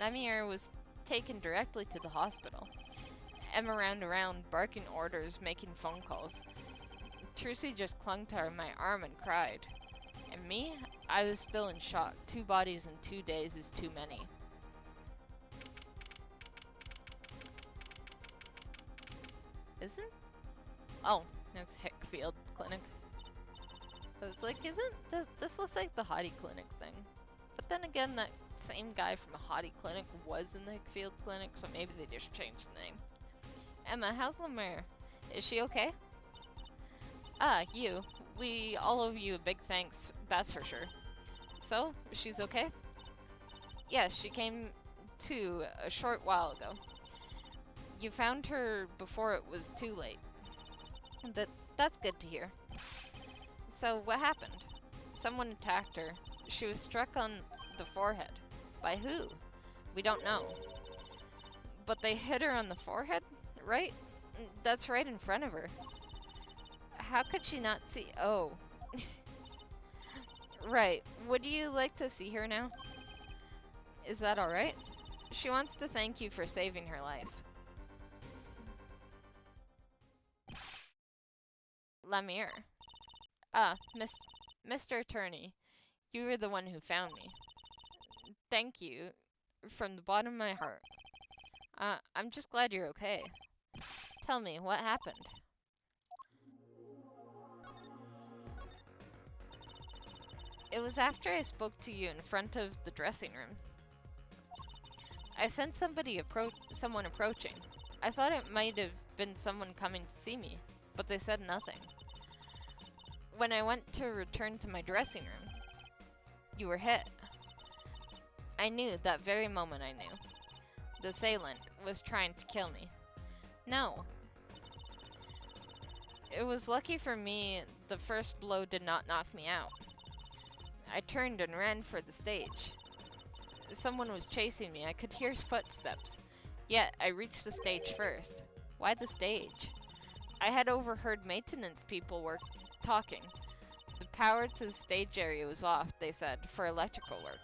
Lemire was taken directly to the hospital. Emma ran around, barking orders, making phone calls. Trucy just clung to my arm and cried. And me? I was still in shock. 2 bodies in 2 days is too many. Isn't? Oh, it's Hickfield Clinic. I was like, this looks like the Hottie Clinic thing. But then again, that same guy from the Hottie Clinic was in the Hickfield Clinic, so maybe they just changed the name. Emma, how's Lemire? Is she okay? Ah, you. We all owe you a big thanks, that's for sure. So, she's okay? Yes, she came to a short while ago. You found her before it was too late. That's good to hear. So, what happened? Someone attacked her. She was struck on the forehead. By who? We don't know. But they hit her on the forehead, right? That's right in front of her. How could she not see? Oh. Right. Would you like to see her now? Is that alright? She wants to thank you for saving her life. Lemire. Ah, Mr. Attorney. You were the one who found me. Thank you. From the bottom of my heart. I'm just glad you're okay. Tell me, what happened? It was after I spoke to you in front of the dressing room. I sensed someone approaching. I thought it might have been someone coming to see me, but they said nothing. When I went to return to my dressing room, you were hit. I knew, that very moment I knew. The assailant was trying to kill me. No. It was lucky for me the first blow did not knock me out. I turned and ran for the stage. Someone was chasing me. I could hear footsteps. Yet, I reached the stage first. Why the stage? I had overheard maintenance people were talking. The power to the stage area was off, they said, for electrical work.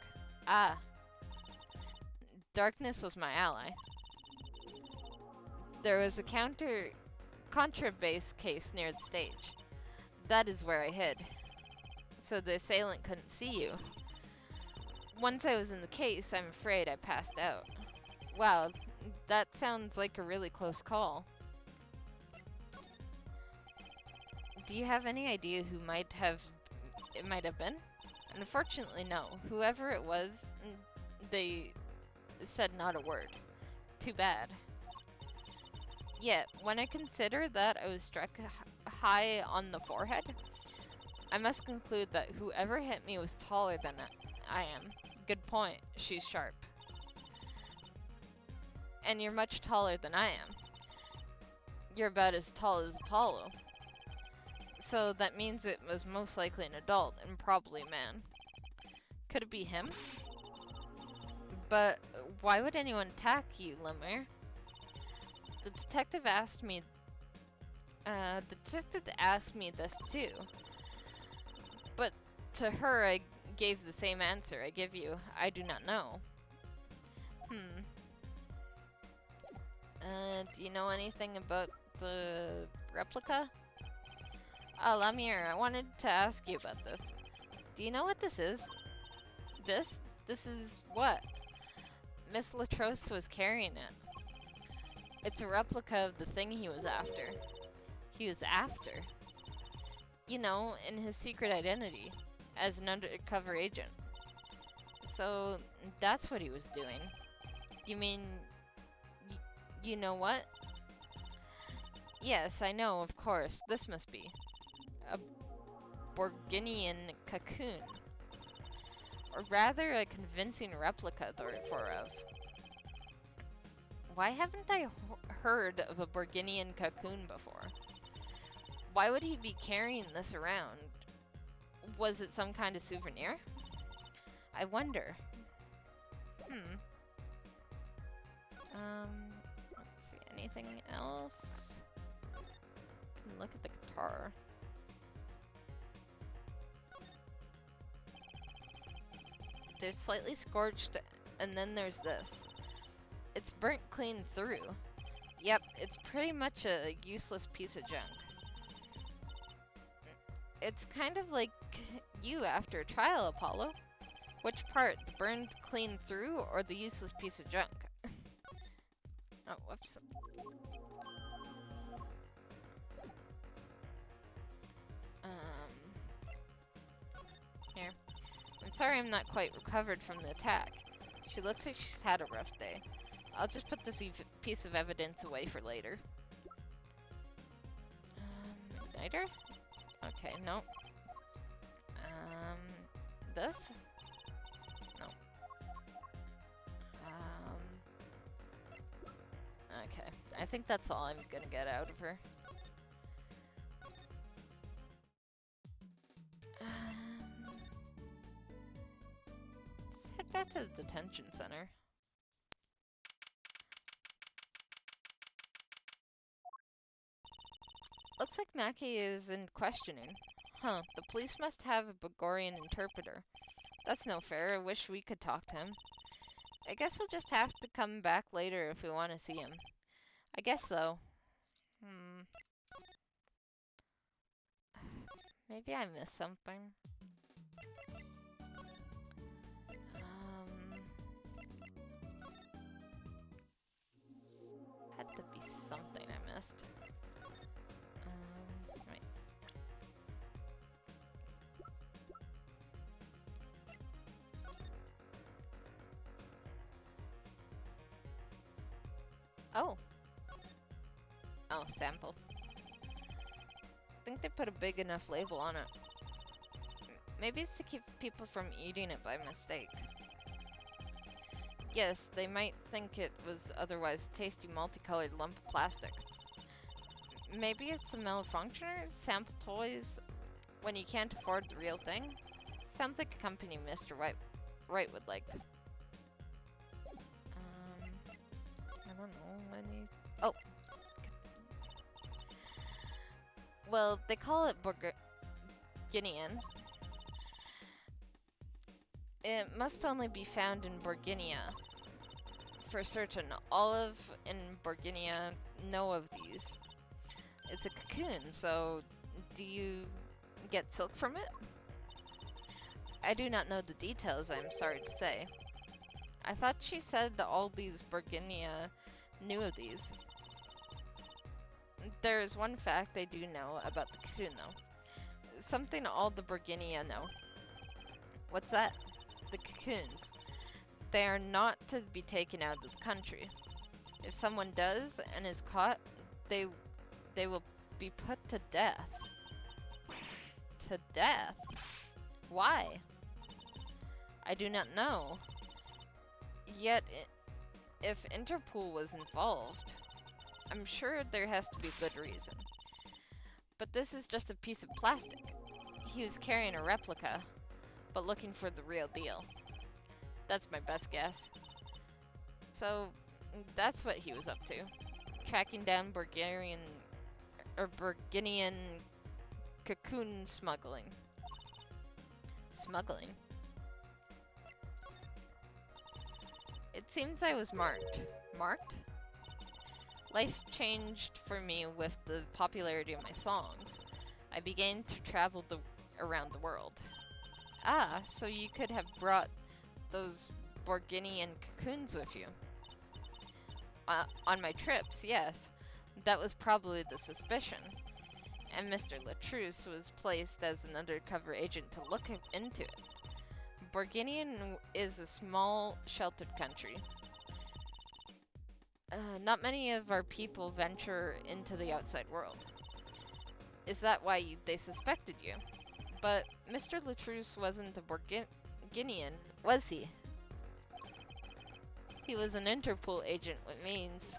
Ah. Darkness was my ally. There was a contrabass case near the stage. That is where I hid, so the assailant couldn't see you. Once I was in the case, I'm afraid I passed out. Wow, that sounds like a really close call. Do you have any idea who it might have been? Unfortunately, no. Whoever it was, they said not a word. Too bad. Yet, when I consider that I was struck high on the forehead, I must conclude that whoever hit me was taller than I am. Good point. She's sharp. And you're much taller than I am. You're about as tall as Apollo. So that means it was most likely an adult, and probably a man. Could it be him? But why would anyone attack you, Lemire? The detective asked me this too. But to her I gave the same answer I give you. I do not know. Do you know anything about the replica? Oh, Lemire, I wanted to ask you about this. Do you know what this is? This? This is what? Miss Latroste was carrying it. It's a replica of the thing he was after. He was after? You know, in his secret identity, as an undercover agent. So, that's what he was doing. You mean, you know what? Yes, I know, of course. This must be a Borginian cocoon. Or rather, a convincing replica, thereof. Why haven't I heard of a Borginian cocoon before? Why would he be carrying this around? Was it some kind of souvenir? I wonder. Let's see, anything else? Look at the guitar. There's slightly scorched, and then there's this. It's burnt clean through. Yep, it's pretty much a useless piece of junk. It's kind of like you after a trial, Apollo. Which part, the burned clean through, or the useless piece of junk? Oh, whoops. Here. I'm sorry I'm not quite recovered from the attack. She looks like she's had a rough day. I'll just put this piece of evidence away for later. Igniter? Okay, nope. This? No. Okay. I think that's all I'm gonna get out of her. Let's head back to the detention center. Looks like Mackie is in questioning. Huh, the police must have a Bulgarian interpreter. That's no fair, I wish we could talk to him. I guess we'll just have to come back later if we want to see him. I guess so. Maybe I missed something. Had to be something I missed. Wait. Oh. Oh, sample. I think they put a big enough label on it. Maybe it's to keep people from eating it by mistake. Yes, they might think it was otherwise tasty multicolored lump of plastic. Maybe it's a malfunctioner? Sample toys when you can't afford the real thing? Sounds like a company Mr. White would like. I don't know any... Oh! Well, they call it Borginian. It must only be found in Borginia. For certain, Olive and Borginia know of these. It's a cocoon, so do you get silk from it? I do not know the details, I'm sorry to say. I thought she said that all these Borginia knew of these. There is one fact I do know about the cocoon, though. Something all the Borginia know. What's that? The cocoons. They are not to be taken out of the country. If someone does and is caught, they will be put to death. To death? Why? I do not know. Yet, if Interpol was involved, I'm sure there has to be a good reason. But this is just a piece of plastic. He was carrying a replica, but looking for the real deal. That's my best guess. So, that's what he was up to. Tracking down Borginian cocoon smuggling. Smuggling? It seems I was marked. Marked? Life changed for me with the popularity of my songs. I began to travel around the world. Ah, so you could have brought those Borginian cocoons with you. On my trips, yes. That was probably the suspicion. And Mr. Latrousse was placed as an undercover agent to look into it. Borginian is a small, sheltered country. Not many of our people venture into the outside world. Is that why they suspected you? But Mr. Latrousse wasn't a Borginian, was he? He was an Interpol agent, which means...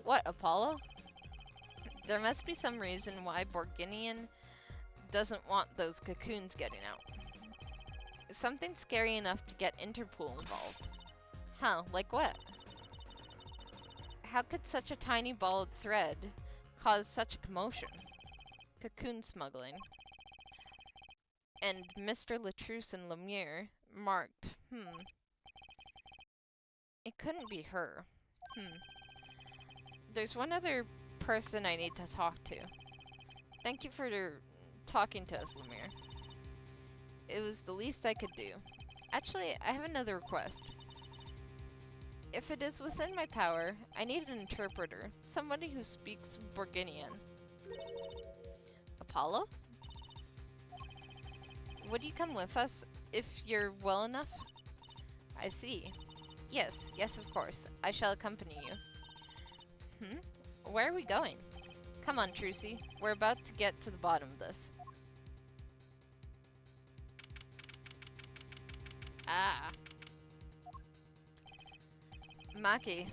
What, Apollo? There must be some reason why Borginian doesn't want those cocoons getting out. Something scary enough to get Interpol involved. Huh, like what? How could such a tiny ball of thread cause such a commotion? Cocoon smuggling. And Mr. Latrousse and Lemire marked, It couldn't be her. There's one other person I need to talk to. Thank you for talking to us, Lemire. It was the least I could do. Actually, I have another request. If it is within my power, I need an interpreter. Somebody who speaks Borginian. Apollo? Would you come with us if you're well enough? I see. Yes, of course. I shall accompany you. Where are we going? Come on, Trucy. We're about to get to the bottom of this. Ah. Maki,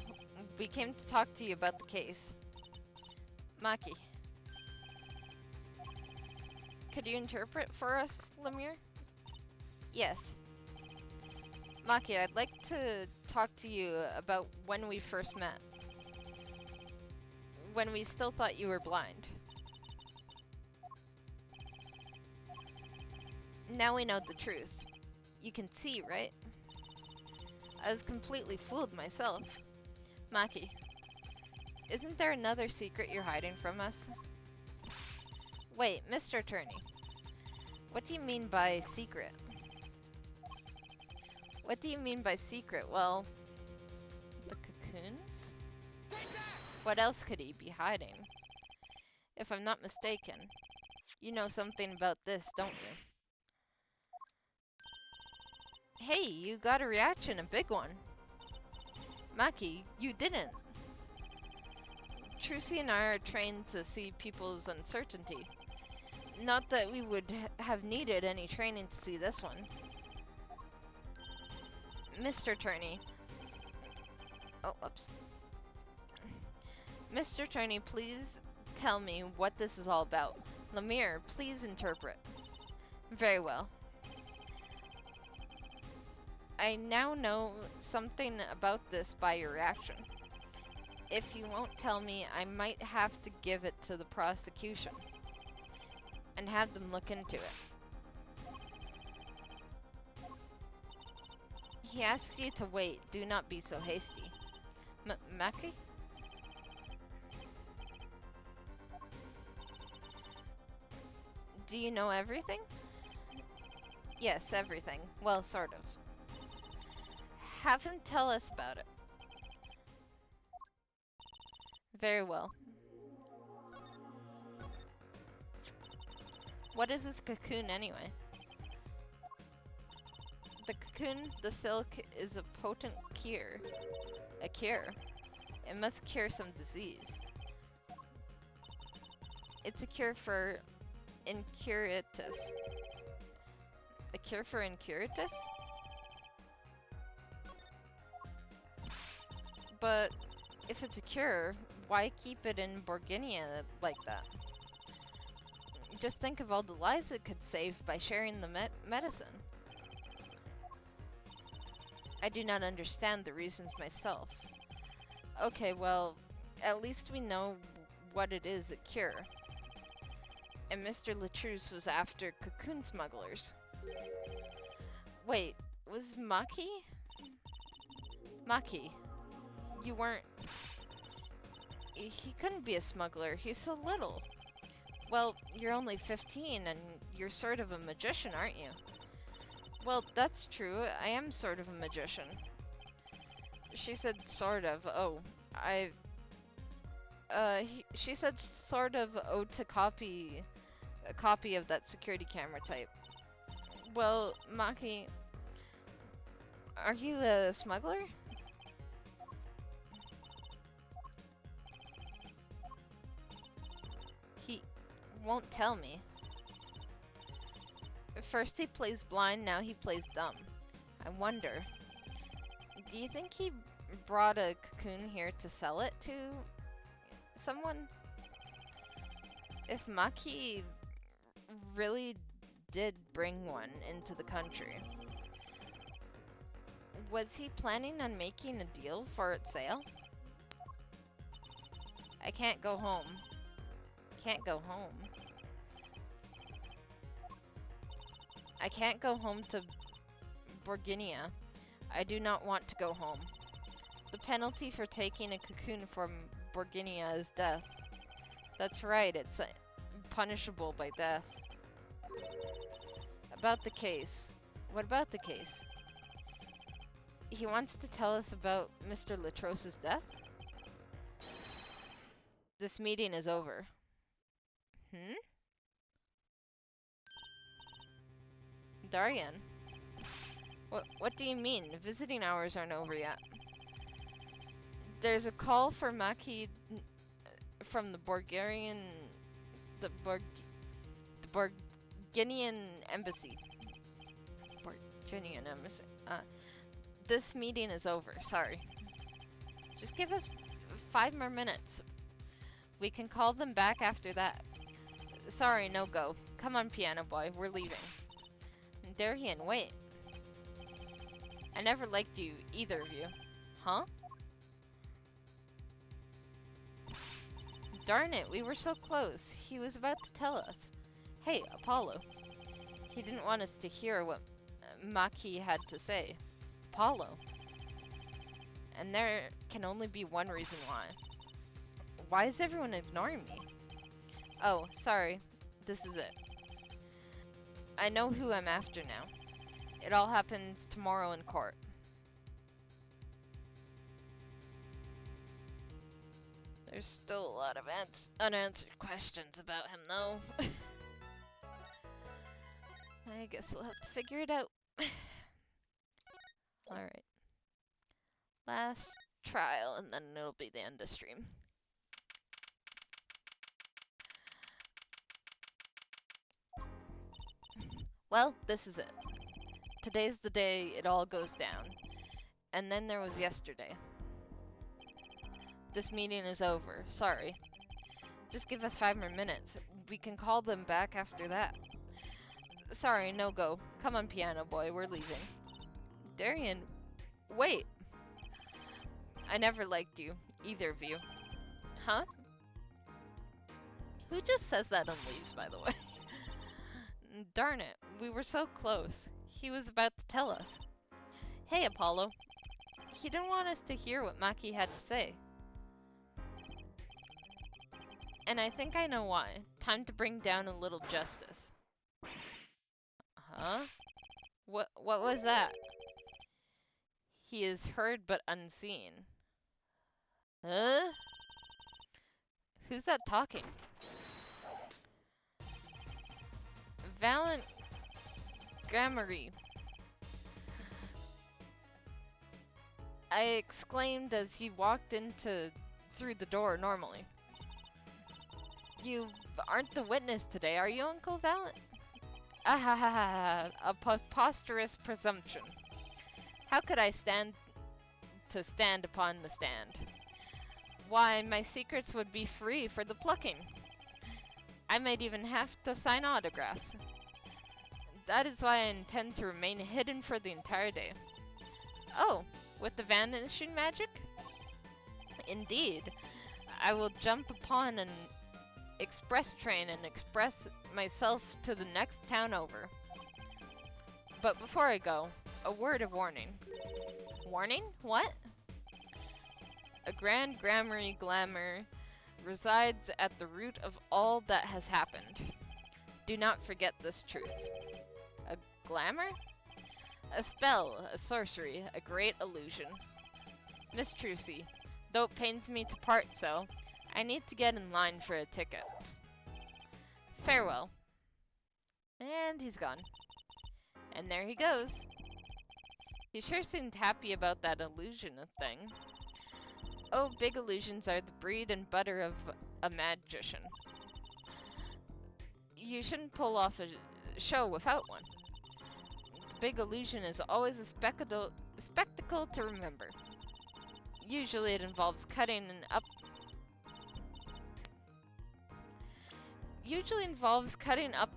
we came to talk to you about the case. Maki. Could you interpret for us, Lemire? Yes. Maki, I'd like to talk to you about when we first met. When we still thought you were blind. Now we know the truth. You can see, right? I was completely fooled myself. Maki, isn't there another secret you're hiding from us? Wait, Mr. Turney. What do you mean by secret? What do you mean by secret? Well, the cocoons? What else could he be hiding? If I'm not mistaken, you know something about this, don't you? Hey, you got a reaction, a big one. Maki, you didn't. Trucy and I are trained to see people's uncertainty. Not that we would have needed any training to see this one. Mr. Turney. Oh, oops. Mr. Turney, please tell me what this is all about. Lemire, please interpret. Very well. I now know something about this by your reaction. If you won't tell me, I might have to give it to the prosecution and have them look into it. He asks you to wait. Do not be so hasty. Maki? Do you know everything? Yes, everything. Well, sort of. Have him tell us about it. Very well. What is this cocoon anyway? The cocoon, the silk, is a potent cure. A cure. It must cure some disease. It's a cure for incuritus. A cure for incuritus? But if it's a cure, why keep it in Borginia like that? Just think of all the lives it could save by sharing the medicine. I do not understand the reasons myself. Okay, well, at least we know what it is it cure. And Mr. Latruce was after cocoon smugglers. Wait, was Maki? Maki, you weren't... He couldn't be a smuggler, he's so little. Well, you're only 15 and you're sort of a magician, aren't you? Well, that's true, I am sort of a magician. She said sort of, she said sort of to copy a copy of that security camera type. Well, Maki, are you a smuggler? He won't tell me. First he plays blind, now he plays dumb. I wonder, do you think he brought a cocoon here to sell it to someone? If Maki really did bring one into the country, was he planning on making a deal for its sale? I can't go home. Can't go home. I can't go home to Borginia. I do not want to go home. The penalty for taking a cocoon from Borginia is death. That's right, it's punishable by death. About the case. What about the case? He wants to tell us about Mr. Latrose's death? This meeting is over. Darian? What do you mean? Visiting hours aren't over yet. There's a call for Maki from the Borginian embassy. Borginian embassy. This meeting is over. Sorry. Just give us 5 more minutes. We can call them back after that. Sorry, no go. Come on, piano boy. We're leaving. Darian, wait. I never liked you, either of you. Huh? Darn it, we were so close. He was about to tell us. Hey, Apollo. He didn't want us to hear what Maki had to say. Apollo. And there can only be one reason why. Why is everyone ignoring me? Oh, sorry. This is it. I know who I'm after now. It all happens tomorrow in court. There's still a lot of unanswered questions about him, though. I guess we'll have to figure it out. Alright. Last trial, and then it'll be the end of stream. Well, this is it. Today's the day it all goes down. And then there was yesterday. This meeting is over. Sorry. Just give us 5 more minutes. We can call them back after that. Sorry, no go. Come on, piano boy, we're leaving. Darian, wait. I never liked you, either of you. Huh? Who just says that and leaves, by the way? Darn it, we were so close. He was about to tell us. Hey, Apollo. He didn't want us to hear what Maki had to say. And I think I know why. Time to bring down a little justice. Huh? What was that? He is heard but unseen. Huh? Who's that talking? Valiant Gramarye. I exclaimed as he walked through the door normally. You aren't the witness today, are you, Uncle Valiant? A preposterous presumption. How could I stand upon the stand? Why, my secrets would be free for the plucking. I might even have to sign autographs. That is why I intend to remain hidden for the entire day. Oh, with the vanishing magic? Indeed. I will jump upon an express train and express myself to the next town over. But before I go, a word of warning. Warning? What? A grand Gramarye glamour resides at the root of all that has happened. Do not forget this truth. A glamour? A spell, a sorcery, a great illusion. Miss Trucy, though it pains me to part so, I need to get in line for a ticket. Farewell. And he's gone. And there he goes. He sure seemed happy about that illusion thing. Oh, big illusions are the bread and butter of a magician. You shouldn't pull off a show without one. The big illusion is always a spectacle to remember. Usually it involves cutting up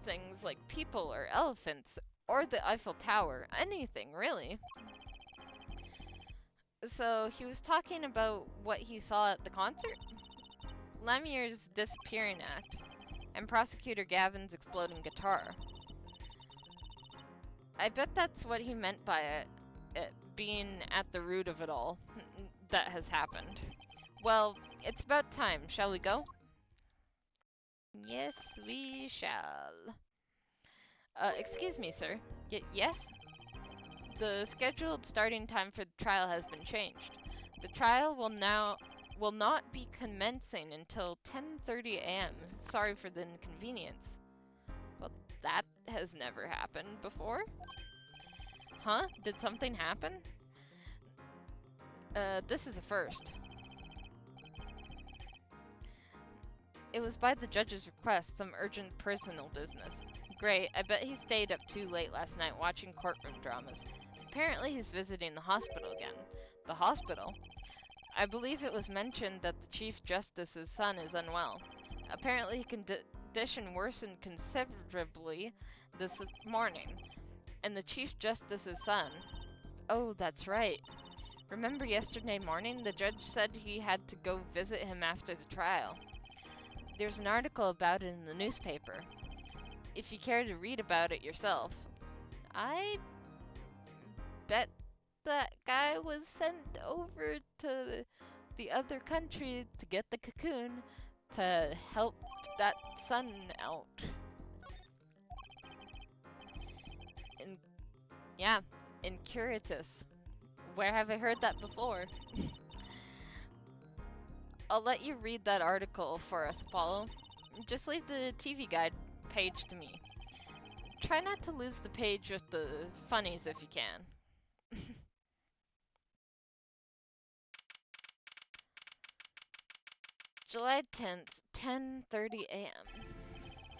things like people or elephants or the Eiffel Tower. Anything, really. So, he was talking about what he saw at the concert? Lemier's disappearing act, and Prosecutor Gavin's exploding guitar. I bet that's what he meant by it being at the root of it all that has happened. Well, it's about time. Shall we go? Yes, we shall. Excuse me, sir. Yes? The scheduled starting time for the trial has been changed. The trial will not be commencing until 10:30 a.m. Sorry for the inconvenience. Well, that has never happened before. Huh? Did something happen? This is a first. It was by the judge's request, some urgent personal business. Great, I bet he stayed up too late last night watching courtroom dramas. Apparently he's visiting the hospital again. The hospital? I believe it was mentioned that the Chief Justice's son is unwell. Apparently his condition worsened considerably this morning. And the Chief Justice's son... Oh, that's right. Remember yesterday morning, the judge said he had to go visit him after the trial. There's an article about it in the newspaper. If you care to read about it yourself. I bet that guy was sent over to the other country to get the cocoon to help that son out. In Curious. Where have I heard that before? I'll let you read that article for us, Apollo. Just leave the TV guide page to me. Try not to lose the page with the funnies if you can. July 10th, 10:30 a.m.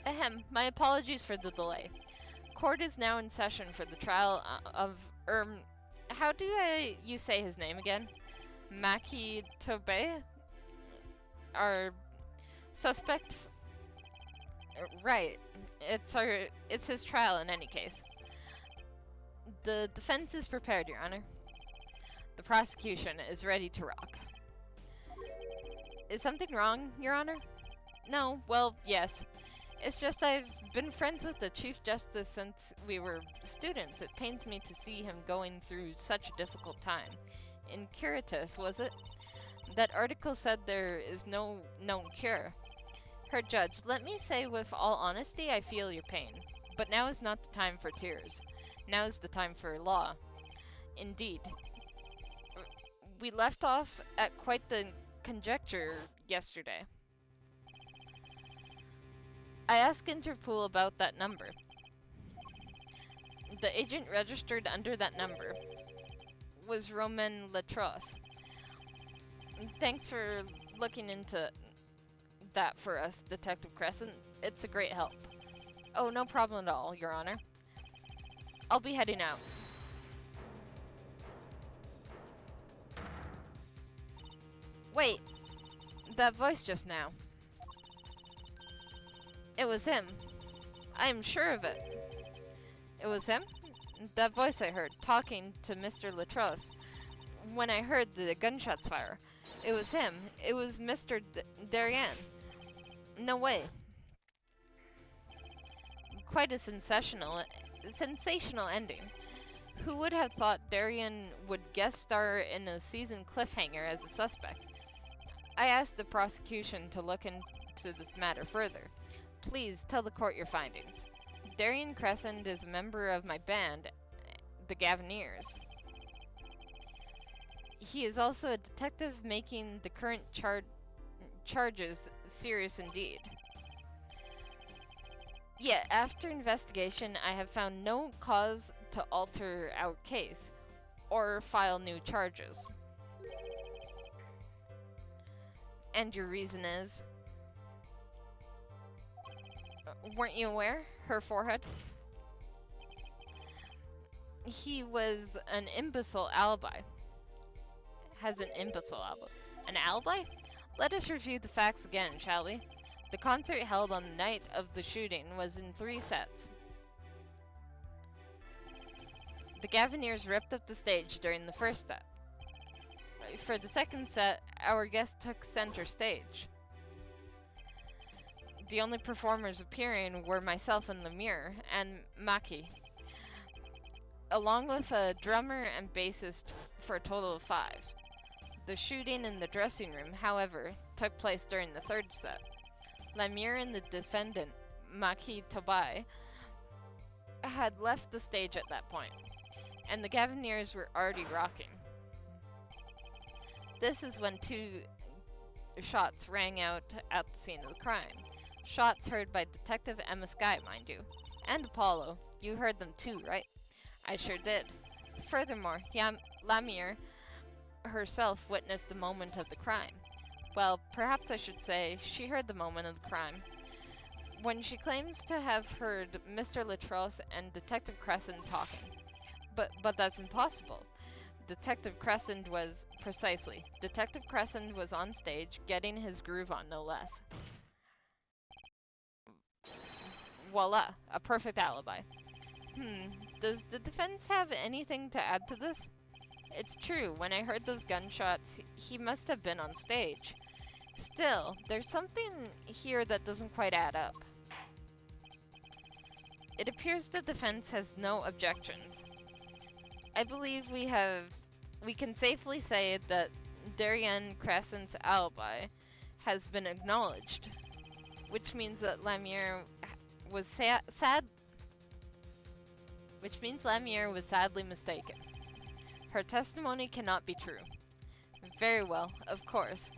Ahem, my apologies for the delay. Court is now in session for the trial of how do you say his name again? Maki Tobe? Our Suspect. Right. It's his trial in any case. The defense is prepared, Your Honor. The prosecution is ready to rock. Is something wrong, Your Honor? No, well, yes. It's just I've been friends with the Chief Justice since we were students. It pains me to see him going through such a difficult time. In Curitas, was it? That article said there is no known cure. Her judge, let me say with all honesty, I feel your pain. But now is not the time for tears. Now is the time for law. Indeed. We left off at quite the conjecture yesterday. I asked Interpol about that number. The agent registered under that number was Romain Latros. Thanks for looking into that for us, Detective Crescent. It's a great help. Oh, no problem at all, Your Honor. I'll be heading out. Wait, that voice just now. It was him. I am sure of it. It was him? That voice I heard, talking to Mr. Latros. When I heard the gunshots fire, it was him. It was Mr. Darien. No way. Quite a sensational ending. Who would have thought Darien would guest star in a season cliffhanger as a suspect? I asked the prosecution to look into this matter further. Please tell the court your findings. Darien Crescent is a member of my band, the Gavineers. He is also a detective, making the current charges serious indeed. Yet, after investigation, I have found no cause to alter our case or file new charges. And your reason is? Weren't you aware? Her forehead? He was an imbecile alibi. Has an imbecile alibi. An alibi? Let us review the facts again, shall we? The concert held on the night of the shooting was in 3 sets. The Gavineers ripped up the stage during the first set. For the second set, our guest took center stage. The only performers appearing were myself and Lemire, and Maki, along with a drummer and bassist for a total of 5. The shooting in the dressing room, however, took place during the third set. Lemire and the defendant, Maki Tobai, had left the stage at that point, and the Gavineers were already rocking. This is when 2 shots rang out at the scene of the crime. Shots heard by Detective Emma Sky, mind you. And Apollo. You heard them too, right? I sure did. Furthermore, Lemire herself witnessed the moment of the crime. Well, perhaps I should say she heard the moment of the crime. When she claims to have heard Mr. Latros and Detective Crescent talking. But that's impossible. Detective Crescent was... Precisely. Detective Crescent was on stage, getting his groove on, no less. Voila, a perfect alibi. Does the defense have anything to add to this? It's true, when I heard those gunshots, he must have been on stage. Still, there's something here that doesn't quite add up. It appears the defense has no objections. I believe we can safely say that Darien Crescent's alibi has been acknowledged, which means that Lemire was sadly mistaken. Her testimony cannot be true. Very well, of course.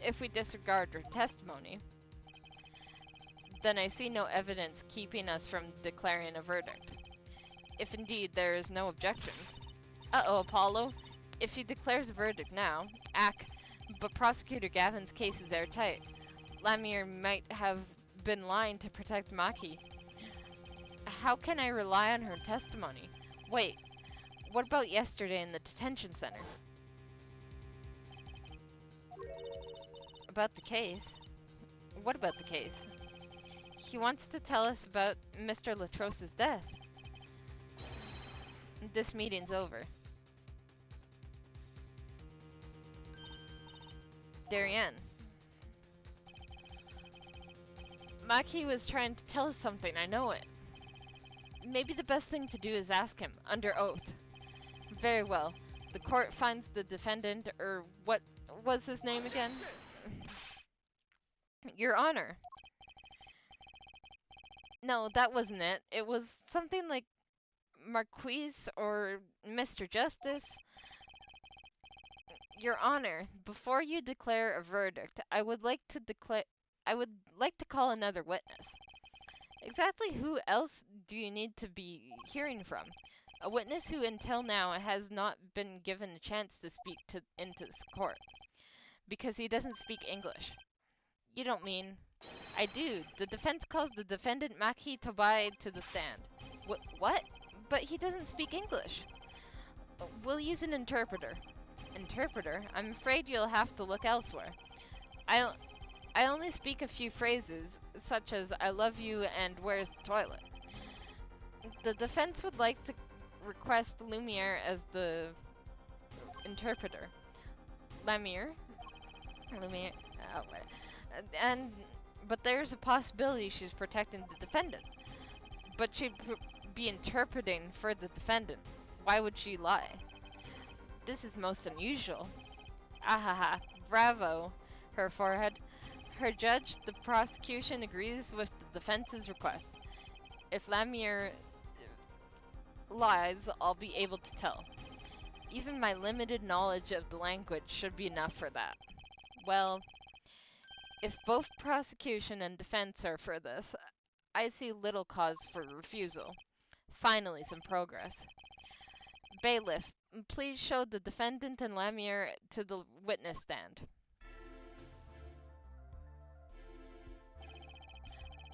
If we disregard her testimony, then I see no evidence keeping us from declaring a verdict. If indeed there is no objections. Uh-oh, Apollo. If he declares a verdict now, but Prosecutor Gavin's case is airtight. Lemire might have been lying to protect Maki. How can I rely on her testimony? Wait, what about yesterday in the detention center? About the case? What about the case? He wants to tell us about Mr. Latrose's death. This meeting's over. Darien. Maki was trying to tell us something, I know it. Maybe the best thing to do is ask him, under oath. Very well. The court finds the defendant, or what was his name again? Your Honor. No, that wasn't it. It was something like Marquise or Mr. Justice. Your Honor, before you declare a verdict, I would like to call another witness. Exactly who else do you need to be hearing from? A witness who until now has not been given a chance to speak into this court because he doesn't speak English. You don't mean... I do. The defense calls the defendant Maki Tobai to the stand. What? But he doesn't speak English. We'll use an interpreter. Interpreter? I'm afraid you'll have to look elsewhere. I only speak a few phrases, such as I love you and where's the toilet. The defense would like to request Lumiere as the interpreter. Lumiere? Lumiere? Oh, but there's a possibility she's protecting the defendant. But she'd be interpreting for the defendant. Why would she lie? This is most unusual. Ahaha, bravo, her forehead. Her judge, the prosecution agrees with the defense's request. If Lamier lies, I'll be able to tell. Even my limited knowledge of the language should be enough for that. Well, if both prosecution and defense are for this, I see little cause for refusal. Finally, some progress. Bailiff, please show the defendant and Lamier to the witness stand.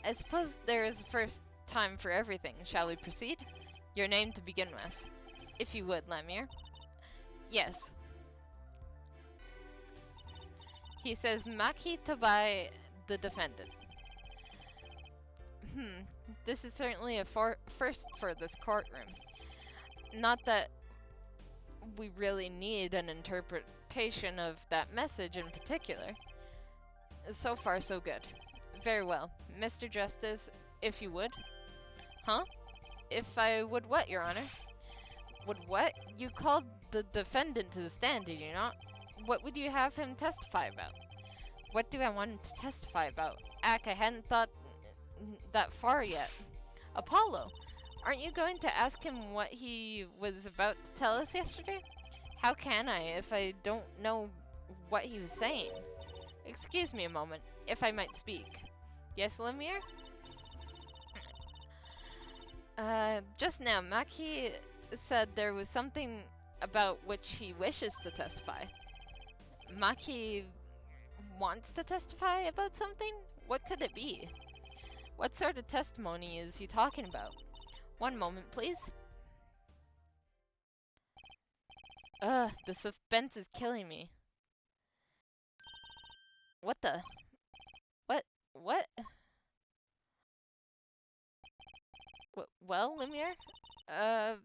I suppose there is a first time for everything. Shall we proceed? Your name to begin with. If you would, Lamier. Yes. He says Maki Tobai, the defendant. This is certainly a first for this courtroom. Not that we really need an interpretation of that message in particular. So far, so good. Very well. Mr. Justice, if you would. Huh? If I would what, Your Honor? Would what? You called the defendant to the stand, did you not? What would you have him testify about? What do I want him to testify about? I hadn't thought that far yet. Apollo, aren't you going to ask him what he was about to tell us yesterday? How can I if I don't know what he was saying? Excuse me a moment, if I might speak. Yes, Lemire? Just now, Maki said there was something about which he wishes to testify. Maki wants to testify about something? What could it be? What sort of testimony is he talking about? One moment, please. The suspense is killing me. What the? What? Well, Lemire?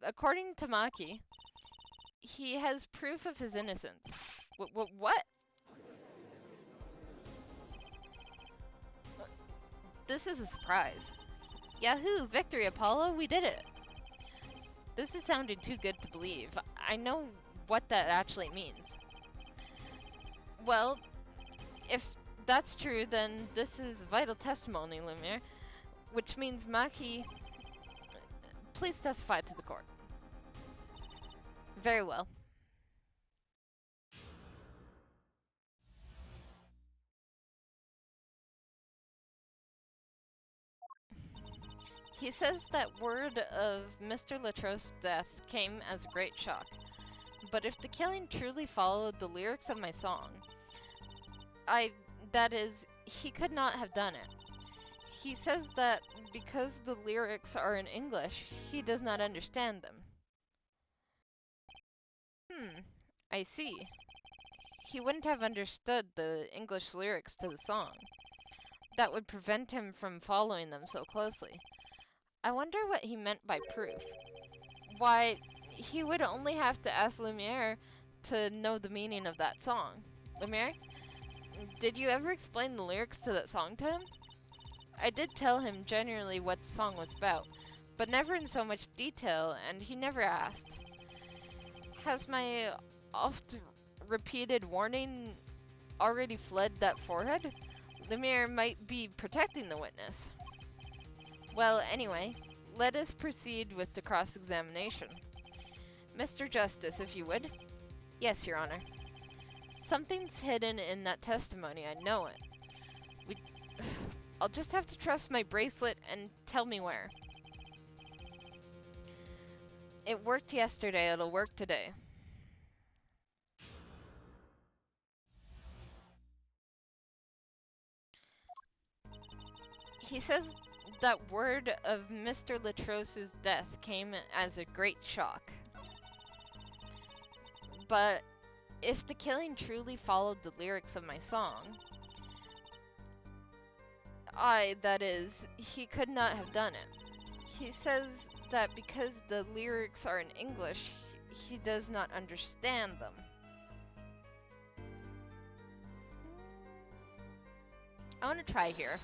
According to Maki, he has proof of his innocence. What? This is a surprise. Yahoo! Victory, Apollo! We did it! This is sounding too good to believe. I know what that actually means. Well, if that's true, then this is vital testimony, Lumiere. Which means Maki... Please testify to the court. Very well. He says that word of Mr. Latrose's death came as a great shock. But if the killing truly followed the lyrics of my song, that is, he could not have done it. He says that because the lyrics are in English, he does not understand them. I see. He wouldn't have understood the English lyrics to the song. that would prevent him from following them so closely. I wonder what he meant by proof. Why, he would only have to ask Lumiere to know the meaning of that song. Lumiere, did you ever explain the lyrics to that song to him? I did tell him generally what the song was about, but never in so much detail, and he never asked. Has my oft-repeated warning already fled that forehead? Lumiere might be protecting the witness. Well, anyway, let us proceed with the cross-examination. Mr. Justice, if you would. Yes, Your Honor. Something's hidden in that testimony, I know it. I'll just have to trust my bracelet and tell me where. It worked yesterday, it'll work today. He says that word of Mr. Latrose's death came as a great shock. But if the killing truly followed the lyrics of my song, that is, he could not have done it. He says that because the lyrics are in English, he does not understand them. I want to try here.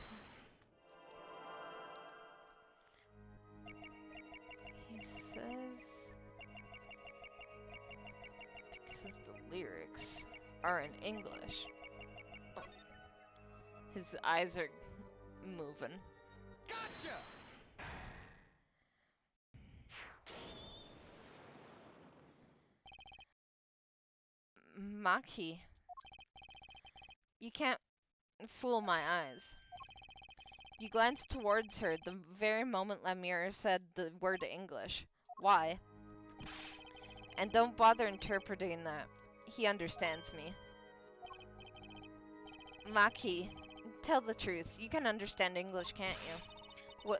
He says because the lyrics are in English. Oh. His eyes are moving. Gotcha! Maki, you can't fool my eyes. You glanced towards her the very moment Lemire said the word English. Why? And don't bother interpreting that. He understands me. Maki, tell the truth. You can understand English, can't you?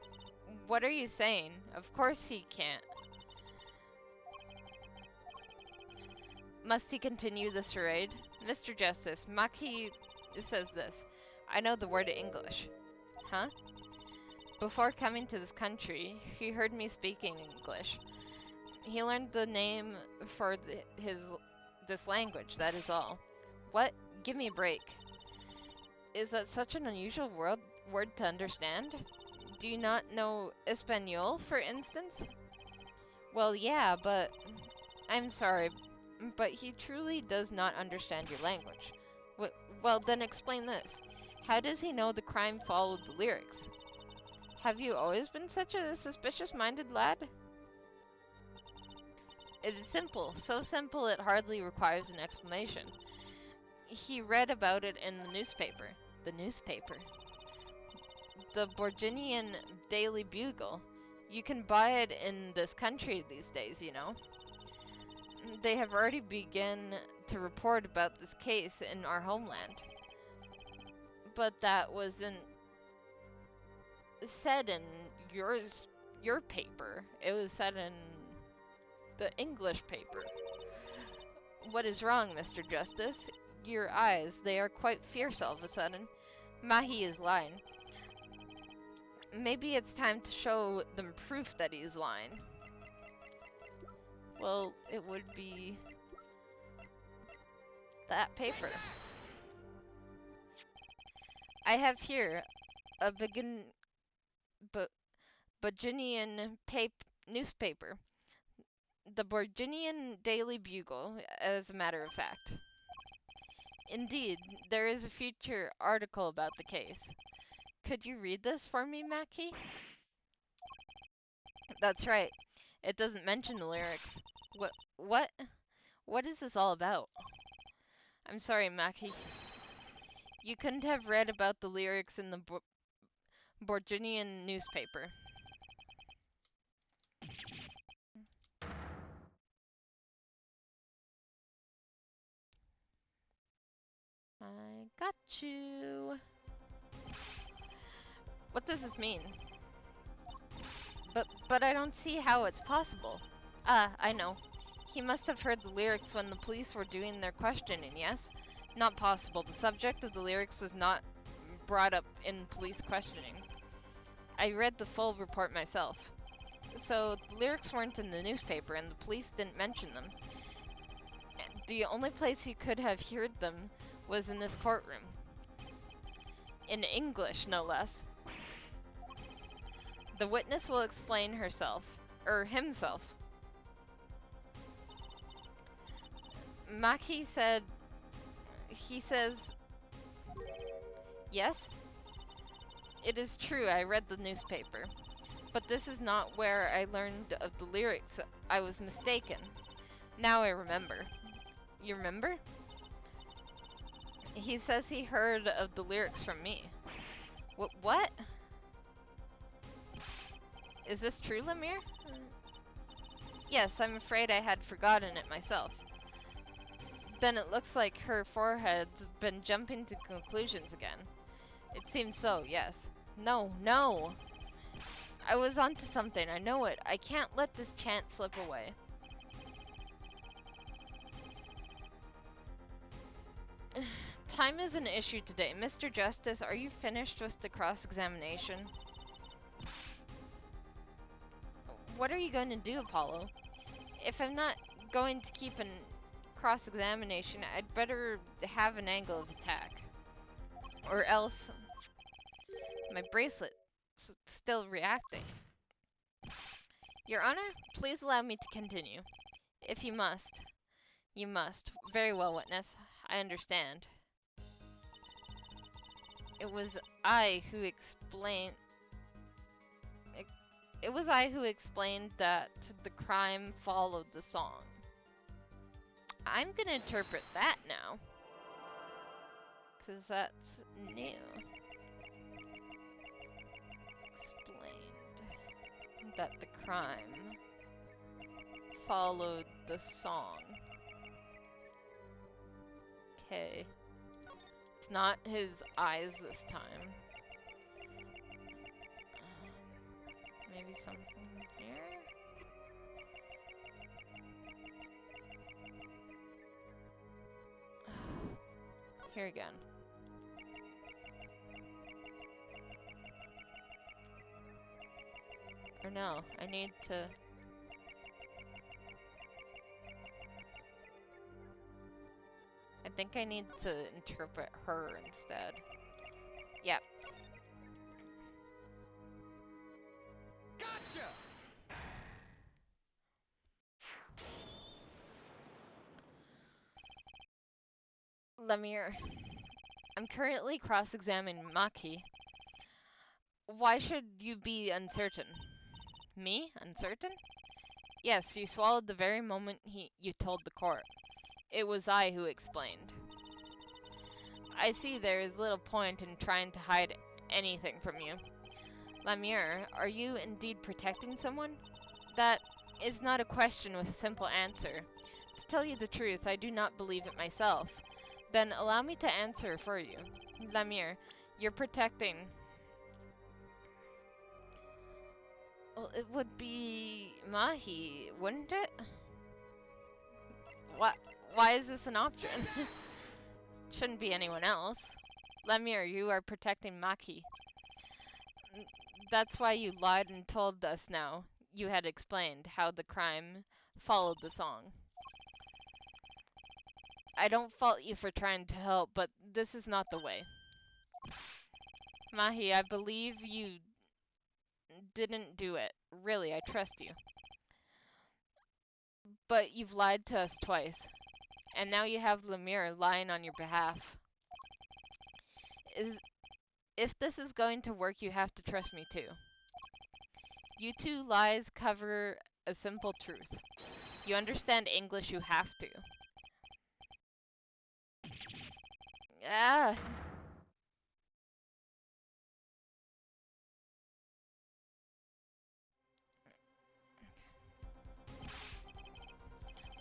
What are you saying? Of course he can't. Must he continue the charade? Mr. Justice, Maki says this. I know the word English. Huh? Before coming to this country, he heard me speaking English. He learned the name for this language, that is all. What? Give me a break. Is that such an unusual word to understand? Do you not know Espanol, for instance? Well, yeah, but... I'm sorry, but he truly does not understand your language. Well, then explain this. How does he know the crime followed the lyrics? Have you always been such a suspicious-minded lad? It is simple, so simple it hardly requires an explanation. He read about it in the newspaper. The newspaper? The Borginian Daily Bugle. You can buy it in this country these days, you know. They have already begun to report about this case in our homeland. But that wasn't said in your paper. It was said in the English paper. What is wrong, Mr. Justice? Your eyes, they are quite fierce all of a sudden. Mahi is lying. Maybe it's time to show them proof that he's lying. Well, it would be that paper. I have here a Borginian newspaper. The Borginian Daily Bugle, as a matter of fact. Indeed, there is a feature article about the case. Could you read this for me, Maki? That's right. It doesn't mention the lyrics. What? What is this all about? I'm sorry, Maki. You couldn't have read about the lyrics in the Borginian newspaper. I got you. What does this mean? But I don't see how it's possible. Ah, I know. He must have heard the lyrics when the police were doing their questioning, yes? Not possible. The subject of the lyrics was not brought up in police questioning. I read the full report myself. So, the lyrics weren't in the newspaper and the police didn't mention them. The only place you could have heard them was in this courtroom. In English, no less. The witness will explain himself. Maki says, yes? It is true, I read the newspaper. But this is not where I learned of the lyrics. I was mistaken. Now I remember. You remember? He says he heard of the lyrics from me. What? Is this true, Lemire? Yes, I'm afraid I had forgotten it myself. Then it looks like her forehead's been jumping to conclusions again. It seems so, yes. No! I was onto something, I know it. I can't let this chance slip away. Time is an issue today. Mr. Justice, are you finished with the cross-examination? What are you going to do, Apollo? If I'm not going to keep a cross-examination, I'd better have an angle of attack. Or else my bracelet's still reacting. Your Honor, please allow me to continue. If you must. You must. Very well, witness. I understand. It was I who explained that the crime followed the song. I'm gonna interpret that now. 'Cause that's new. Explained that the crime followed the song. Okay. It's not his eyes this time. Maybe something here? Here again. Or no, I need to... I think I need to interpret her instead. Yep. Gotcha! Lemire, I'm currently cross-examining Maki. Why should you be uncertain? Me? Uncertain? Yes, you swallowed the very moment you told the court. It was I who explained. I see there is little point in trying to hide anything from you. Lemire, are you indeed protecting someone? That is not a question with a simple answer. To tell you the truth, I do not believe it myself. Then allow me to answer for you. Lemire, you're protecting... Well, it would be Mahi, wouldn't it? What? Why is this an option? Shouldn't be anyone else. Lemire, you are protecting Maki. That's why you lied and told us now. You had explained how the crime followed the song. I don't fault you for trying to help, but this is not the way. Mahi, I believe you didn't do it. Really, I trust you. But you've lied to us twice. And now you have Lemire lying on your behalf. If this is going to work, you have to trust me too. You two lies cover a simple truth. You understand English, you have to. Ah.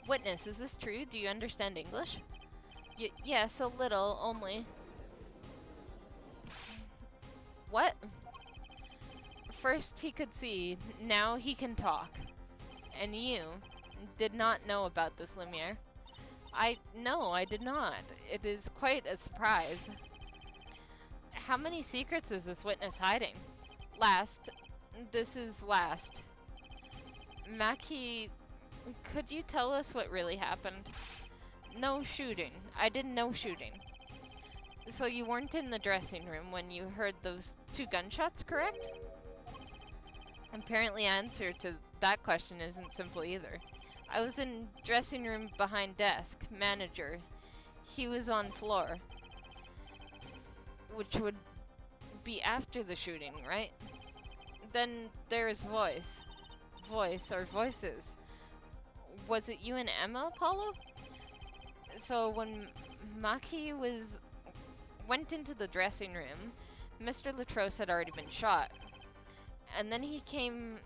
Witness, is this true? Do you understand English? Yes, a little, only. What? First he could see, now he can talk. And you did not know about this, Lemire. No, I did not. It is quite a surprise. How many secrets is this witness hiding? Last. This is last. Maki, could you tell us what really happened? No shooting. I did no shooting. So you weren't in the dressing room when you heard those 2 gunshots, correct? Apparently answer to that question isn't simple either. I was in dressing room behind desk, manager. He was on floor. Which would be after the shooting, right? Then there's voice. Voice or voices. Was it you and Emma, Apollo? So when Maki went into the dressing room, Mr. Latros had already been shot. And then he came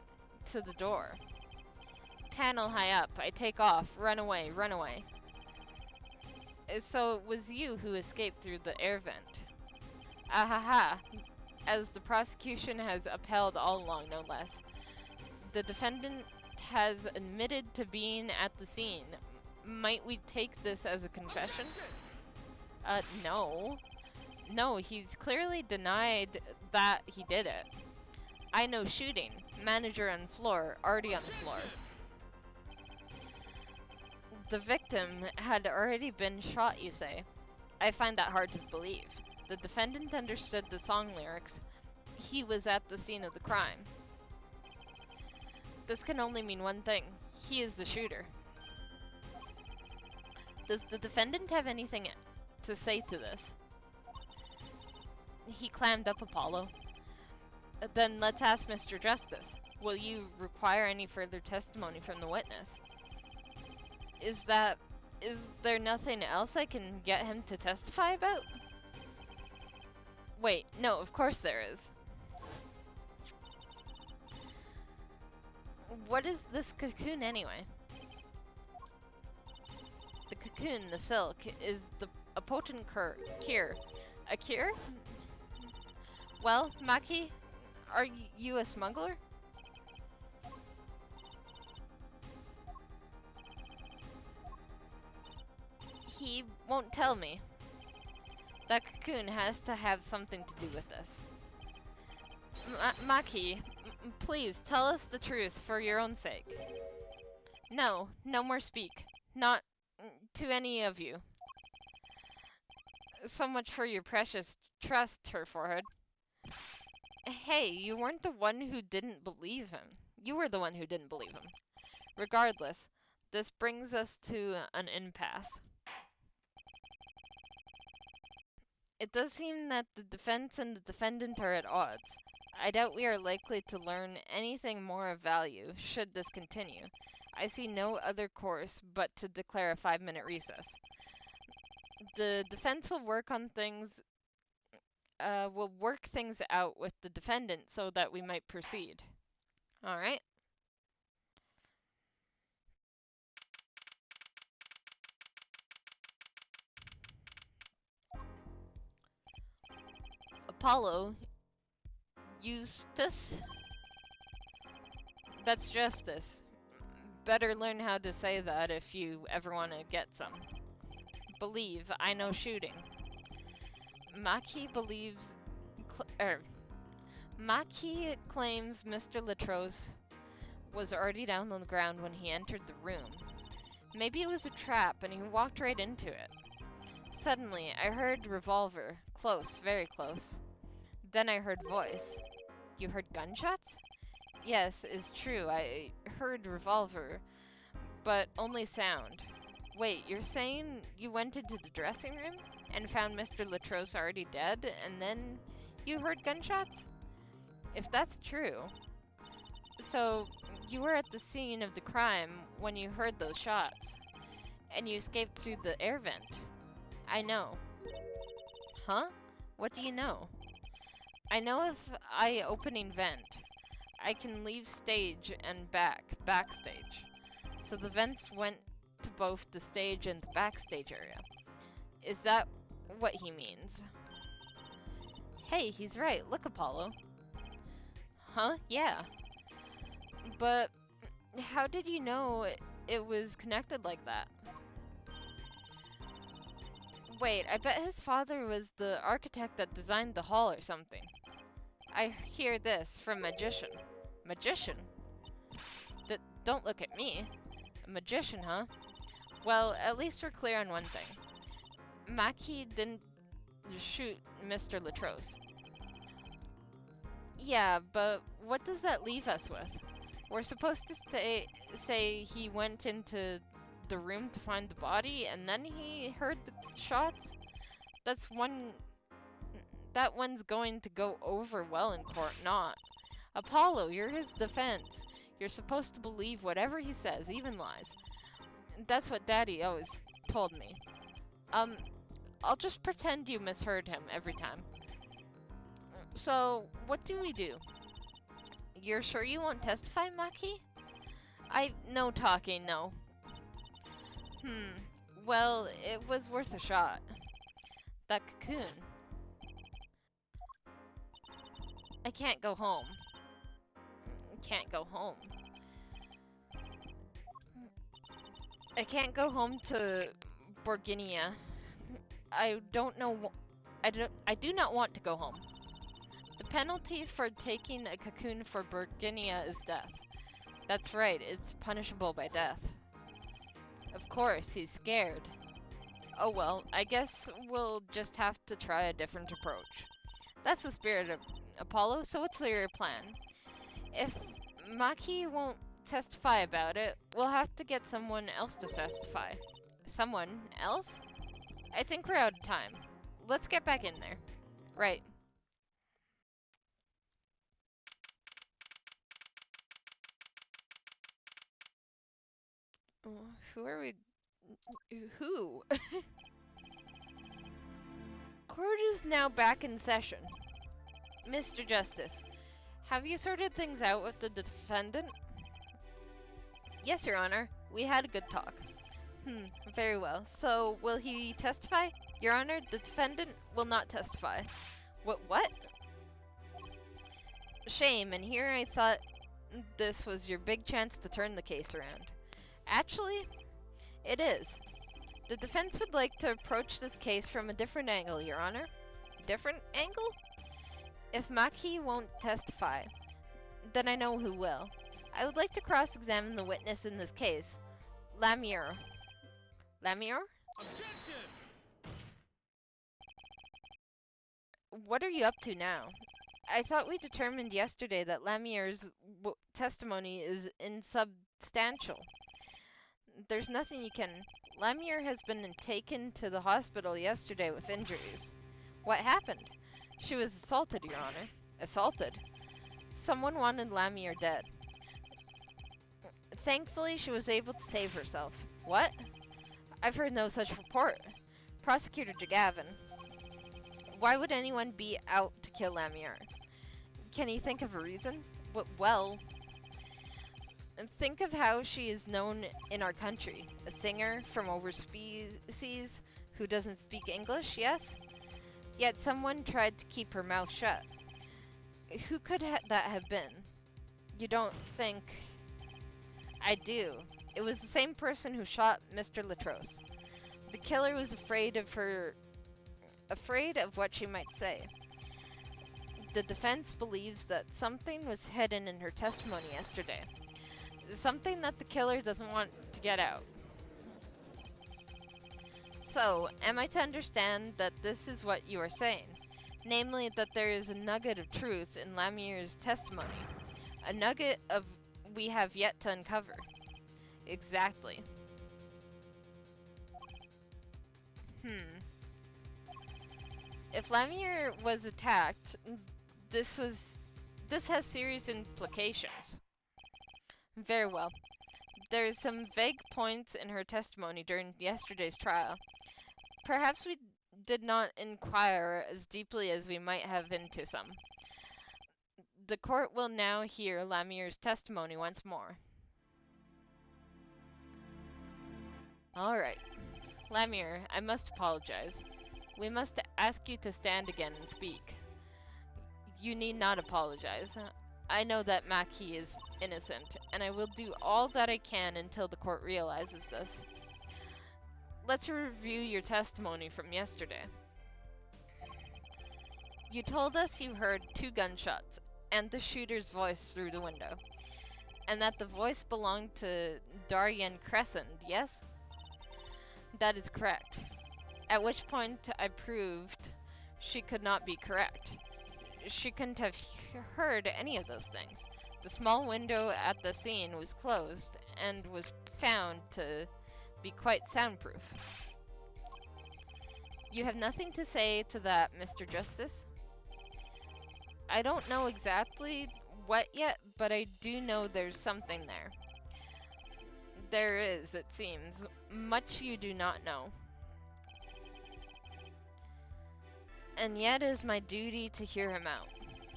to the door. Panel high up, I take off, run away, run away. So it was you who escaped through the air vent. Ahaha, as the prosecution has upheld all along, no less. The defendant has admitted to being at the scene. Might we take this as a confession? No. No, he's clearly denied that he did it. I know shooting. Manager on floor, already on the floor. The victim had already been shot, you say. I find that hard to believe. The defendant understood the song lyrics. He was at the scene of the crime. This can only mean one thing. He is the shooter. Does the defendant have anything to say to this? He clammed up, Apollo. Then let's ask Mr. Justice. Will you require any further testimony from the witness? Is there nothing else I can get him to testify about? Wait, no, of course there is. What is this cocoon anyway? The cocoon, the silk, is a potent cure. A cure? Well, Maki, are you a smuggler? He won't tell me. That cocoon has to have something to do with this. Maki, please tell us the truth for your own sake. No, no more speak. Not to any of you. So much for your precious trust, her forehead. Hey, you weren't the one who didn't believe him. You were the one who didn't believe him. Regardless, this brings us to an impasse. It does seem that the defense and the defendant are at odds. I doubt we are likely to learn anything more of value should this continue. I see no other course but to declare a 5-minute recess. The defense will work things out with the defendant so that we might proceed. Alright. Apollo, Eustace? That's justice. Better learn how to say that if you ever want to get some. Believe, I know shooting. Maki believes... Maki claims Mr. Latros was already down on the ground when he entered the room. Maybe it was a trap and he walked right into it. Suddenly, I heard revolver. Close, very close. Then I heard voice. You heard gunshots? Yes, it's true. I heard revolver, but only sound. Wait, you're saying you went into the dressing room and found Mr. Latros already dead, and then you heard gunshots? If that's true, so you were at the scene of the crime when you heard those shots, and you escaped through the air vent. I know. Huh? What do you know? I know if I opening vent, I can leave stage and backstage. So the vents went to both the stage and the backstage area. Is that what he means? Hey, he's right. Look, Apollo. Huh? Yeah. But how did you know it was connected like that? Wait, I bet his father was the architect that designed the hall or something. I hear this from magician. Magician? Don't look at me. A magician, huh? Well, at least we're clear on one thing. Maki didn't shoot Mr. Latros. Yeah, but what does that leave us with? We're supposed to say he went into the room to find the body and then he heard the shots? That's one... That one's going to go over well in court, not. Apollo, you're his defense. You're supposed to believe whatever he says, even lies. That's what Daddy always told me. I'll just pretend you misheard him every time. So, what do we do? You're sure you won't testify, Maki? No talking, no. Well, it was worth a shot. That cocoon. I can't go home. Can't go home. I can't go home to Borginia. I don't know. I do not want to go home. The penalty for taking a cocoon for Borginia is death. That's right, it's punishable by death. Of course, he's scared. Oh well, I guess we'll just have to try a different approach. That's the spirit of Apollo, so what's your plan? If Maki won't testify about it, we'll have to get someone else to testify. Someone else? I think we're out of time. Let's get back in there. Right. Who are we? Who? Court is now back in session. Mr. Justice, have you sorted things out with the defendant? Yes, Your Honor. We had a good talk. Very well. So, will he testify? Your Honor, the defendant will not testify. What? Shame, and here I thought this was your big chance to turn the case around. Actually, it is. The defense would like to approach this case from a different angle, Your Honor. Different angle? If Maki won't testify, then I know who will. I would like to cross-examine the witness in this case, Lamure. Lamure? Objection! What are you up to now? I thought we determined yesterday that Lamure's testimony is insubstantial. There's nothing you can... Lamure has been taken to the hospital yesterday with injuries. What happened? She was assaulted, Your Honor. Assaulted? Someone wanted Lamure dead. Thankfully, she was able to save herself. What? I've heard no such report. Prosecutor DeGavin. Why would anyone be out to kill Lamure? Can you think of a reason? Well... Think of how she is known in our country. A singer from overseas who doesn't speak English, yes? Yet someone tried to keep her mouth shut. Who could that have been? You don't think... I do. It was the same person who shot Mr. Latros. The killer was afraid of what she might say. The defense believes that something was hidden in her testimony yesterday. Something that the killer doesn't want to get out. So, am I to understand that this is what you are saying? Namely, that there is a nugget of truth in Lamure's testimony. A nugget of we have yet to uncover. Exactly. If Lamure was attacked, this has serious implications. Very well. There's some vague points in her testimony during yesterday's trial. Perhaps we did not inquire as deeply as we might have into some. The court will now hear Lamure's testimony once more. Alright. Lamure, I must apologize. We must ask you to stand again and speak. You need not apologize. I know that Maki is innocent, and I will do all that I can until the court realizes this. let's review your testimony from yesterday. You told us you heard 2 gunshots and the shooter's voice through the window, and that the voice belonged to Darien Crescent, yes? That is correct. At which point I proved she could not be correct. She couldn't have heard any of those things. The small window at the scene was closed and was found to be quite soundproof. You have nothing to say to that, Mr. Justice? I don't know exactly what yet, but I do know there's something there. There is, it seems. Much you do not know. And yet it is my duty to hear him out.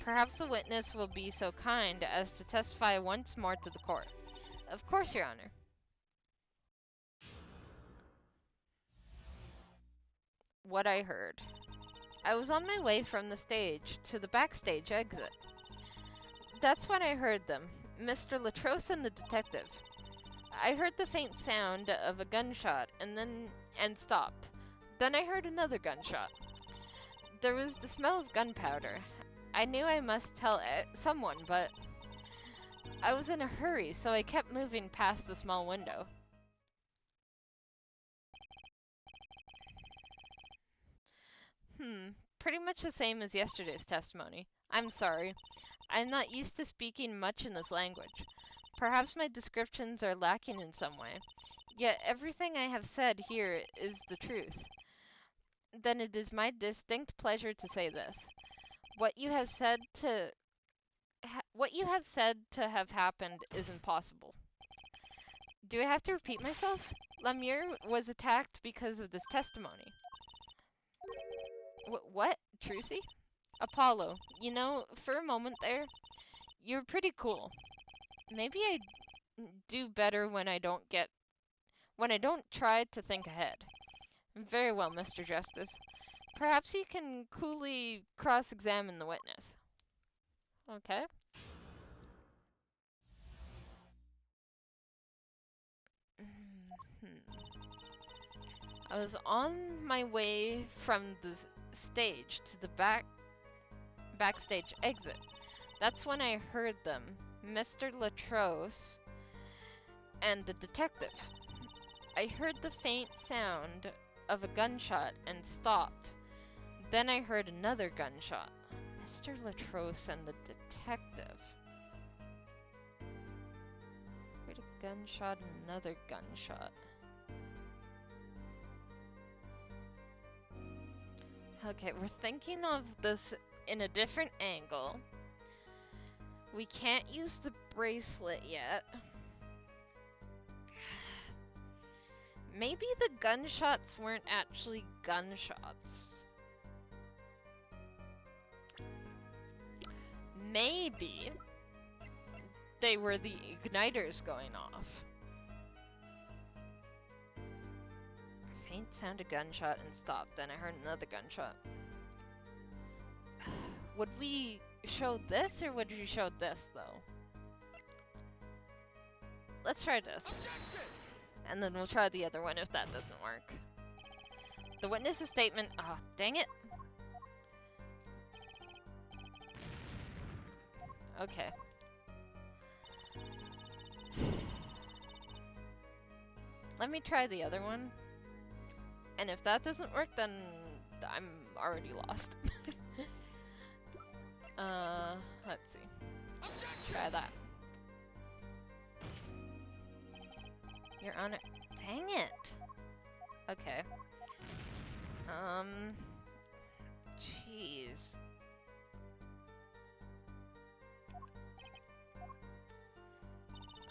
Perhaps the witness will be so kind as to testify once more to the court. Of course, Your Honor. What I heard. I was on my way from the stage to the backstage exit. That's when I heard them, Mr. Latrose and the detective. I heard the faint sound of a gunshot and stopped. Then I heard another gunshot. There was the smell of gunpowder. I knew I must tell someone, but I was in a hurry, so I kept moving past the small window. Pretty much the same as yesterday's testimony. I'm sorry. I'm not used to speaking much in this language. Perhaps my descriptions are lacking in some way. Yet everything I have said here is the truth. Then it is my distinct pleasure to say this. What you have said to have happened is impossible. Do I have to repeat myself? Lemire was attacked because of this testimony. What? Trucy? Apollo, you know, for a moment there, you're pretty cool. Maybe I do better when I don't try to think ahead. Very well, Mr. Justice. Perhaps you can coolly cross-examine the witness. Okay. I was on my way from the stage to the backstage exit. That's when I heard them, Mr. Latrose and the detective. I heard the faint sound of a gunshot and stopped. Then I heard another gunshot. Mr. Latrose and the detective. Heard a gunshot and another gunshot. Okay, we're thinking of this in a different angle. We can't use the bracelet yet. Maybe the gunshots weren't actually gunshots. Maybe they were the igniters going off. Faint sound of gunshot and stopped. Then I heard another gunshot. Would we show this or would we show this though? Let's try this. And then we'll try the other one if that doesn't work. The witness's statement. Oh, dang it. Okay. Let me try the other one. And if that doesn't work, then I'm already lost. Let's see. Try that. You're on it. Dang it. Okay. Jeez.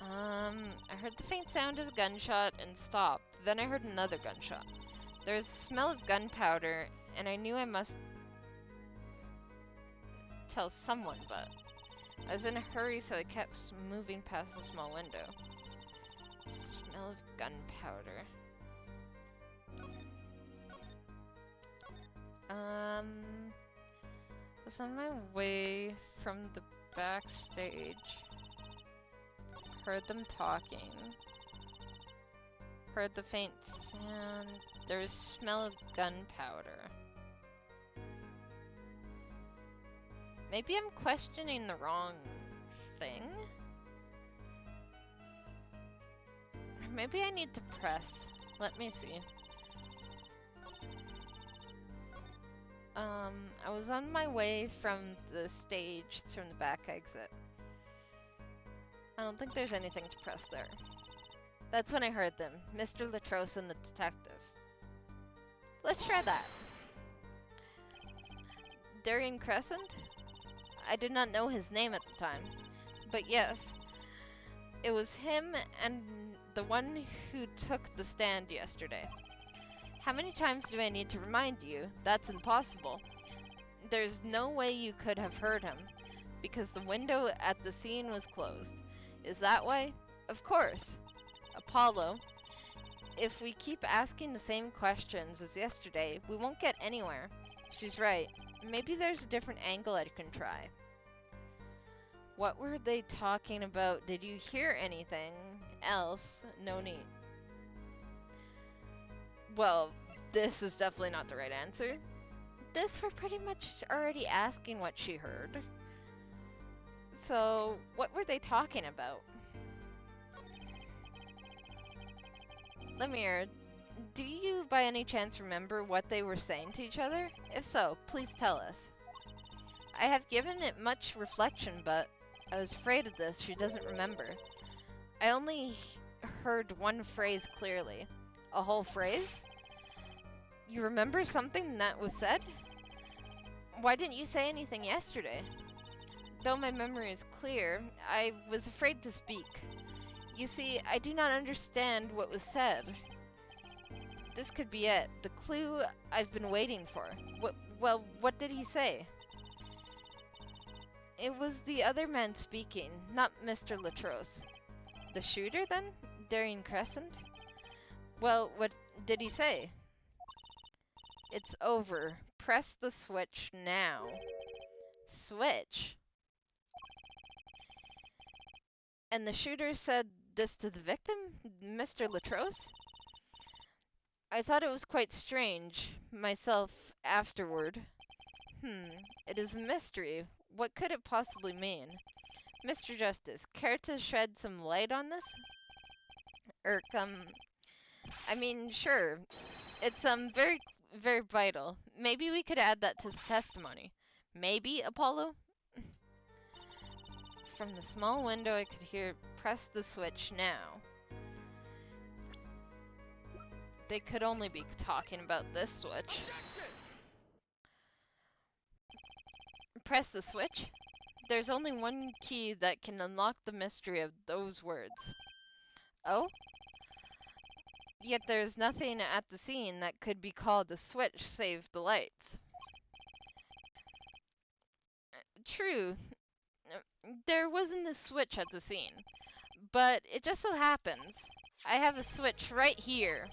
I heard the faint sound of a gunshot and stopped. Then I heard another gunshot. There was a smell of gunpowder, and I knew I must tell someone, but I was in a hurry, so I kept moving past the small window. Smell of gunpowder. Was on my way from the backstage. Heard them talking. Heard the faint sound. There's smell of gunpowder. Maybe I'm questioning the wrong thing? Maybe I need to press. Let me see. I was on my way from the stage from the back exit. I don't think there's anything to press there. That's when I heard them, Mr. Latros and the detective. Let's try that. Darian Crescent? I did not know his name at the time, but yes, it was him and the one who took the stand yesterday. How many times do I need to remind you? That's impossible. There's no way you could have heard him, because the window at the scene was closed. Is that why? Of course. Apollo, if we keep asking the same questions as yesterday, we won't get anywhere. She's right. Maybe there's a different angle I can try. What were they talking about? Did you hear anything else? No need. Well, this is definitely not the right answer. This we're pretty much already asking what she heard. So, what were they talking about? Lemire, do you by any chance remember what they were saying to each other? If so, please tell us. I have given it much reflection, but I was afraid of this. She doesn't remember. I only heard one phrase clearly. A whole phrase? You remember something that was said? Why didn't you say anything yesterday? Though my memory is clear, I was afraid to speak. You see, I do not understand what was said. This could be it. The clue I've been waiting for. What did he say? It was the other man speaking, not Mr. Latros. The shooter, then? Darian Crescent? Well, what did he say? It's over. Press the switch now. Switch? And the shooter said this to the victim, Mr. Latros? I thought it was quite strange, myself, afterward. It is a mystery. What could it possibly mean? Mr. Justice, care to shed some light on this? I mean, sure. It's, very, very vital. Maybe we could add that to his testimony. Maybe, Apollo? From the small window I could hear, press the switch now. They could only be talking about this switch. Press the switch? There's only one key that can unlock the mystery of those words. Oh? Yet there's nothing at the scene that could be called a switch save the lights. True. There wasn't a switch at the scene. But it just so happens I have a switch right here.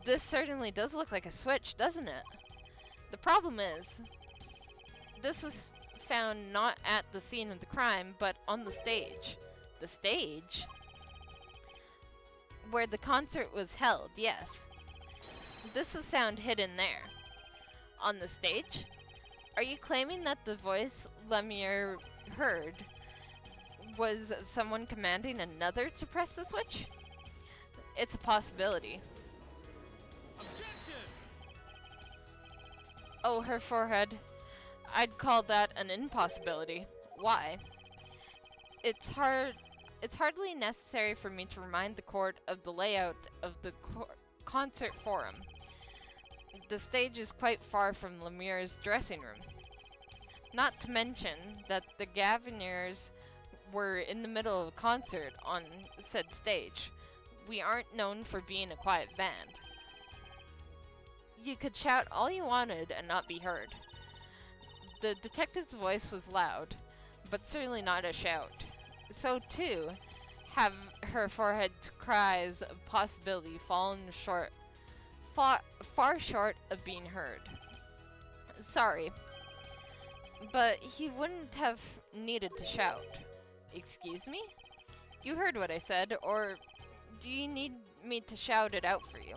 This certainly does look like a switch, doesn't it? The problem is, this was found not at the scene of the crime, but on the stage. The stage? Where the concert was held, yes. This was found hidden there. On the stage? Are you claiming that the voice Lemire heard was someone commanding another to press the switch? It's a possibility. Oh, her forehead. I'd call that an impossibility. Why? It's hardly necessary for me to remind the court of the layout of the concert forum. The stage is quite far from Lemire's dressing room. Not to mention that the Gaviniers were in the middle of a concert on said stage. We aren't known for being a quiet band. You could shout all you wanted and not be heard. The detective's voice was loud, but certainly not a shout. So too, have her forehead's cries of possibility fallen short, far short of being heard. Sorry, but he wouldn't have needed to shout. Excuse me? You heard what I said, or do you need me to shout it out for you.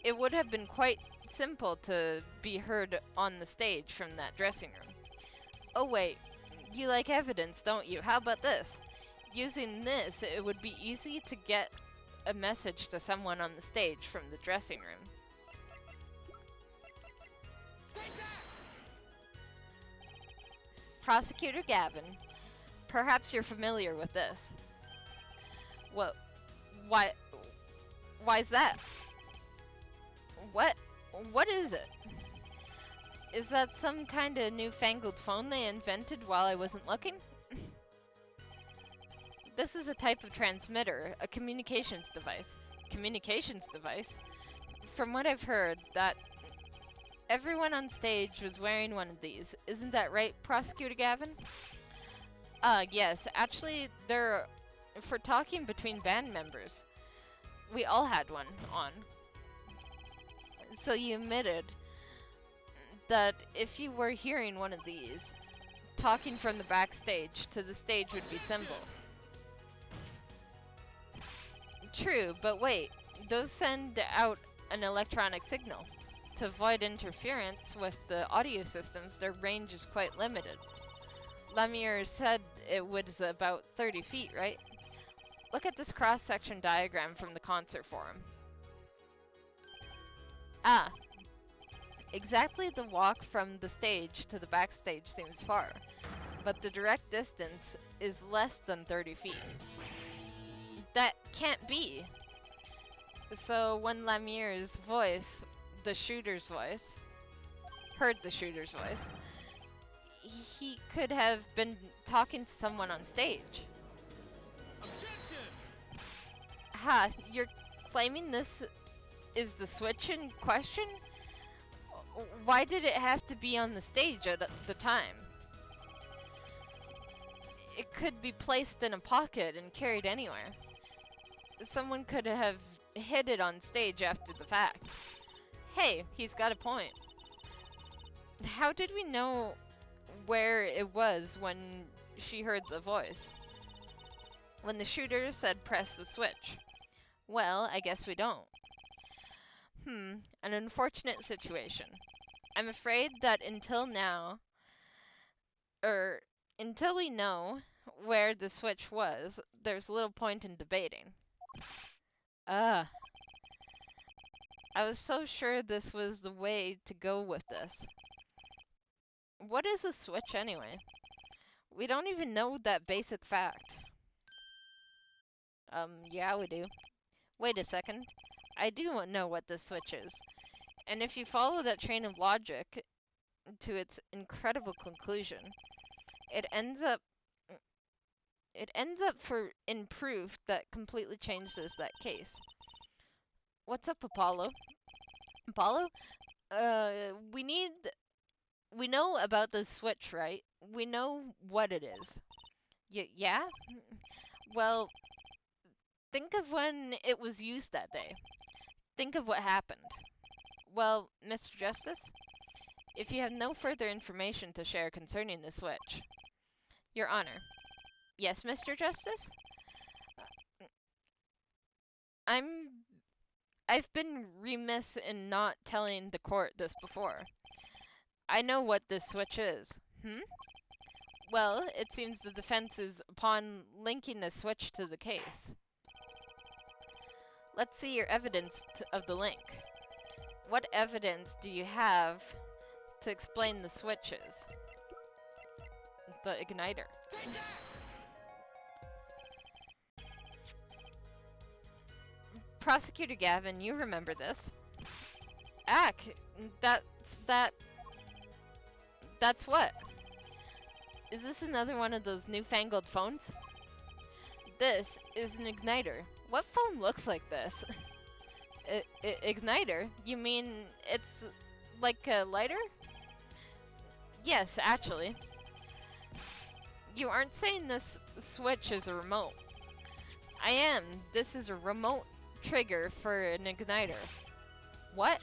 It would have been quite simple to be heard on the stage from that dressing room. Oh wait, you like evidence, don't you? How about this? Using this, it would be easy to get a message to someone on the stage from the dressing room. Prosecutor Gavin, perhaps you're familiar with this. What? Why's that? What? What is it? Is that some kind of newfangled phone they invented while I wasn't looking? This is a type of transmitter, a communications device. Communications device? From what I've heard, that everyone on stage was wearing one of these. Isn't that right, Prosecutor Gavin? Yes. Actually, they're for talking between band members. We all had one on. So you admitted that if you were hearing one of these, talking from the backstage to the stage would be simple. True, but wait, those send out an electronic signal. To avoid interference with the audio systems, their range is quite limited. Lemire said it was about 30 feet, right? Look at this cross-section diagram from the concert forum. Ah, exactly. The walk from the stage to the backstage seems far, but the direct distance is less than 30 feet. That can't be. So when Lemire's voice, the shooter's voice, heard the shooter's voice, he could have been talking to someone on stage. Ha, you're claiming this is the switch in question? Why did it have to be on the stage at the time? It could be placed in a pocket and carried anywhere. Someone could have hid it on stage after the fact. Hey, he's got a point. How did we know where it was when she heard the voice? When the shooter said press the switch? Well, I guess we don't. An unfortunate situation. I'm afraid that until we know where the switch was, there's little point in debating. I was so sure this was the way to go with this. What is a switch anyway? We don't even know that basic fact. Yeah, we do. Wait a second. I do know what this switch is. And if you follow that train of logic to its incredible conclusion, it ends up in proof that completely changes that case. What's up, Apollo? Apollo? We know about the switch, right? We know what it is. Yeah? Well, think of when it was used that day. Think of what happened. Well, Mr. Justice, if you have no further information to share concerning the switch. Your Honor. Yes, Mr. Justice? I've been remiss in not telling the court this before. I know what this switch is. Well, it seems the defense is upon linking the switch to the case. Let's see your evidence of the link. What evidence do you have to explain the switches? The igniter. Prosecutor Gavin, you remember this. That's what? Is this another one of those newfangled phones? This is an igniter. What phone looks like this? Igniter? You mean it's like a lighter? Yes, actually. You aren't saying this switch is a remote. I am. This is a remote trigger for an igniter. What?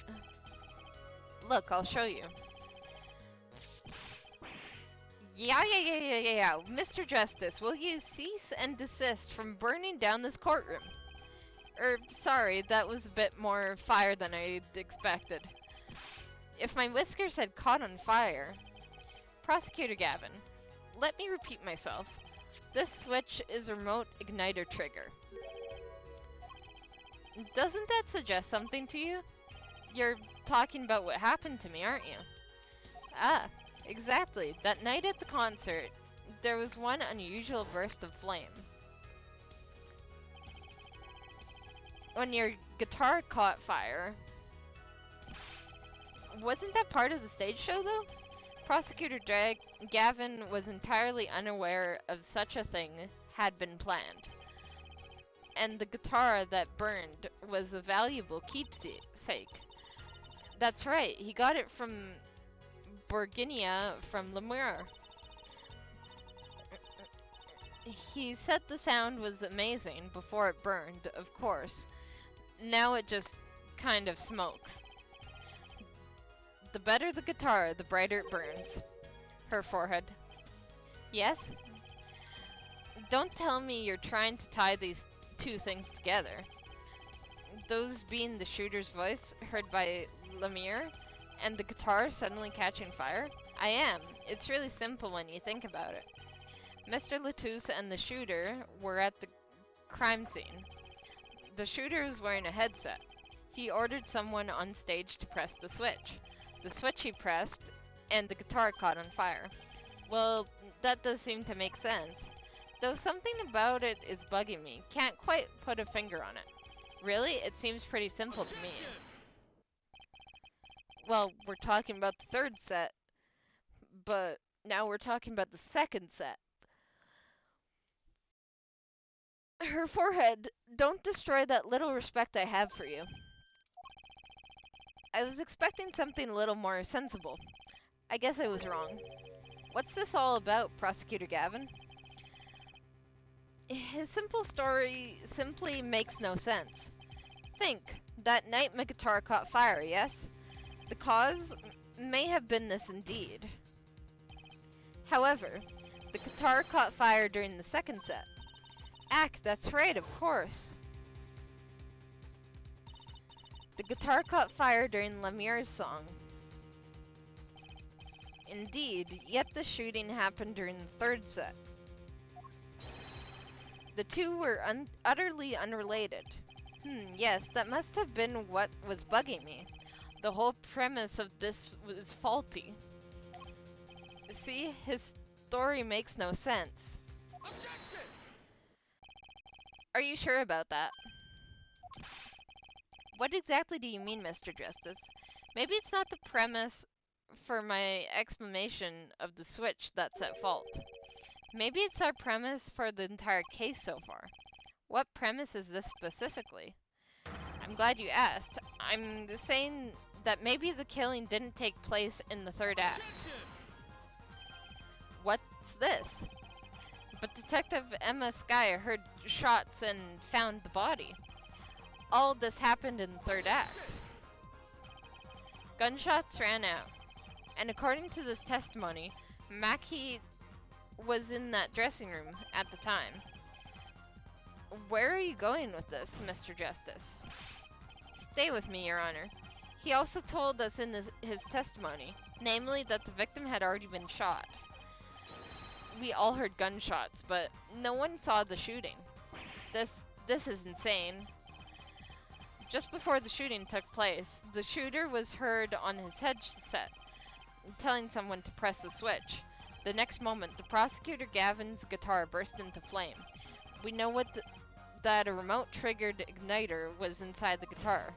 Look, I'll show you. Yeah. Mr. Justice, will you cease and desist from burning down this courtroom? Sorry, that was a bit more fire than I'd expected. If my whiskers had caught on fire... Prosecutor Gavin, let me repeat myself. This switch is a remote igniter trigger. Doesn't that suggest something to you? You're talking about what happened to me, aren't you? Ah, exactly. That night at the concert, there was one unusual burst of flame. When your guitar caught fire... Wasn't that part of the stage show, though? Prosecutor Gavin was entirely unaware of such a thing had been planned. And the guitar that burned was a valuable keepsake. That's right, he got it from Borginia from Lemur. He said the sound was amazing before it burned, of course. Now it just kind of smokes. The better the guitar, the brighter it burns. Her forehead. Yes? Don't tell me you're trying to tie these two things together. Those being the shooter's voice heard by Lemire, and the guitar suddenly catching fire? I am. It's really simple when you think about it. Mr. Latouche and the shooter were at the crime scene. The shooter was wearing a headset. He ordered someone on stage to press the switch. The switch he pressed, and the guitar caught on fire. Well, that does seem to make sense. Though something about it is bugging me. Can't quite put a finger on it. Really? It seems pretty simple to me. Well, we're talking about the third set, but now we're talking about the second set. Her forehead. Don't destroy that little respect I have for you. I was expecting something a little more sensible. I guess I was wrong. What's this all about, Prosecutor Gavin? His simple story simply makes no sense. Think, that night my guitar caught fire, yes? The cause may have been this indeed. However, the guitar caught fire during the second set. That's right, of course. The guitar caught fire during Lemire's song. Indeed, yet the shooting happened during the third set. The two were utterly unrelated. Yes, that must have been what was bugging me. The whole premise of this was faulty. See, his story makes no sense. Objection! Are you sure about that? What exactly do you mean, Mr. Justice? Maybe it's not the premise for my explanation of the switch that's at fault. Maybe it's our premise for the entire case so far. What premise is this specifically? I'm glad you asked. I'm saying that maybe the killing didn't take place in the third act. What's this? But Detective Emma Skye heard shots and found the body. All of this happened in the third act. Gunshots ran out, and according to this testimony, Mackie was in that dressing room at the time. Where are you going with this, Mr. Justice? Stay with me, Your Honor. He also told us in his testimony, namely that the victim had already been shot. We all heard gunshots, but no one saw the shooting. This is insane. Just before the shooting took place, the shooter was heard on his headset, telling someone to press the switch. The next moment, the prosecutor Gavin's guitar burst into flame. We know that a remote-triggered igniter was inside the guitar.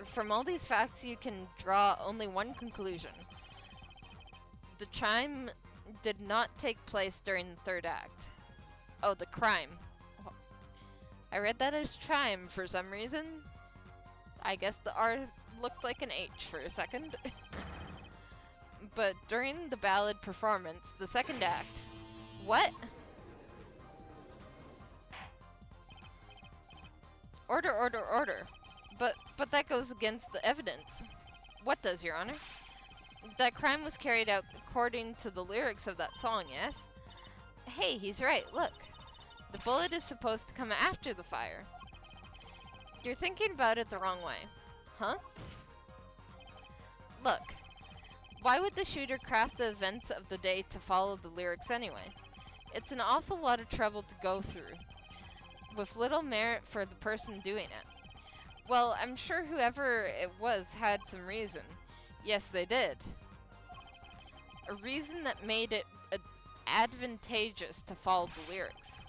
From all these facts, you can draw only one conclusion. The crime did not take place during the third act. Oh, the crime. I read that as chime for some reason. I guess the R looked like an H for a second. But during the ballad performance, the second act... What? Order, order, order. But that goes against the evidence. What does, Your Honor? That crime was carried out according to the lyrics of that song, yes? Hey, he's right, look. The bullet is supposed to come after the fire. You're thinking about it the wrong way. Huh? Look, why would the shooter craft the events of the day to follow the lyrics anyway? It's an awful lot of trouble to go through, with little merit for the person doing it. Well, I'm sure whoever it was had some reason. Yes, they did. A reason that made it advantageous to follow the lyrics.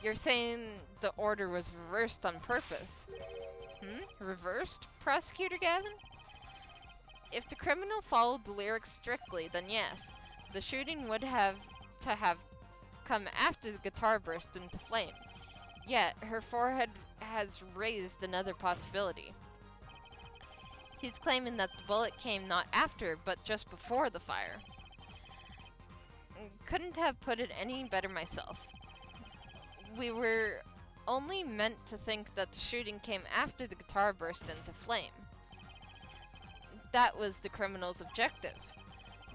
You're saying the order was reversed on purpose. Reversed, Prosecutor Gavin? If the criminal followed the lyrics strictly, then yes, the shooting would have to have come after the guitar burst into flame. Yet, her forehead has raised another possibility. He's claiming that the bullet came not after, but just before the fire. Couldn't have put it any better myself. We were only meant to think that the shooting came after the guitar burst into flame. That was the criminal's objective.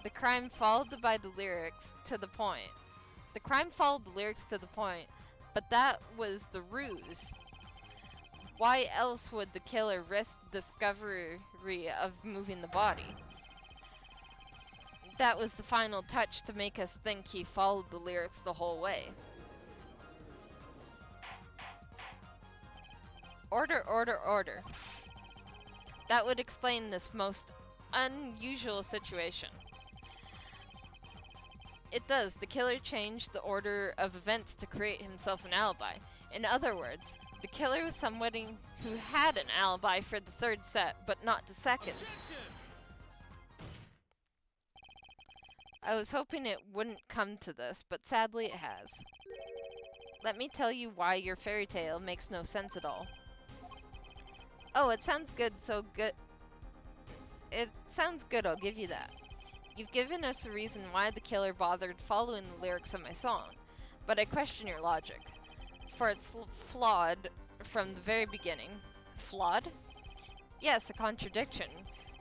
The crime followed by the lyrics to the point. The crime followed the lyrics to the point, but that was the ruse. Why else would the killer risk the discovery of moving the body? That was the final touch to make us think he followed the lyrics the whole way. Order, order, order. That would explain this most unusual situation. It does. The killer changed the order of events to create himself an alibi. In other words, the killer was somebody who had an alibi for the third set, but not the second. I was hoping it wouldn't come to this, but sadly it has. Let me tell you why your fairy tale makes no sense at all. Oh, it sounds good, so good. It sounds good, I'll give you that. You've given us a reason why the killer bothered following the lyrics of my song, but I question your logic. For it's flawed from the very beginning. Flawed? Yes, a contradiction.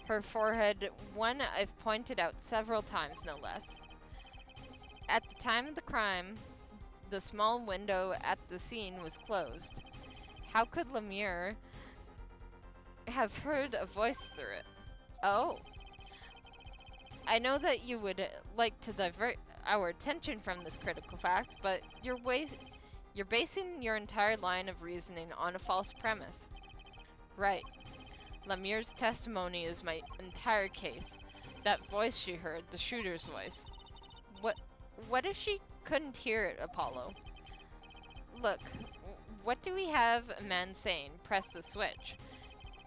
Her forehead, one I've pointed out several times, no less. At the time of the crime, the small window at the scene was closed. How could Lemire have heard a voice through it? Oh. I know that you would like to divert our attention from this critical fact, but you're basing your entire line of reasoning on a false premise. Right. Lemire's testimony is my entire case. That voice she heard, the shooter's voice. What if she couldn't hear it, Apollo? Look, what do we have a man saying? Press the switch.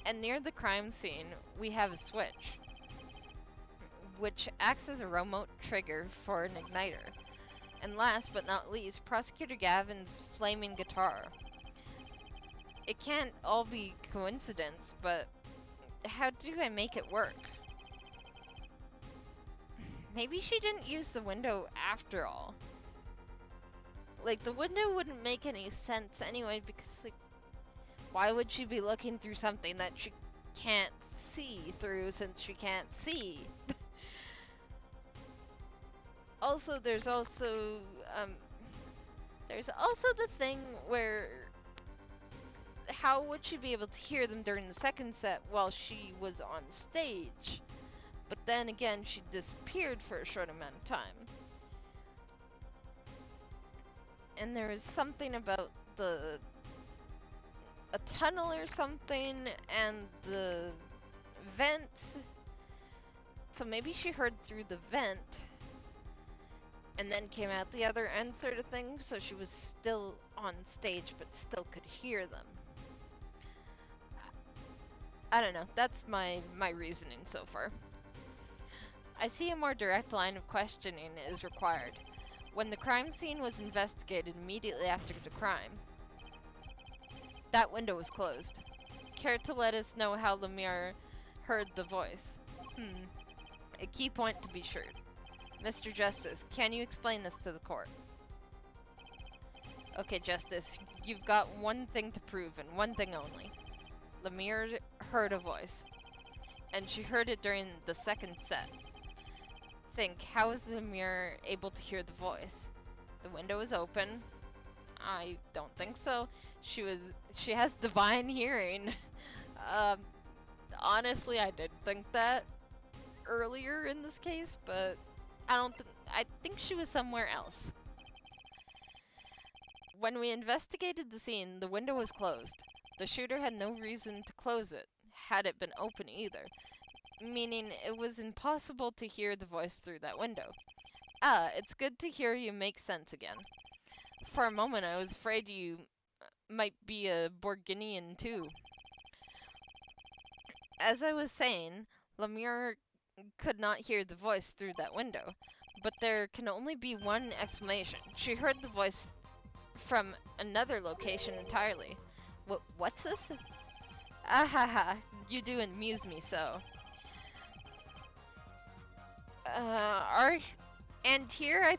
And near the crime scene, we have a switch, which acts as a remote trigger for an igniter. And last but not least, Prosecutor Gavin's flaming guitar. It can't all be coincidence, but how do I make it work? Maybe she didn't use the window after all. Like, the window wouldn't make any sense anyway, because, like, why would she be looking through something that she can't see through since she can't see? Also, there's also the thing where how would she be able to hear them during the second set while she was on stage? But then again, she disappeared for a short amount of time. And there was something about a tunnel or something, and the vents. So maybe she heard through the vent, and then came out the other end sort of thing, so she was still on stage, but still could hear them. I don't know, that's my reasoning so far. I see a more direct line of questioning is required. When the crime scene was investigated immediately after the crime, that window was closed. Care to let us know how Lemire heard the voice? A key point to be sure. Mr. Justice, can you explain this to the court? Okay, Justice, you've got one thing to prove, and one thing only. Lemire heard a voice, and she heard it during the second set. Think, how is Lemire able to hear the voice? The window is open. I don't think so. She has divine hearing. Um, honestly, I did think that earlier in this case, but I think she was somewhere else. When we investigated the scene, the window was closed. The shooter had no reason to close it, had it been open either, meaning it was impossible to hear the voice through that window. Ah, it's good to hear you make sense again. For a moment I was afraid you might be a Borginian too. As I was saying, Lemire could not hear the voice through that window, but there can only be one explanation. She heard the voice from another location entirely. What's this? Ahaha, you do amuse me so. And here and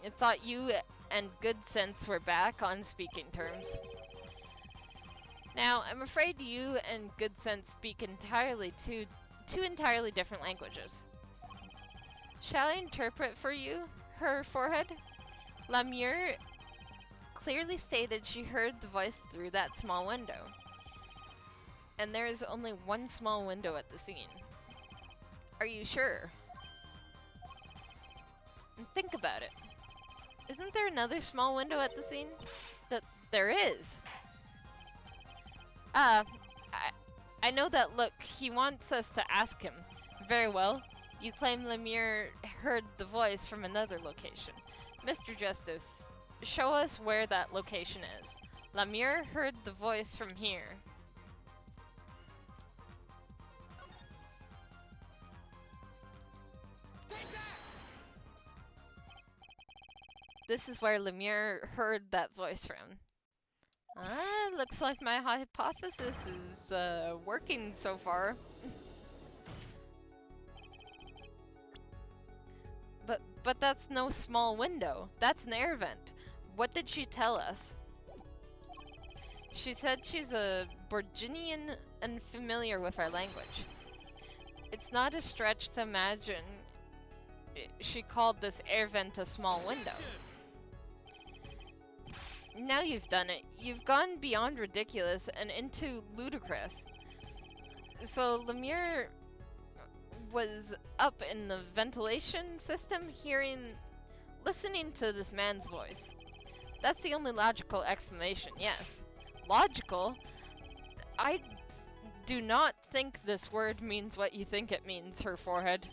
I thought you and Good Sense were back on speaking terms. Now, I'm afraid you and Good Sense speak entirely two entirely different languages. Shall I interpret for you, her forehead? Lemire clearly stated she heard the voice through that small window. And there is only one small window at the scene. Are you sure? Think about it. Isn't there another small window at the scene? There is. I know that look. He wants us to ask him. Very well. You claim Lemire heard the voice from another location. Mr. Justice, show us where that location is. Lemire heard the voice from here. This is where Lemire heard that voice from. Looks like my hypothesis is working so far. But that's no small window. That's an air vent. What did she tell us? She said she's a Borginian and familiar with our language. It's not a stretch to imagine she called this air vent a small window. Now you've done it. You've gone beyond ridiculous and into ludicrous. So Lemire was up in the ventilation system listening to this man's voice. That's the only logical explanation, yes. Logical? I do not think this word means what you think it means, her forehead.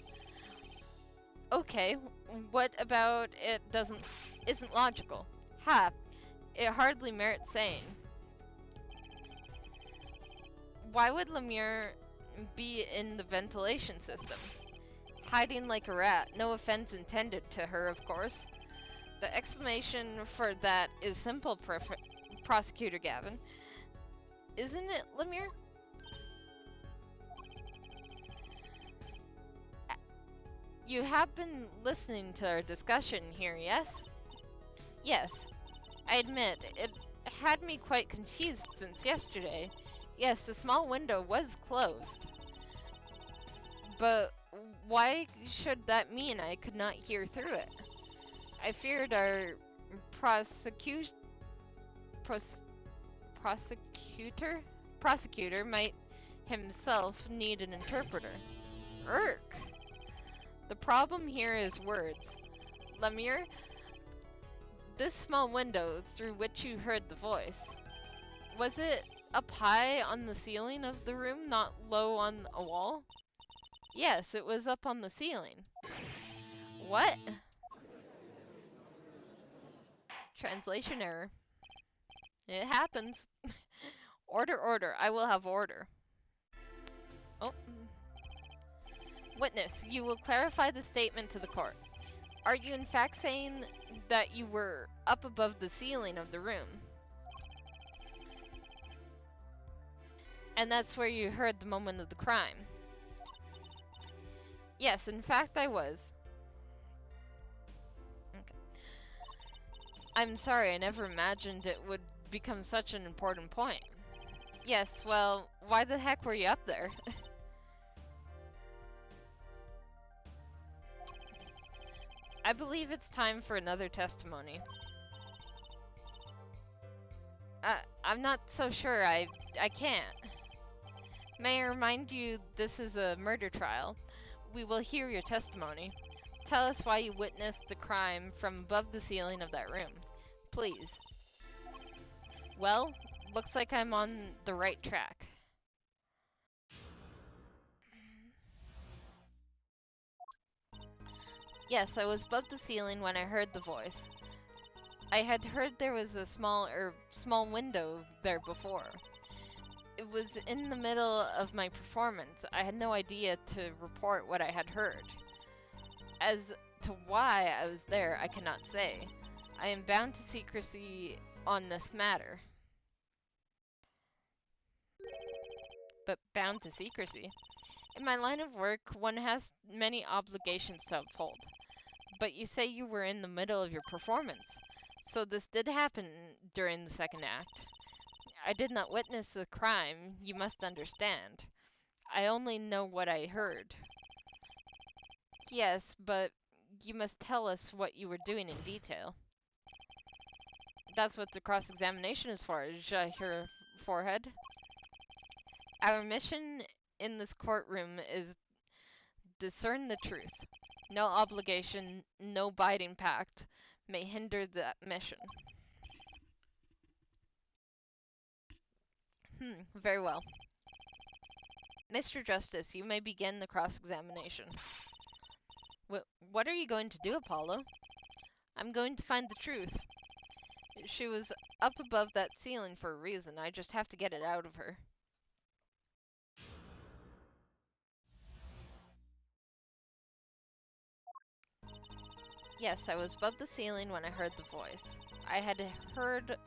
Okay, what about it isn't logical? Ha! It hardly merits saying. Why would Lemire be in the ventilation system? Hiding like a rat. No offense intended to her, of course. The explanation for that is simple, Prosecutor Gavin. Isn't it, Lemire? You have been listening to our discussion here, yes? Yes. I admit, it had me quite confused since yesterday. Yes, the small window was closed. But why should that mean I could not hear through it? I feared our prosecutor might himself need an interpreter. Irk! The problem here is words. Lemire, this small window through which you heard the voice, was it up high on the ceiling of the room, not low on a wall? Yes, it was up on the ceiling. What? Translation error. It happens. Order. I will have order. Oh. Witness, you will clarify the statement to the court. Are you in fact saying that you were up above the ceiling of the room? And that's where you heard the moment of the crime? Yes, in fact I was. Okay. I'm sorry, I never imagined it would become such an important point. Yes, well, why the heck were you up there? I believe it's time for another testimony. I'm not so sure. I can't. May I remind you, this is a murder trial. We will hear your testimony. Tell us why you witnessed the crime from above the ceiling of that room. Please. Well, looks like I'm on the right track. Yes, I was above the ceiling when I heard the voice. I had heard there was a small window there before. It was in the middle of my performance. I had no idea to report what I had heard. As to why I was there, I cannot say. I am bound to secrecy on this matter. But bound to secrecy? In my line of work, one has many obligations to uphold. But you say you were in the middle of your performance. So this did happen during the second act. I did not witness the crime, you must understand. I only know what I heard. Yes, but you must tell us what you were doing in detail. That's what the cross-examination is for, your forehead. Our mission in this courtroom is discern the truth. No obligation, no binding pact may hinder that mission. Very well. Mr. Justice, you may begin the cross-examination. What are you going to do, Apollo? I'm going to find the truth. She was up above that ceiling for a reason. I just have to get it out of her. Yes, I was above the ceiling when I heard the voice. I had heard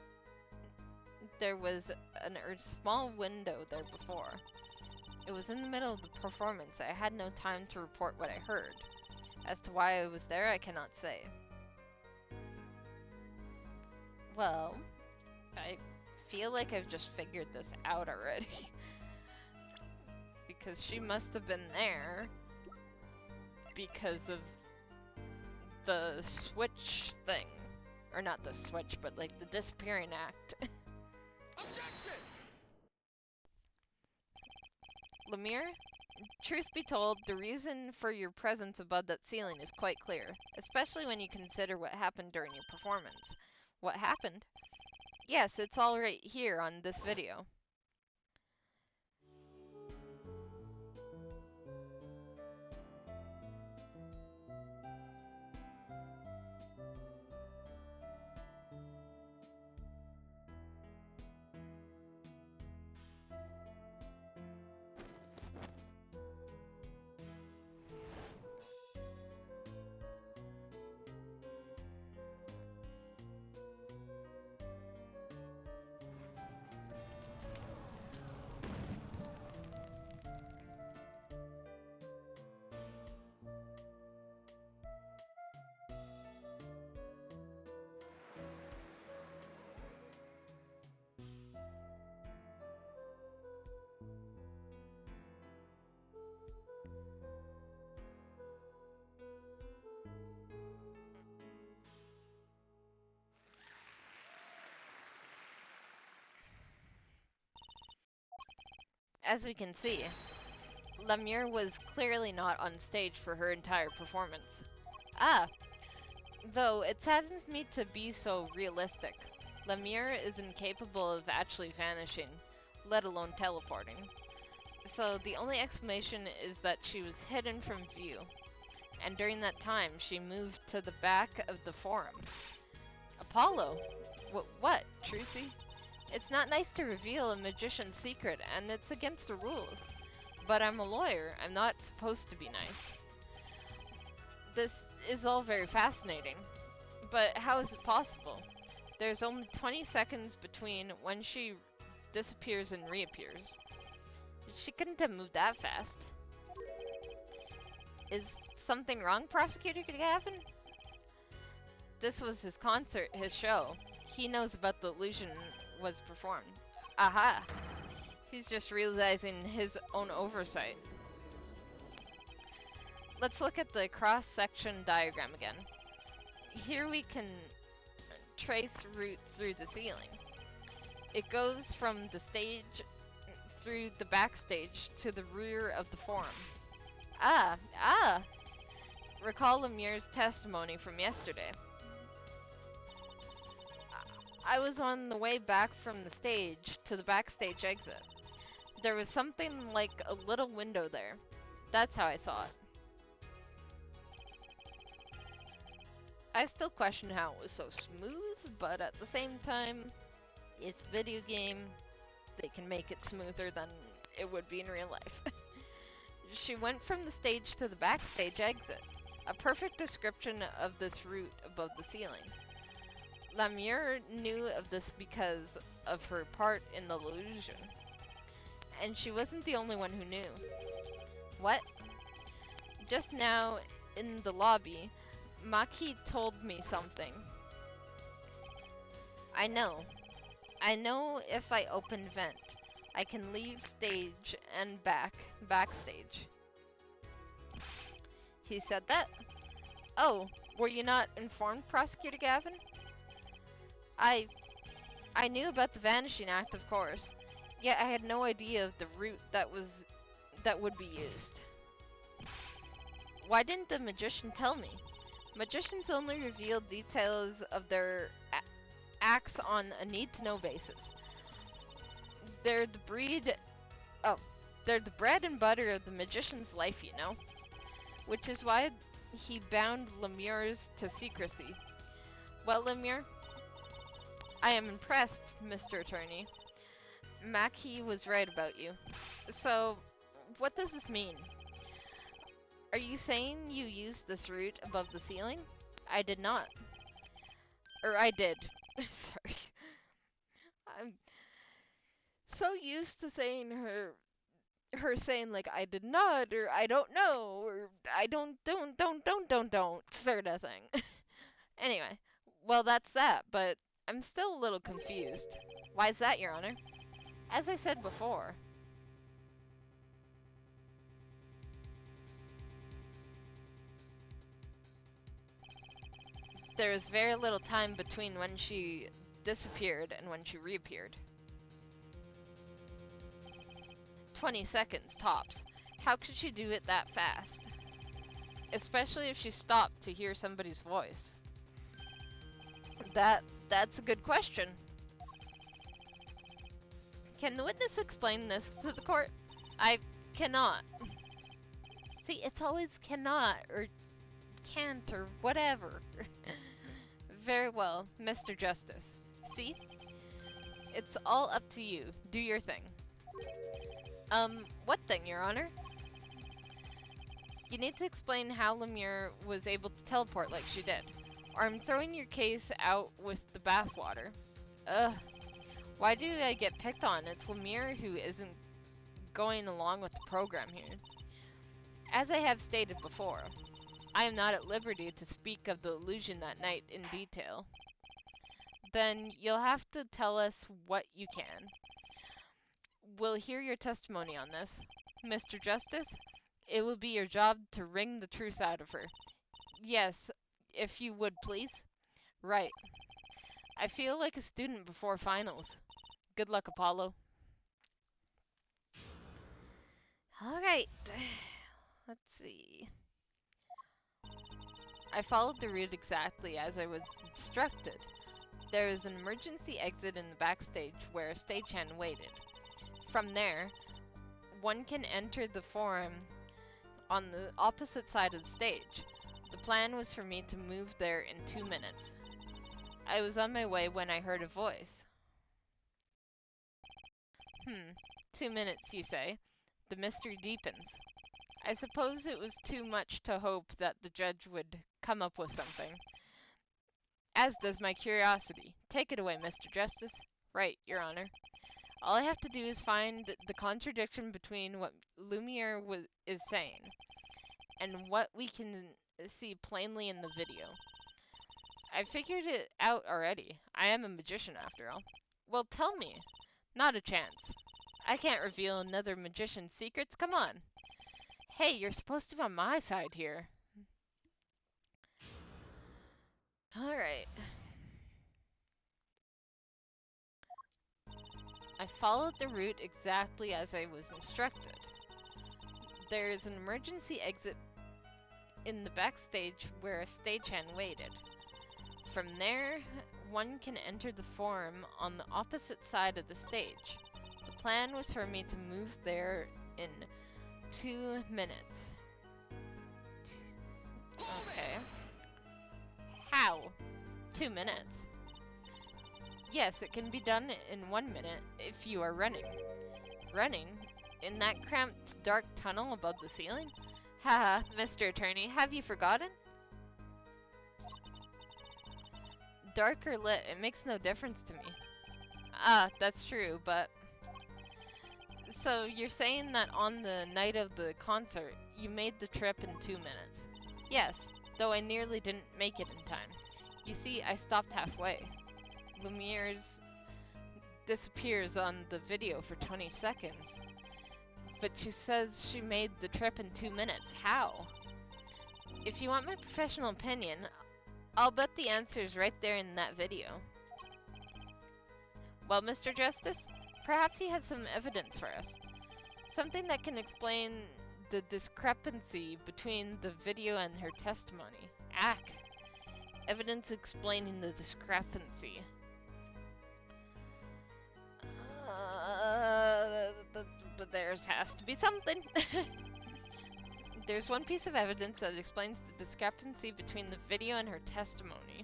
there was a small window there before. It was in the middle of the performance. I had no time to report what I heard. As to why I was there, I cannot say. Well, I feel like I've just figured this out already. Because she must have been there because of the switch thing. Or not the switch, but like the disappearing act. Objection! Lemire? Truth be told, the reason for your presence above that ceiling is quite clear, especially when you consider what happened during your performance. What happened? Yes, it's all right here on this video. As we can see, Lemire was clearly not on stage for her entire performance. Ah, though it saddens me to be so realistic. Lemire is incapable of actually vanishing, let alone teleporting. So the only explanation is that she was hidden from view, and during that time she moved to the back of the forum. Apollo? What, Trucy? It's not nice to reveal a magician's secret, and it's against the rules. But I'm a lawyer. I'm not supposed to be nice. This is all very fascinating. But how is it possible? There's only 20 seconds between when she disappears and reappears. She couldn't have moved that fast. Is something wrong, Prosecutor Gavin? This was his concert, his show. He knows about the illusion was performed. Aha! He's just realizing his own oversight. Let's look at the cross-section diagram again. Here we can trace route through the ceiling. It goes from the stage through the backstage to the rear of the forum. Ah! Recall Lemure's testimony from yesterday. I was on the way back from the stage to the backstage exit. There was something like a little window there. That's how I saw it. I still question how it was so smooth, but at the same time, it's a video game. They can make it smoother than it would be in real life. She went from the stage to the backstage exit. A perfect description of this route above the ceiling. Lemure knew of this because of her part in the illusion. And she wasn't the only one who knew. What? Just now, in the lobby, Maki told me something. I know if I open vent, I can leave stage and backstage. He said that? Oh, were you not informed, Prosecutor Gavin? I knew about the Vanishing Act, of course, yet I had no idea of the route that would be used. Why didn't the magician tell me? Magicians only reveal details of their acts on a need-to-know basis. They're the bread and butter of the magician's life, you know? Which is why he bound Lemure's to secrecy. Well, Lemure, I am impressed, Mr. Attorney. Maki was right about you. So, what does this mean? Are you saying you used this route above the ceiling? I did not. I did. Sorry. I'm so used to saying her saying like I did not, or I don't know, or I don't sort of thing. Anyway, well that's that, but I'm still a little confused. Why is that, Your Honor? As I said before, there was very little time between when she disappeared and when she reappeared. 20 seconds, tops. How could she do it that fast? Especially if she stopped to hear somebody's voice. That's a good question. Can the witness explain this to the court? I cannot. See, it's always cannot, or can't, or whatever. Very well, Mr. Justice. See? It's all up to you. Do your thing. What thing, Your Honor? You need to explain how Lemure was able to teleport like she did. Or I'm throwing your case out with the bathwater. Ugh. Why do I get picked on? It's Lemure who isn't going along with the program here. As I have stated before, I am not at liberty to speak of the illusion that night in detail. Then you'll have to tell us what you can. We'll hear your testimony on this. Mr. Justice, it will be your job to wring the truth out of her. Yes, if you would, please. Right. I feel like a student before finals. Good luck, Apollo. Alright. Let's see. I followed the route exactly as I was instructed. There is an emergency exit in the backstage where a stagehand waited. From there, one can enter the forum on the opposite side of the stage. The plan was for me to move there in 2 minutes. I was on my way when I heard a voice. 2 minutes, you say? The mystery deepens. I suppose it was too much to hope that the judge would come up with something. As does my curiosity. Take it away, Mr. Justice. Right, Your Honor. All I have to do is find the contradiction between what Lumiere is saying and what we can see plainly in the video. I figured it out already. I am a magician after all. Well, tell me. Not a chance. I can't reveal another magician's secrets. Come on. Hey, you're supposed to be on my side here. Alright. I followed the route exactly as I was instructed. There is an emergency exit in the backstage where a stagehand waited. From there, one can enter the forum on the opposite side of the stage. The plan was for me to move there in 2 minutes. Okay. How? 2 minutes? Yes, it can be done in 1 minute if you are running. Running? In that cramped, dark tunnel above the ceiling? Haha, Mr. Attorney, have you forgotten? Dark or lit, it makes no difference to me. Ah, that's true, but... So, you're saying that on the night of the concert, you made the trip in 2 minutes? Yes, though I nearly didn't make it in time. You see, I stopped halfway. Lumiere's disappears on the video for 20 seconds. But she says she made the trip in 2 minutes. How? If you want my professional opinion, I'll bet the answer is right there in that video. Well, Mr. Justice, perhaps you have some evidence for us. Something that can explain the discrepancy between the video and her testimony. Ack. Evidence explaining the discrepancy. But there's has to be something. There's one piece of evidence that explains the discrepancy between the video and her testimony.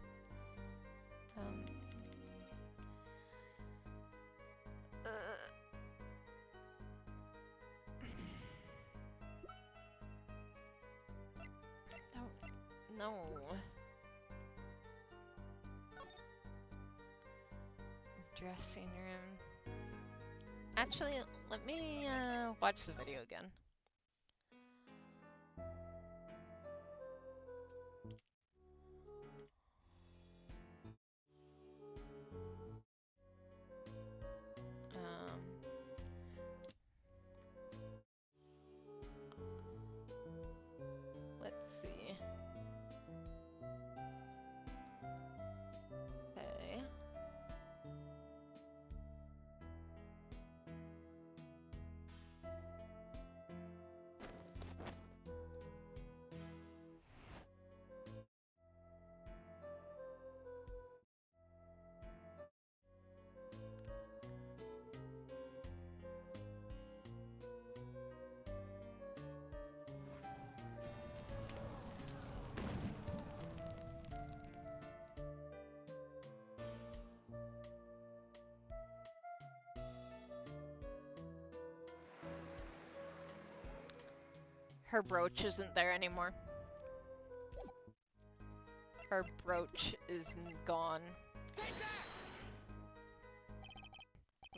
No. Dressing room. Actually, let me watch the video again. Let's see. Okay. Her brooch isn't there anymore. Her brooch is gone.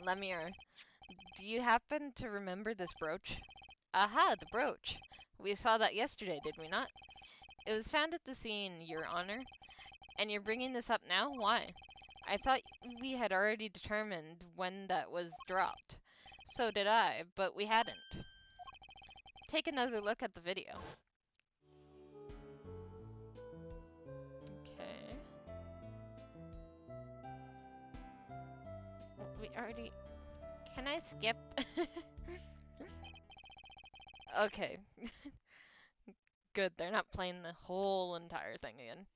Lemire, do you happen to remember this brooch? Aha, the brooch. We saw that yesterday, did we not? It was found at the scene, Your Honor. And you're bringing this up now? Why? I thought we had already determined when that was dropped. So did I, but we hadn't. Take another look at the video. Okay. We already... Can I skip? Okay. Good, they're not playing the whole entire thing again.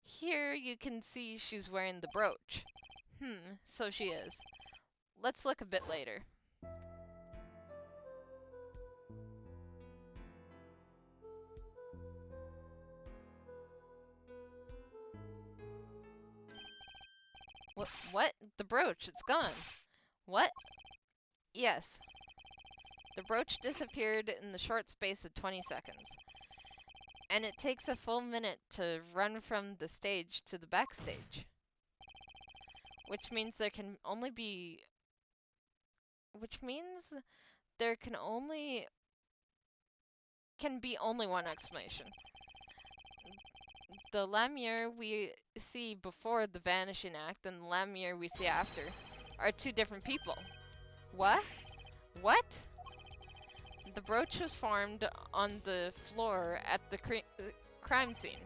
Here you can see she's wearing the brooch. So she is. Let's look a bit later. What? The brooch, it's gone. What? Yes. The brooch disappeared in the short space of 20 seconds. And it takes a full minute to run from the stage to the backstage. Which means there can only be... can be only one explanation. The Lemire we see before the Vanishing Act and the Lemire we see after are two different people. What? What? The brooch was formed on the floor at the crime scene.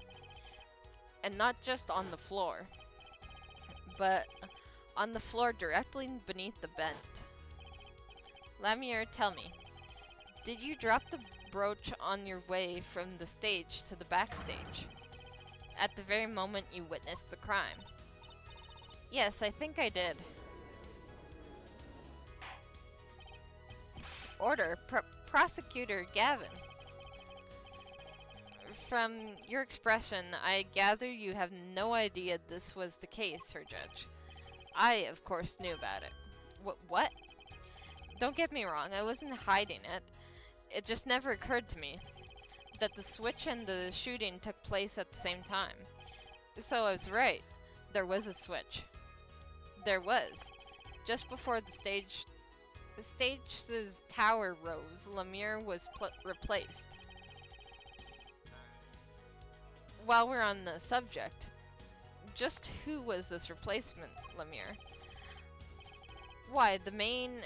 and not just on the floor, but on the floor directly beneath the vent. Lemire, tell me, did you drop the brooch on your way from the stage to the backstage, at the very moment you witnessed the crime? Yes, I think I did. Order, Prosecutor Gavin. From your expression, I gather you have no idea this was the case, Sir Judge. I, of course, knew about it. What? Don't get me wrong, I wasn't hiding it. It just never occurred to me that the switch and the shooting took place at the same time. So I was right. There was a switch. There was. Just before the stage's tower rose, Lemire was replaced. While we're on the subject, just who was this replacement, Lemire? Why, the main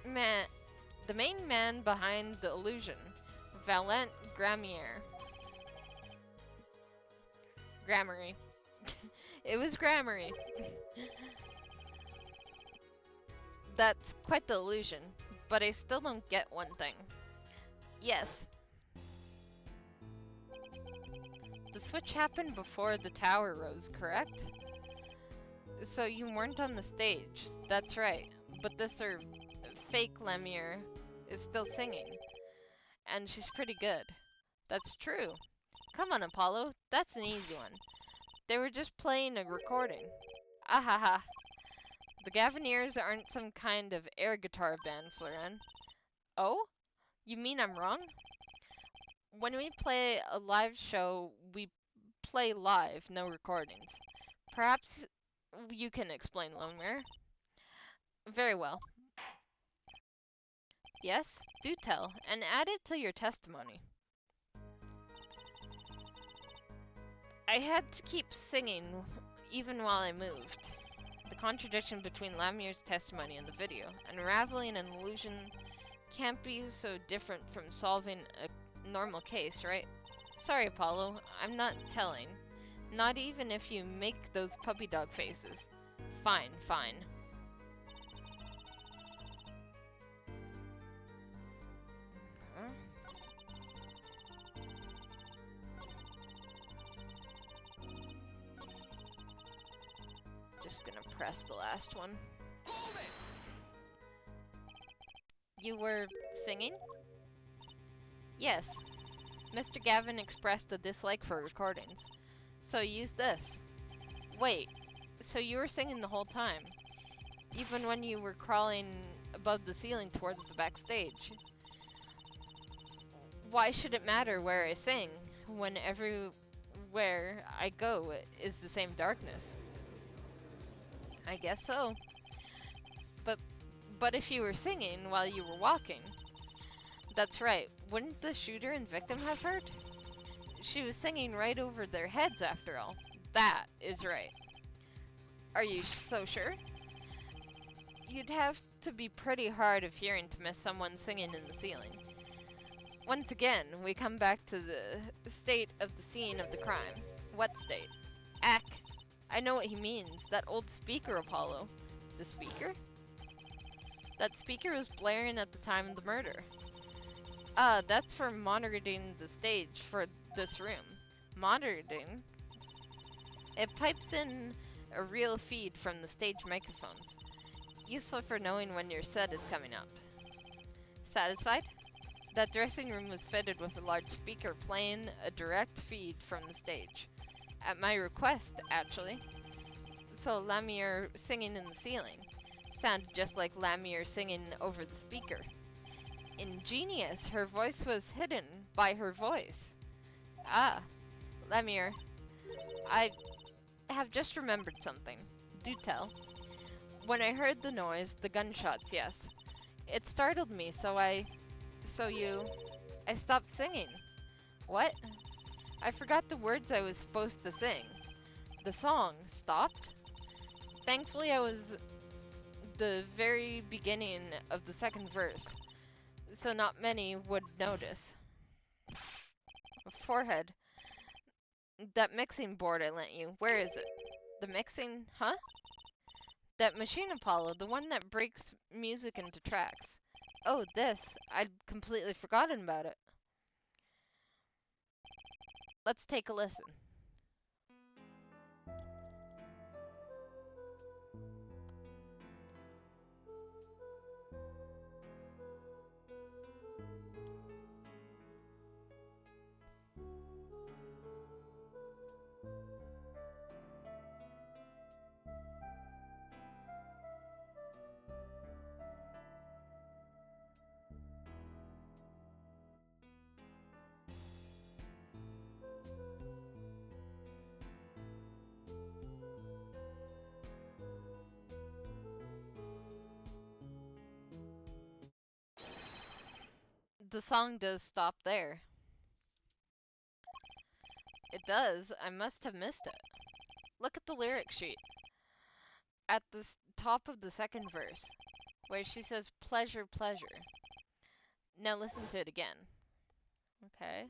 man behind the illusion, Valent Grammere. Grammary. It was Grammary. That's quite the illusion, but I still don't get one thing. Yes. The switch happened before the tower rose, correct? So you weren't on the stage, that's right. But this fake Lemire is still singing. And she's pretty good. That's true. Come on, Apollo, that's an easy one. They were just playing a recording. Ahaha. The Gaviniers aren't some kind of air guitar band, Floren. Oh? You mean I'm wrong? When we play a live show, we play live, no recordings. Perhaps you can explain, Lemire. Very well. Yes, do tell, and add it to your testimony. I had to keep singing even while I moved. The contradiction between Lamire's testimony and the video. Unraveling an illusion can't be so different from solving a normal case, right? Sorry, Apollo, I'm not telling. Not even if you make those puppy dog faces. Fine, fine. Just gonna press the last one. You were singing? Yes. Mr. Gavin expressed a dislike for recordings, so use this. Wait, so you were singing the whole time? Even when you were crawling above the ceiling towards the backstage? Why should it matter where I sing, when everywhere I go is the same darkness? I guess so. But if you were singing while you were walking, that's right, wouldn't the shooter and victim have heard? She was singing right over their heads after all. That is right. Are you so sure? You'd have to be pretty hard of hearing to miss someone singing in the ceiling. Once again, we come back to the state of the scene of the crime. What state? Ack. I know what he means. That old speaker, Apollo. The speaker? That speaker was blaring at the time of the murder. That's for monitoring the stage for this room. Monitoring? It pipes in a real feed from the stage microphones. Useful for knowing when your set is coming up. Satisfied? That dressing room was fitted with a large speaker playing a direct feed from the stage. At my request, actually. So Lemire singing in the ceiling sounded just like Lemire singing over the speaker. Ingenious, her voice was hidden by her voice. Ah, Lemire, I have just remembered something. Do tell. When I heard the noise, the gunshots, yes. It startled me, I stopped singing. What? I forgot the words I was supposed to sing. The song stopped? Thankfully, I was the very beginning of the second verse, so not many would notice. Forehead. That mixing board I lent you, where is it? The mixing, huh? That machine, Apollo, the one that breaks music into tracks. Oh, this. I'd completely forgotten about it. Let's take a listen. The song does stop there. It does. I must have missed it. Look at the lyric sheet. At the top of the second verse, where she says, pleasure, pleasure. Now listen to it again. Okay.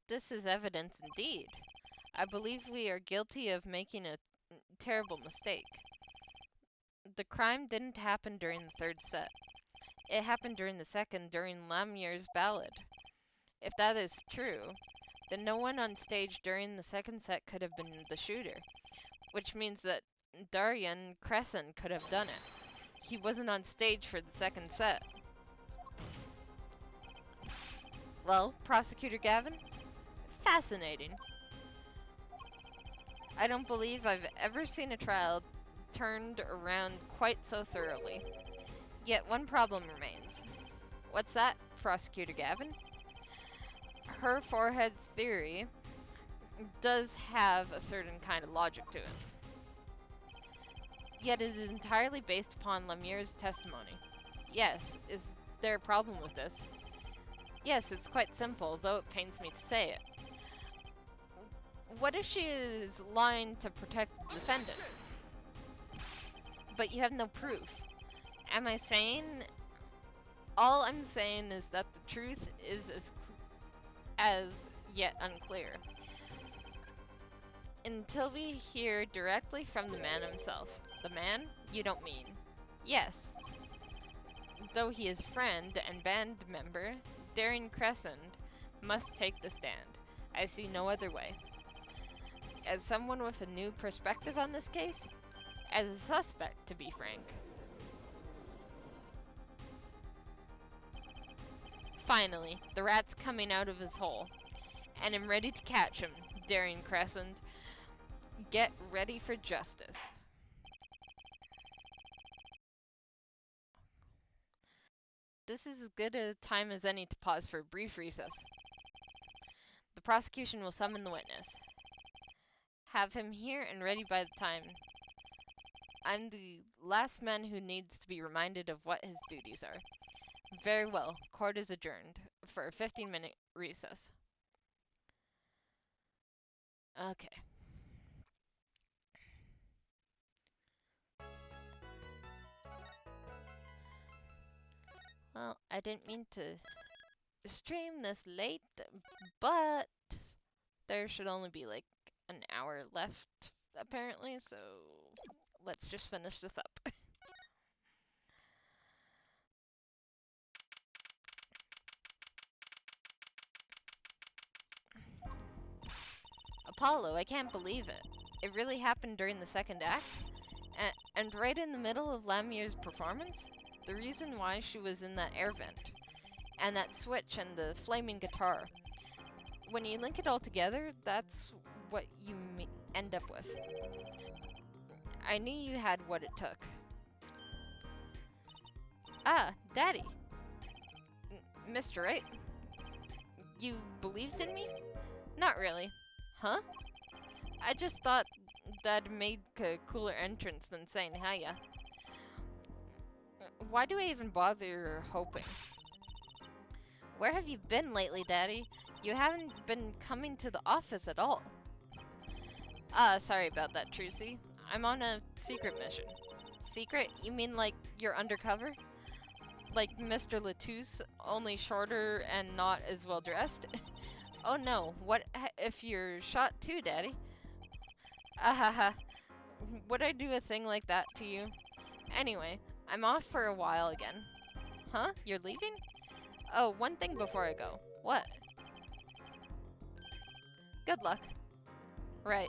This is evidence indeed. I believe we are guilty of making a terrible mistake. The crime didn't happen during the third set. It happened during the second, during Lamier's ballad. If that is true, then no one on stage during the second set could have been the shooter, which means that Darian Crescent could have done it. He wasn't on stage for the second set. Well, Prosecutor Gavin, fascinating. I don't believe I've ever seen a trial turned around quite so thoroughly. Yet one problem remains. What's that, Prosecutor Gavin? Her forehead's theory does have a certain kind of logic to it. Yet it is entirely based upon Lemierre's testimony. Yes, is there a problem with this? Yes, it's quite simple, though it pains me to say it. What if she is lying to protect the defendant? But you have no proof. Am I sane? All I'm saying is that the truth is as yet unclear. Until we hear directly from the man himself. The man? You don't mean? Yes. Though he is friend and band member, Daring Crescent must take the stand. I see no other way. As someone with a new perspective on this case, as a suspect, to be frank. Finally, the rat's coming out of his hole, and I'm ready to catch him, Daring Crescent. Get ready for justice. This is as good a time as any to pause for a brief recess. The prosecution will summon the witness. Have him here and ready by the time. I'm the last man who needs to be reminded of what his duties are. Very well, court is adjourned for a 15-minute recess. Okay. Well, I didn't mean to stream this late, but there should only be like an hour left, apparently, so let's just finish this up. Apollo, I can't believe it. It really happened during the second act? And right in the middle of Lamier's performance? The reason why she was in that air vent. And that switch and the flaming guitar. When you link it all together, that's what you end up with. I knew you had what it took. Ah, Daddy. Mr. Right? You believed in me? Not really. Huh? I just thought That'd make a cooler entrance than saying hiya. Why do I even bother hoping? Where have you been lately, Daddy? You haven't been coming to the office at all. Sorry about that, Trucy. I'm on a secret mission. Secret? You mean like you're undercover? Like Mr. Latouche, only shorter and not as well dressed? Oh no, what if you're shot too, Daddy? Ahaha. Would I do a thing like that to you? Anyway, I'm off for a while again. Huh? You're leaving? Oh, one thing before I go. What? Good luck. Right.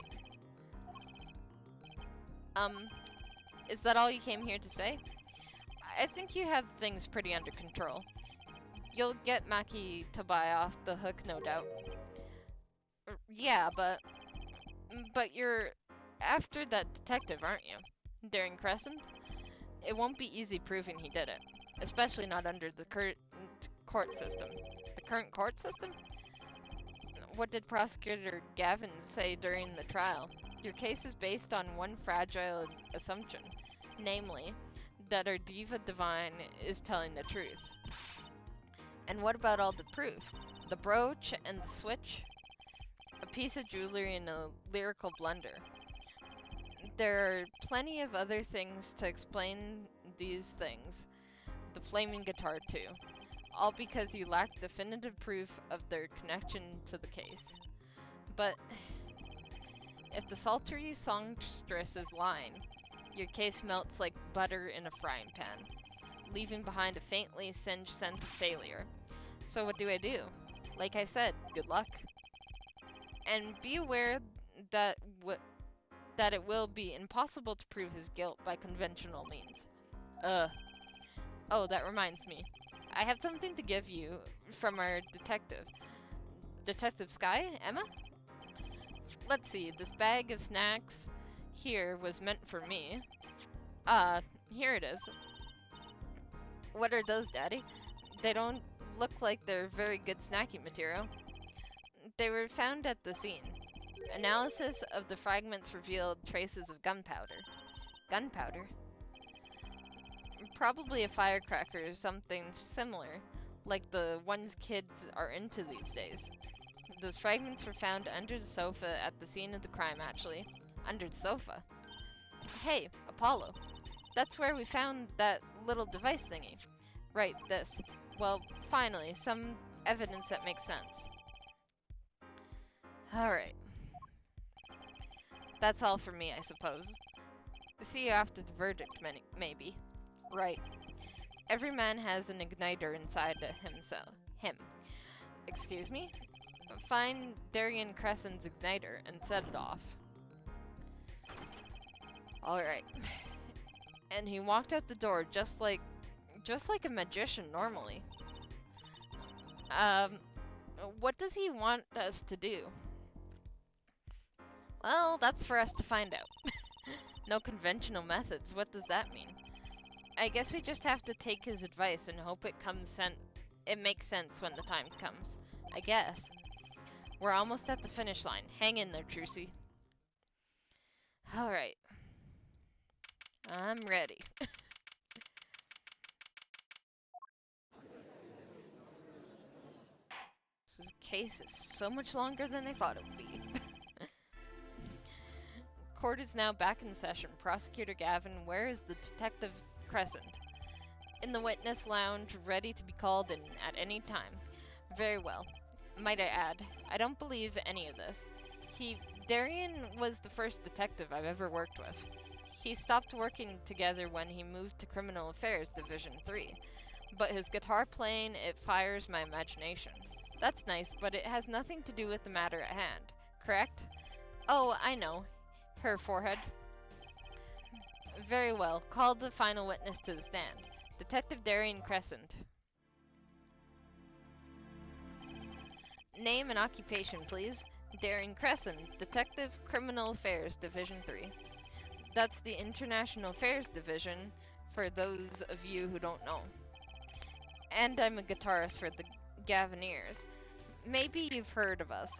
Is that all you came here to say? I think you have things pretty under control. You'll get Maki to buy off the hook, no doubt. Yeah, but you're after that detective, aren't you? Daring Crescent? It won't be easy proving he did it, especially not under the current court system. The current court system? What did Prosecutor Gavin say during the trial? Your case is based on one fragile assumption, namely, that our diva divine is telling the truth. And what about all the proof? The brooch and the switch? A piece of jewelry and a lyrical blunder. There are plenty of other things to explain these things. The flaming guitar too. All because you lack definitive proof of their connection to the case. But if the sultry songstress is lying, your case melts like butter in a frying pan, leaving behind a faintly singed scent of failure. So what do I do? Like I said, good luck. And be aware that that it will be impossible to prove his guilt by conventional means. Oh, that reminds me. I have something to give you from our detective. Detective Sky? Emma? Let's see, this bag of snacks here was meant for me. Here it is. What are those, Daddy? They don't look like they're very good snacking material. They were found at the scene. Analysis of the fragments revealed traces of gunpowder. Gunpowder? Probably a firecracker or something similar, like the ones kids are into these days. Those fragments were found under the sofa at the scene of the crime, actually. Under the sofa. Hey, Apollo. That's where we found that little device thingy. Right, this. Well, finally, some evidence that makes sense. Alright. That's all for me, I suppose. See you after the verdict, maybe. Right. Every man has an igniter inside him. Excuse me? Find Darien Crescent's igniter and set it off. Alright. And he walked out the door just like a magician normally. What does he want us to do? Well, that's for us to find out. No conventional methods, what does that mean? I guess we just have to take his advice and hope it makes sense when the time comes. I guess. We're almost at the finish line. Hang in there, Trucy. Alright. I'm ready. This case is so much longer than I thought it would be. Court is now back in session. Prosecutor Gavin, where is the Detective Crescent? In the witness lounge, ready to be called in at any time. Very well. Might I add, I don't believe any of this. Darien was the first detective I've ever worked with. He stopped working together when he moved to Criminal Affairs Division 3. But his guitar playing, it fires my imagination. That's nice, but it has nothing to do with the matter at hand, correct? Oh, I know. Her forehead. Very well. Call the final witness to the stand. Detective Darien Crescent. Name and occupation, please. Darien Crescent, Detective Criminal Affairs Division 3. That's the International Affairs Division, for those of you who don't know. And I'm a guitarist for the Gavineers. Maybe you've heard of us.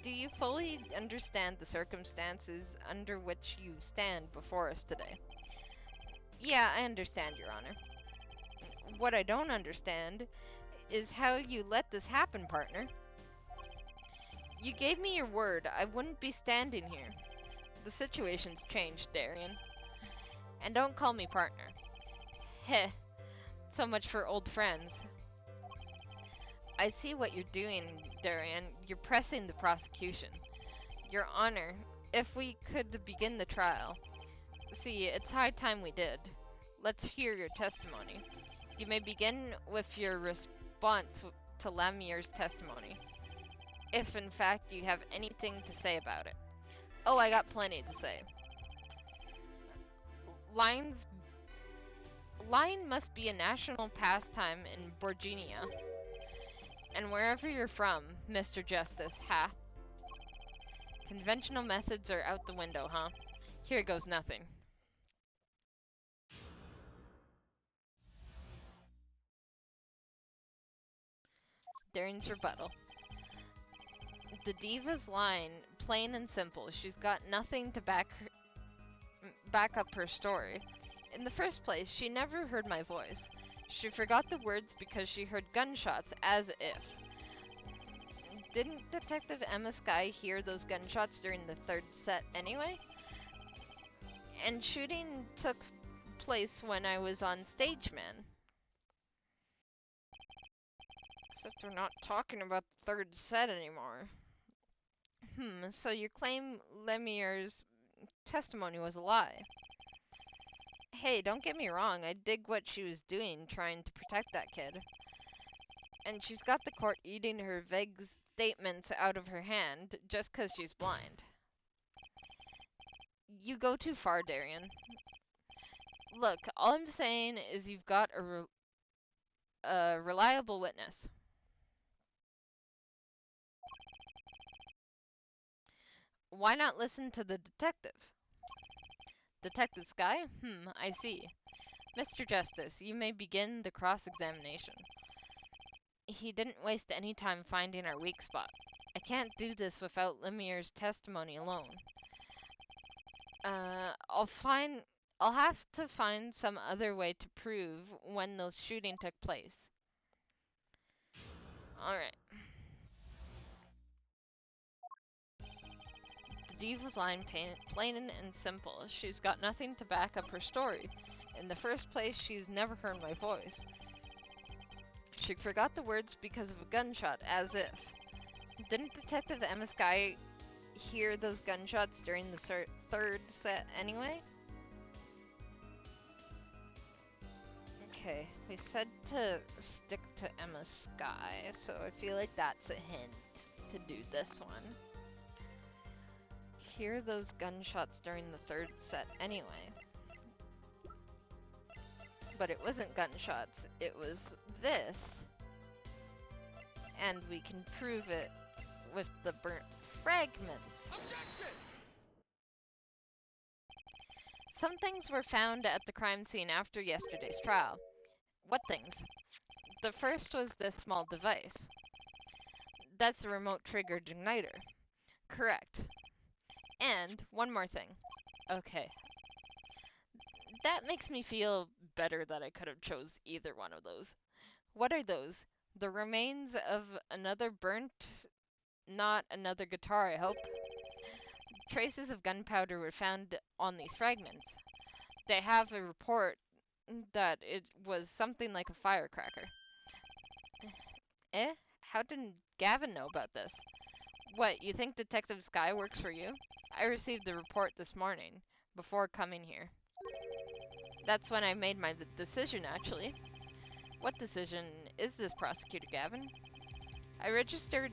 Do you fully understand the circumstances under which you stand before us today? Yeah, I understand, Your Honor. What I don't understand is how you let this happen, partner. You gave me your word I wouldn't be standing here. The situation's changed, Darian. And don't call me partner. Heh, so much for old friends. I see what you're doing, Darian. You're pressing the prosecution. Your Honor, if we could begin the trial. See, it's high time we did. Let's hear your testimony. You may begin with your response to Lemier's testimony, if in fact you have anything to say about it. Oh, I got plenty to say. Lying must be a national pastime in Borginia. And wherever you're from, Mr. Justice, ha? Conventional methods are out the window, huh? Here goes nothing. Darian's rebuttal. The diva's line, plain and simple. She's got nothing to back up her story. In the first place, she never heard my voice. She forgot the words because she heard gunshots, as if. Didn't Detective Emma Skye hear those gunshots during the third set anyway? And shooting took place when I was on stage, man. Except we're not talking about the third set anymore. So you claim Lemier's testimony was a lie. Hey, don't get me wrong, I dig what she was doing, trying to protect that kid. And she's got the court eating her vague statements out of her hand just 'cause she's blind. You go too far, Darian. Look, all I'm saying is you've got a reliable witness. Why not listen to the detective? Detective Skye? I see. Mr. Justice, you may begin the cross-examination. He didn't waste any time finding our weak spot. I can't do this without Lemier's testimony alone. I'll have to find some other way to prove when the shooting took place. Alright. The diva's line, plain and simple. She's got nothing to back up her story. In the first place, she's never heard my voice. She forgot the words because of a gunshot, as if. Didn't Detective Emma Skye hear those gunshots during the third set anyway? Okay, we said to stick to Emma Skye, so I feel like that's a hint to do this one. Hear those gunshots during the third set anyway. But it wasn't gunshots, it was this. And we can prove it with the burnt fragments. Objection! Some things were found at the crime scene after yesterday's trial. What things? The first was this small device. That's a remote-triggered igniter. Correct. And one more thing. Okay. That makes me feel better that I could have chose either one of those. What are those? The remains of another burnt... Not another guitar, I hope. Traces of gunpowder were found on these fragments. They have a report that it was something like a firecracker. Eh? How did Gavin know about this? What, you think Detective Skye works for you? I received the report this morning, before coming here. That's when I made my decision, actually. What decision is this, Prosecutor Gavin? I registered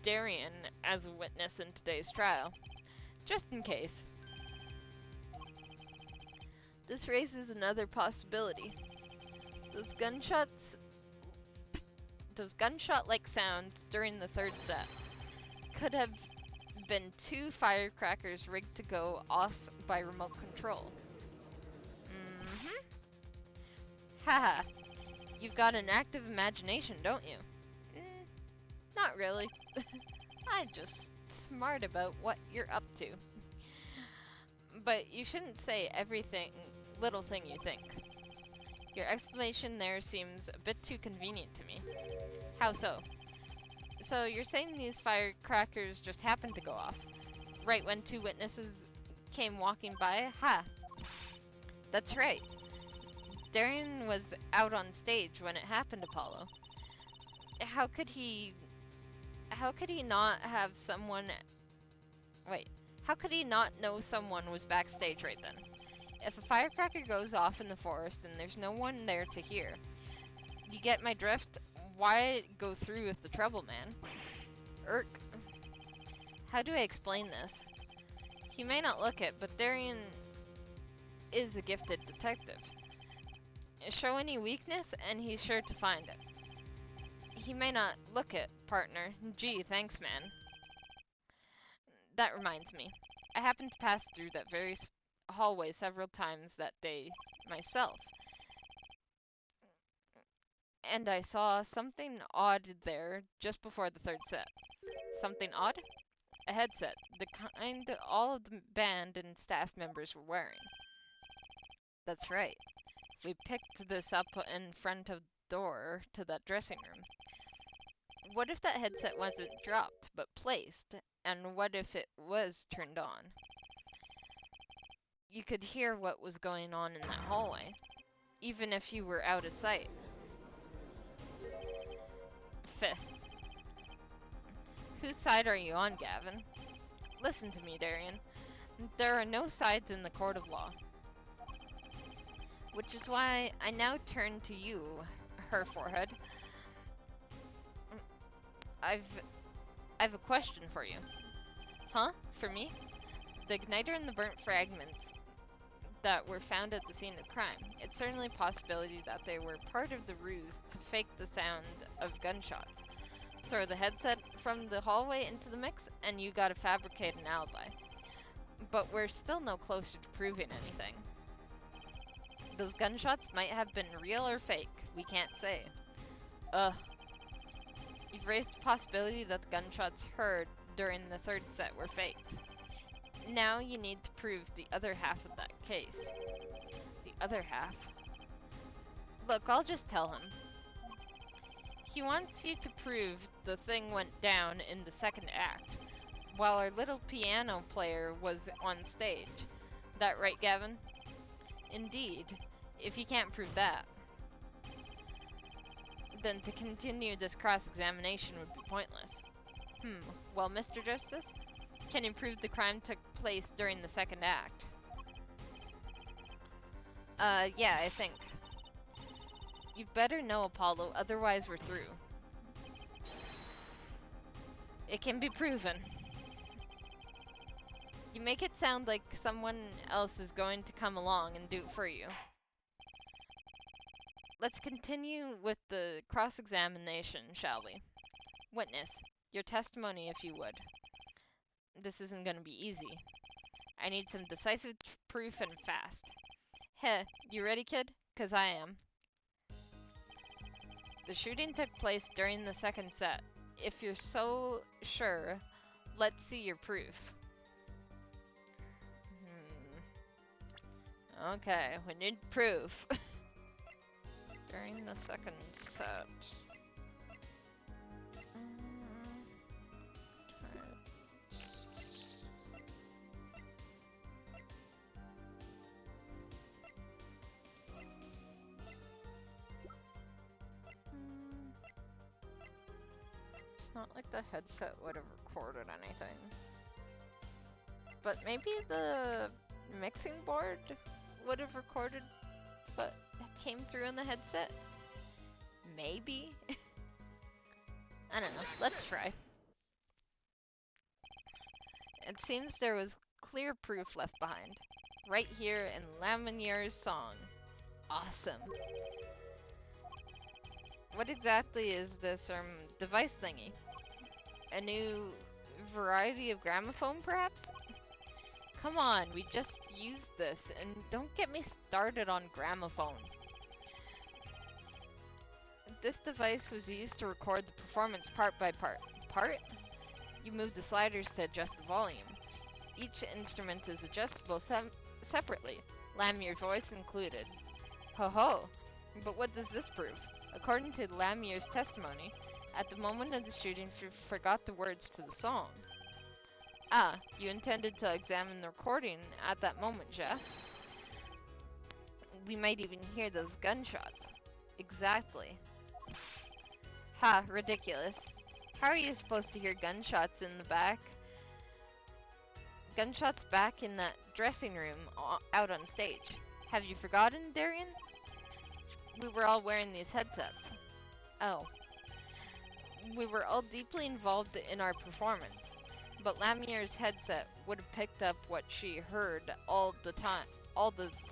Darian as a witness in today's trial, just in case. This raises another possibility. Those gunshot-like sounds during the third set could have been two firecrackers rigged to go off by remote control. Haha. You've got an active imagination, don't you? Not really. I just smart about what you're up to. But you shouldn't say everything, little thing you think. Your explanation there seems a bit too convenient to me. How so? So you're saying these firecrackers just happened to go off, right when two witnesses came walking by? Ha! That's right. Darian was out on stage when it happened, Apollo. How could he not have someone... Wait. How could he not know someone was backstage right then? If a firecracker goes off in the forest and there's no one there to hear, you get my drift? Why go through with the trouble, man? Irk. How do I explain this? He may not look it, but Darian is a gifted detective. Show any weakness, and he's sure to find it. He may not look it, partner. Gee, thanks, man. That reminds me. I happened to pass through that very hallway several times that day myself. And I saw something odd there just before the third set. Something odd? A headset, the kind all of the band and staff members were wearing. That's right. We picked this up in front of the door to that dressing room. What if that headset wasn't dropped, but placed? And what if it was turned on? You could hear what was going on in that hallway, even if you were out of sight. Feh. Whose side are you on, Gavin? Listen to me, Darian. There are no sides in the court of law. Which is why I now turn to you, her forehead. I've a question for you. Huh? For me? The igniter and the burnt fragments that were found at the scene of crime. It's certainly a possibility that they were part of the ruse to fake the sound of gunshots. Throw the headset from the hallway into the mix, and you gotta fabricate an alibi. But we're still no closer to proving anything. Those gunshots might have been real or fake. We can't say. You've raised the possibility that the gunshots heard during the third set were faked. Now you need to prove the other half of that case. The other half? Look, I'll just tell him. He wants you to prove the thing went down in the second act, while our little piano player was on stage. That right, Gavin? Indeed. If you can't prove that, then to continue this cross-examination would be pointless. Well, Mr. Justice, can you prove the crime took place during the second act? Yeah, I think. You'd better know, Apollo, otherwise we're through. It can be proven. You make it sound like someone else is going to come along and do it for you. Let's continue with the cross-examination, shall we? Witness, your testimony if you would. This isn't going to be easy. I need some decisive proof and fast. Heh, you ready, kid? 'Cause I am. The shooting took place during the second set. If you're so sure, let's see your proof. Okay, we need proof. During the second set. It's not like the headset would have recorded anything. But maybe the mixing board would have recorded what came through in the headset? Maybe? I don't know. Let's try. It seems there was clear proof left behind. Right here in Laminier's song. Awesome. What exactly is this device thingy? A new variety of gramophone, perhaps? Come on, we just used this, and don't get me started on gramophone. This device was used to record the performance part by part. Part? You move the sliders to adjust the volume. Each instrument is adjustable separately, Lamier's voice included. Ho ho! But what does this prove? According to Lamier's testimony, at the moment of the shooting, she forgot the words to the song. Ah, you intended to examine the recording at that moment, Jeff? We might even hear those gunshots. Exactly. Ha, ridiculous. How are you supposed to hear gunshots in the back? Gunshots back in that dressing room out on stage. Have you forgotten, Darian? We were all wearing these headsets. Oh. We were all deeply involved in our performance, but Lamier's headset would have picked up what she heard all the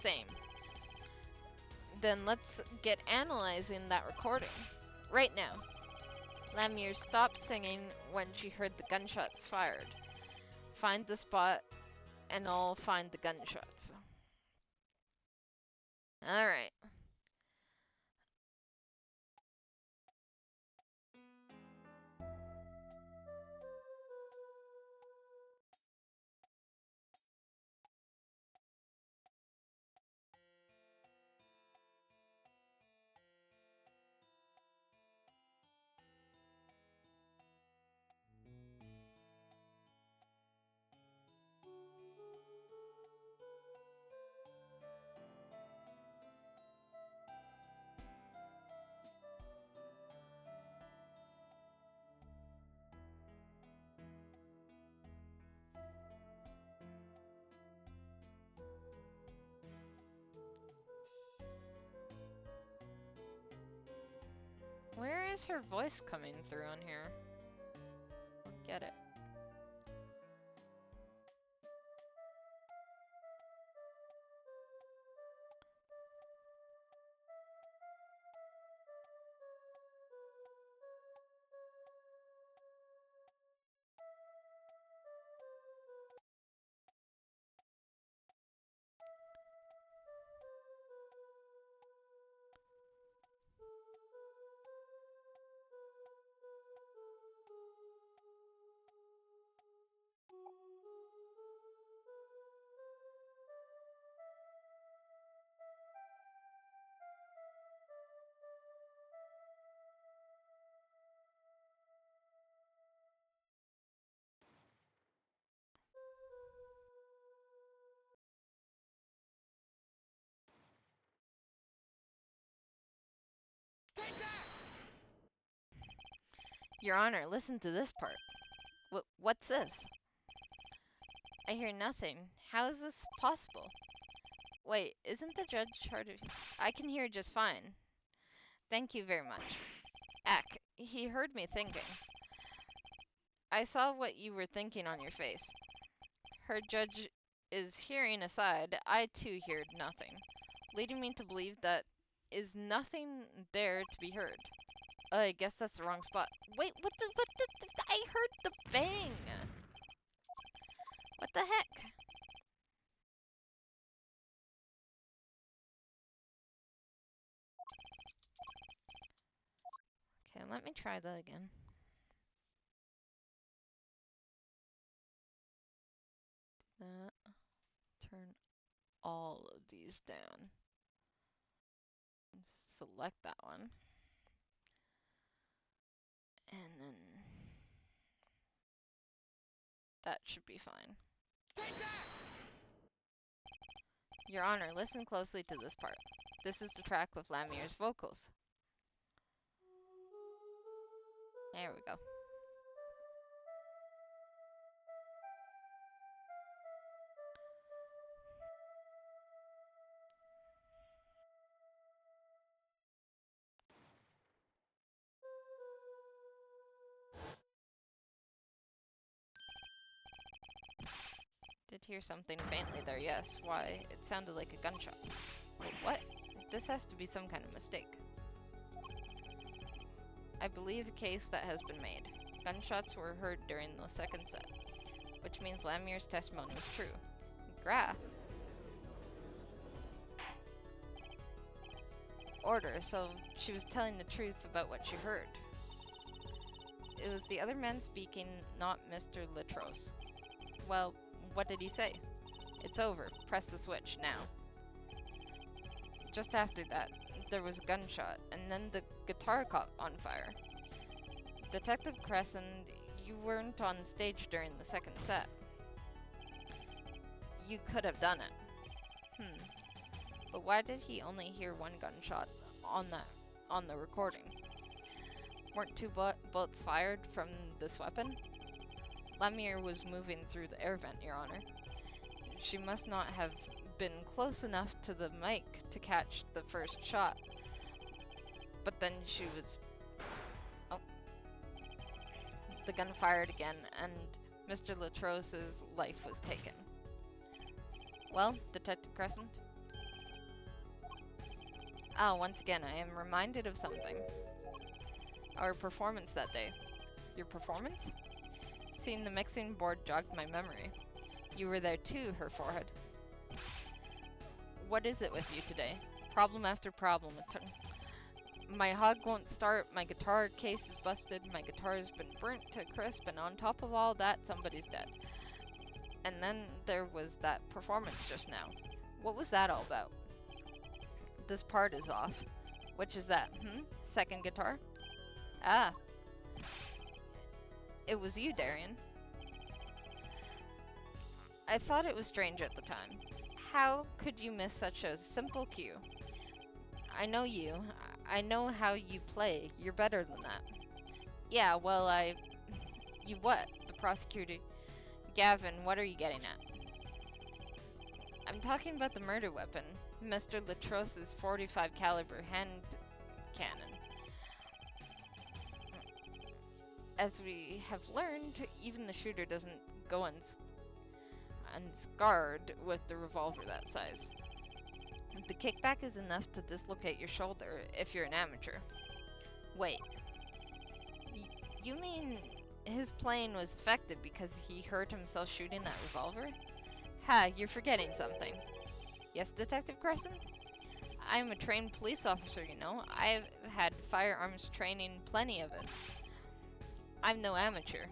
same. Then let's get analyzing that recording. Right now. Lamier stopped singing when she heard the gunshots fired. Find the spot, and I'll find the gunshots. Alright. Where is her voice coming through on here? Don't get it. Your Honor, listen to this part. What's this? I hear nothing. How is this possible? Wait, isn't the judge hard of... I can hear just fine. Thank you very much. Ack, he heard me thinking. I saw what you were thinking on your face. Her judge is hearing aside. I too heard nothing, leading me to believe that is nothing there to be heard. I guess that's the wrong spot. Wait, what the, I heard the bang! What the heck? Okay, let me try that again. Turn all of these down. Select that one. And then that should be fine. Your Honor, listen closely to this part. This is the track with Lamier's vocals. There we go. Did hear something faintly there, yes. Why, it sounded like a gunshot. Wait, what? This has to be some kind of mistake. I believe a case that has been made. Gunshots were heard during the second set, which means Lamier's testimony was true. Graph. Order, so she was telling the truth about what she heard. It was the other man speaking, not Mr. Latros. Well, what did he say? It's over. Press the switch, now. Just after that, there was a gunshot, and then the guitar caught on fire. Detective Crescent, you weren't on stage during the second set. You could have done it. But why did he only hear one gunshot on the recording? Weren't two bullets fired from this weapon? Lemire was moving through the air vent, Your Honor. She must not have been close enough to the mic to catch the first shot. But then she was... Oh. The gun fired again, and Mr. Latros's life was taken. Well, Detective Crescent? Once again, I am reminded of something. Our performance that day. Your performance? Seeing the mixing board jogged my memory. You were there too, her forehead. What is it with you today? Problem after problem. My hog won't start, my guitar case is busted, my guitar's been burnt to a crisp, and on top of all that, somebody's dead. And then there was that performance just now. What was that all about? This part is off. Which is that, Second guitar? Ah. It was you, Darian. I thought it was strange at the time. How could you miss such a simple cue? I know you. I know how you play. You're better than that. Yeah, well, You what? The prosecutor... Gavin, what are you getting at? I'm talking about the murder weapon. Mr. Latros's .45 caliber hand cannon. As we have learned, even the shooter doesn't go unscarred with the revolver that size. The kickback is enough to dislocate your shoulder if you're an amateur. Wait. You mean his plane was affected because he hurt himself shooting that revolver? Ha, you're forgetting something. Yes, Detective Crescent? I'm a trained police officer, you know. I've had firearms training, plenty of it. I'm no amateur.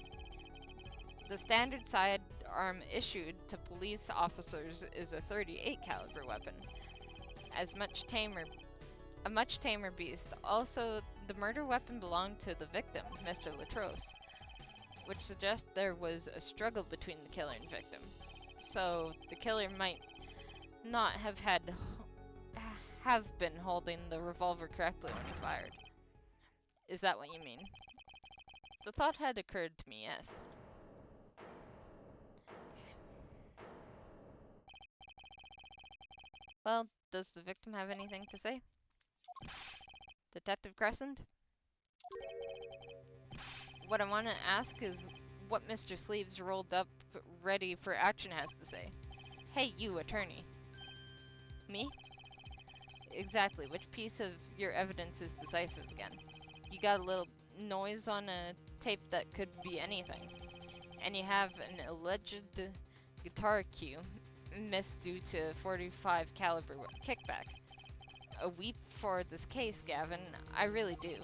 The standard sidearm issued to police officers is a .38 caliber weapon. A much tamer beast. Also, the murder weapon belonged to the victim, Mr. Latros, which suggests there was a struggle between the killer and victim. So, the killer might not have been holding the revolver correctly when he fired. Is that what you mean? The thought had occurred to me, yes. Well, does the victim have anything to say? Detective Crescent? What I want to ask is what Mr. Sleeves rolled up ready for action has to say. Hey, you, attorney. Me? Exactly. Which piece of your evidence is decisive again? You got a little noise on a tape that could be anything. And you have an alleged guitar cue missed due to .45 caliber kickback. A weep for this case, Gavin. I really do.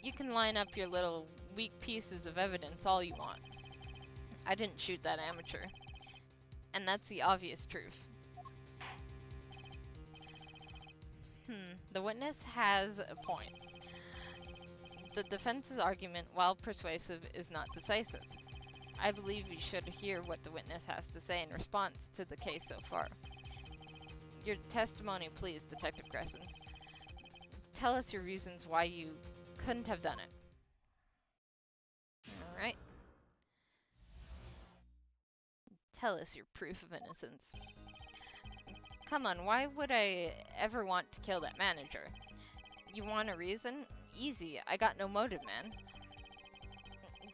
You can line up your little weak pieces of evidence all you want. I didn't shoot that amateur. And that's the obvious truth. The witness has a point. The defense's argument, while persuasive, is not decisive. I believe we should hear what the witness has to say in response to the case so far. Your testimony, please, Detective Crescent. Tell us your reasons why you couldn't have done it. Alright. Tell us your proof of innocence. Come on, why would I ever want to kill that manager? You want a reason? Easy, I got no motive, man.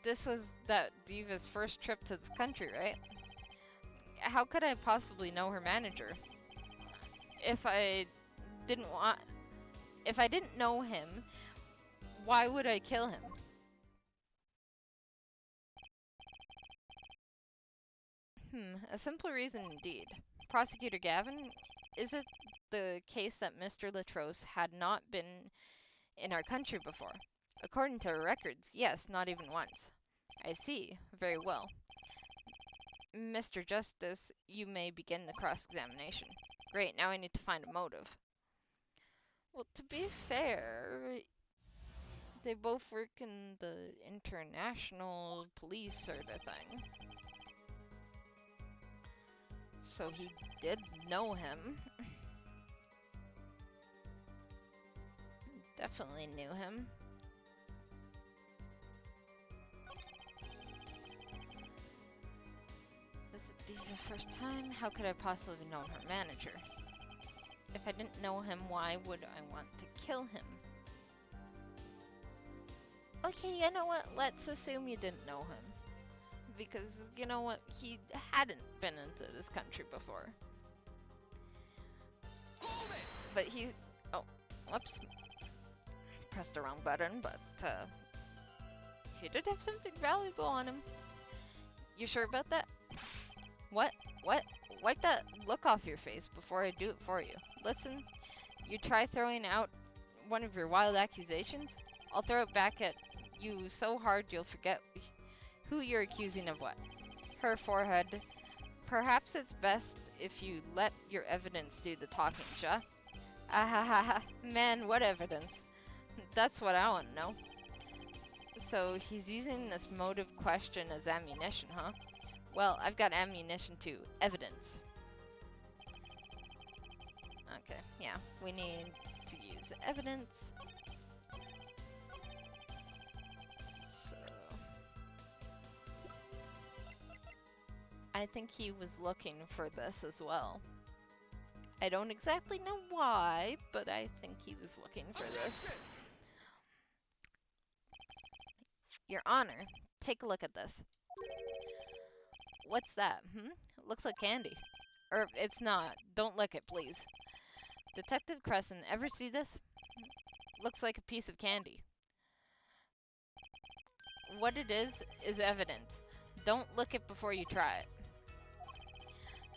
This was that diva's first trip to the country, right? How could I possibly know her manager? If I didn't know him, why would I kill him? A simple reason indeed. Prosecutor Gavin, is it the case that Mr. Latros had not been in our country before? According to the records, yes, not even once. I see. Very well. Mr. Justice, you may begin the cross-examination. Great, now I need to find a motive. Well, to be fair, they both work in the international police sort of thing. So he did know him. Definitely knew him. This is Diva's first time. How could I possibly have known her manager? If I didn't know him, why would I want to kill him? Okay, you know what? Let's assume you didn't know him. Because, you know what? He hadn't been into this country before. But he... Oh, whoops. Pressed the wrong button, but, he did have something valuable on him. You sure about that? What? What? Wipe that look off your face before I do it for you. Listen, you try throwing out one of your wild accusations, I'll throw it back at you so hard you'll forget who you're accusing of what. Her forehead. Perhaps it's best if you let your evidence do the talking, ja? Ahahaha. Man, what evidence? That's what I want to know. So he's using this motive question as ammunition, huh? Well, I've got ammunition too. Evidence. Okay, yeah. We need to use evidence. So... I think he was looking for this as well. I don't exactly know why, but I think he was looking for this. Your Honor, take a look at this. What's that, Looks like candy. It's not. Don't lick it, please. Detective Crescent, ever see this? Looks like a piece of candy. What it is evidence. Don't lick it before you try it.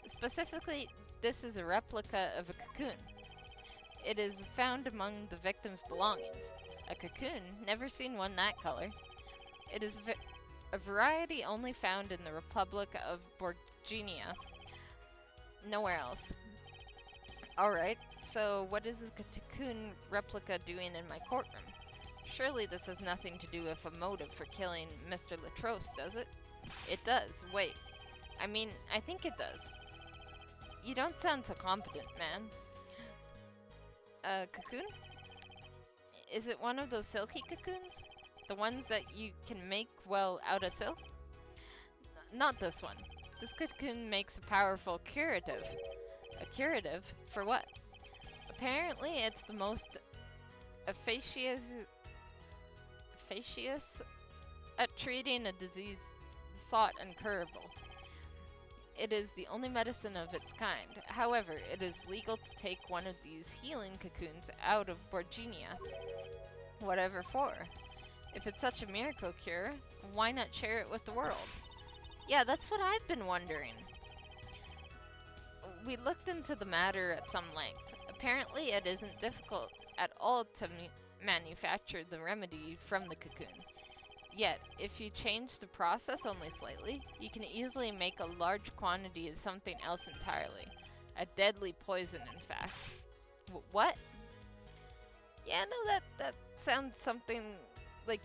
Specifically, this is a replica of a cocoon. It is found among the victim's belongings. A cocoon? Never seen one that color. It is a variety only found in the Republic of Borginia. Nowhere else. Alright, so what is this cocoon replica doing in my courtroom? Surely this has nothing to do with a motive for killing Mr. Latros, does it? It does. Wait. I mean, I think it does. You don't sound so competent, man. Cocoon? Is it one of those silky cocoons? The ones that you can make, well, out of silk? Not this one. This cocoon makes a powerful curative. A curative? For what? Apparently it's the most efficacious at treating a disease thought incurable. It is the only medicine of its kind. However, it is legal to take one of these healing cocoons out of Borginia. Whatever for? If it's such a miracle cure, why not share it with the world? Yeah, that's what I've been wondering. We looked into the matter at some length. Apparently it isn't difficult at all to manufacture the remedy from the cocoon. Yet, if you change the process only slightly, you can easily make a large quantity of something else entirely. A deadly poison, in fact. What? Yeah, no, that sounds something like...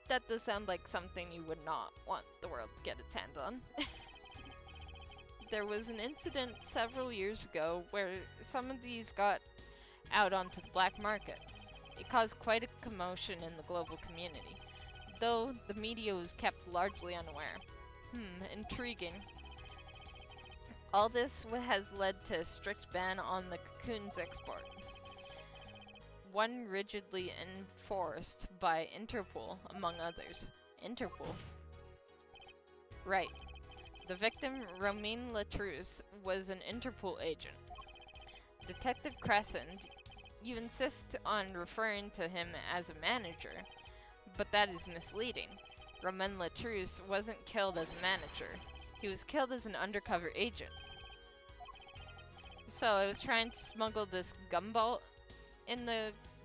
That does sound like something you would not want the world to get its hands on. There was an incident several years ago where some of these got out onto the black market. It caused quite a commotion in the global community, though the media was kept largely unaware. Intriguing. All this has led to a strict ban on the cocoon's export. One rigidly enforced by Interpol, among others. Interpol? Right. The victim, Romain Latrousse, was an Interpol agent. Detective Crescent, you insist on referring to him as a manager, but that is misleading. Romain Latrousse wasn't killed as a manager. He was killed as an undercover agent. So I was trying to smuggle this gumball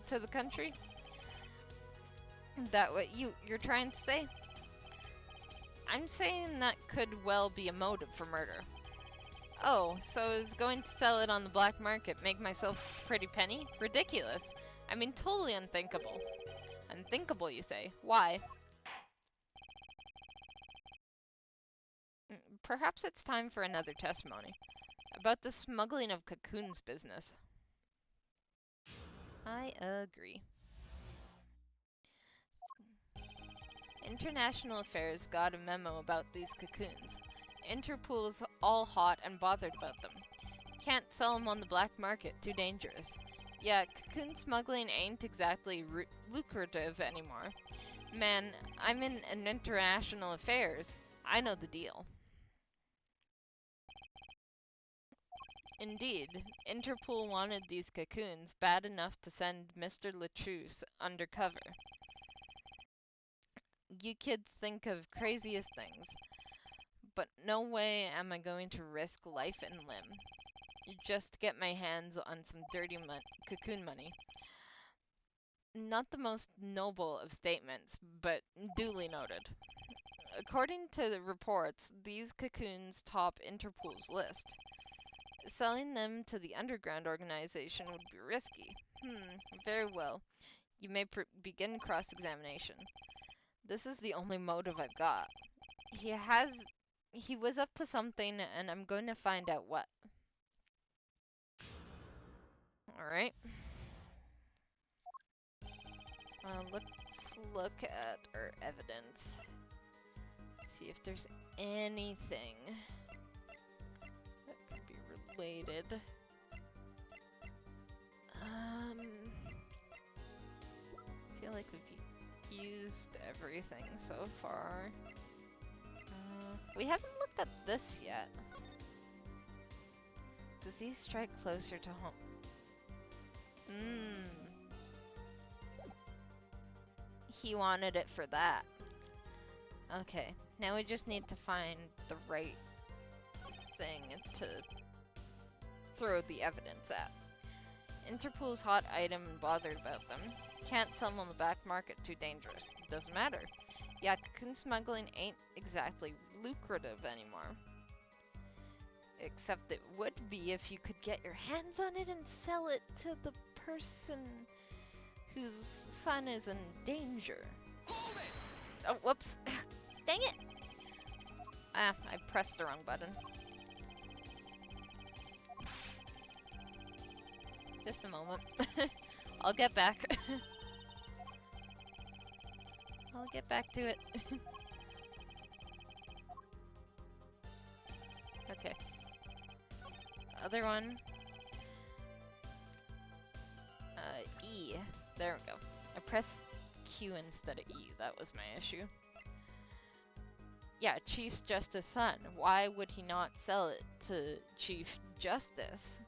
to the country? That what you're trying to say? I'm saying that could well be a motive for murder. Oh, so I was going to sell it on the black market, make myself a pretty penny? Ridiculous. I mean, totally unthinkable. Unthinkable, you say? Why? Perhaps it's time for another testimony. About the smuggling of cocoons business. I agree. International Affairs got a memo about these cocoons. Interpol's all hot and bothered about them. Can't sell them on the black market, too dangerous. Yeah, cocoon smuggling ain't exactly lucrative anymore. Man, I'm in international affairs. I know the deal. Indeed, Interpol wanted these cocoons bad enough to send Mr. Latrousse undercover. You kids think of craziest things, but no way am I going to risk life and limb just to get my hands on some dirty cocoon money. Not the most noble of statements, but duly noted. According to the reports, these cocoons top Interpol's list. Selling them to the underground organization would be risky. Very well. You may begin cross-examination. This is the only motive I've got. He was up to something, and I'm going to find out what. Alright. Let's look at our evidence. See if there's anything that could be related. I feel like we've used everything so far. We haven't looked at this yet. Does these strike closer to home? He wanted it for that. Okay, now we just need to find the right thing to throw the evidence at. Interpol's hot item and bothered about them. Can't sell them on the back market, too dangerous. Doesn't matter. Yeah, cocoon smuggling ain't exactly lucrative anymore. Except it would be if you could get your hands on it and sell it to the person whose son is in danger. Oh, whoops. Dang it! I pressed the wrong button. Just a moment. I'll get back. I'll get back to it. Okay. Other one. E. There we go. I pressed Q instead of E. That was my issue. Yeah, Chief Justice son. Why would he not sell it to Chief Justice?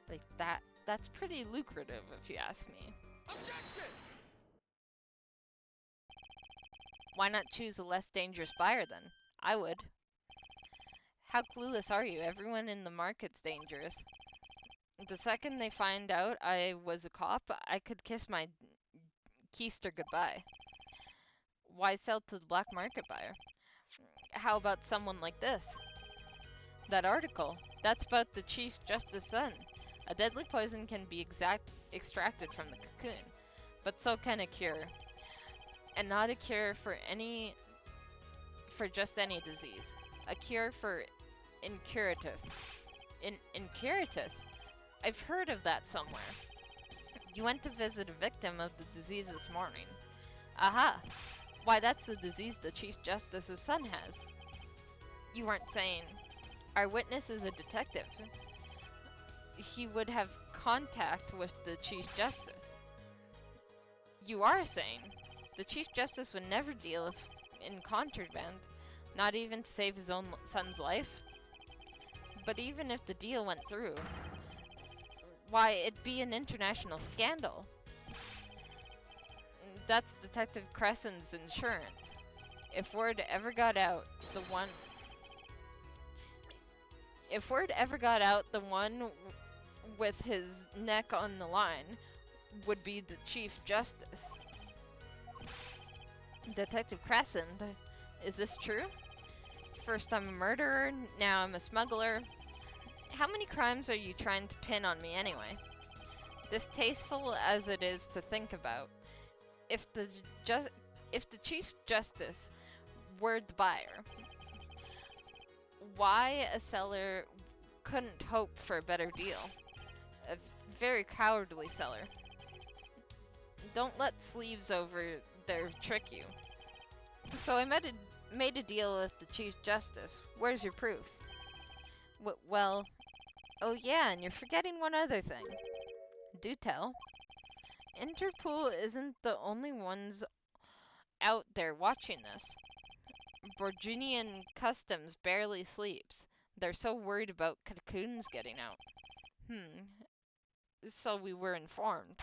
Like that's pretty lucrative if you ask me. Objection! Why not choose a less dangerous buyer then? I would. How clueless are you? Everyone in the market's dangerous. The second they find out I was a cop, I could kiss my keister goodbye. Why sell to the black market buyer? How about someone like this? That article. That's about the Chief Justice son. A deadly poison can be extracted from the cocoon, but so can a cure. And not a cure for just any disease. A cure for incuratus. Incuratus? I've heard of that somewhere. You went to visit a victim of the disease this morning. Aha! Why, that's the disease the Chief Justice's son has. You weren't saying. Our witness is a detective. He would have contact with the Chief Justice. You are saying. The Chief Justice would never deal in contraband, not even to save his own son's life. But even if the deal went through, why, it'd be an international scandal. That's Detective Crescent's insurance. If word ever got out, the one with his neck on the line would be the Chief Justice. Detective Crescent, is this true? First I'm a murderer, now I'm a smuggler. How many crimes are you trying to pin on me anyway? Distasteful as it is to think about, if the if the Chief Justice were the buyer, why a seller couldn't hope for a better deal? A very cowardly seller. Don't let sleeves over there trick you. So I made a deal with the Chief Justice. Where's your proof? Well, oh yeah, and you're forgetting one other thing. Do tell. Interpol isn't the only ones out there watching this. Borginian Customs barely sleeps. They're so worried about cocoons getting out. So we were informed.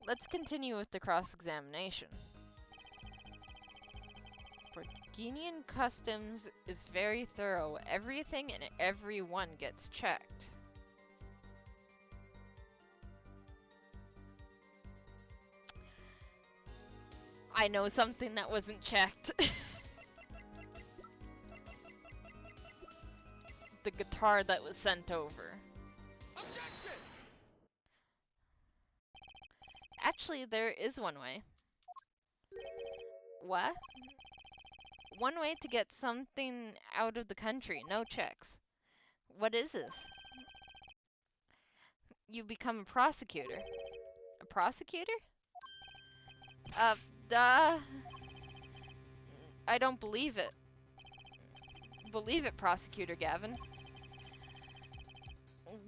Let's continue with the cross-examination. Borginian Customs is very thorough. Everything and everyone gets checked. I know something that wasn't checked. The guitar that was sent over. Objection! Actually, there is one way. What? One way to get something out of the country, no checks. What is this? You become a prosecutor. A prosecutor? Duh. I don't believe it. Believe it, Prosecutor Gavin.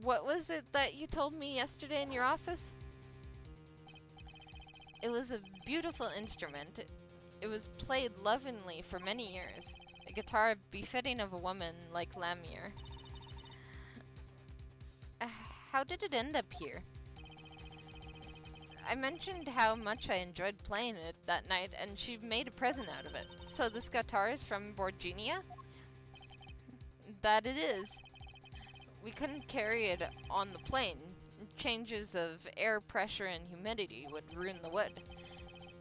What was it that you told me yesterday in your office? It was a beautiful instrument. It was played lovingly for many years. A guitar befitting of a woman like Lamier. How did it end up here? I mentioned how much I enjoyed playing it that night, and she made a present out of it. So this guitar is from Borginia? That it is. We couldn't carry it on the plane. Changes of air pressure and humidity would ruin the wood.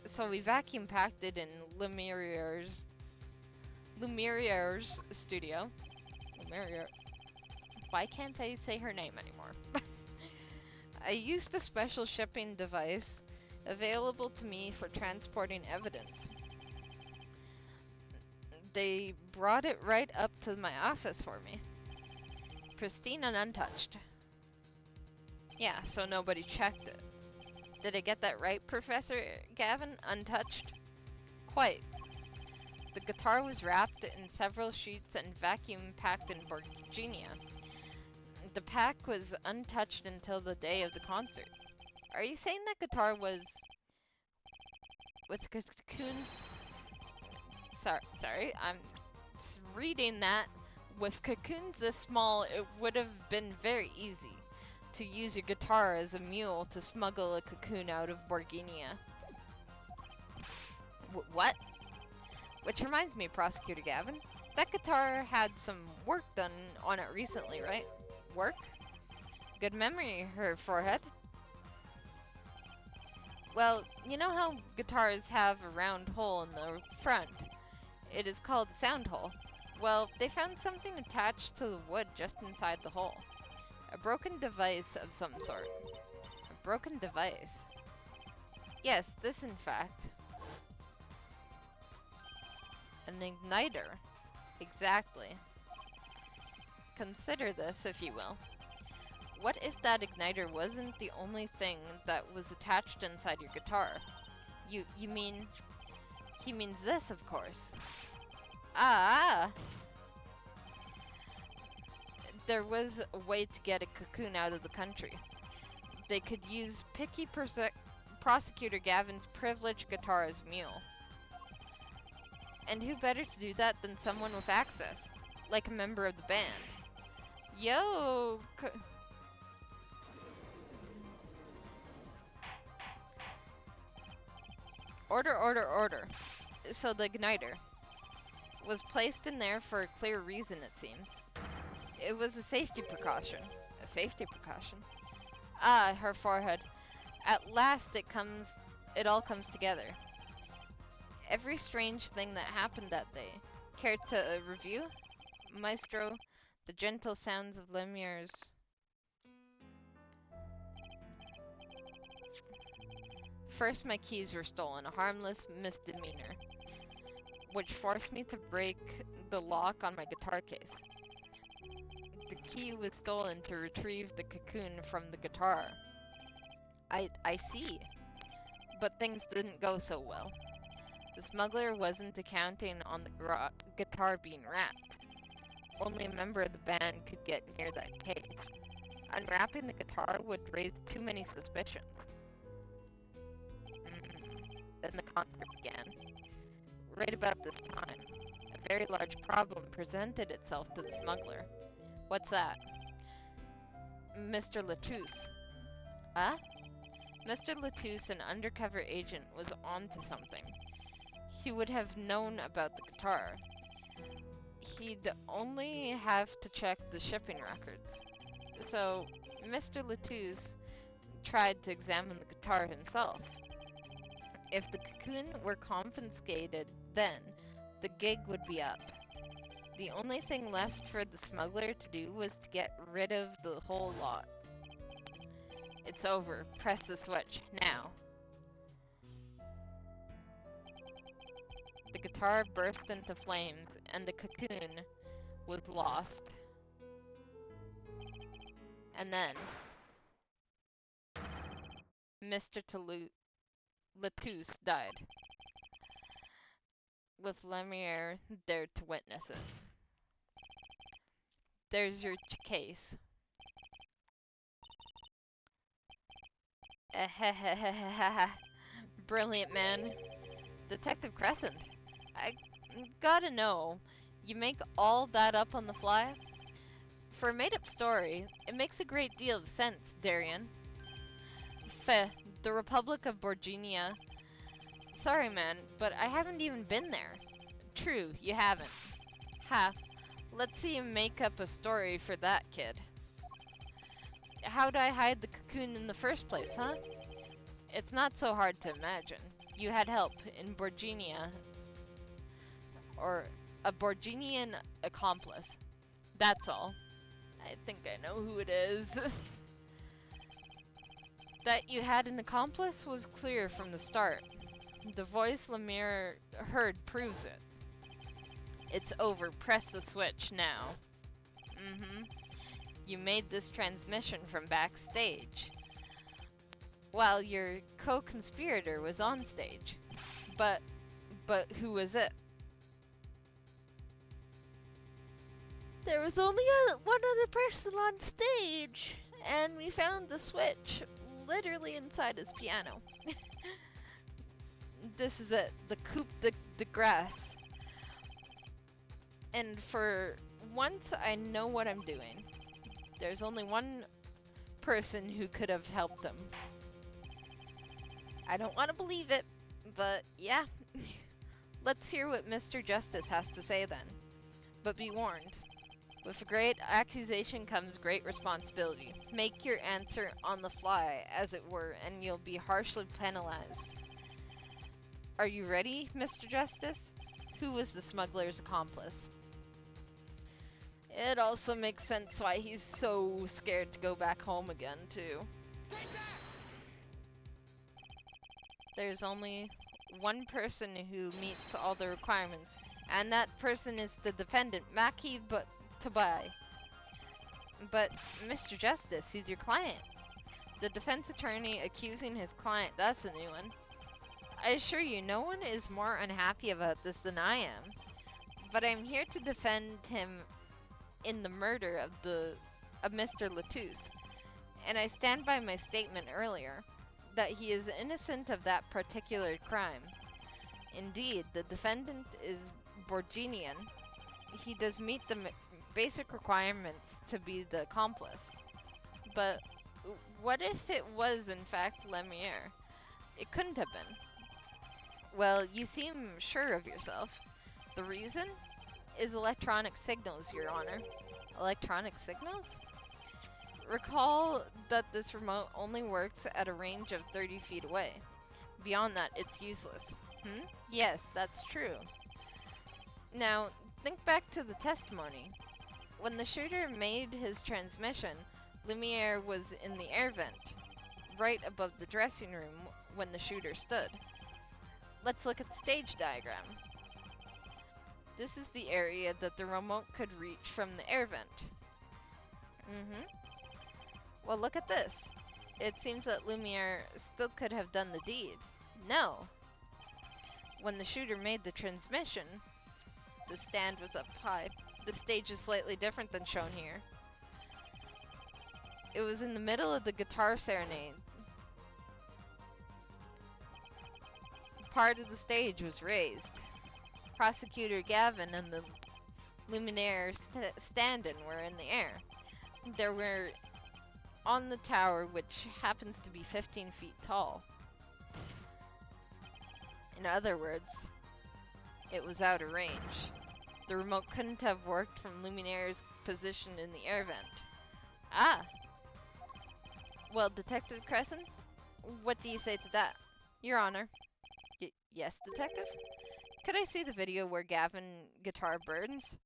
So we vacuum packed it in Lumierier's studio. Lumerier. Why can't I say her name anymore? I used a special shipping device available to me for transporting evidence. They brought it right up to my office for me. Pristine and untouched. Yeah, so nobody checked it. Did I get that right, Professor Gavin? Untouched? Quite. The guitar was wrapped in several sheets and vacuum packed in Virginia. The pack was untouched until the day of the concert. Are you saying that guitar was with cocoon? Sorry, I'm reading that. With cocoons this small, it would have been very easy to use your guitar as a mule to smuggle a cocoon out of Borginia. What? Which reminds me, Prosecutor Gavin, that guitar had some work done on it recently, right? Work? Good memory, her forehead. Well, you know how guitars have a round hole in the front? It is called the sound hole. Well, they found something attached to the wood just inside the hole. A broken device of some sort. A broken device? Yes, this in fact. An igniter. Exactly. Consider this, if you will. What if that igniter wasn't the only thing that was attached inside your guitar? You mean... He means this, of course. Ah! There was a way to get a cocoon out of the country. They could use picky Prosecutor Gavin's privileged guitar as mule. And who better to do that than someone with access, like a member of the band? Yo! Order. So the igniter was placed in there for a clear reason, it seems. It was a safety precaution. A safety precaution? Ah, her forehead. At last it all comes together. every strange thing that happened that day. Care to review? Maestro, the gentle sounds of Lemur's. First, my keys were stolen, a harmless misdemeanor, which forced me to break the lock on my guitar case. The key was stolen to retrieve the cocoon from the guitar. I see. But things didn't go so well. The smuggler wasn't accounting on the guitar being wrapped. Only a member of the band could get near that case. Unwrapping the guitar would raise too many suspicions. Then the concert began. Right about this time, a very large problem presented itself to the smuggler. What's that? Mr. Latouche. Huh? Mr. Latouche, an undercover agent, was onto something. He would have known about the guitar. He'd only have to check the shipping records. So, Mr. Latouche tried to examine the guitar himself. If the cocoon were confiscated, then the gig would be up. The only thing left for the smuggler to do was to get rid of the whole lot. It's over. Press the switch, now. The guitar burst into flames, and the cocoon was lost. And then, Mr. Latouche died, with Lemire there to witness it. There's your case. Brilliant, man. Detective Crescent, I gotta know, you make all that up on the fly? For a made-up story, it makes a great deal of sense, Darian. The Republic of Borginia. Sorry, man, but I haven't even been there. True, you haven't. Ha. Let's see you make up a story for that, kid. How'd I hide the cocoon in the first place, huh? It's not so hard to imagine. You had help in Borginia, or a Borginian accomplice. That's all. I think I know who it is. That you had an accomplice was clear from the start. The voice Lemire heard proves it. It's over. Press the switch now. You made this transmission from backstage, while your co-conspirator was on stage. But who was it? There was only one other person on stage, and we found the switch literally inside his piano. This is it, the coup de grace. And for once, I know what I'm doing. There's only one person who could have helped him. I don't want to believe it, but yeah. Let's hear what Mr. Justice has to say then. But be warned. With a great accusation comes great responsibility. Make your answer on the fly, as it were, and you'll be harshly penalized. Are you ready, Mr. Justice? Who was the smuggler's accomplice? It also makes sense why he's so scared to go back home again, too. There's only one person who meets all the requirements, and that person is the defendant, Maki Tabai. But, Mr. Justice, he's your client. The defense attorney accusing his client, that's a new one. I assure you, no one is more unhappy about this than I am. But I'm here to defend him in the murder of Mr. Latouche. And I stand by my statement earlier, that he is innocent of that particular crime. Indeed, the defendant is Borginian. He does meet the basic requirements to be the accomplice. But what if it was in fact Lemire? It couldn't have been. Well, you seem sure of yourself. The reason is electronic signals, Your Honor. Electronic signals? Recall that this remote only works at a range of 30 feet away. Beyond that, it's useless. Yes, that's true. Now, think back to the testimony. When the shooter made his transmission, Lumiere was in the air vent, right above the dressing room when the shooter stood. Let's look at the stage diagram. This is the area that the remote could reach from the air vent. Well, look at this. It seems that Lumiere still could have done the deed. No. When the shooter made the transmission, the stand was up high. The stage is slightly different than shown here. It was in the middle of the guitar serenade. Part of the stage was raised. Prosecutor Gavin and the Luminaire stand-in were in the air. They were on the tower, which happens to be 15 feet tall. In other words, it was out of range. The remote couldn't have worked from Luminaire's position in the air vent. Ah! Well, Detective Crescent, what do you say to that? Your Honor. Yes, Detective? Could I see the video where Gavin guitar burns?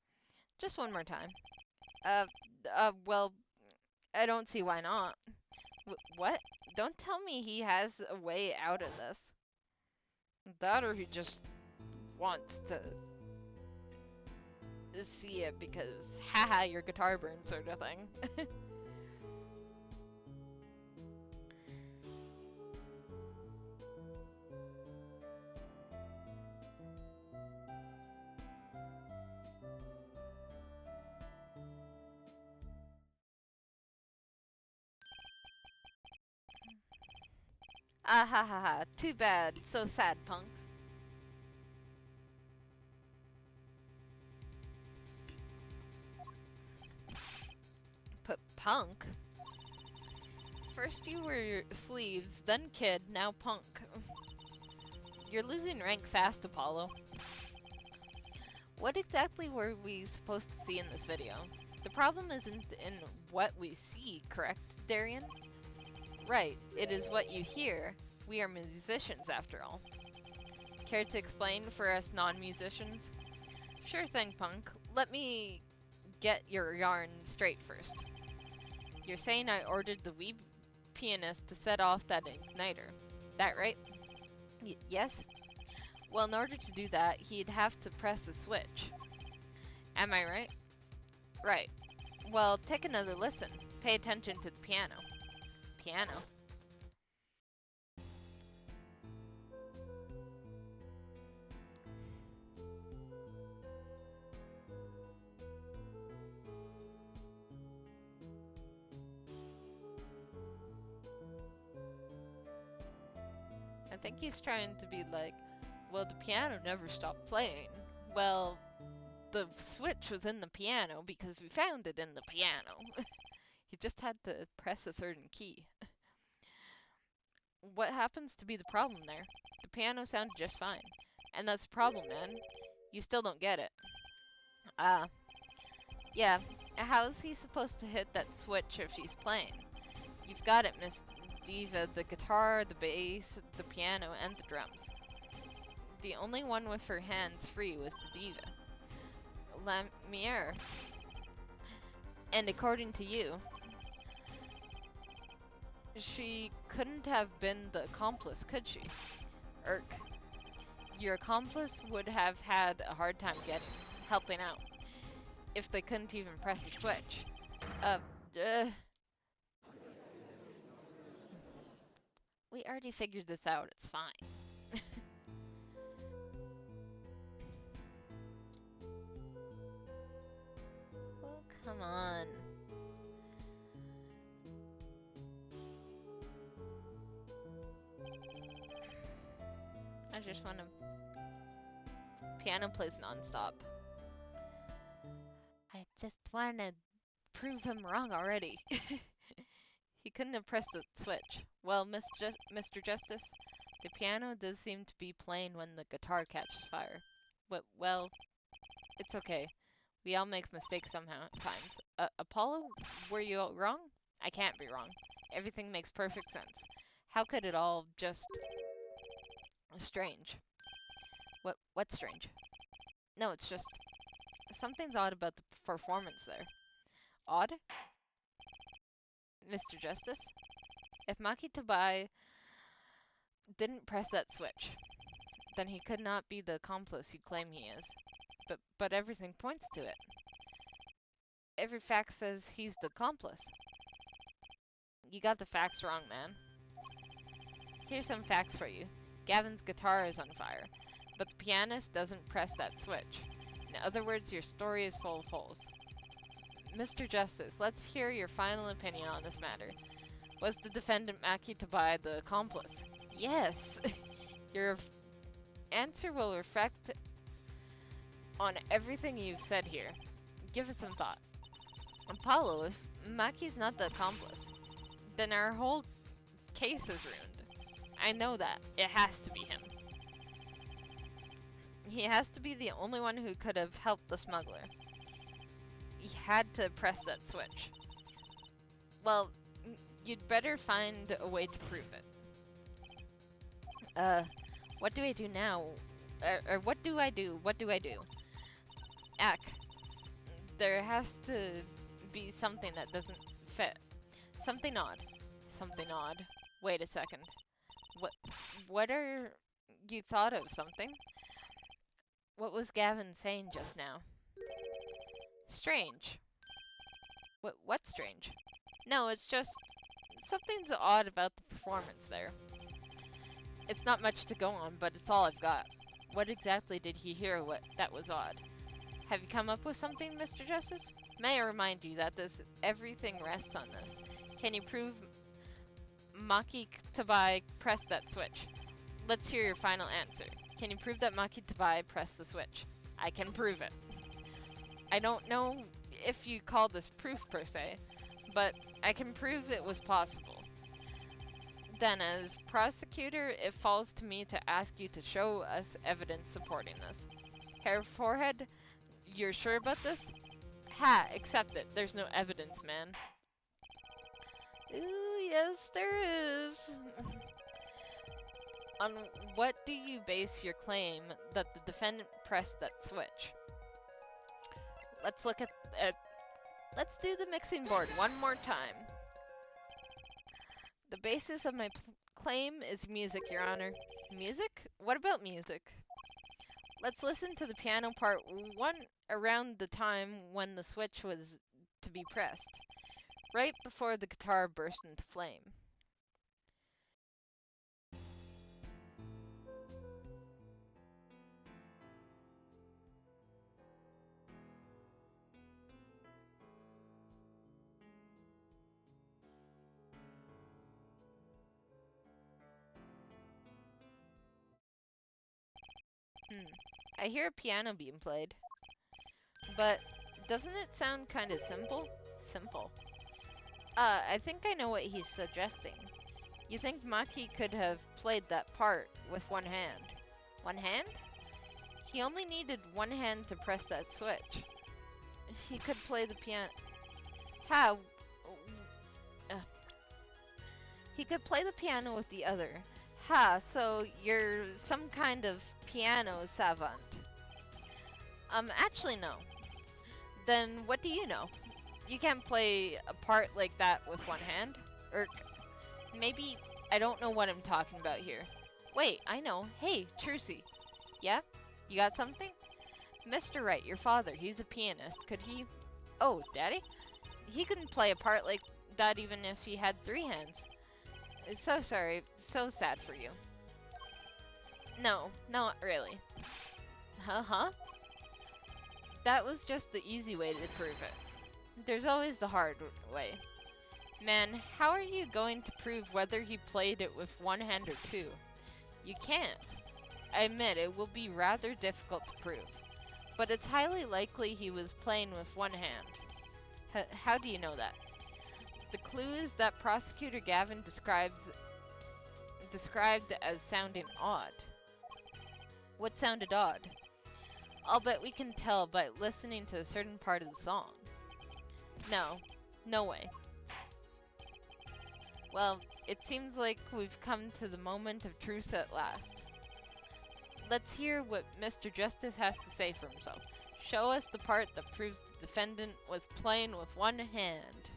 Just one more time. Well, I don't see why not. What? Don't tell me he has a way out of this. That or he just wants to see it because, haha, your guitar burns sort of thing. Ah ha ha ha, too bad. So sad, punk. Punk? First you were sleeves, then kid, now punk. You're losing rank fast, Apollo. What exactly were we supposed to see in this video? The problem isn't in what we see, correct, Darian? Right, it is what you hear. We are musicians, after all. Care to explain for us non-musicians? Sure thing, punk. Let me get your yarn straight first. You're saying I ordered the wee pianist to set off that igniter. That right? Yes? Well, in order to do that, he'd have to press a switch. Am I right? Right. Well, take another listen. Pay attention to the piano. Piano? I think he's trying to be like, well, the piano never stopped playing. Well, the switch was in the piano because we found it in the piano. He just had to press a certain key. What happens to be the problem there? The piano sounded just fine. And that's the problem, man. You still don't get it. Ah. Yeah. How is he supposed to hit that switch if she's playing? You've got it, Miss Diva. The guitar, the bass, the piano, and the drums. The only one with her hands free was the Diva. Lumiere. And according to you, she couldn't have been the accomplice, could she? Irk. Your accomplice would have had a hard time helping out if they couldn't even press the switch. We already figured this out, it's fine. Oh, come on. I just want to... Piano plays non-stop. I just want to prove him wrong already. He couldn't have pressed the switch. Well, Mr. Justice, the piano does seem to be playing when the guitar catches fire. Well, it's okay. We all make mistakes sometimes. Apollo, were you wrong? I can't be wrong. Everything makes perfect sense. How could it all just... strange? What's strange? No, it's just something's odd about the performance there. Odd? Mr. Justice? If Maki Tabai didn't press that switch, then he could not be the accomplice you claim he is. But everything points to it. Every fact says he's the accomplice. You got the facts wrong, man. Here's some facts for you. Gavin's guitar is on fire, but the pianist doesn't press that switch. In other words, your story is full of holes. Mr. Justice, let's hear your final opinion on this matter. Was the defendant Maki Tabai the accomplice? Yes! Your answer will reflect on everything you've said here. Give it some thought. Apollo, if Maki's not the accomplice, then our whole case is ruined. I know that. It has to be him. He has to be the only one who could have helped the smuggler. He had to press that switch. Well, you'd better find a way to prove it. What do I do now? Or what do I do? What do I do? Ack, there has to be something that doesn't fit. Something odd. Something odd. Wait a second. What are you thought of something? What was Gavin saying just now? Strange. What's strange? No, it's just something's odd about the performance there. It's not much to go on, but it's all I've got. What exactly did he hear that was odd? Have you come up with something, Mr. Justice? May I remind you that everything rests on this. Can you prove Maki Tabai pressed that switch? Let's hear your final answer. Can you prove that Maki Tabai pressed the switch? I can prove it. I don't know if you call this proof per se, but I can prove it was possible. Then, as prosecutor, it falls to me to ask you to show us evidence supporting this. Hair forehead, you're sure about this? Ha, accept it. There's no evidence, man. Ooh, yes, there is. On what do you base your claim that the defendant pressed that switch? Let's look at let's do the mixing board one more time. The basis of my claim is music, Your Honor. Music? What about music? Let's listen to the piano part around the time when the switch was to be pressed, right before the guitar burst into flame. I hear a piano being played. But doesn't it sound kind of simple? Simple. I think I know what he's suggesting. You think Maki could have played that part with one hand? One hand? He only needed one hand to press that switch. He could play the piano. How? He could play the piano with the other. Ha, so you're some kind of piano savant. Actually no. Then what do you know? You can't play a part like that with one hand? Or maybe I don't know what I'm talking about here. Wait, I know. Hey, Trucy. Yeah? You got something? Mr. Wright, your father, he's a pianist. Could he... Oh, Daddy? He couldn't play a part like that even if he had 3 hands. It's so sorry. So sad for you. No, not really. Huh? That was just the easy way to prove it. There's always the hard way. Man, how are you going to prove whether he played it with one hand or 2? You can't. I admit it will be rather difficult to prove, but it's highly likely he was playing with one hand. How do you know that? The clue is that Prosecutor Gavin described as sounding odd. What sounded odd? I'll bet we can tell by listening to a certain part of the song. No way. Well, it seems like we've come to the moment of truth at last. Let's hear what Mr. Justice has to say for himself. Show us the part that proves the defendant was playing with one hand.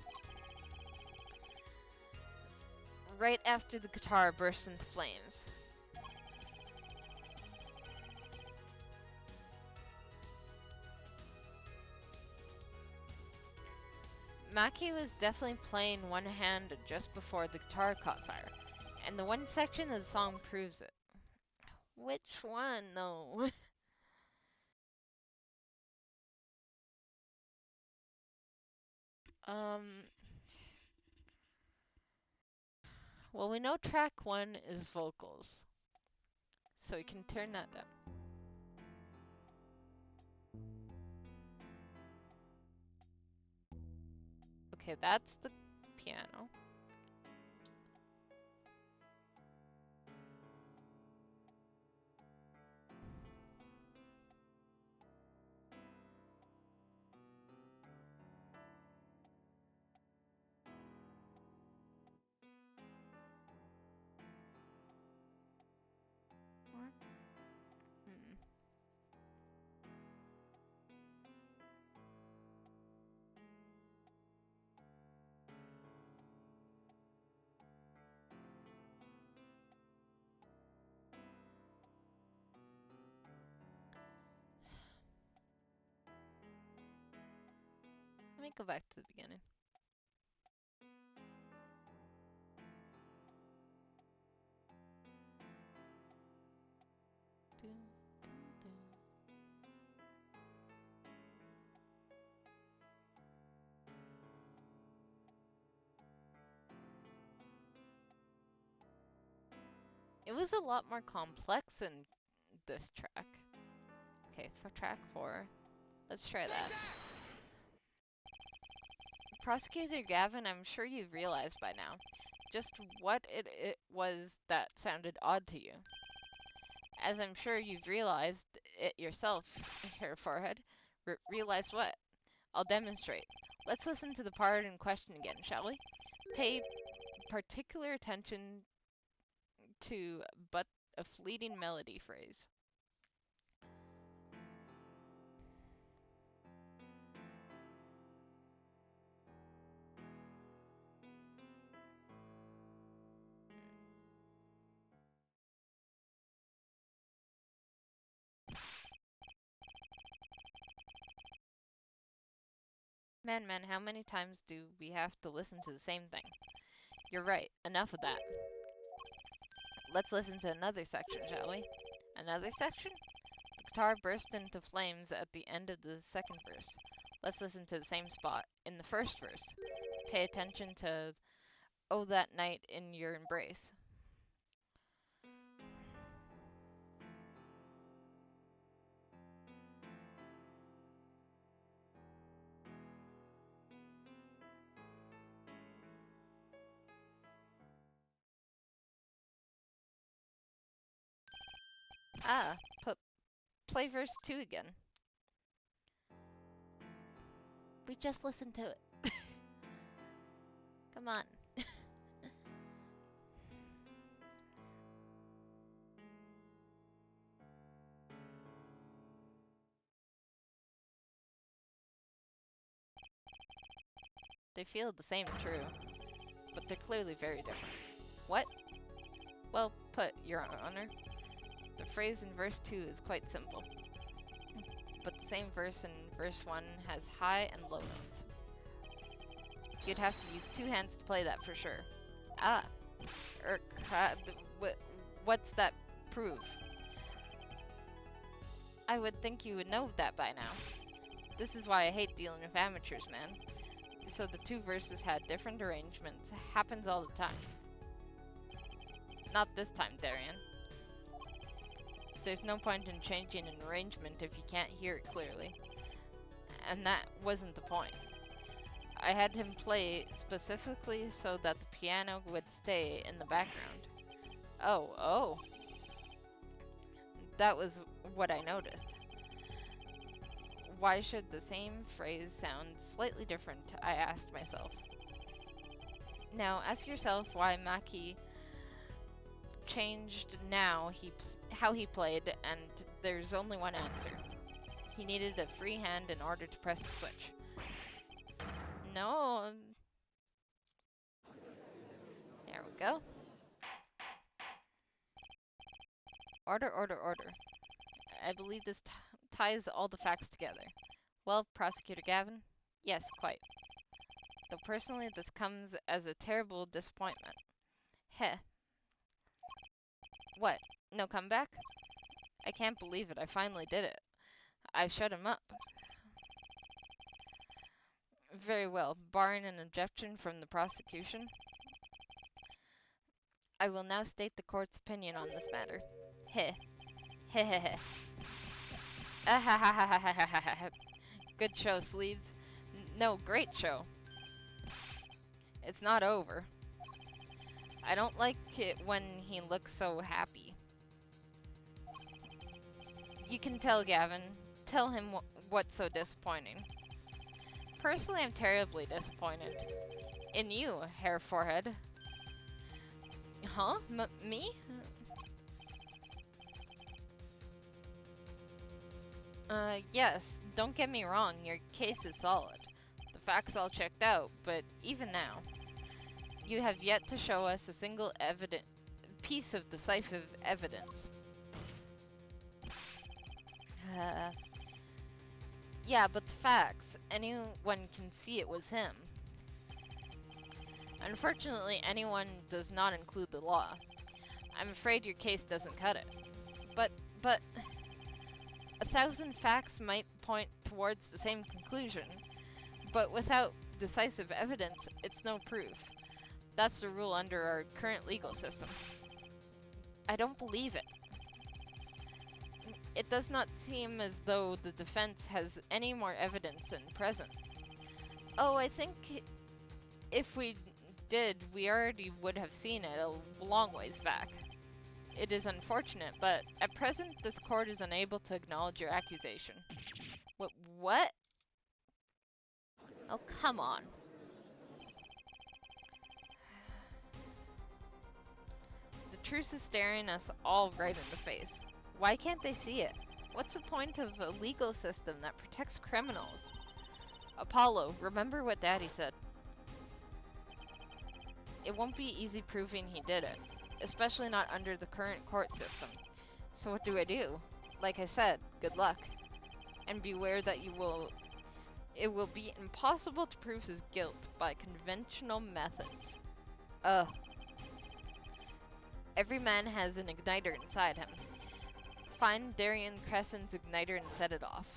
Right after the guitar bursts into flames. Maki was definitely playing one hand just before the guitar caught fire, and the one section of the song proves it. Which one, though? Well, we know track 1 is vocals, so we can turn that down. Okay, that's the piano. Hmm. Let me go back to the beginning. Dun, dun, dun. It was a lot more complex in this track. Okay, for track 4, let's try that. Prosecutor Gavin, I'm sure you've realized by now just what it was that sounded odd to you. As I'm sure you've realized it yourself, Hair Forehead. Realized what? I'll demonstrate. Let's listen to the part in question again, shall we? Pay particular attention to but a fleeting melody phrase. Man, how many times do we have to listen to the same thing? You're right, enough of that. Let's listen to another section, shall we? Another section? The guitar burst into flames at the end of the second verse. Let's listen to the same spot in the first verse. Pay attention to "Oh, that night in your embrace." Ah, play verse 2 again. We just listened to it. Come on. They feel the same, true, but they're clearly very different. What? Well put, Your Honor. The phrase in verse 2 is quite simple, but the same verse in verse 1 has high and low notes. You'd have to use 2 hands to play that for sure. Ah, what's that prove? I would think you would know that by now. This is why I hate dealing with amateurs, man. So the 2 verses had different arrangements. Happens all the time. Not this time, Darian. There's no point in changing an arrangement if you can't hear it clearly. And that wasn't the point. I had him play specifically so that the piano would stay in the background. Oh. That was what I noticed. Why should the same phrase sound slightly different? I asked myself. Now, ask yourself why Maki changed now how he played, and there's only one answer. He needed a free hand in order to press the switch. No. There we go. Order, order, order. I believe this ties all the facts together. Well, Prosecutor Gavin? Yes, quite. Though personally, this comes as a terrible disappointment. Heh. What? No comeback? I can't believe it. I finally did it. I shut him up. Very well. Barring an objection from the prosecution, I will now state the court's opinion on this matter. Heh. Heh heh heh. Ah. Good show, Sleeves. No, great show. It's not over. I don't like it when he looks so happy. You can tell Gavin. Tell him what's so disappointing. Personally, I'm terribly disappointed. In you, Hair Forehead. Huh? Me? Yes. Don't get me wrong, your case is solid. The facts all checked out, but even now, you have yet to show us a single piece of decisive evidence. Yeah, but the facts, anyone can see it was him. Unfortunately, anyone does not include the law. I'm afraid your case doesn't cut it. But 1,000 facts might point towards the same conclusion, but without decisive evidence, it's no proof. That's the rule under our current legal system. I don't believe it. It does not seem as though the defense has any more evidence than present. Oh, I think if we did, we already would have seen it a long ways back. It is unfortunate, but at present this court is unable to acknowledge your accusation. What? Oh, come on. The truth is staring us all right in the face. Why can't they see it? What's the point of a legal system that protects criminals? Apollo, remember what Daddy said. It won't be easy proving he did it, especially not under the current court system. So what do I do? Like I said, good luck. And beware that it will be impossible to prove his guilt by conventional methods. Every man has an igniter inside him. Find Darian Crescent's igniter and set it off.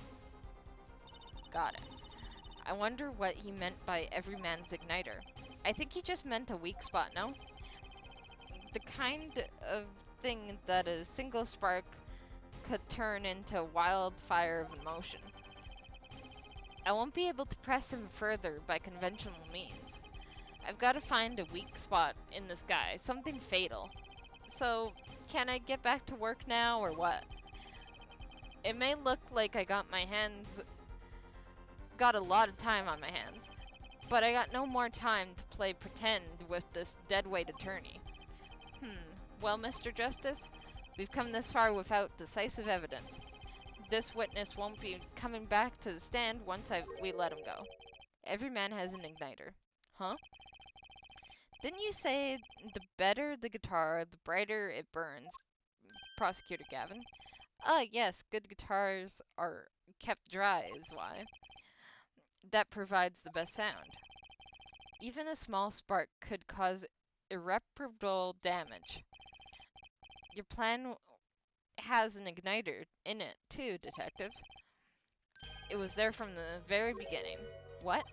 Got it. I wonder what he meant by every man's igniter. I think he just meant a weak spot, no? The kind of thing that a single spark could turn into a wildfire of emotion. I won't be able to press him further by conventional means. I've got to find a weak spot in this guy, something fatal. So, can I get back to work now, or what? It may look like I got a lot of time on my hands, but I got no more time to play pretend with this deadweight attorney. Well, Mr. Justice, we've come this far without decisive evidence. This witness won't be coming back to the stand once we let him go. Every man has an igniter. Huh? Didn't you say the better the guitar, the brighter it burns, Prosecutor Gavin? Yes, good guitars are kept dry is why. That provides the best sound. Even a small spark could cause irreparable damage. Your plan has an igniter in it too, Detective. It was there from the very beginning. What?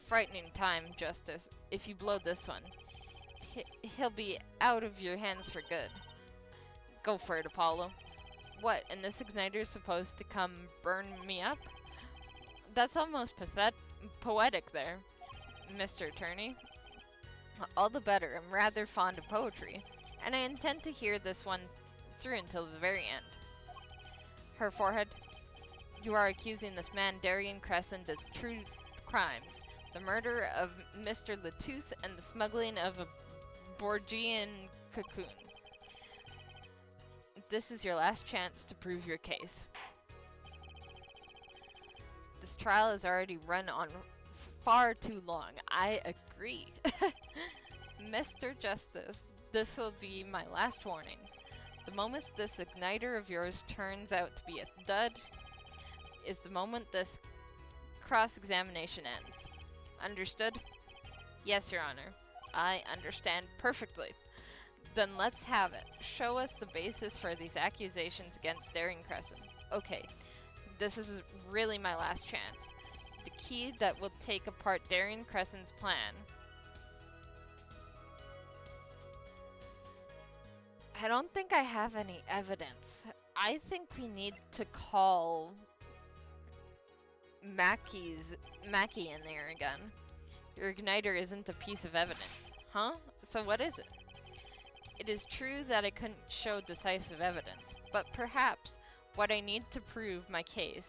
Frightening time, Justice. If you blow this one, he'll be out of your hands for good. Go for it, Apollo. What, and this igniter's supposed to come burn me up? That's almost poetic there, Mr. Attorney. All the better. I'm rather fond of poetry, and I intend to hear this one through until the very end. Her forehead. You are accusing this man, Darian Crescent, of true crimes. The murder of Mr. Latouche and the smuggling of a Borgian cocoon. this is your last chance to prove your case. This trial has already run on far too long. I agree. Mr. Justice, this will be my last warning. The moment this igniter of yours turns out to be a dud is the moment this cross-examination ends. Understood? Yes, Your Honor. I understand perfectly. Then let's have it. Show us the basis for these accusations against Daring Crescent. Okay, this is really my last chance. The key that will take apart Daring Crescent's plan. I don't think I have any evidence. I think we need to call Mackie in there again. Your igniter isn't a piece of evidence. Huh? So what is it? It is true that I couldn't show decisive evidence, but perhaps what I need to prove my case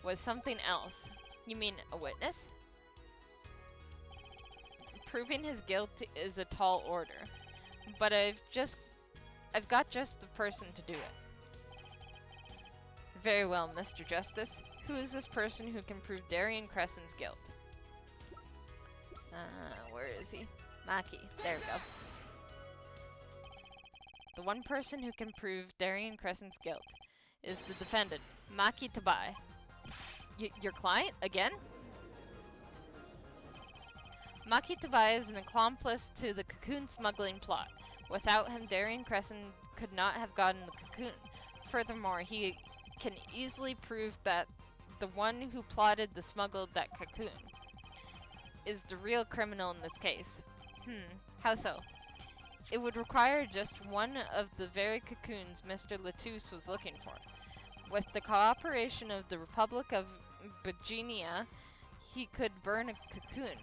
was something else. You mean a witness? Proving his guilt is a tall order, but I've got just the person to do it. Very well, Mr. Justice. Who is this person who can prove Darien Crescent's guilt? Where is he? Mackie. There we go. The one person who can prove Darien Crescent's guilt is the defendant, Mackie Tabai. Your client? Again? Mackie Tabai is an accomplice to the cocoon smuggling plot. Without him, Darien Crescent could not have gotten the cocoon. Furthermore, he can easily prove that the one who plotted the smuggled that cocoon is the real criminal in this case. How so? It would require just one of the very cocoons Mr. Latouche was looking for. With the cooperation of the Republic of Virginia, he could burn a cocoon.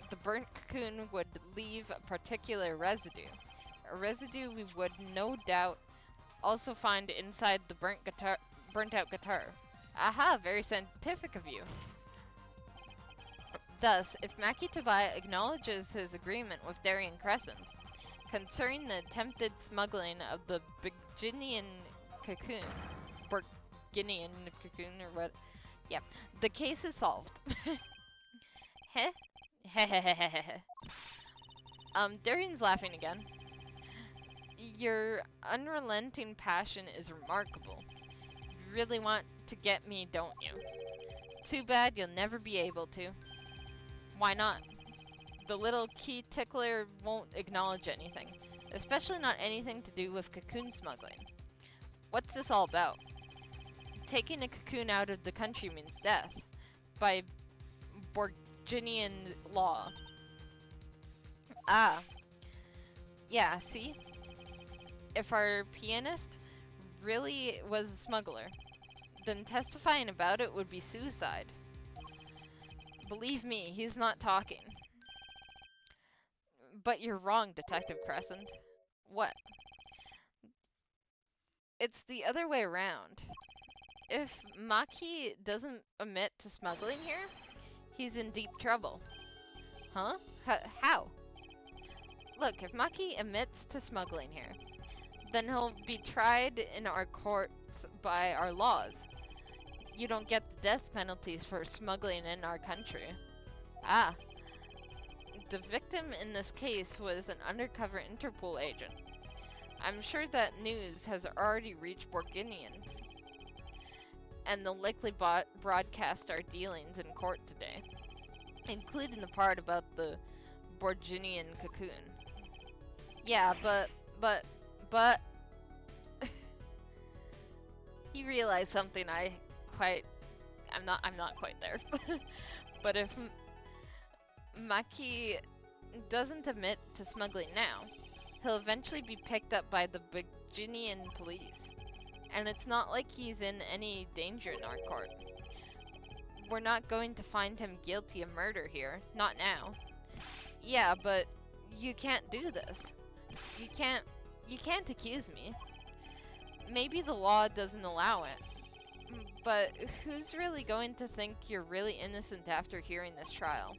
The burnt cocoon would leave a particular residue. A residue we would no doubt also find inside the burnt out guitar. Aha, very scientific of you. Thus, if Mackie Tabai acknowledges his agreement with Darien Crescent concerning the attempted smuggling of the Borginian cocoon, or what? Yeah, the case is solved. Heh? Hehehehehe. Darien's laughing again. Your unrelenting passion is remarkable. You really want to get me, don't you? Too bad you'll never be able to. Why not? The little key tickler won't acknowledge anything, especially not anything to do with cocoon smuggling. What's this all about? Taking a cocoon out of the country means death, by Borginian law. Ah. Yeah, see? If our pianist really was a smuggler, then testifying about it would be suicide. Believe me, he's not talking. But you're wrong, Detective Crescent. What? It's the other way around. If Mackie doesn't admit to smuggling here, he's in deep trouble. Huh? How? Look, if Mackie admits to smuggling here, then he'll be tried in our courts by our laws. You don't get the death penalties for smuggling in our country. Ah. The victim in this case was an undercover Interpol agent. I'm sure that news has already reached Borginian, and they'll likely broadcast our dealings in court today, including the part about the Borginian cocoon. Yeah, but... He realized something I'm not quite there. But if Mackie doesn't admit to smuggling now, he'll eventually be picked up by the Virginian police. And it's not like he's in any danger in our court. We're not going to find him guilty of murder here. Not now. Yeah, but you can't do this. You can't accuse me. Maybe the law doesn't allow it. But who's really going to think you're really innocent after hearing this trial?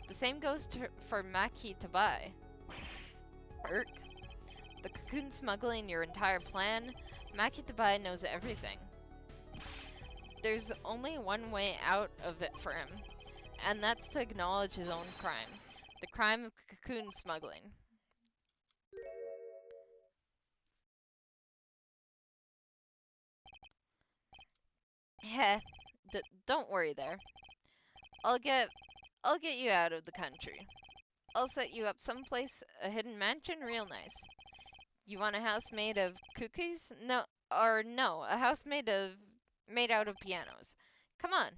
The same goes for Mackie Tabai. The cocoon smuggling your entire plan, Makitabai knows everything. There's only one way out of it for him, and that's to acknowledge his own crime. The crime of cocoon smuggling. Heh, don't worry there. I'll get I'll get you out of the country. I'll set you up someplace, a hidden mansion, real nice. You want a house made of cookies? No, a house made out of pianos. Come on.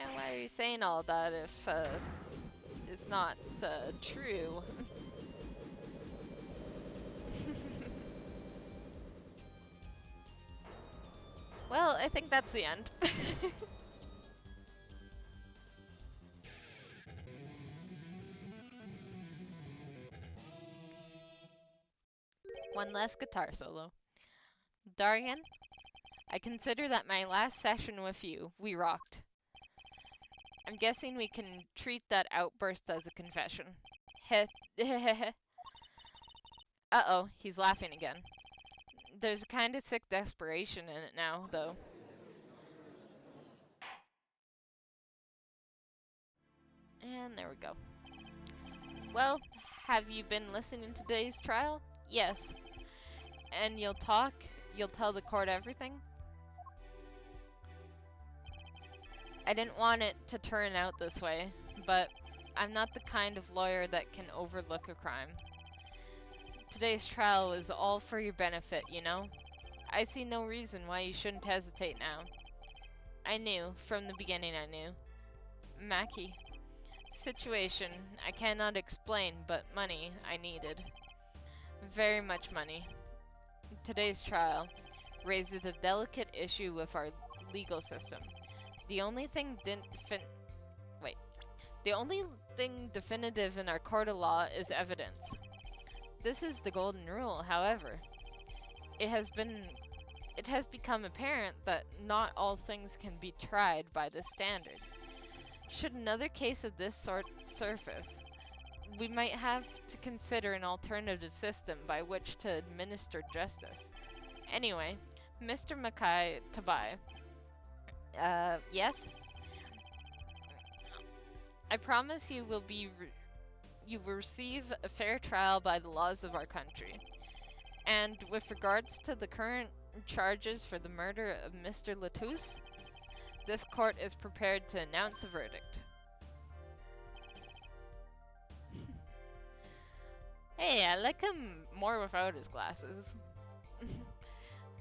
And why are you saying all that if it's not true? Well, I think that's the end. One last guitar solo. Darian, I consider that my last session with you, we rocked. I'm guessing we can treat that outburst as a confession. Heh. Uh-oh, he's laughing again. There's a kind of sick desperation in it now, though. And there we go. Well, have you been listening to today's trial? Yes. And you'll tell the court everything? I didn't want it to turn out this way, but I'm not the kind of lawyer that can overlook a crime. Today's trial was all for your benefit, you know? I see no reason why you shouldn't hesitate now. I knew, from the beginning I knew. Maki. Situation I cannot explain, but money I needed. Very much money. Today's trial raises a delicate issue with our legal system. The only thing The only thing definitive in our court of law is evidence. This is the golden rule, however. It has become apparent that not all things can be tried by this standard. Should another case of this sort surface, we might have to consider an alternative system by which to administer justice. Anyway, Mr. Makai Tabai. Yes? I promise you you will receive a fair trial by the laws of our country. And with regards to the current charges for the murder of Mr. Latouche, this court is prepared to announce a verdict. Hey, I like him more without his glasses.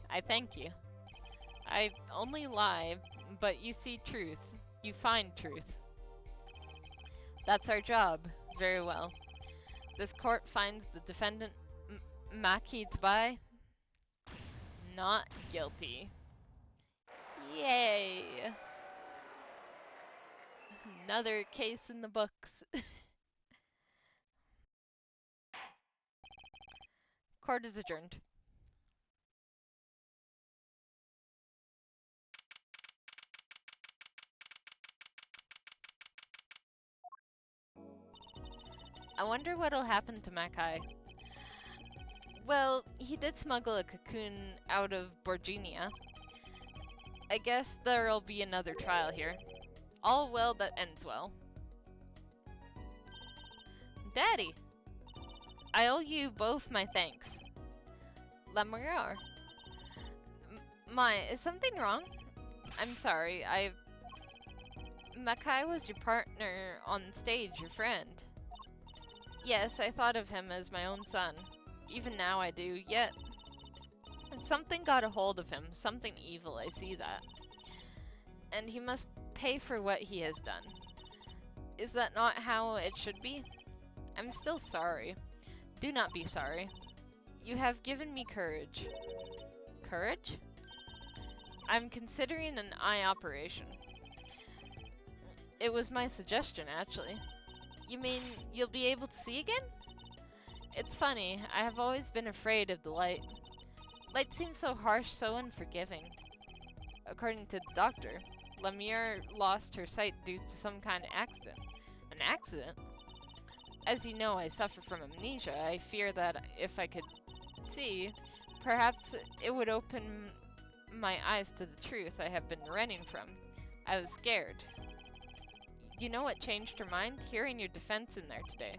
I thank you. I only lie, but you see truth. You find truth. That's our job. Very well. This court finds the defendant, Maki Tabai, not guilty. Yay! Another case in the books. Court is adjourned. I wonder what'll happen to Makai. Well, he did smuggle a cocoon out of Borginia. I guess there'll be another trial here. All well that ends well. Daddy! I owe you both my thanks. La Muriar. Is something wrong? I'm sorry, Makai was your partner on stage, your friend. Yes, I thought of him as my own son. Even now I do, yet something got a hold of him, something evil, I see that. And he must pay for what he has done. Is that not how it should be? I'm still sorry. Do not be sorry. You have given me courage. Courage? I'm considering an eye operation. It was my suggestion, actually. You mean you'll be able to see again? It's funny, I have always been afraid of the light. Light seems so harsh, so unforgiving. According to the doctor, Lemire lost her sight due to some kind of accident. An accident? As you know, I suffer from amnesia. I fear that if I could see, perhaps it would open my eyes to the truth I have been running from. I was scared. You know what changed her mind? Hearing your defense in there today.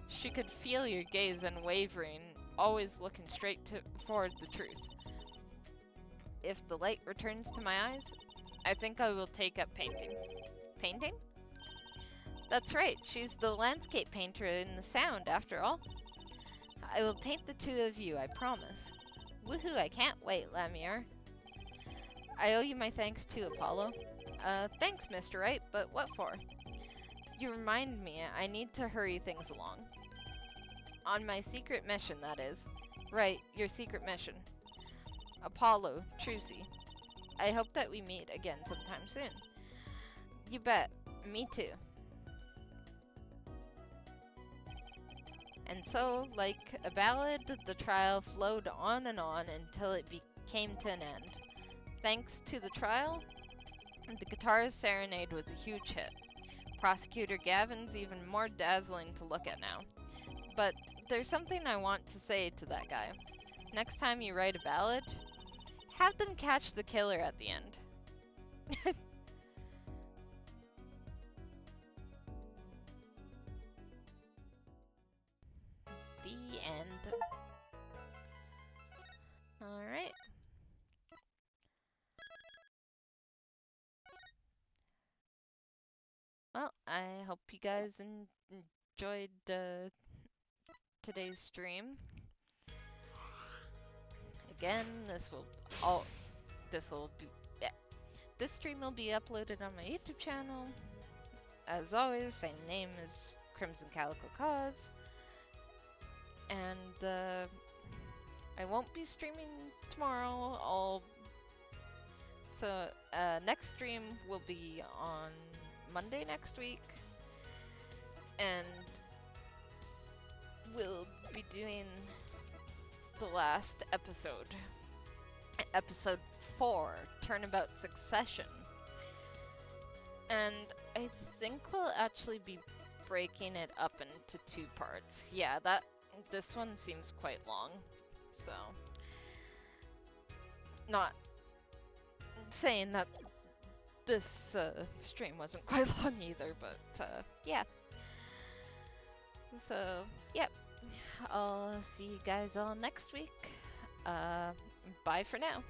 She could feel your gaze unwavering, always looking straight for the truth. If the light returns to my eyes, I think I will take up painting. Painting? That's right, she's the landscape painter in the sound, after all. I will paint the two of you, I promise. Woohoo, I can't wait, Lamir. I owe you my thanks too, Apollo. Thanks, Mr. Wright, but what for? You remind me I need to hurry things along. On my secret mission, that is. Right, your secret mission. Apollo, Trucy. I hope that we meet again sometime soon. You bet. Me too. And so, like a ballad, the trial flowed on and on until it came to an end. Thanks to the trial, the guitar's serenade was a huge hit. Prosecutor Gavin's even more dazzling to look at now. But there's something I want to say to that guy. Next time you write a ballad, have them catch the killer at the end. The end. Alright. Well, I hope you guys enjoyed today's stream. Again, this stream will be uploaded on my YouTube channel. As always, same name as Crimson Calico Cause. And I won't be streaming tomorrow. So next stream will be on Monday next week, and we'll be doing the last episode, episode 4, Turnabout Succession. And I think we'll actually be breaking it up into 2 parts. Yeah, this one seems quite long, so not saying that this stream wasn't quite long either, but yeah. So, yep. I'll see you guys all next week. Bye for now.